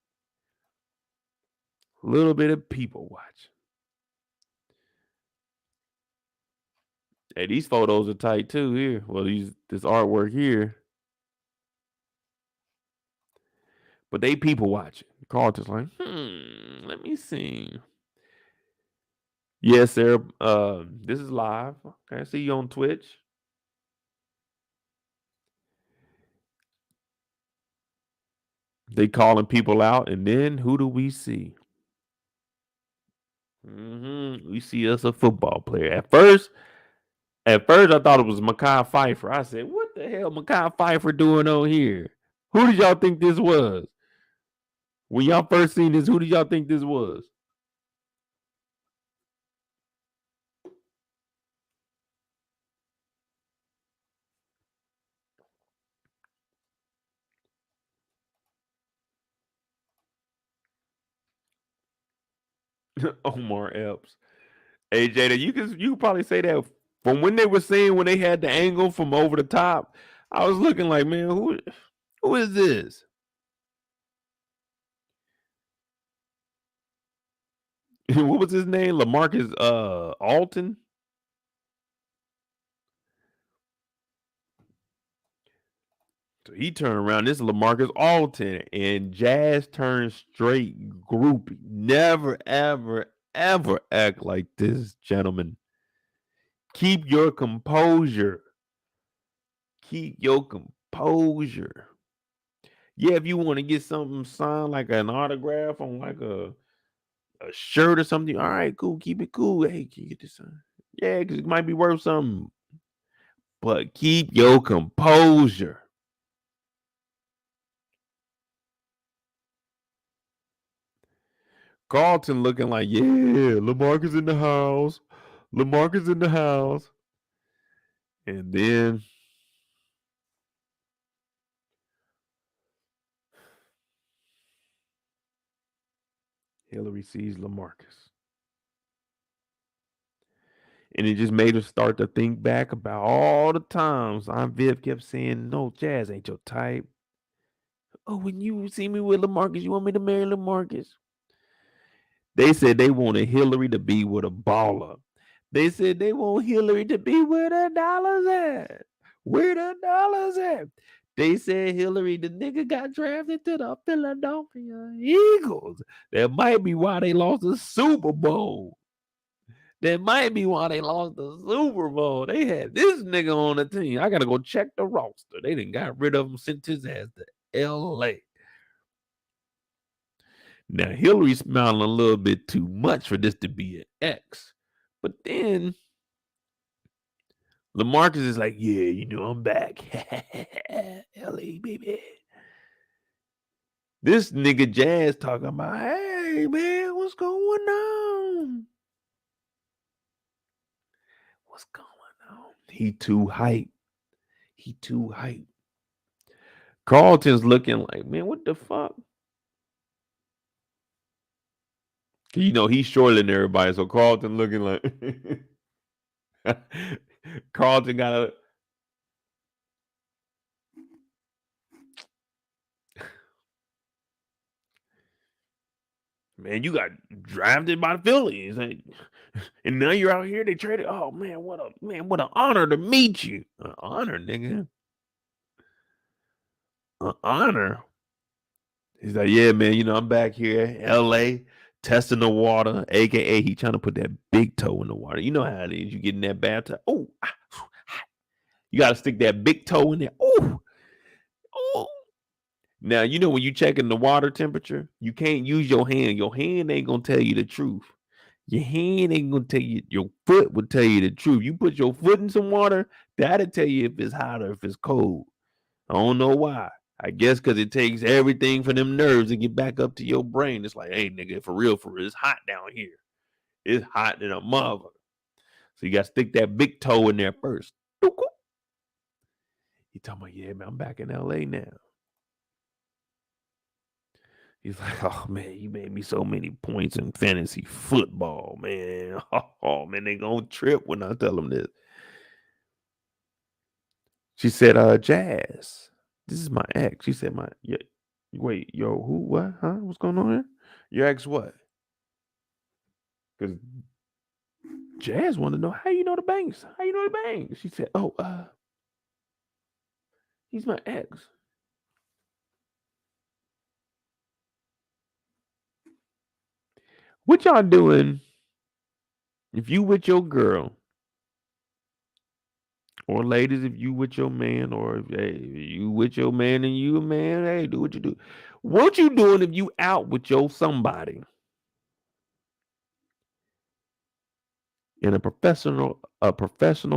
A little bit of people watching. Hey, these photos are tight too here. Well, this artwork here. But they people watching. Carlton's like, let me see. Yes, sir. This is live. Okay, I see you on Twitch. They calling people out, and then who do we see? We see us a football player. At first, I thought it was Mekhi Phifer. I said, what the hell Mekhi Phifer doing on here? Who did y'all think this was? When y'all first seen this, who did y'all think this was? Omar Epps. Hey Jada, you can probably say that from when they were saying when they had the angle from over the top. I was looking like, man, who is this? What was his name? LaMarcus Alton. So he turned around. This is LaMarcus Alton, and Jazz turned straight groupie. Never, ever, ever act like this, gentlemen. Keep your composure. Keep your composure. Yeah, if you want to get something signed like an autograph on like a shirt or something, all right, cool. Keep it cool. Hey, can you get this signed? Yeah, because it might be worth something. But keep your composure. Carlton looking like, yeah, LaMarcus in the house. LaMarcus in the house. And then Hilary sees LaMarcus. And it just made her start to think back about all the times Aunt Viv kept saying, no, Jazz ain't your type. Oh, when you see me with LaMarcus, you want me to marry LaMarcus? They said they wanted Hilary to be with a baller. They said they want Hilary to be where the dollars at. Where the dollars at? They said Hilary, the nigga got drafted to the Philadelphia Eagles. That might be why they lost the Super Bowl. That might be why they lost the Super Bowl. They had this nigga on the team. I gotta go check the roster. They didn't got rid of him, sent his ass to L.A. Now, Hilary's smiling a little bit too much for this to be an X. But then LaMarcus is like, yeah, I'm back. LA, baby. This nigga Jazz talking about, hey, man, what's going on? What's going on? He too hype. He too hype. Carlton's looking like, man, what the fuck? He's shorter than everybody, so Carlton looking like Carlton got Man, you got drafted by the Phillies, and now you're out here. They traded. Oh man, what an honor to meet you. An honor, nigga. An honor. He's like, yeah, man. I'm back here, L.A. testing the water, aka he trying to put that big toe in the water. You know how it is. You get in that bathtub. Oh, you got to stick that big toe in there. Oh. Now, when you checking the water temperature, you can't use your hand. Your hand ain't going to tell you the truth. Your hand ain't going to tell you. Your foot will tell you the truth. You put your foot in some water, that'll tell you if it's hot or if it's cold. I don't know why. I guess because it takes everything for them nerves to get back up to your brain. It's like, hey, nigga, for real, it's hot down here. It's hot in a mother. So you got to stick that big toe in there first. He talking about, yeah, man, I'm back in L.A. now. He's like, oh, man, you made me so many points in fantasy football, man. Oh, man, they gonna trip when I tell them this. She said, Jazz, this is my ex. She said, wait, yo, who, what, huh? What's going on here? Your ex what? Because Jazz wanted to know, how you know the Banks? How you know the Banks? She said, oh, he's my ex. What y'all doing if you with your girl, or ladies, if you with your man, or if you with your man and you a man, hey, do what you do. What you doing if you out with your somebody and a professional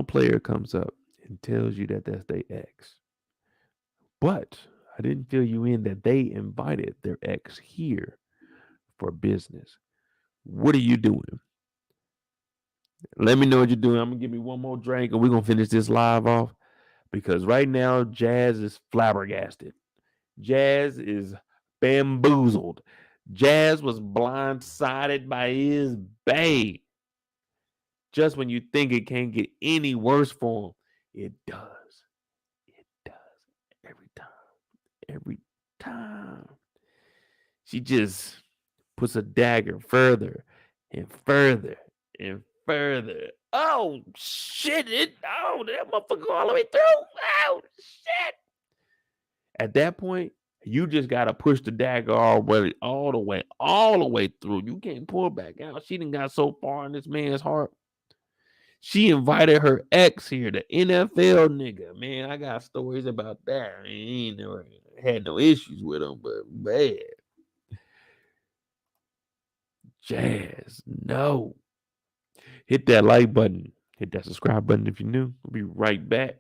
player comes up and tells you that that's their ex, but I didn't fill you in that they invited their ex here for business. What are you doing? Let me know what you're doing. I'm going to give me one more drink and we're going to finish this live off, because right now Jazz is flabbergasted. Jazz is bamboozled. Jazz was blindsided by his bae. Just when you think it can't get any worse for him, it does. It does. Every time. Every time. She just puts a dagger further and further and further. Oh, shit. That motherfucker all the way through. Oh, shit. At that point, you just got to push the dagger all the way through. You can't pull back out. She done got so far in this man's heart. She invited her ex here, the NFL nigga. Man, I got stories about that. I ain't never had no issues with him, but man. Jazz, no. Hit that like button. Hit that subscribe button if you're new. We'll be right back.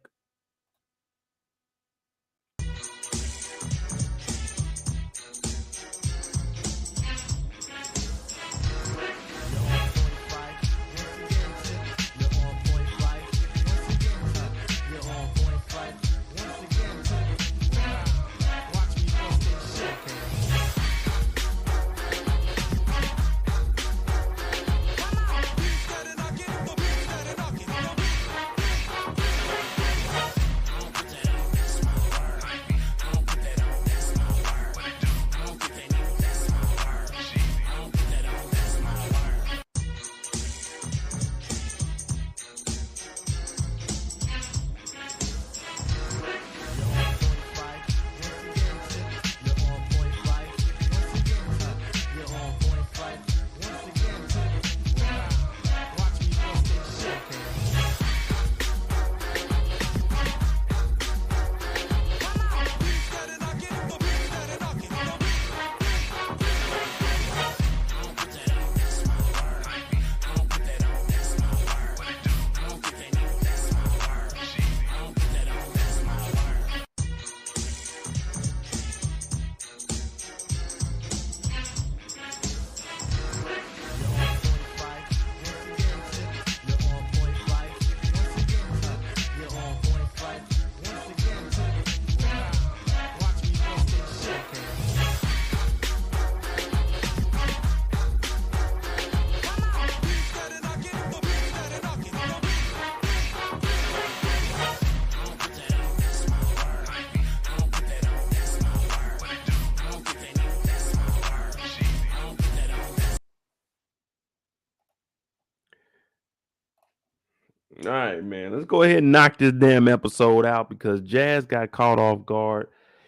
All right, man. Let's go ahead and knock this damn episode out because Jazz got caught off guard.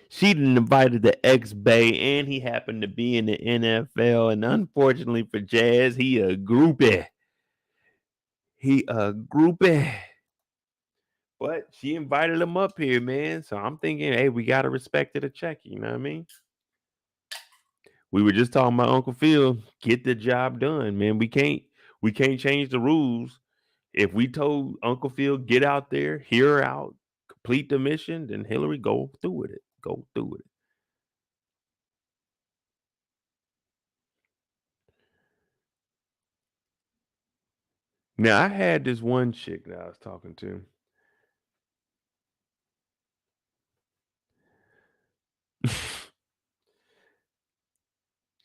She done invited the ex-Bay, and he happened to be in the NFL. And unfortunately for Jazz, he a groupie. But she invited him up here, man. So I'm thinking, hey, we gotta respect it a check. You know what I mean? We were just talking about Uncle Phil. Get the job done, man. We can't change the rules. If we told Uncle Phil get out there, hear her out, complete the mission, then Hilary go through with it. Go through with it. Now I had this one chick that I was talking to.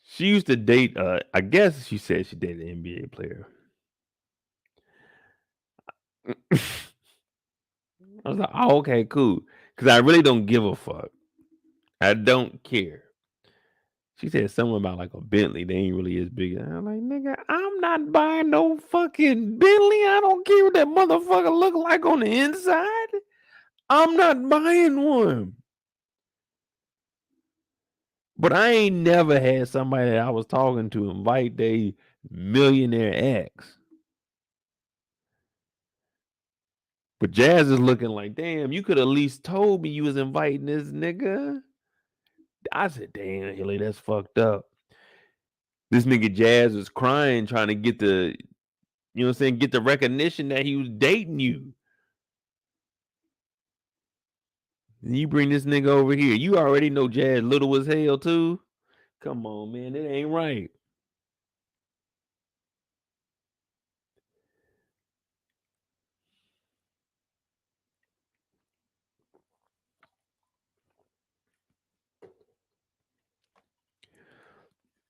She used to date. I guess she said she dated an NBA player. I was like, oh, okay, cool. Because I really don't give a fuck. I don't care. She said something about like a Bentley. They ain't really as big. I'm like, nigga, I'm not buying no fucking Bentley. I don't care what that motherfucker look like on the inside. I'm not buying one. But I ain't never had somebody that I was talking to invite their millionaire ex. But Jazz is looking like, damn, you could at least told me you was inviting this nigga. I said, damn, Hilly, that's fucked up. This nigga Jazz was crying, trying to get the, you know what I'm saying, get the recognition that he was dating you. And you bring this nigga over here. You already know Jazz little as hell, too. Come on, man, it ain't right.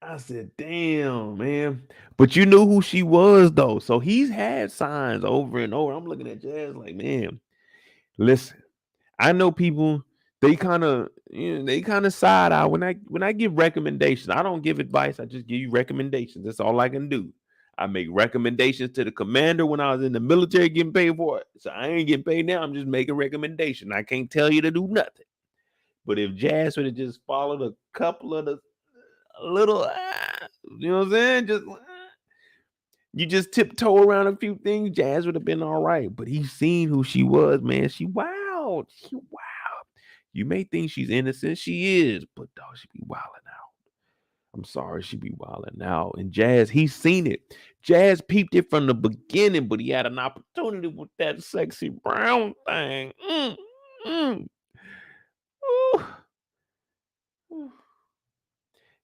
I said, damn, man. But you knew who she was, though. So he's had signs over and over. I'm looking at Jazz like, man, listen, I know people, they kind of, side eye when I give recommendations. I don't give advice. I just give you recommendations. That's all I can do. I make recommendations to the commander when I was in the military getting paid for it. So I ain't getting paid now. I'm just making recommendation. I can't tell you to do nothing. But if Jazz would have just followed a couple of the little, you know what I'm saying? You just tiptoe around a few things, Jazz would have been all right. But he seen who she was, man. She wild. She wild. You may think she's innocent. She is, but dog, she be wilding out. I'm sorry, she be wilding out. And Jazz, he's seen it. Jazz peeped it from the beginning, but he had an opportunity with that sexy brown thing. Ooh.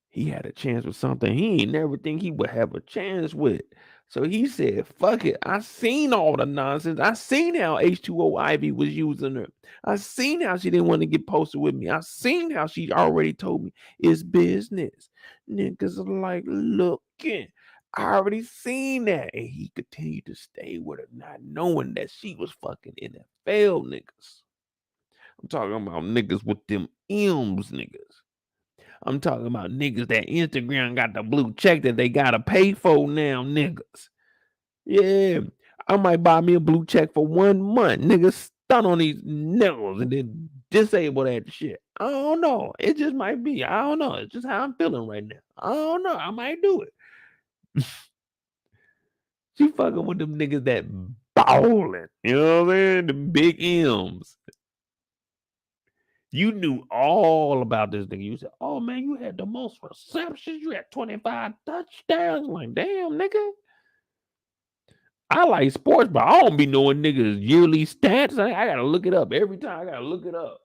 He had a chance with something he ain't never think he would have a chance with. So he said, fuck it. I seen all the nonsense. I seen how H2O Ivy was using her. I seen how she didn't want to get posted with me. I seen how she already told me it's business. Niggas are like looking. I already seen that. And he continued to stay with her, not knowing that she was fucking NFL niggas. I'm talking about niggas with them M's niggas. I'm talking about niggas that Instagram got the blue check that they gotta pay for now, niggas. Yeah, I might buy me a blue check for 1 month. Niggas stun on these niggas and then disable that shit. I don't know. It just might be. I don't know. It's just how I'm feeling right now. I don't know. I might do it. She fucking with them niggas that balling. You know what I'm saying? The big M's. You knew all about this nigga. You said, oh man, you had the most receptions. You had 25 touchdowns. Like, damn, nigga. I like sports, but I don't be knowing niggas' yearly stats. I gotta look it up every time. I gotta look it up.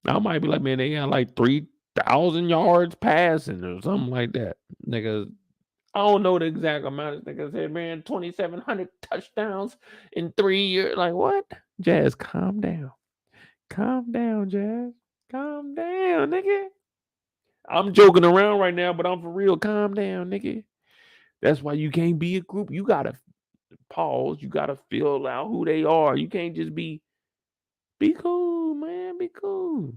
I might be like, man, they got like 3,000 yards passing or something like that. Niggas, I don't know the exact amount. Niggas said, man, 2,700 touchdowns in 3 years. Like, what? Jazz, calm down. Calm down, Jazz. Calm down, nigga. I'm joking around right now, but I'm for real. Calm down, nigga. That's why you can't be a group. You gotta pause. You gotta feel out who they are. You can't just be cool, man. Be cool.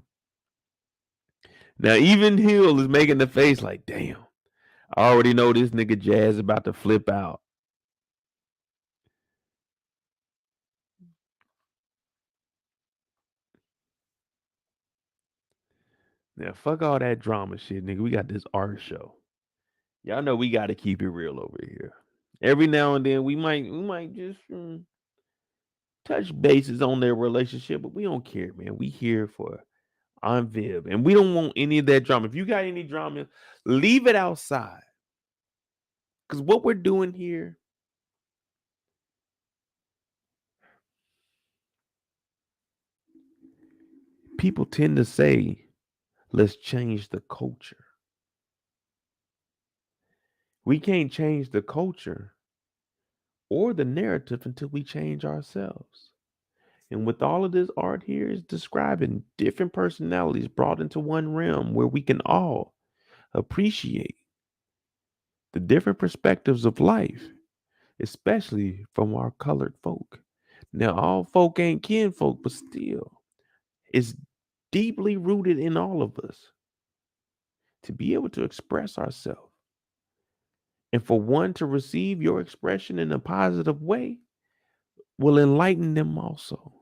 Now, even Hill is making the face like, damn. I already know this nigga Jazz about to flip out. Now, fuck all that drama shit, nigga. We got this art show. Y'all know we got to keep it real over here. Every now and then we might just touch bases on their relationship, but we don't care, man. We here for Aunt Viv, and we don't want any of that drama. If you got any drama, leave it outside. Because what we're doing here, people tend to say, let's change the culture. We can't change the culture or the narrative until we change ourselves. And with all of this art here is describing different personalities brought into one realm where we can all appreciate the different perspectives of life, especially from our colored folk. Now, all folk ain't kinfolk, but still, it's deeply rooted in all of us to be able to express ourselves. And for one to receive your expression in a positive way will enlighten them also.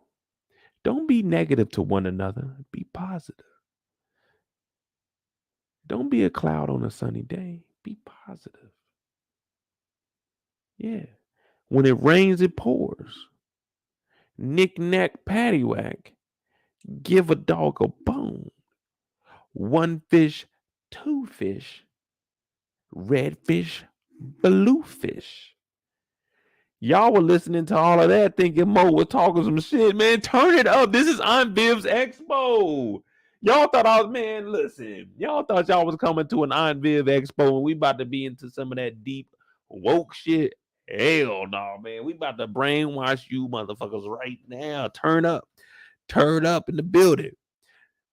Don't be negative to one another, be positive. Don't be a cloud on a sunny day, be positive. Yeah. When it rains, it pours. Knick knack, paddywhack. Give a dog a bone. One fish, two fish. Red fish, blue fish. Y'all were listening to all of that thinking Mo was talking some shit, man. Turn it up. This is Aunt Viv's Expo. Y'all thought I was, man, listen. Y'all thought y'all was coming to an Aunt Viv Expo and we about to be into some of that deep woke shit. Hell no, man. We about to brainwash you motherfuckers right now. Turn up. Turn up in the building.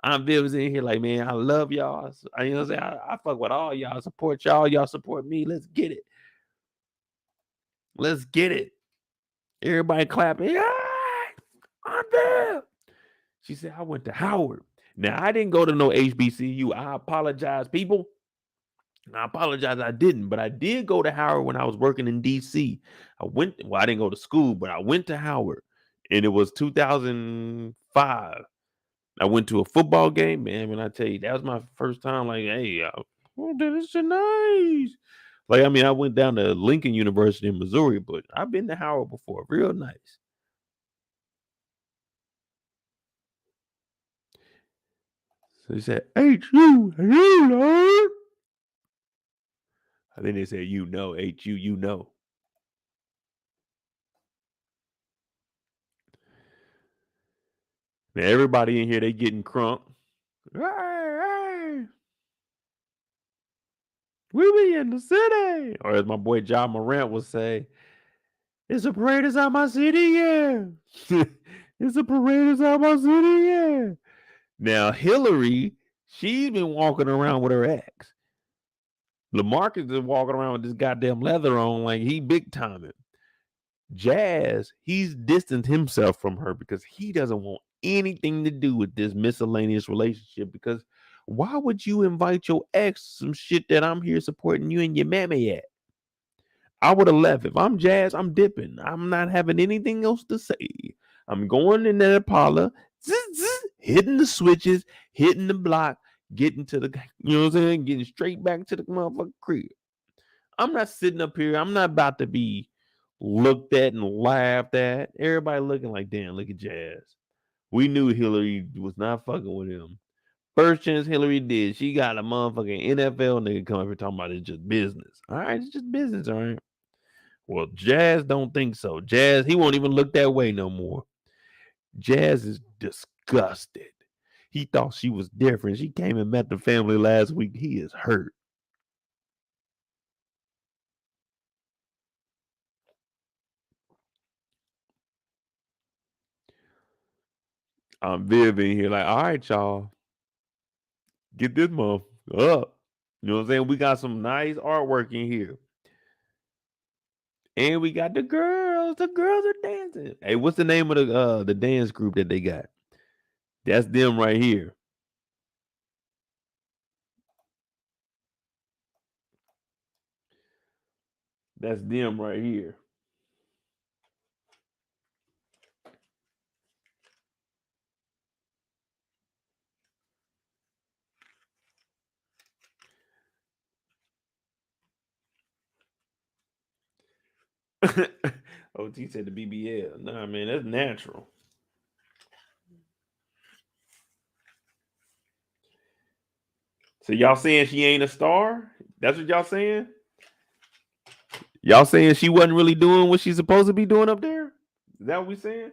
Aunt Viv is in here like, man, I love y'all. You know what I'm saying? I fuck with all y'all. Support y'all. Y'all support me. Let's get it. Let's get it. Everybody clapping. Yeah, Aunt Viv. She said, I went to Howard. Now, I didn't go to no HBCU. I apologize, people. I apologize, I didn't. But I did go to Howard when I was working in D.C. I didn't go to school, but I went to Howard. And it was 2005. I went to a football game, man. When I tell you, that was my first time. Like, hey, this is nice. Like, I mean, I went down to Lincoln University in Missouri, but I've been to Howard before. Real nice. So he said, H-U, you know. I think they said, you know, H-U, you know. Now, everybody in here, they getting crunk. Hey, hey. We be in the city. Or as my boy John Morant would say, it's a parade inside my city, yeah. It's a parade inside my city, yeah. Now, Hilary, she's been walking around with her ex. LaMarcus is walking around with this goddamn leather on like he big timing. Jazz, he's distanced himself from her because he doesn't want anything to do with this miscellaneous relationship. Because why would you invite your ex some shit that I'm here supporting you and your mammy at? I would have left. If I'm Jazz, I'm dipping. I'm not having anything else to say. I'm going in that Impala, hitting the switches, hitting the block, getting to the, you know what I'm saying? Getting straight back to the motherfucking crib. I'm not sitting up here. I'm not about to be looked at and laughed at. Everybody looking like, damn, look at Jazz. We knew Hilary was not fucking with him. First chance Hilary did, she got a motherfucking NFL nigga come up here talking about it's just business. All right, it's just business, all right. Well, Jazz don't think so. Jazz, he won't even look that way no more. Jazz is disgusted. He thought she was different. She came and met the family last week. He is hurt. I'm Viv in here like, all right, y'all. Get this motherfucker up. You know what I'm saying? We got some nice artwork in here. And we got the girls. The girls are dancing. Hey, what's the name of the dance group that they got? That's them right here. That's them right here. OT said the BBL. Nah, man, that's natural. So y'all saying she ain't a star? That's what y'all saying? Y'all saying she wasn't really doing what she's supposed to be doing up there? Is that what we saying?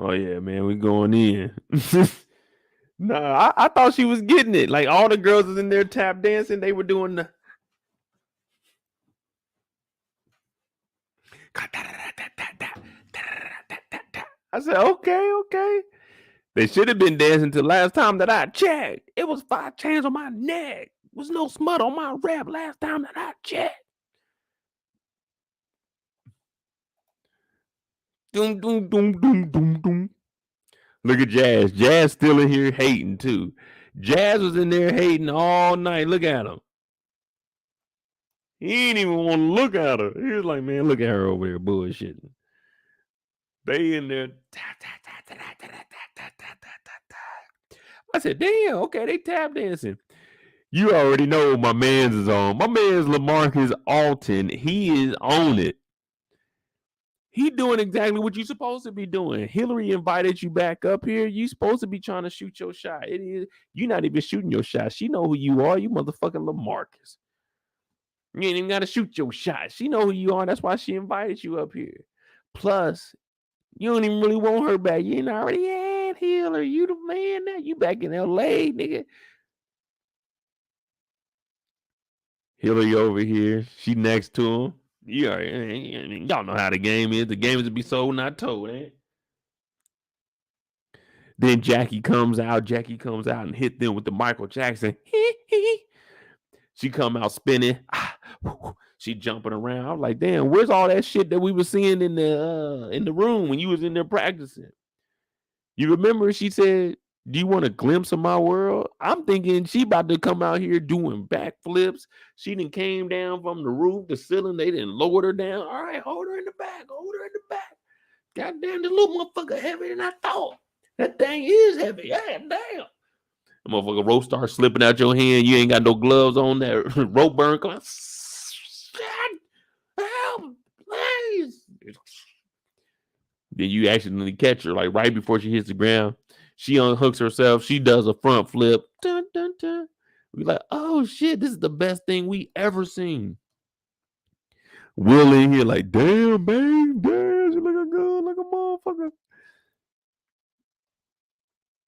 Oh yeah, man, we going in. Nah, I thought she was getting it. Like all the girls was in there tap dancing. They were doing the. I said, okay. They should have been dancing till last time that I checked. It was 5 chains on my neck. Was no smut on my rap last time that I checked. Doom, doom, doom, doom, doom, doom. Look at Jazz. Jazz still in here hating too. Jazz was in there hating all night. Look at him. He ain't even want to look at her. He was like, man, look at her over there bullshitting. They in there. I said, damn, okay, they tap dancing. You already know my man's is on. My man's LaMarcus Alton. He is on it. He doing exactly what you supposed to be doing. Hilary invited you back up here. You supposed to be trying to shoot your shot. It is you not even shooting your shot. She know who you are. You motherfucking LaMarcus. You ain't even got to shoot your shot. She know who you are. That's why she invited you up here. Plus, you don't even really want her back. You ain't already had Hilary. You the man now. You back in LA, nigga. Hilary over here. She next to him. Y'all know how the game is. The game is to be sold, not told, eh? Then Jackie comes out and hit them with the Michael Jackson. She come out spinning. She jumping around. I was like, damn, where's all that shit that we were seeing in the room when you was in there practicing? You remember she said, do you want a glimpse of my world? I'm thinking she about to come out here doing backflips. She done came down from the roof, the ceiling. They didn't lower her down. All right, hold her in the back. Goddamn, this little motherfucker heavier than I thought. That thing is heavy. God damn. The motherfucker rope starts slipping out your hand. You ain't got no gloves on. That rope burn. Come on. Help, please. Then you accidentally catch her, like right before she hits the ground. She unhooks herself. She does a front flip. Dun, dun, dun. We like, oh shit, this is the best thing we ever seen. Will in here like, damn, babe, damn, she looking good like a motherfucker.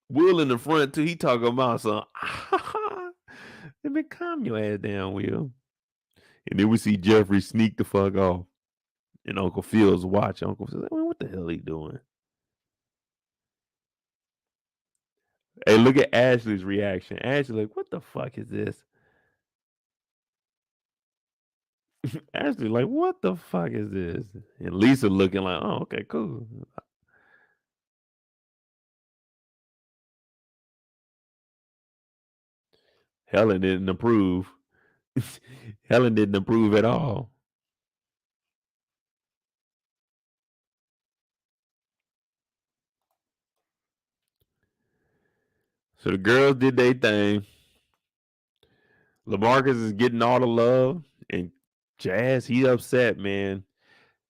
Will in the front too. He talking about some. Let me calm your ass down, Will. And then we see Geoffrey sneak the fuck off. And Uncle Phil's watching. Uncle Phil's like, what the hell he doing? Hey, look at Ashley's reaction. Ashley like, what the fuck is this? Ashley like, what the fuck is this? And Lisa looking like, oh, okay, cool. Helen didn't approve. Helen didn't approve at all. So the girls did their thing. LaMarcus is getting all the love, and Jazz, he upset, man.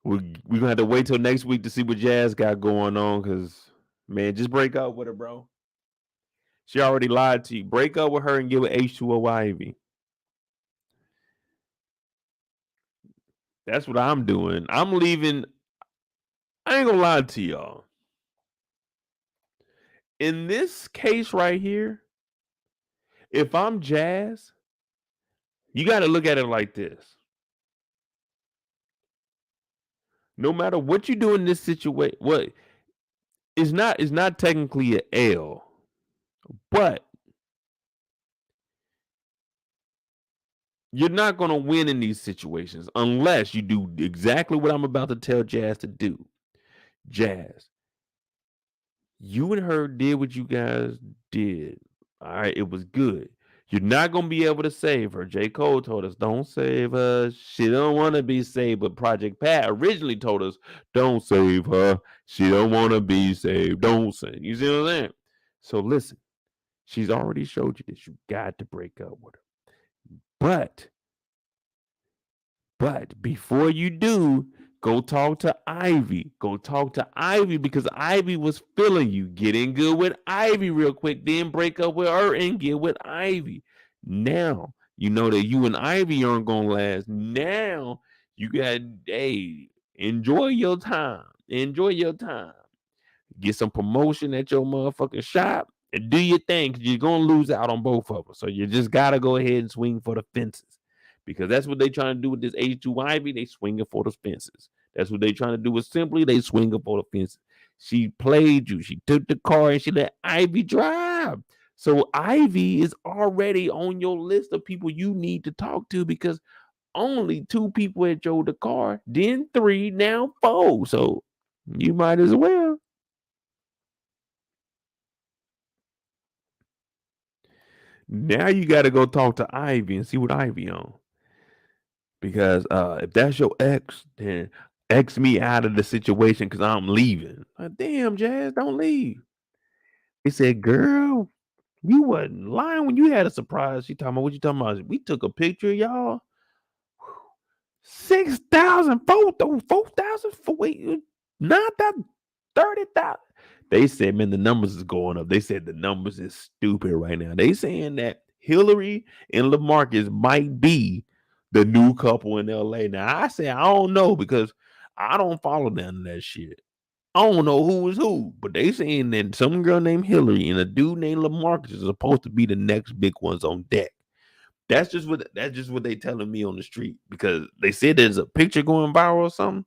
We're gonna have to wait till next week to see what Jazz got going on, because man, just break up with her, bro. She already lied to you. Break up with her and give her H2O Ivy. That's what I'm doing. I'm leaving. I ain't gonna lie to y'all. In this case right here, if I'm Jazz, you got to look at it like this. No matter what you do in this situation, what it's not technically an L, but you're not going to win in these situations unless you do exactly what I'm about to tell Jazz to do. Jazz, you and her did what you guys did. All right, it was good. You're not going to be able to save her. J. Cole told us, don't save her. She don't want to be saved. But Project Pat originally told us, don't save her. She don't want to be saved. Don't save. You see what I'm saying? So listen, she's already showed you this. You got to break up with her. But before you do, go talk to Ivy. Go talk to Ivy because Ivy was feeling you. Get in good with Ivy real quick. Then break up with her and get with Ivy. Now, you know that you and Ivy aren't going to last. Now, you got, hey, enjoy your time. Enjoy your time. Get some promotion at your motherfucking shop and do your thing because you're going to lose out on both of them. So you just got to go ahead and swing for the fences. Because that's what they trying to do with this H2 Ivy. They swinging for the fences. That's what they trying to do with Simply. They swinging for the fences. She played you. She took the car and she let Ivy drive. So Ivy is already on your list of people you need to talk to because only 2 people had drove the car, then 3, now 4. So you might as well. Now you got to go talk to Ivy and see what Ivy on. Because if that's your ex, then X me out of the situation because I'm leaving. Like, damn, Jazz, don't leave. He said, girl, you wasn't lying when you had a surprise. She talking about what you talking about. We took a picture, y'all. 6,000, 4,000, wait, 9,000, 30,000. They said, man, the numbers is going up. They said the numbers is stupid right now. They saying that Hilary and LaMarcus might be the new couple in LA. Now, I say I don't know because I don't follow none of that shit. I don't know who is who, but they saying that some girl named Hilary and a dude named LaMarcus is supposed to be the next big ones on deck. That's just what they telling me on the street because they said there's a picture going viral or something.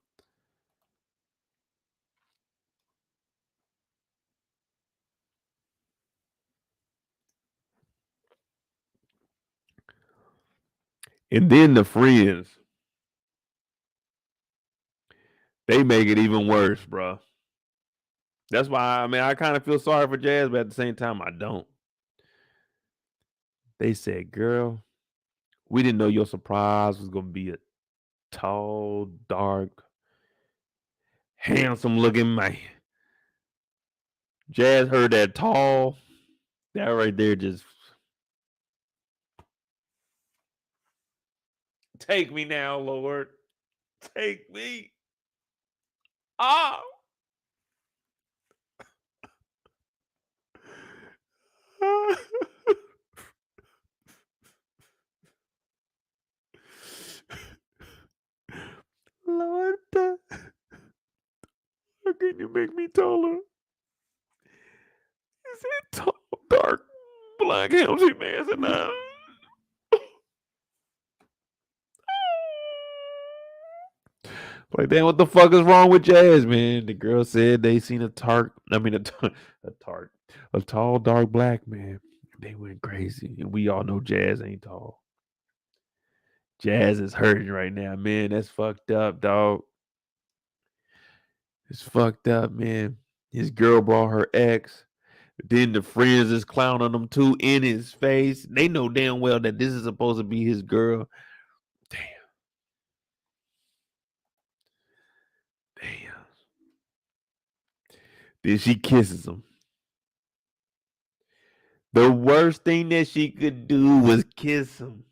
And then the friends, they make it even worse, bro. That's why I kind of feel sorry for Jazz, but at the same time, I don't. They said, girl, we didn't know your surprise was gonna be a tall, dark, handsome looking man. Jazz heard that tall. That right there just take me now, Lord. Take me. Ah. Lord, how can you make me taller? Is it tall, dark, black, healthy man? And like, damn, what the fuck is wrong with Jazz, man? The girl said they seen a tall, dark black man. They went crazy. And we all know Jazz ain't tall. Jazz is hurting right now, man. That's fucked up, dog. It's fucked up, man. His girl brought her ex. Then the friends is clowning him too in his face. They know damn well that this is supposed to be his girl. Damn. Then she kisses him. The worst thing that she could do was kiss him.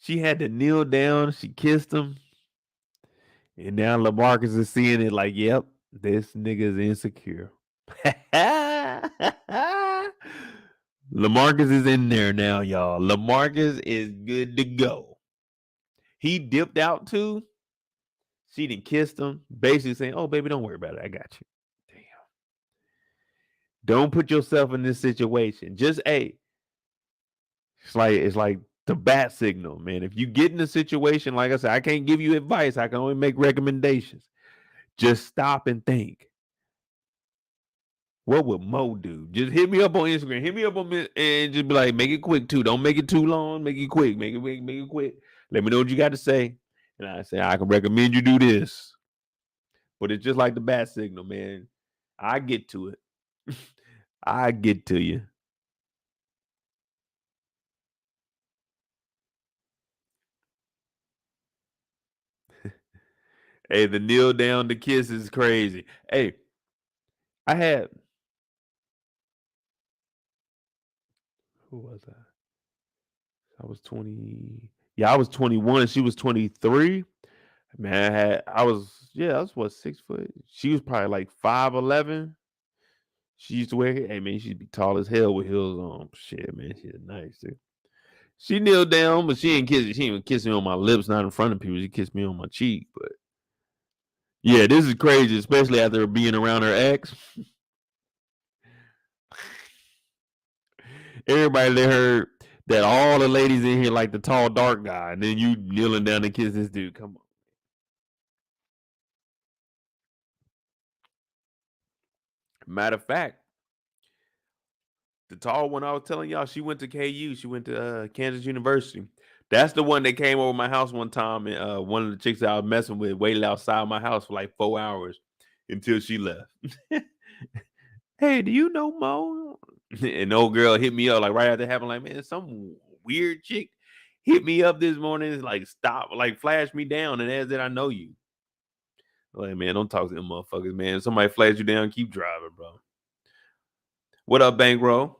She had to kneel down. She kissed him. And now LaMarcus is seeing it like, yep, this nigga's insecure. LaMarcus is in there now, y'all. LaMarcus is good to go. He dipped out too. She done kissed him, basically saying, "Oh, baby, don't worry about it. I got you." Damn. Don't put yourself in this situation. Just it's like the bat signal, man. If you get in a situation, like I said, I can't give you advice. I can only make recommendations. Just stop and think. What would Mo do? Just hit me up on Instagram. Hit me up on and just be like, make it quick too. Don't make it too long. Make it quick. Make it quick. Let me know what you got to say. And I say, I can recommend you do this. But it's just like the bat signal, man. I get to it. I get to you. Hey, the kneel down to kiss is crazy. Hey, who was I? I was 20. Yeah, I was 21 and she was 23. Man, I was what, 6 foot. She was probably like 5'11". She used to wear, hey man, she'd be tall as hell with heels on. Shit, man, she's nice too. She kneeled down, but she didn't even kiss me on my lips, not in front of people. She kissed me on my cheek. But yeah, this is crazy, especially after being around her ex. Everybody that heard that all the ladies in here like the tall, dark guy, and then you kneeling down to kiss this dude. Come on. Matter of fact, the tall one I was telling y'all, she went to KU. She went to Kansas University. That's the one that came over my house one time, and one of the chicks that I was messing with waited outside my house for like 4 hours until she left. Hey, do you know Mo? And the old girl hit me up like right after happened, like, man, some weird chick hit me up this morning, like stop, like flash me down, and as that I know you. Like, man, don't talk to them motherfuckers, man. If somebody flash you down, keep driving, bro. What up, Bankroll?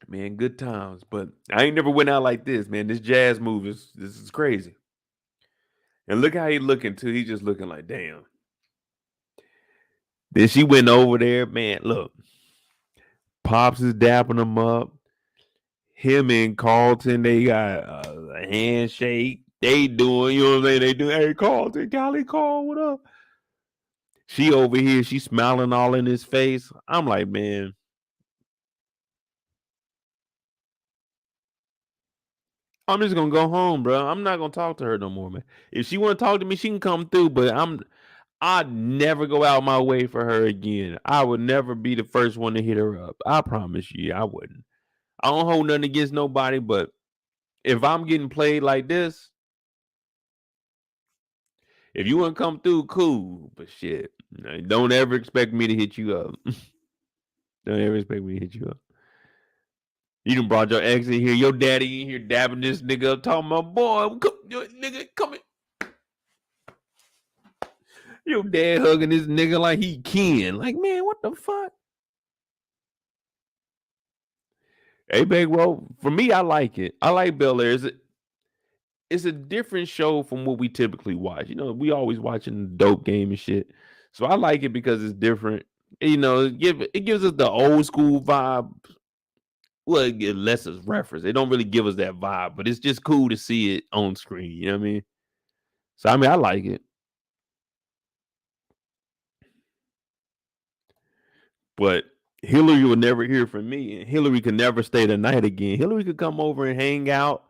Man, good times. But I ain't never went out like this, man. This jazz move this is crazy. And look how he looking too. He just looking like, damn. Then she went over there, man. Look, Pops is dapping him up. Him and Carlton, they got a handshake. They doing, you know what I'm saying? They do, hey, Carlton, Golly, Carl, what up? She over here, she smiling all in his face. I'm like, man. I'm just gonna go home, bro. I'm not gonna talk to her no more, man. If she want to talk to me, she can come through. But I'd never go out my way for her again. I would never be the first one to hit her up. I promise you, I wouldn't. I don't hold nothing against nobody, but if I'm getting played like this, if you want to come through, cool. But shit, don't ever expect me to hit you up. Don't ever expect me to hit you up. You done brought your ex in here, your daddy in here dabbing this nigga up, talking about, boy, nigga, come in. Your dad hugging this nigga like he Ken. Like, man, what the fuck? Hey, Bankroll, for me, I like it. I like Bel-Air. It's a different show from what we typically watch. You know, we always watching the dope game and shit. So I like it because it's different. You know, it gives us the old school vibe. Well, it lets us reference. It don't really give us that vibe, but it's just cool to see it on screen. You know what I mean? So I mean, I like it. But Hilary will never hear from me, and Hilary could never stay the night again. Hilary could come over and hang out.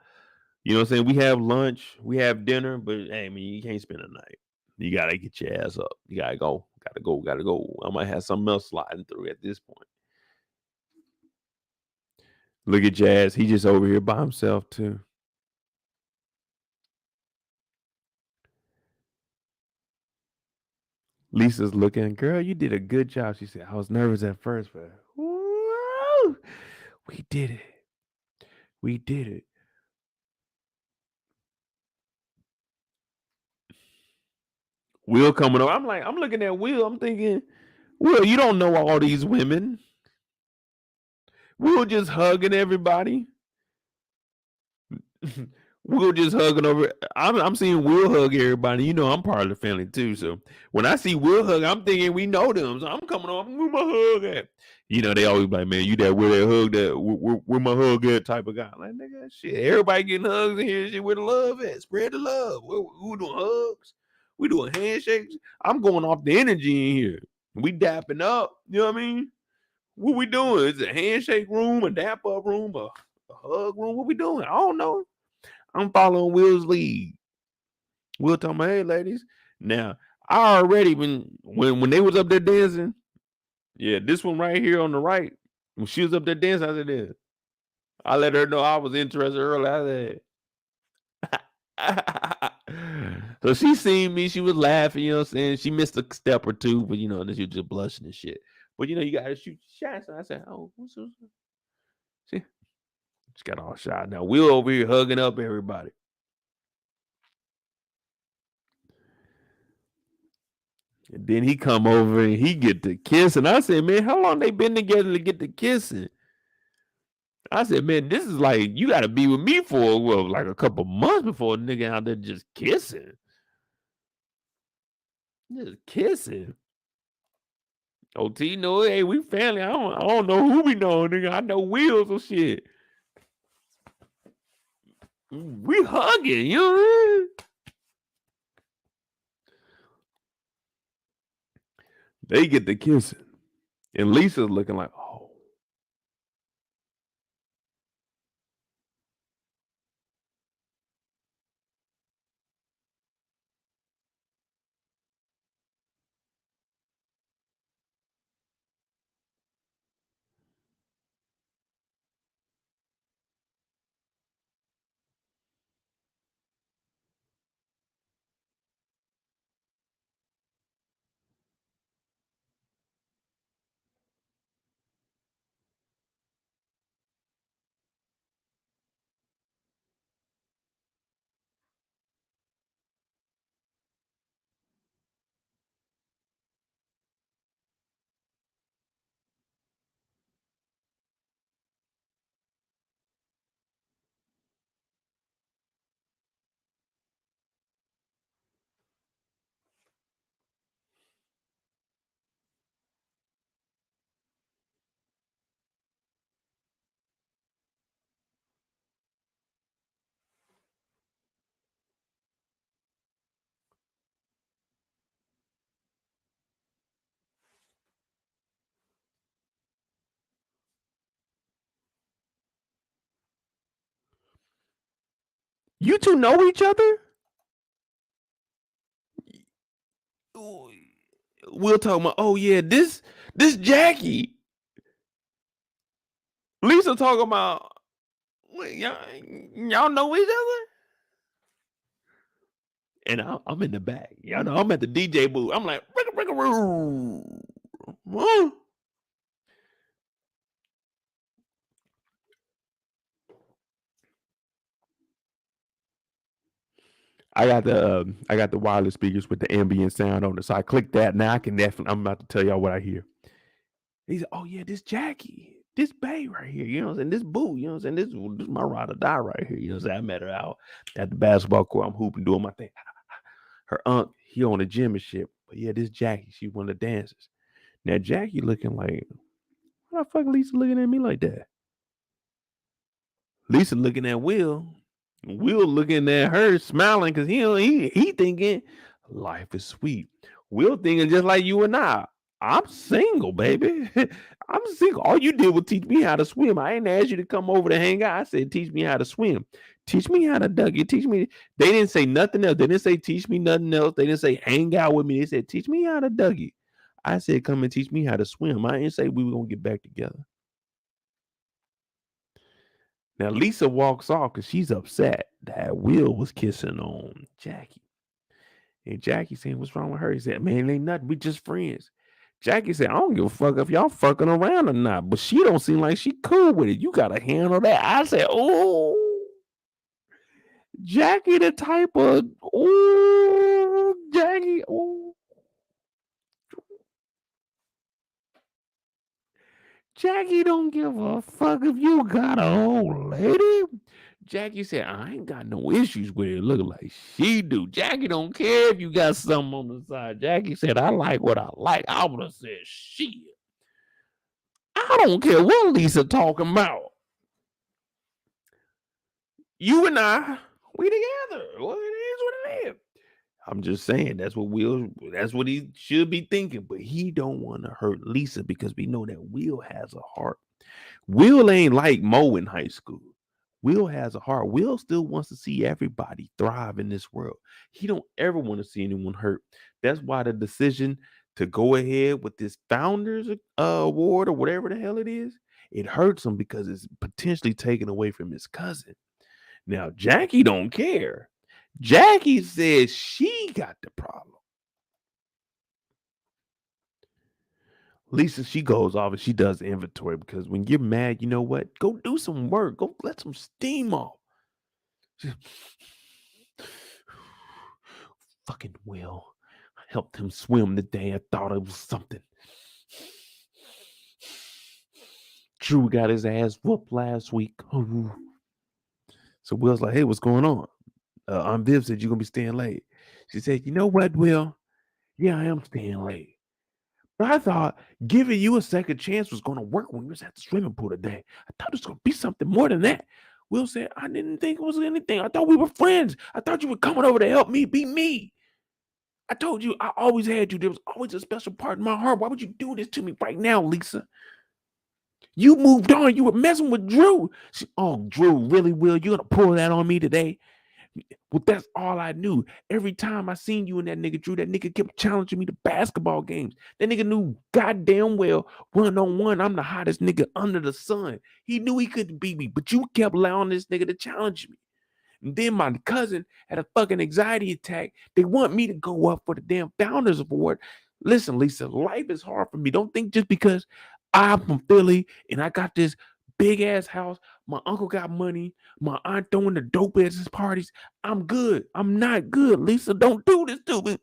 You know what I'm saying? We have lunch, we have dinner, but hey, I mean, you can't spend the night. You gotta get your ass up. You gotta go. Gotta go. I might have something else sliding through at this point. Look at Jazz. He just over here by himself too. Lisa's looking, girl, you did a good job. She said, I was nervous at first, but woo, we did it. We did it. Will coming over. I'm looking at Will. I'm thinking, Will, you don't know all these women. Will just hugging everybody. Will just hugging over. I'm seeing Will hug everybody. You know, I'm part of the family too. So when I see Will hug, I'm thinking we know them. So I'm coming on. Where my hug at? You know, they always be like, man, you that where that hug that where my hug at type of guy. I'm like, nigga, shit, everybody getting hugs in here. Shit, where the love at? Spread the love. We doing hugs. We doing handshakes. I'm going off the energy in here. We dapping up. You know what I mean? What we doing? Is it a handshake room, a dap up room, a hug room? What we doing? I don't know. I'm following Will's lead. Will told me, hey, ladies. Now, I already when they was up there dancing, yeah, this one right here on the right, when she was up there dancing, I said this. I let her know I was interested early. I said, so she seen me, she was laughing, you know what I'm saying? She missed a step or two, but you know, then she was just blushing and shit. But you know, you gotta shoot shots. And I said, oh, what's this? See, she got all shot. Now Will over here hugging up everybody. And then he come over and he get to kissing. I said, man, how long they been together to get to kissing? I said, man, this is like, you got to be with me for, well, like a couple months before a nigga out there just kissing. Just kissing. OT know, hey, we family. I don't know who we know, nigga. I know Wheels or shit. We hugging, you know what I mean? They get the kissing. And Lisa's looking like, oh. You two know each other? We'll talk about, oh yeah, this Jackie. Lisa talking about, wait, y'all know each other? And I'm in the back. Y'all know I'm at the DJ booth. I'm like, I got the wireless speakers with the ambient sound on it. So I clicked that. Now I can definitely, I'm about to tell y'all what I hear. He said, oh yeah, this Jackie, this Bay right here, you know what I'm saying? This Boo, you know what I'm saying? This is my ride or die right here. You know what I'm saying? I met her out at the basketball court. I'm hooping, doing my thing. Her aunt, he on the gym and shit. But yeah, this Jackie, she one of the dancers. Now Jackie looking like, why the fuck Lisa looking at me like that? Lisa looking at Will. Will looking at her, smiling because he thinking life is sweet. Will thinking just like you and I. I'm single, baby. I'm single. All you did was teach me how to swim. I ain't asked you to come over to hang out. I said, teach me how to swim. Teach me how to duck it. Teach me. They didn't say nothing else. They didn't say teach me nothing else. They didn't say hang out with me. They said, teach me how to duck it. I said, come and teach me how to swim. I didn't say we were gonna get back together. Now Lisa walks off because she's upset that Will was kissing on Jackie. And Jackie saying, what's wrong with her? He said, man, it ain't nothing. We just friends. Jackie said, I don't give a fuck if y'all fucking around or not, but she don't seem like she cool with it. You gotta handle that. I said, oh, Jackie the type of, oh, Jackie, oh. Jackie don't give a fuck if you got an old lady. Jackie said, I ain't got no issues with it looking like she do. Jackie don't care if you got something on the side. Jackie said, I like what I like. I would have said, shit. I don't care what Lisa talking about. You and I, we together. Well, it is what it is. I'm just saying that's what he should be thinking, but he don't want to hurt Lisa because we know that Will has a heart. Will ain't like Mo in high school. Will has a heart. Will still wants to see everybody thrive in this world. He don't ever want to see anyone hurt. That's why the decision to go ahead with this founders award or whatever the hell it is, it hurts him because it's potentially taken away from his cousin. Now, Jackie don't care. Jackie says she got the problem. Lisa, she goes off and she does inventory because when you're mad, you know what? Go do some work. Go let some steam off. Fucking Will. I helped him swim the day I thought it was something. Drew got his ass whooped last week. So Will's like, hey, what's going on? Aunt Viv said you're going to be staying late. She said, you know what, Will? Yeah, I am staying late. But I thought giving you a second chance was going to work when we was at the swimming pool today. I thought it was going to be something more than that. Will said, I didn't think it was anything. I thought we were friends. I thought you were coming over to help me be me. I told you I always had you. There was always a special part in my heart. Why would you do this to me right now, Lisa? You moved on. You were messing with Drew. Oh, Drew, really, Will? You're going to pull that on me today? Well, that's all I knew. Every time I seen you and that nigga Drew, that nigga kept challenging me to basketball games. That nigga knew goddamn well, 1-on-1, I'm the hottest nigga under the sun. He knew he couldn't beat me, but you kept allowing this nigga to challenge me. And then my cousin had a fucking anxiety attack. They want me to go up for the damn Founders Award. Listen, Lisa, life is hard for me. Don't think just because I'm from Philly and I got this big ass house, my uncle got money, my aunt throwing the dope at his parties, I'm good. I'm not good, Lisa. Don't do this to me.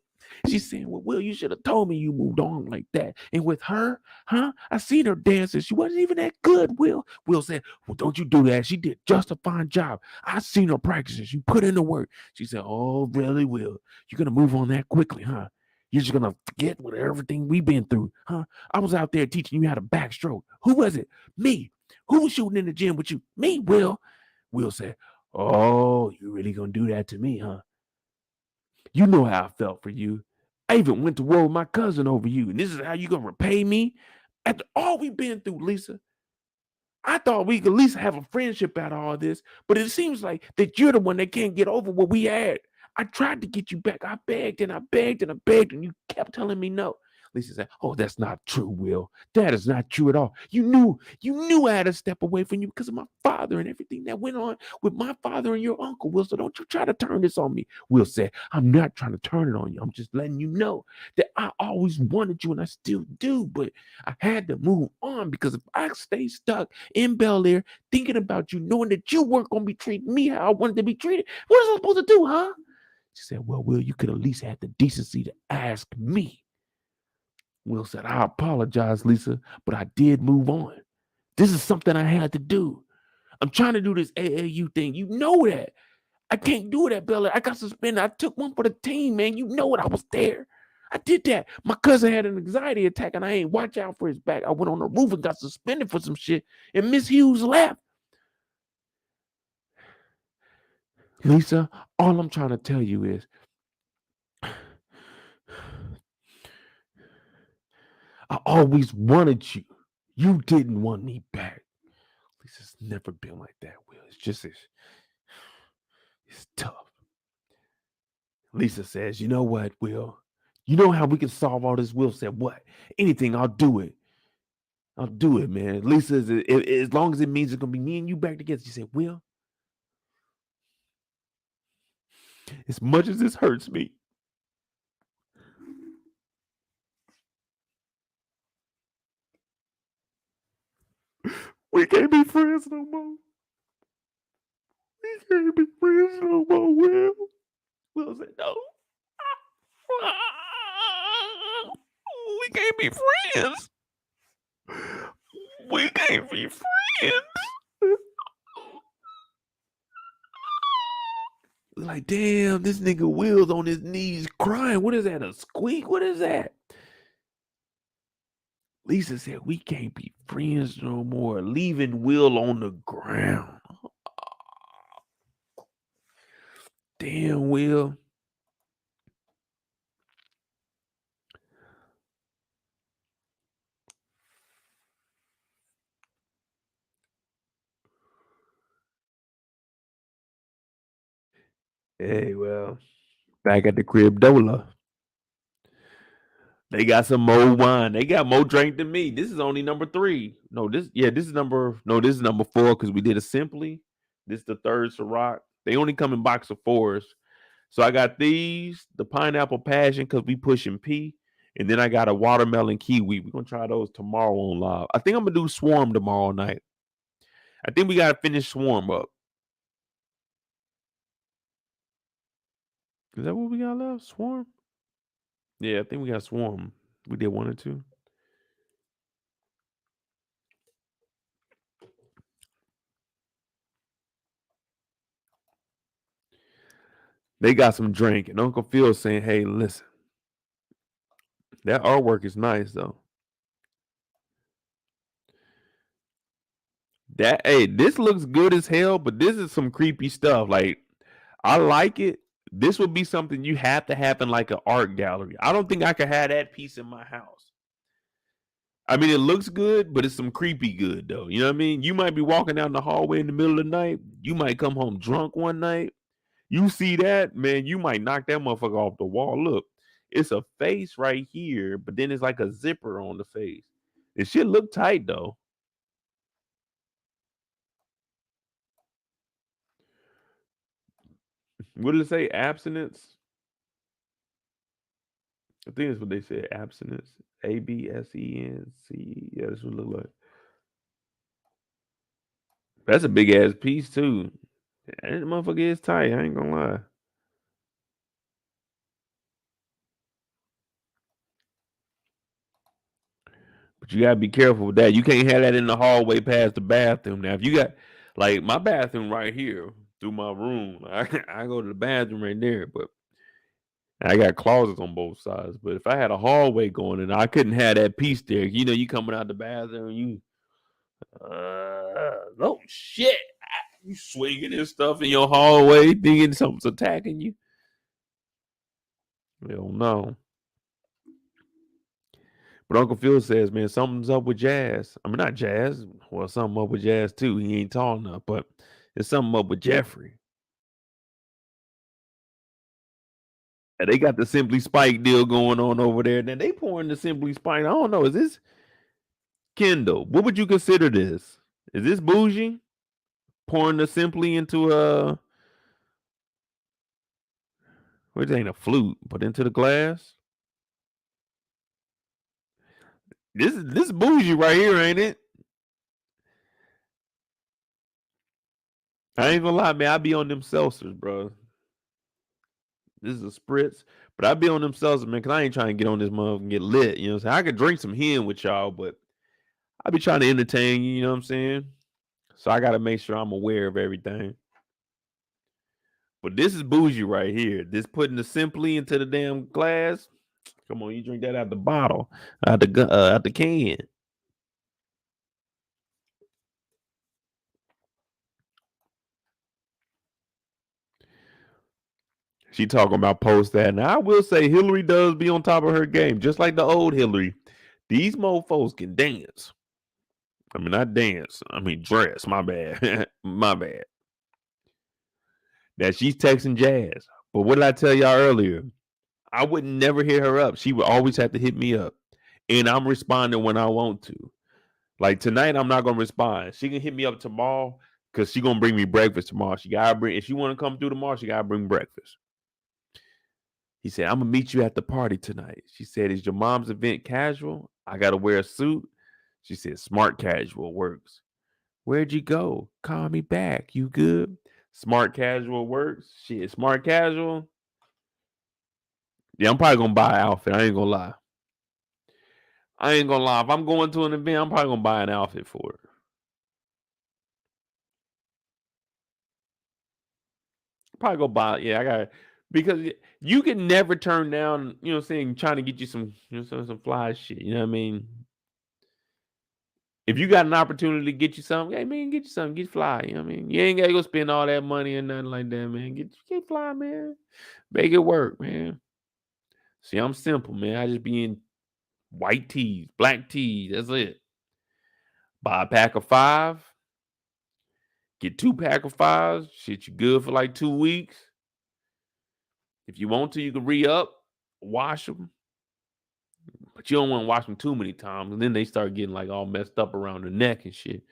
She's saying, well, Will, you should have told me you moved on like that. And with her, I seen her dancing. She wasn't even that good, Will. Will said, well, don't you do that. She did just a fine job. I seen her practicing. She put in the work. She said, oh, really, Will? You're going to move on that quickly, huh? You're just going to forget with everything we've been through, huh? I was out there teaching you how to backstroke. Who was it? Me. Who was shooting in the gym with you? Me, Will. Will said, oh, you really going to do that to me, huh? You know how I felt for you. I even went to war with my cousin over you. And this is how you going to repay me? After all we've been through, Lisa, I thought we could at least have a friendship out of all this. But it seems like that you're the one that can't get over what we had. I tried to get you back. I begged and I begged and I begged, and you kept telling me no. Lisa said, oh, that's not true, Will. That is not true at all. You knew I had to step away from you because of my father and everything that went on with my father and your uncle, Will. So don't you try to turn this on me. Will said, I'm not trying to turn it on you. I'm just letting you know that I always wanted you and I still do, but I had to move on because if I stay stuck in Bel-Air thinking about you, knowing that you weren't going to be treating me how I wanted to be treated, what was I supposed to do, huh? She said, well, Will, you could at least have the decency to ask me. Will said, I apologize, Lisa, but I did move on. This is something I had to do. I'm trying to do this AAU thing. You know that. I can't do it at Bel-Air. I got suspended. I took one for the team, man. You know it. I was there. I did that. My cousin had an anxiety attack and I ain't watch out for his back. I went on the roof and got suspended for some shit. And Miss Hughes left. Lisa, all I'm trying to tell you is I always wanted you. You didn't want me back. Lisa's never been like that, Will. It's tough. Lisa says, you know what, Will? You know how we can solve all this? Will said, what? Anything, I'll do it. I'll do it, man. Lisa, as long as it means it's going to be me and you back together. She said, Will, as much as this hurts me, we can't be friends no more. We can't be friends no more, Will. Will said, no. We can't be friends. We can't be friends. Like, damn, this nigga Will's on his knees crying. What is that? A squeak? What is that? Lisa said, we can't be friends no more. Leaving Will on the ground. Damn, Will. Hey, well, back at the crib, Dola. They got some more wine. They got more drink than me. This is only number 3. This is number 4 because we did a simply. This is the third Ciroc. They only come in box of 4s. So I got these, the pineapple passion because we pushing P. And then I got a watermelon kiwi. We're gonna try those tomorrow on live. I think I'm gonna do Swarm tomorrow night. I think we gotta finish Swarm up. Is that what we got left? Swarm? Yeah, I think we got Swarm. We did 1 or 2. They got some drink, and Uncle Phil saying, "Hey, listen, that artwork is nice though. This looks good as hell, but this is some creepy stuff. Like, I like it. This would be something you have to have in like an art gallery. I don't think I could have that piece in my house. I mean, it looks good, but it's some creepy good though. You know what I mean? You might be walking down the hallway in the middle of the night. You might come home drunk one night. You see that, man, you might knock that motherfucker off the wall. Look, it's a face right here, but then it's like a zipper on the face. It should look tight though. What did it say? Abstinence? I think that's what they said. Abstinence. ABSENC. Yeah, that's what it look like. That's a big ass piece too. That motherfucker is tight. I ain't gonna lie. But you gotta be careful with that. You can't have that in the hallway past the bathroom. Now, if you got like my bathroom right here through my room, I go to the bathroom right there, but I got closets on both sides. But if I had a hallway going in, I couldn't have that piece there. You know, you coming out the bathroom, you oh shit. You swinging and stuff in your hallway, thinking something's attacking you. Hell no. But Uncle Phil says, man, something's up with Jazz. I mean, not Jazz. Well, something up with Jazz too. He ain't tall enough, but there's something up with Geoffrey. And they got the Simply Spike deal going on over there. Then they pouring the Simply Spike. I don't know. Is this Kendall? What would you consider this? Is this bougie? Pouring the Simply into which ain't a flute, but into the glass? This bougie right here, ain't it? I ain't gonna lie, man. I be on them seltzers, bro. This is a spritz, but I be on them seltzers, man, because I ain't trying to get on this motherfucker and get lit. You know what I'm saying? I could drink some hen with y'all, but I be trying to entertain you, you know what I'm saying? So I gotta make sure I'm aware of everything. But this is bougie right here. This putting the Simply into the damn glass. Come on, you drink that out the bottle, out the can. She talking about post that. Now I will say Hilary does be on top of her game, just like the old Hilary. These mofos can dance. I mean, not dance. I mean, dress. My bad. My bad. That she's texting Jazz. But what did I tell y'all earlier? I would never hit her up. She would always have to hit me up. And I'm responding when I want to. Like tonight, I'm not gonna respond. She can hit me up tomorrow because she gonna bring me breakfast tomorrow. She gotta bring if she wanna come through tomorrow, she gotta bring breakfast. He said, I'm gonna meet you at the party tonight. She said, is your mom's event casual? I gotta wear a suit. She said, smart casual works. Where'd you go? Call me back. You good? Smart casual works. Shit, smart casual. Yeah, I'm probably gonna buy an outfit. I ain't gonna lie. I ain't gonna lie. If I'm going to an event, I'm probably gonna buy an outfit for it. Probably go buy. Yeah, I got because you can never turn down. You know, what I'm saying trying to get you some, some fly shit. You know what I mean? If you got an opportunity to get you something, hey man, get you something, get fly. You know what I mean? You ain't gotta go spend all that money and nothing like that, man. Get fly, man. Make it work, man. See, I'm simple, man. I just be in white tees, black tees. That's it. Buy a pack of 5. Get 2 pack of 5s. Shit, you good for like 2 weeks. If you want to, you can re-up, wash them. But you don't want to wash them too many times. And then they start getting like all messed up around the neck and shit.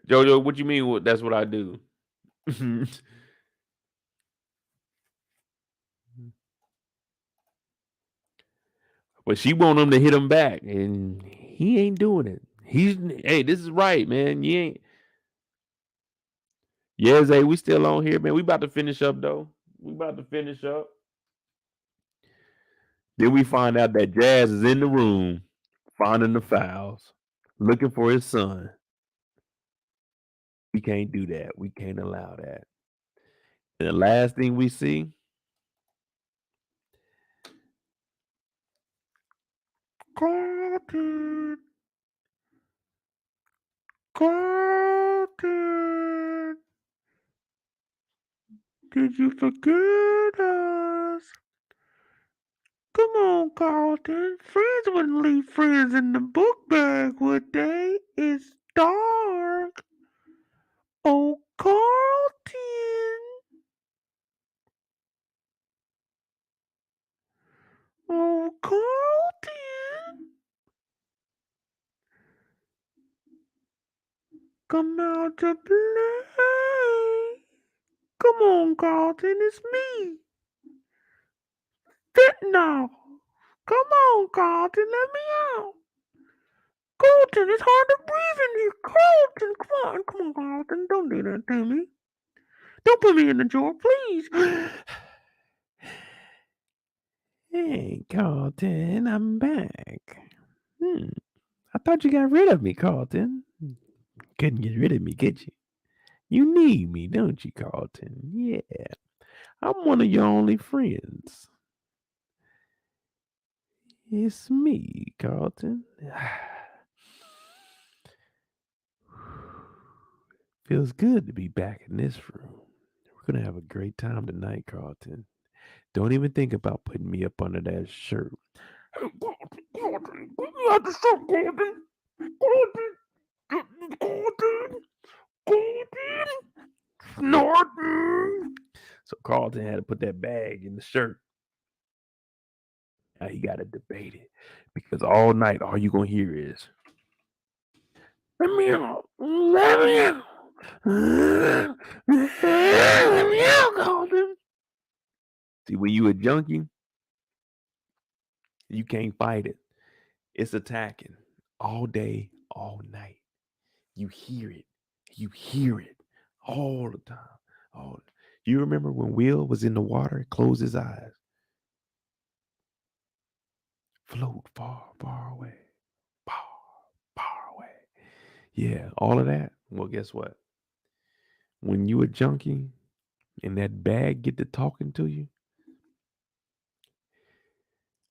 Jojo, what you mean? That's what I do. But she want him to hit him back, and he ain't doing it. Hey, this is right, man. You ain't. Yeah, Zay, we still on here, man. We about to finish up though. We about to finish up. Then we find out that Jazz is in the room, finding the files, looking for his son. We can't do that. We can't allow that. And the last thing we see, Carlton. Carlton. Did you forget us? Come on, Carlton. Friends wouldn't leave friends in the book bag, would they? It's dark. Oh, Carlton. Oh, Carlton. Come out to play. Come on, Carlton. It's me. Sit now. Come on, Carlton. Let me out. Carlton, it's hard to breathe in here. Carlton, come on, Carlton. Don't do that to me. Don't put me in the jar, please. Hey, Carlton, I'm back. I thought you got rid of me, Carlton. Couldn't get rid of me, could you? You need me, don't you, Carlton? Yeah. I'm one of your only friends. It's me, Carlton. Feels good to be back in this room. We're going to have a great time tonight, Carlton. Don't even think about putting me up under that shirt. Hey, Carlton, put me out the shirt, Carlton. Carlton. Snorting. So Carlton had to put that bag in the shirt. Now he got to debate it because all night, all you going to hear is, let me out. Let me out. Let me out, Carlton. See, when you a junkie, you can't fight it. It's attacking all day, all night. You hear it. You hear it all the time. Oh, you remember when Will was in the water, closed his eyes, float far, far away, far, far away. Yeah, all of that. Well, guess what? When you a junkie and that bag get to talking to you,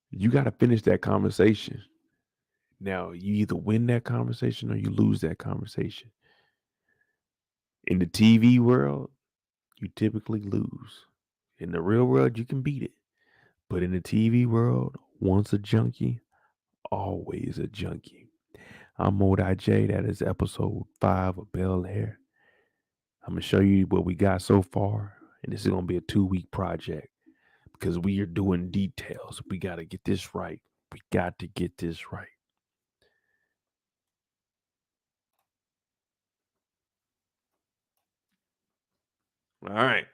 you got to finish that conversation. Now, you either win that conversation or you lose that conversation. In the TV world, you typically lose. In the real world, you can beat it. But in the TV world, once a junkie, always a junkie. I'm Modi J. That is episode 5 of Bel-Air. I'm going to show you what we got so far. And this is going to be a 2-week project because we are doing details. We got to get this right. We got to get this right. All right.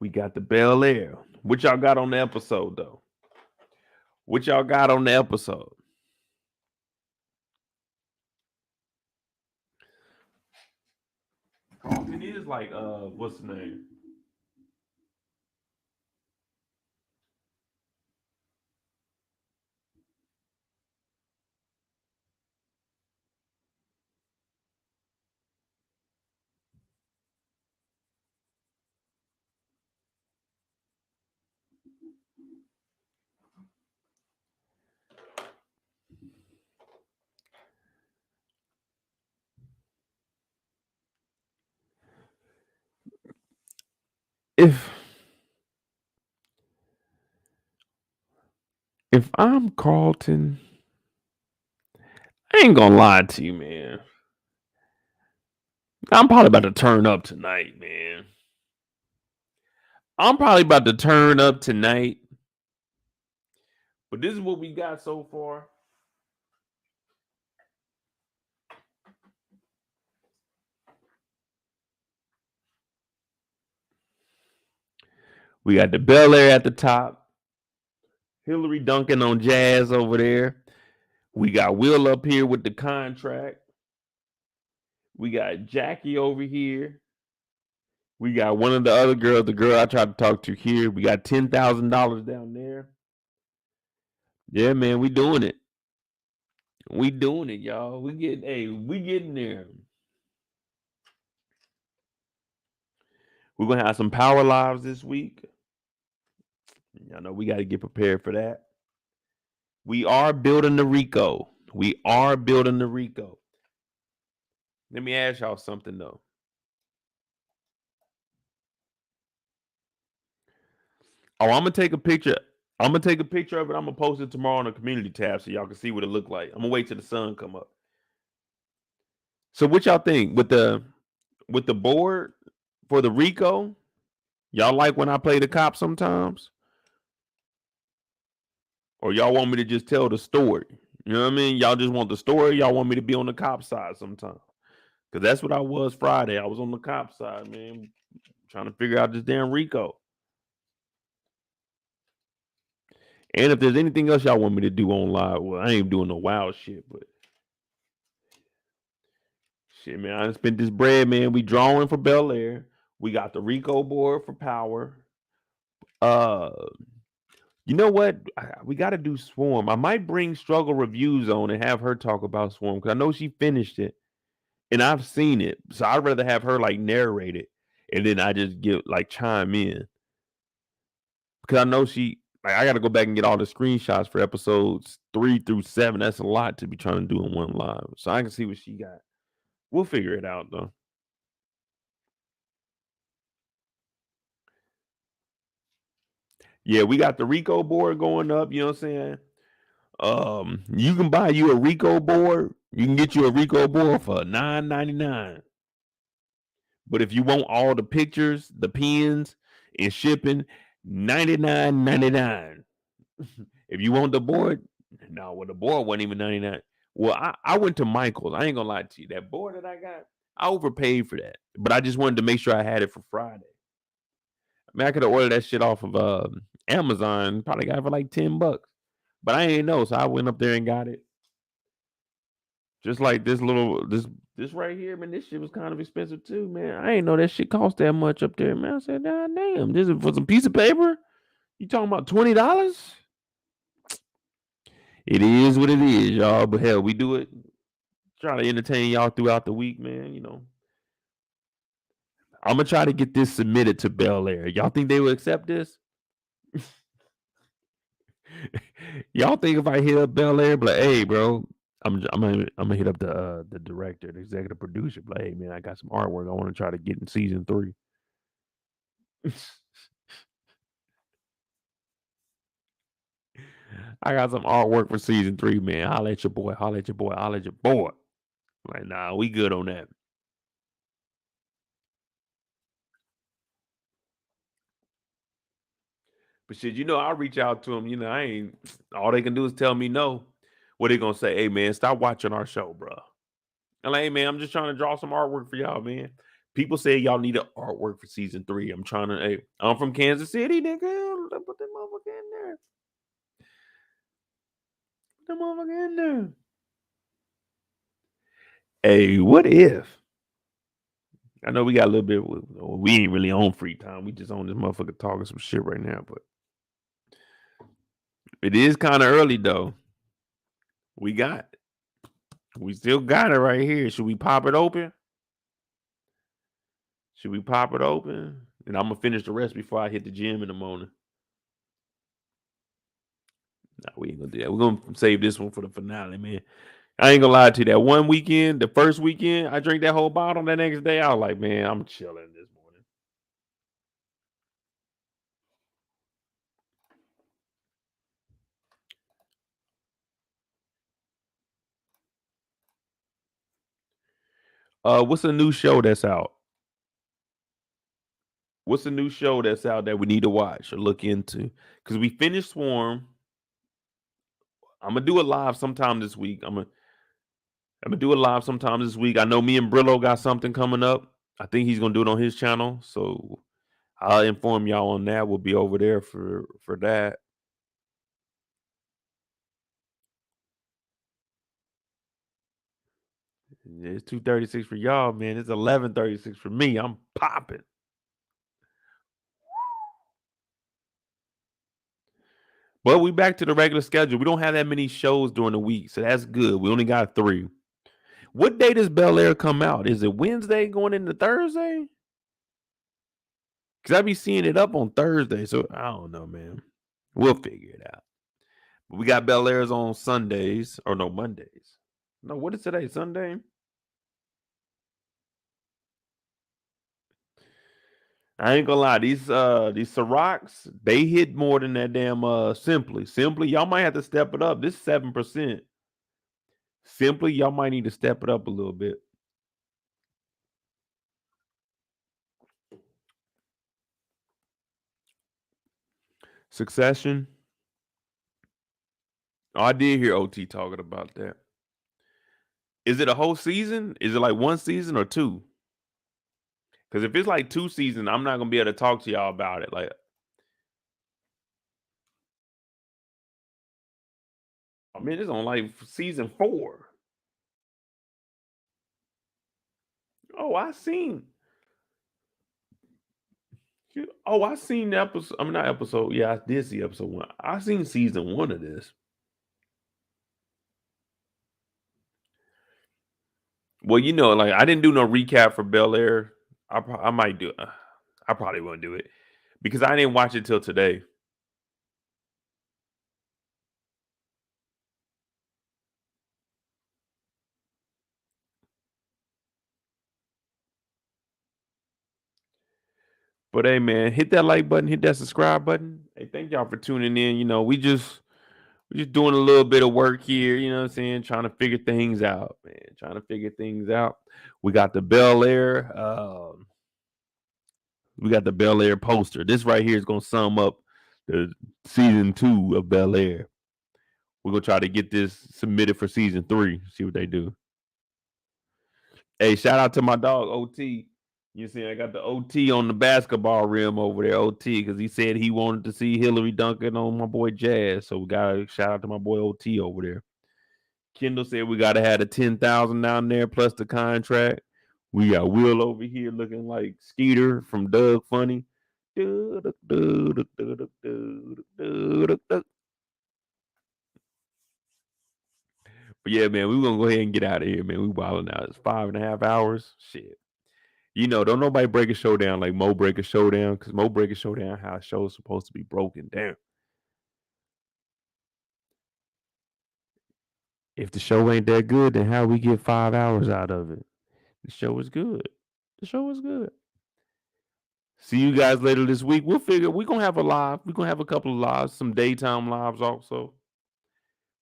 We got the Bel-Air. What y'all got on the episode, though? What y'all got on the episode? Carlton is like, what's the name? if I'm Carlton, I ain't gonna lie to you, man. I'm probably about to turn up tonight, man. I'm probably about to turn up tonight. But this is what we got so far. We got the Bel-Air at the top. Hilary dunking on Jazz over there. We got Will up here with the contract. We got Jackie over here. We got one of the other girls, the girl I tried to talk to here. We got $10,000 down there. Yeah, man, we doing it. We doing it, y'all. We getting there. We're gonna have some power lives this week. I know we got to get prepared for that. We are building the Rico. We are building the Rico. Let me ask y'all something though. Oh, I'm gonna take a picture. I'm gonna take a picture of it. I'm gonna post it tomorrow on the community tab so y'all can see what it look like. I'm gonna wait till the sun come up. So what y'all think with the board for the Rico? Y'all like when I play the cop sometimes? Or y'all want me to just tell the story? You know what I mean? Y'all just want the story. Y'all want me to be on the cop side sometimes. Because that's what I was Friday. I was on the cop side, man. Trying to figure out this damn Rico. And if there's anything else y'all want me to do on live, well, I ain't doing no wild shit, but shit, man, I spent this bread, man. We drawing for Bel-Air. We got the Rico board for power. You know what? We got to do Swarm. I might bring Struggle Reviews on and have her talk about Swarm because I know she finished it and I've seen it. So I'd rather have her like narrate it and then I just get like chime in because I know I got to go back and get all the screenshots for episodes 3 through 7. That's a lot to be trying to do in one live. So I can see what she got. We'll figure it out though. Yeah, we got the Rico board going up. You know what I'm saying? You can buy you a Rico board. You can get you a Rico board for $9.99. But if you want all the pictures, the pins, and shipping, $99.99. If you want the board, no, well, the board wasn't even $99. Well, I went to Michael's. I ain't gonna lie to you. That board that I got, I overpaid for that. But I just wanted to make sure I had it for Friday. I mean, I could have ordered that shit off of Amazon. Probably got it for like $10. But I ain't know, so I went up there and got it. Just like this right here, man. This shit was kind of expensive too, man. I ain't know that shit cost that much up there, man. I said, God damn, this is for some piece of paper. You talking about $20? It is what it is, y'all. But hell, we do it. Try to entertain y'all throughout the week, man. You know, I'm gonna try to get this submitted to Bel-Air. Y'all think they will accept this? Y'all think if I hit up Bel-Air, be like, hey, bro, I'm gonna hit up the director, the executive producer, be like, hey, man, I got some artwork I want to try to get in season 3. I got some artwork for season 3, man. Holla at your boy. Holla at your boy. Holla at your boy. Like, nah, we good on that. But shit, you know, I'll reach out to them. You know, I ain't all they can do is tell me no. What they gonna say? Hey, man, stop watching our show, bro. I'm like, hey, man, I'm just trying to draw some artwork for y'all, man. People say y'all need an artwork for season 3. I'm trying to. Hey, I'm from Kansas City, nigga. Put that motherfucker in there. Put that motherfucker in there. Hey, what if? I know we got a little bit. We ain't really on free time. We just on this motherfucker talking some shit right now, but it is kind of early though. We still got it right here. Should we pop it open? Should we pop it open? And I'm gonna finish the rest before I hit the gym in the morning. No, we ain't gonna do that. We're gonna save this one for the finale, man. I ain't gonna lie to you. That one weekend, the first weekend, I drank that whole bottle. The next day, I was like, man, I'm chilling this morning. What's a new show that's out? What's a new show that's out that we need to watch or look into? Because we finished Swarm. I'm gonna do it live sometime this week. I'm gonna do it live sometime this week. I know me and Brillo got something coming up. I think he's gonna do it on his channel. So I'll inform y'all on that. We'll be over there for that. It's 2:36 for y'all, man. It's 11:36 for me. I'm popping. But we back to the regular schedule. We don't have that many shows during the week, so that's good. We only got 3. What day does Bel-Air come out? Is it Wednesday going into Thursday? Because I be seeing it up on Thursday, so I don't know, man. We'll figure it out. But we got Bel-Air's on Sundays, or no, Mondays. No, what is today? Sunday? I ain't gonna lie, these Cirocs, they hit more than that damn Simply. Simply, y'all might have to step it up. This 7%. Simply, y'all might need to step it up a little bit. Succession. Oh, I did hear OT talking about that. Is it a whole season? Is it like 1 season or 2? Because if it's like 2 seasons, I'm not gonna be able to talk to y'all about it. Like, I mean, it's on like season 4. Oh, I seen. Oh, I seen the episode. I mean, not episode. Yeah, I did see episode 1. I seen season 1 of this. Well, you know, like I didn't do no recap for Bel-Air. I might do. I probably won't do it because I didn't watch it till today. But hey, man, hit that like button, hit that subscribe button. Hey, thank y'all for tuning in. You know, we're just doing a little bit of work here. You know what I'm saying? Trying to figure things out, man. Trying to figure things out. We got the Bel-Air. We got the Bel-Air poster. This right here is gonna sum up the season 2 of Bel-Air. We're gonna try to get this submitted for season 3. See what they do. Hey, shout out to my dog OT. You see, I got the OT on the basketball rim over there, OT, because he said he wanted to see Hilary dunking on my boy Jazz. So we got to shout out to my boy OT over there. Kendall said we got to have the 10,000 down there plus the contract. We got Will over here looking like Skeeter from Doug Funny. But yeah, man, we're going to go ahead and get out of here, man. We wilding out. It's 5.5 hours. Shit. You know, don't nobody break a show down like Mo break a show down, because Mo break a show down how a show is supposed to be broken down. If the show ain't that good, then how we get 5 hours out of it? The show is good. The show is good. See you guys later this week. We'll figure we're gonna have a live. We're gonna have a couple of lives, some daytime lives also.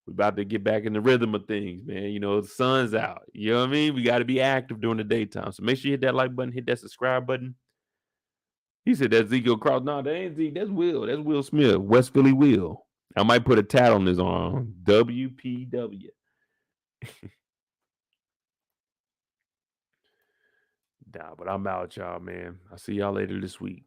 We're about to get back in the rhythm of things, man. You know, the sun's out. You know what I mean? We got to be active during the daytime. So make sure you hit that like button, hit that subscribe button. He said that's Ezekiel Cross. No, that ain't Zeke. That's Will. That's Will Smith. West Philly Will. I might put a tat on his arm. WPW. Nah, but I'm out, y'all, man. I'll see y'all later this week.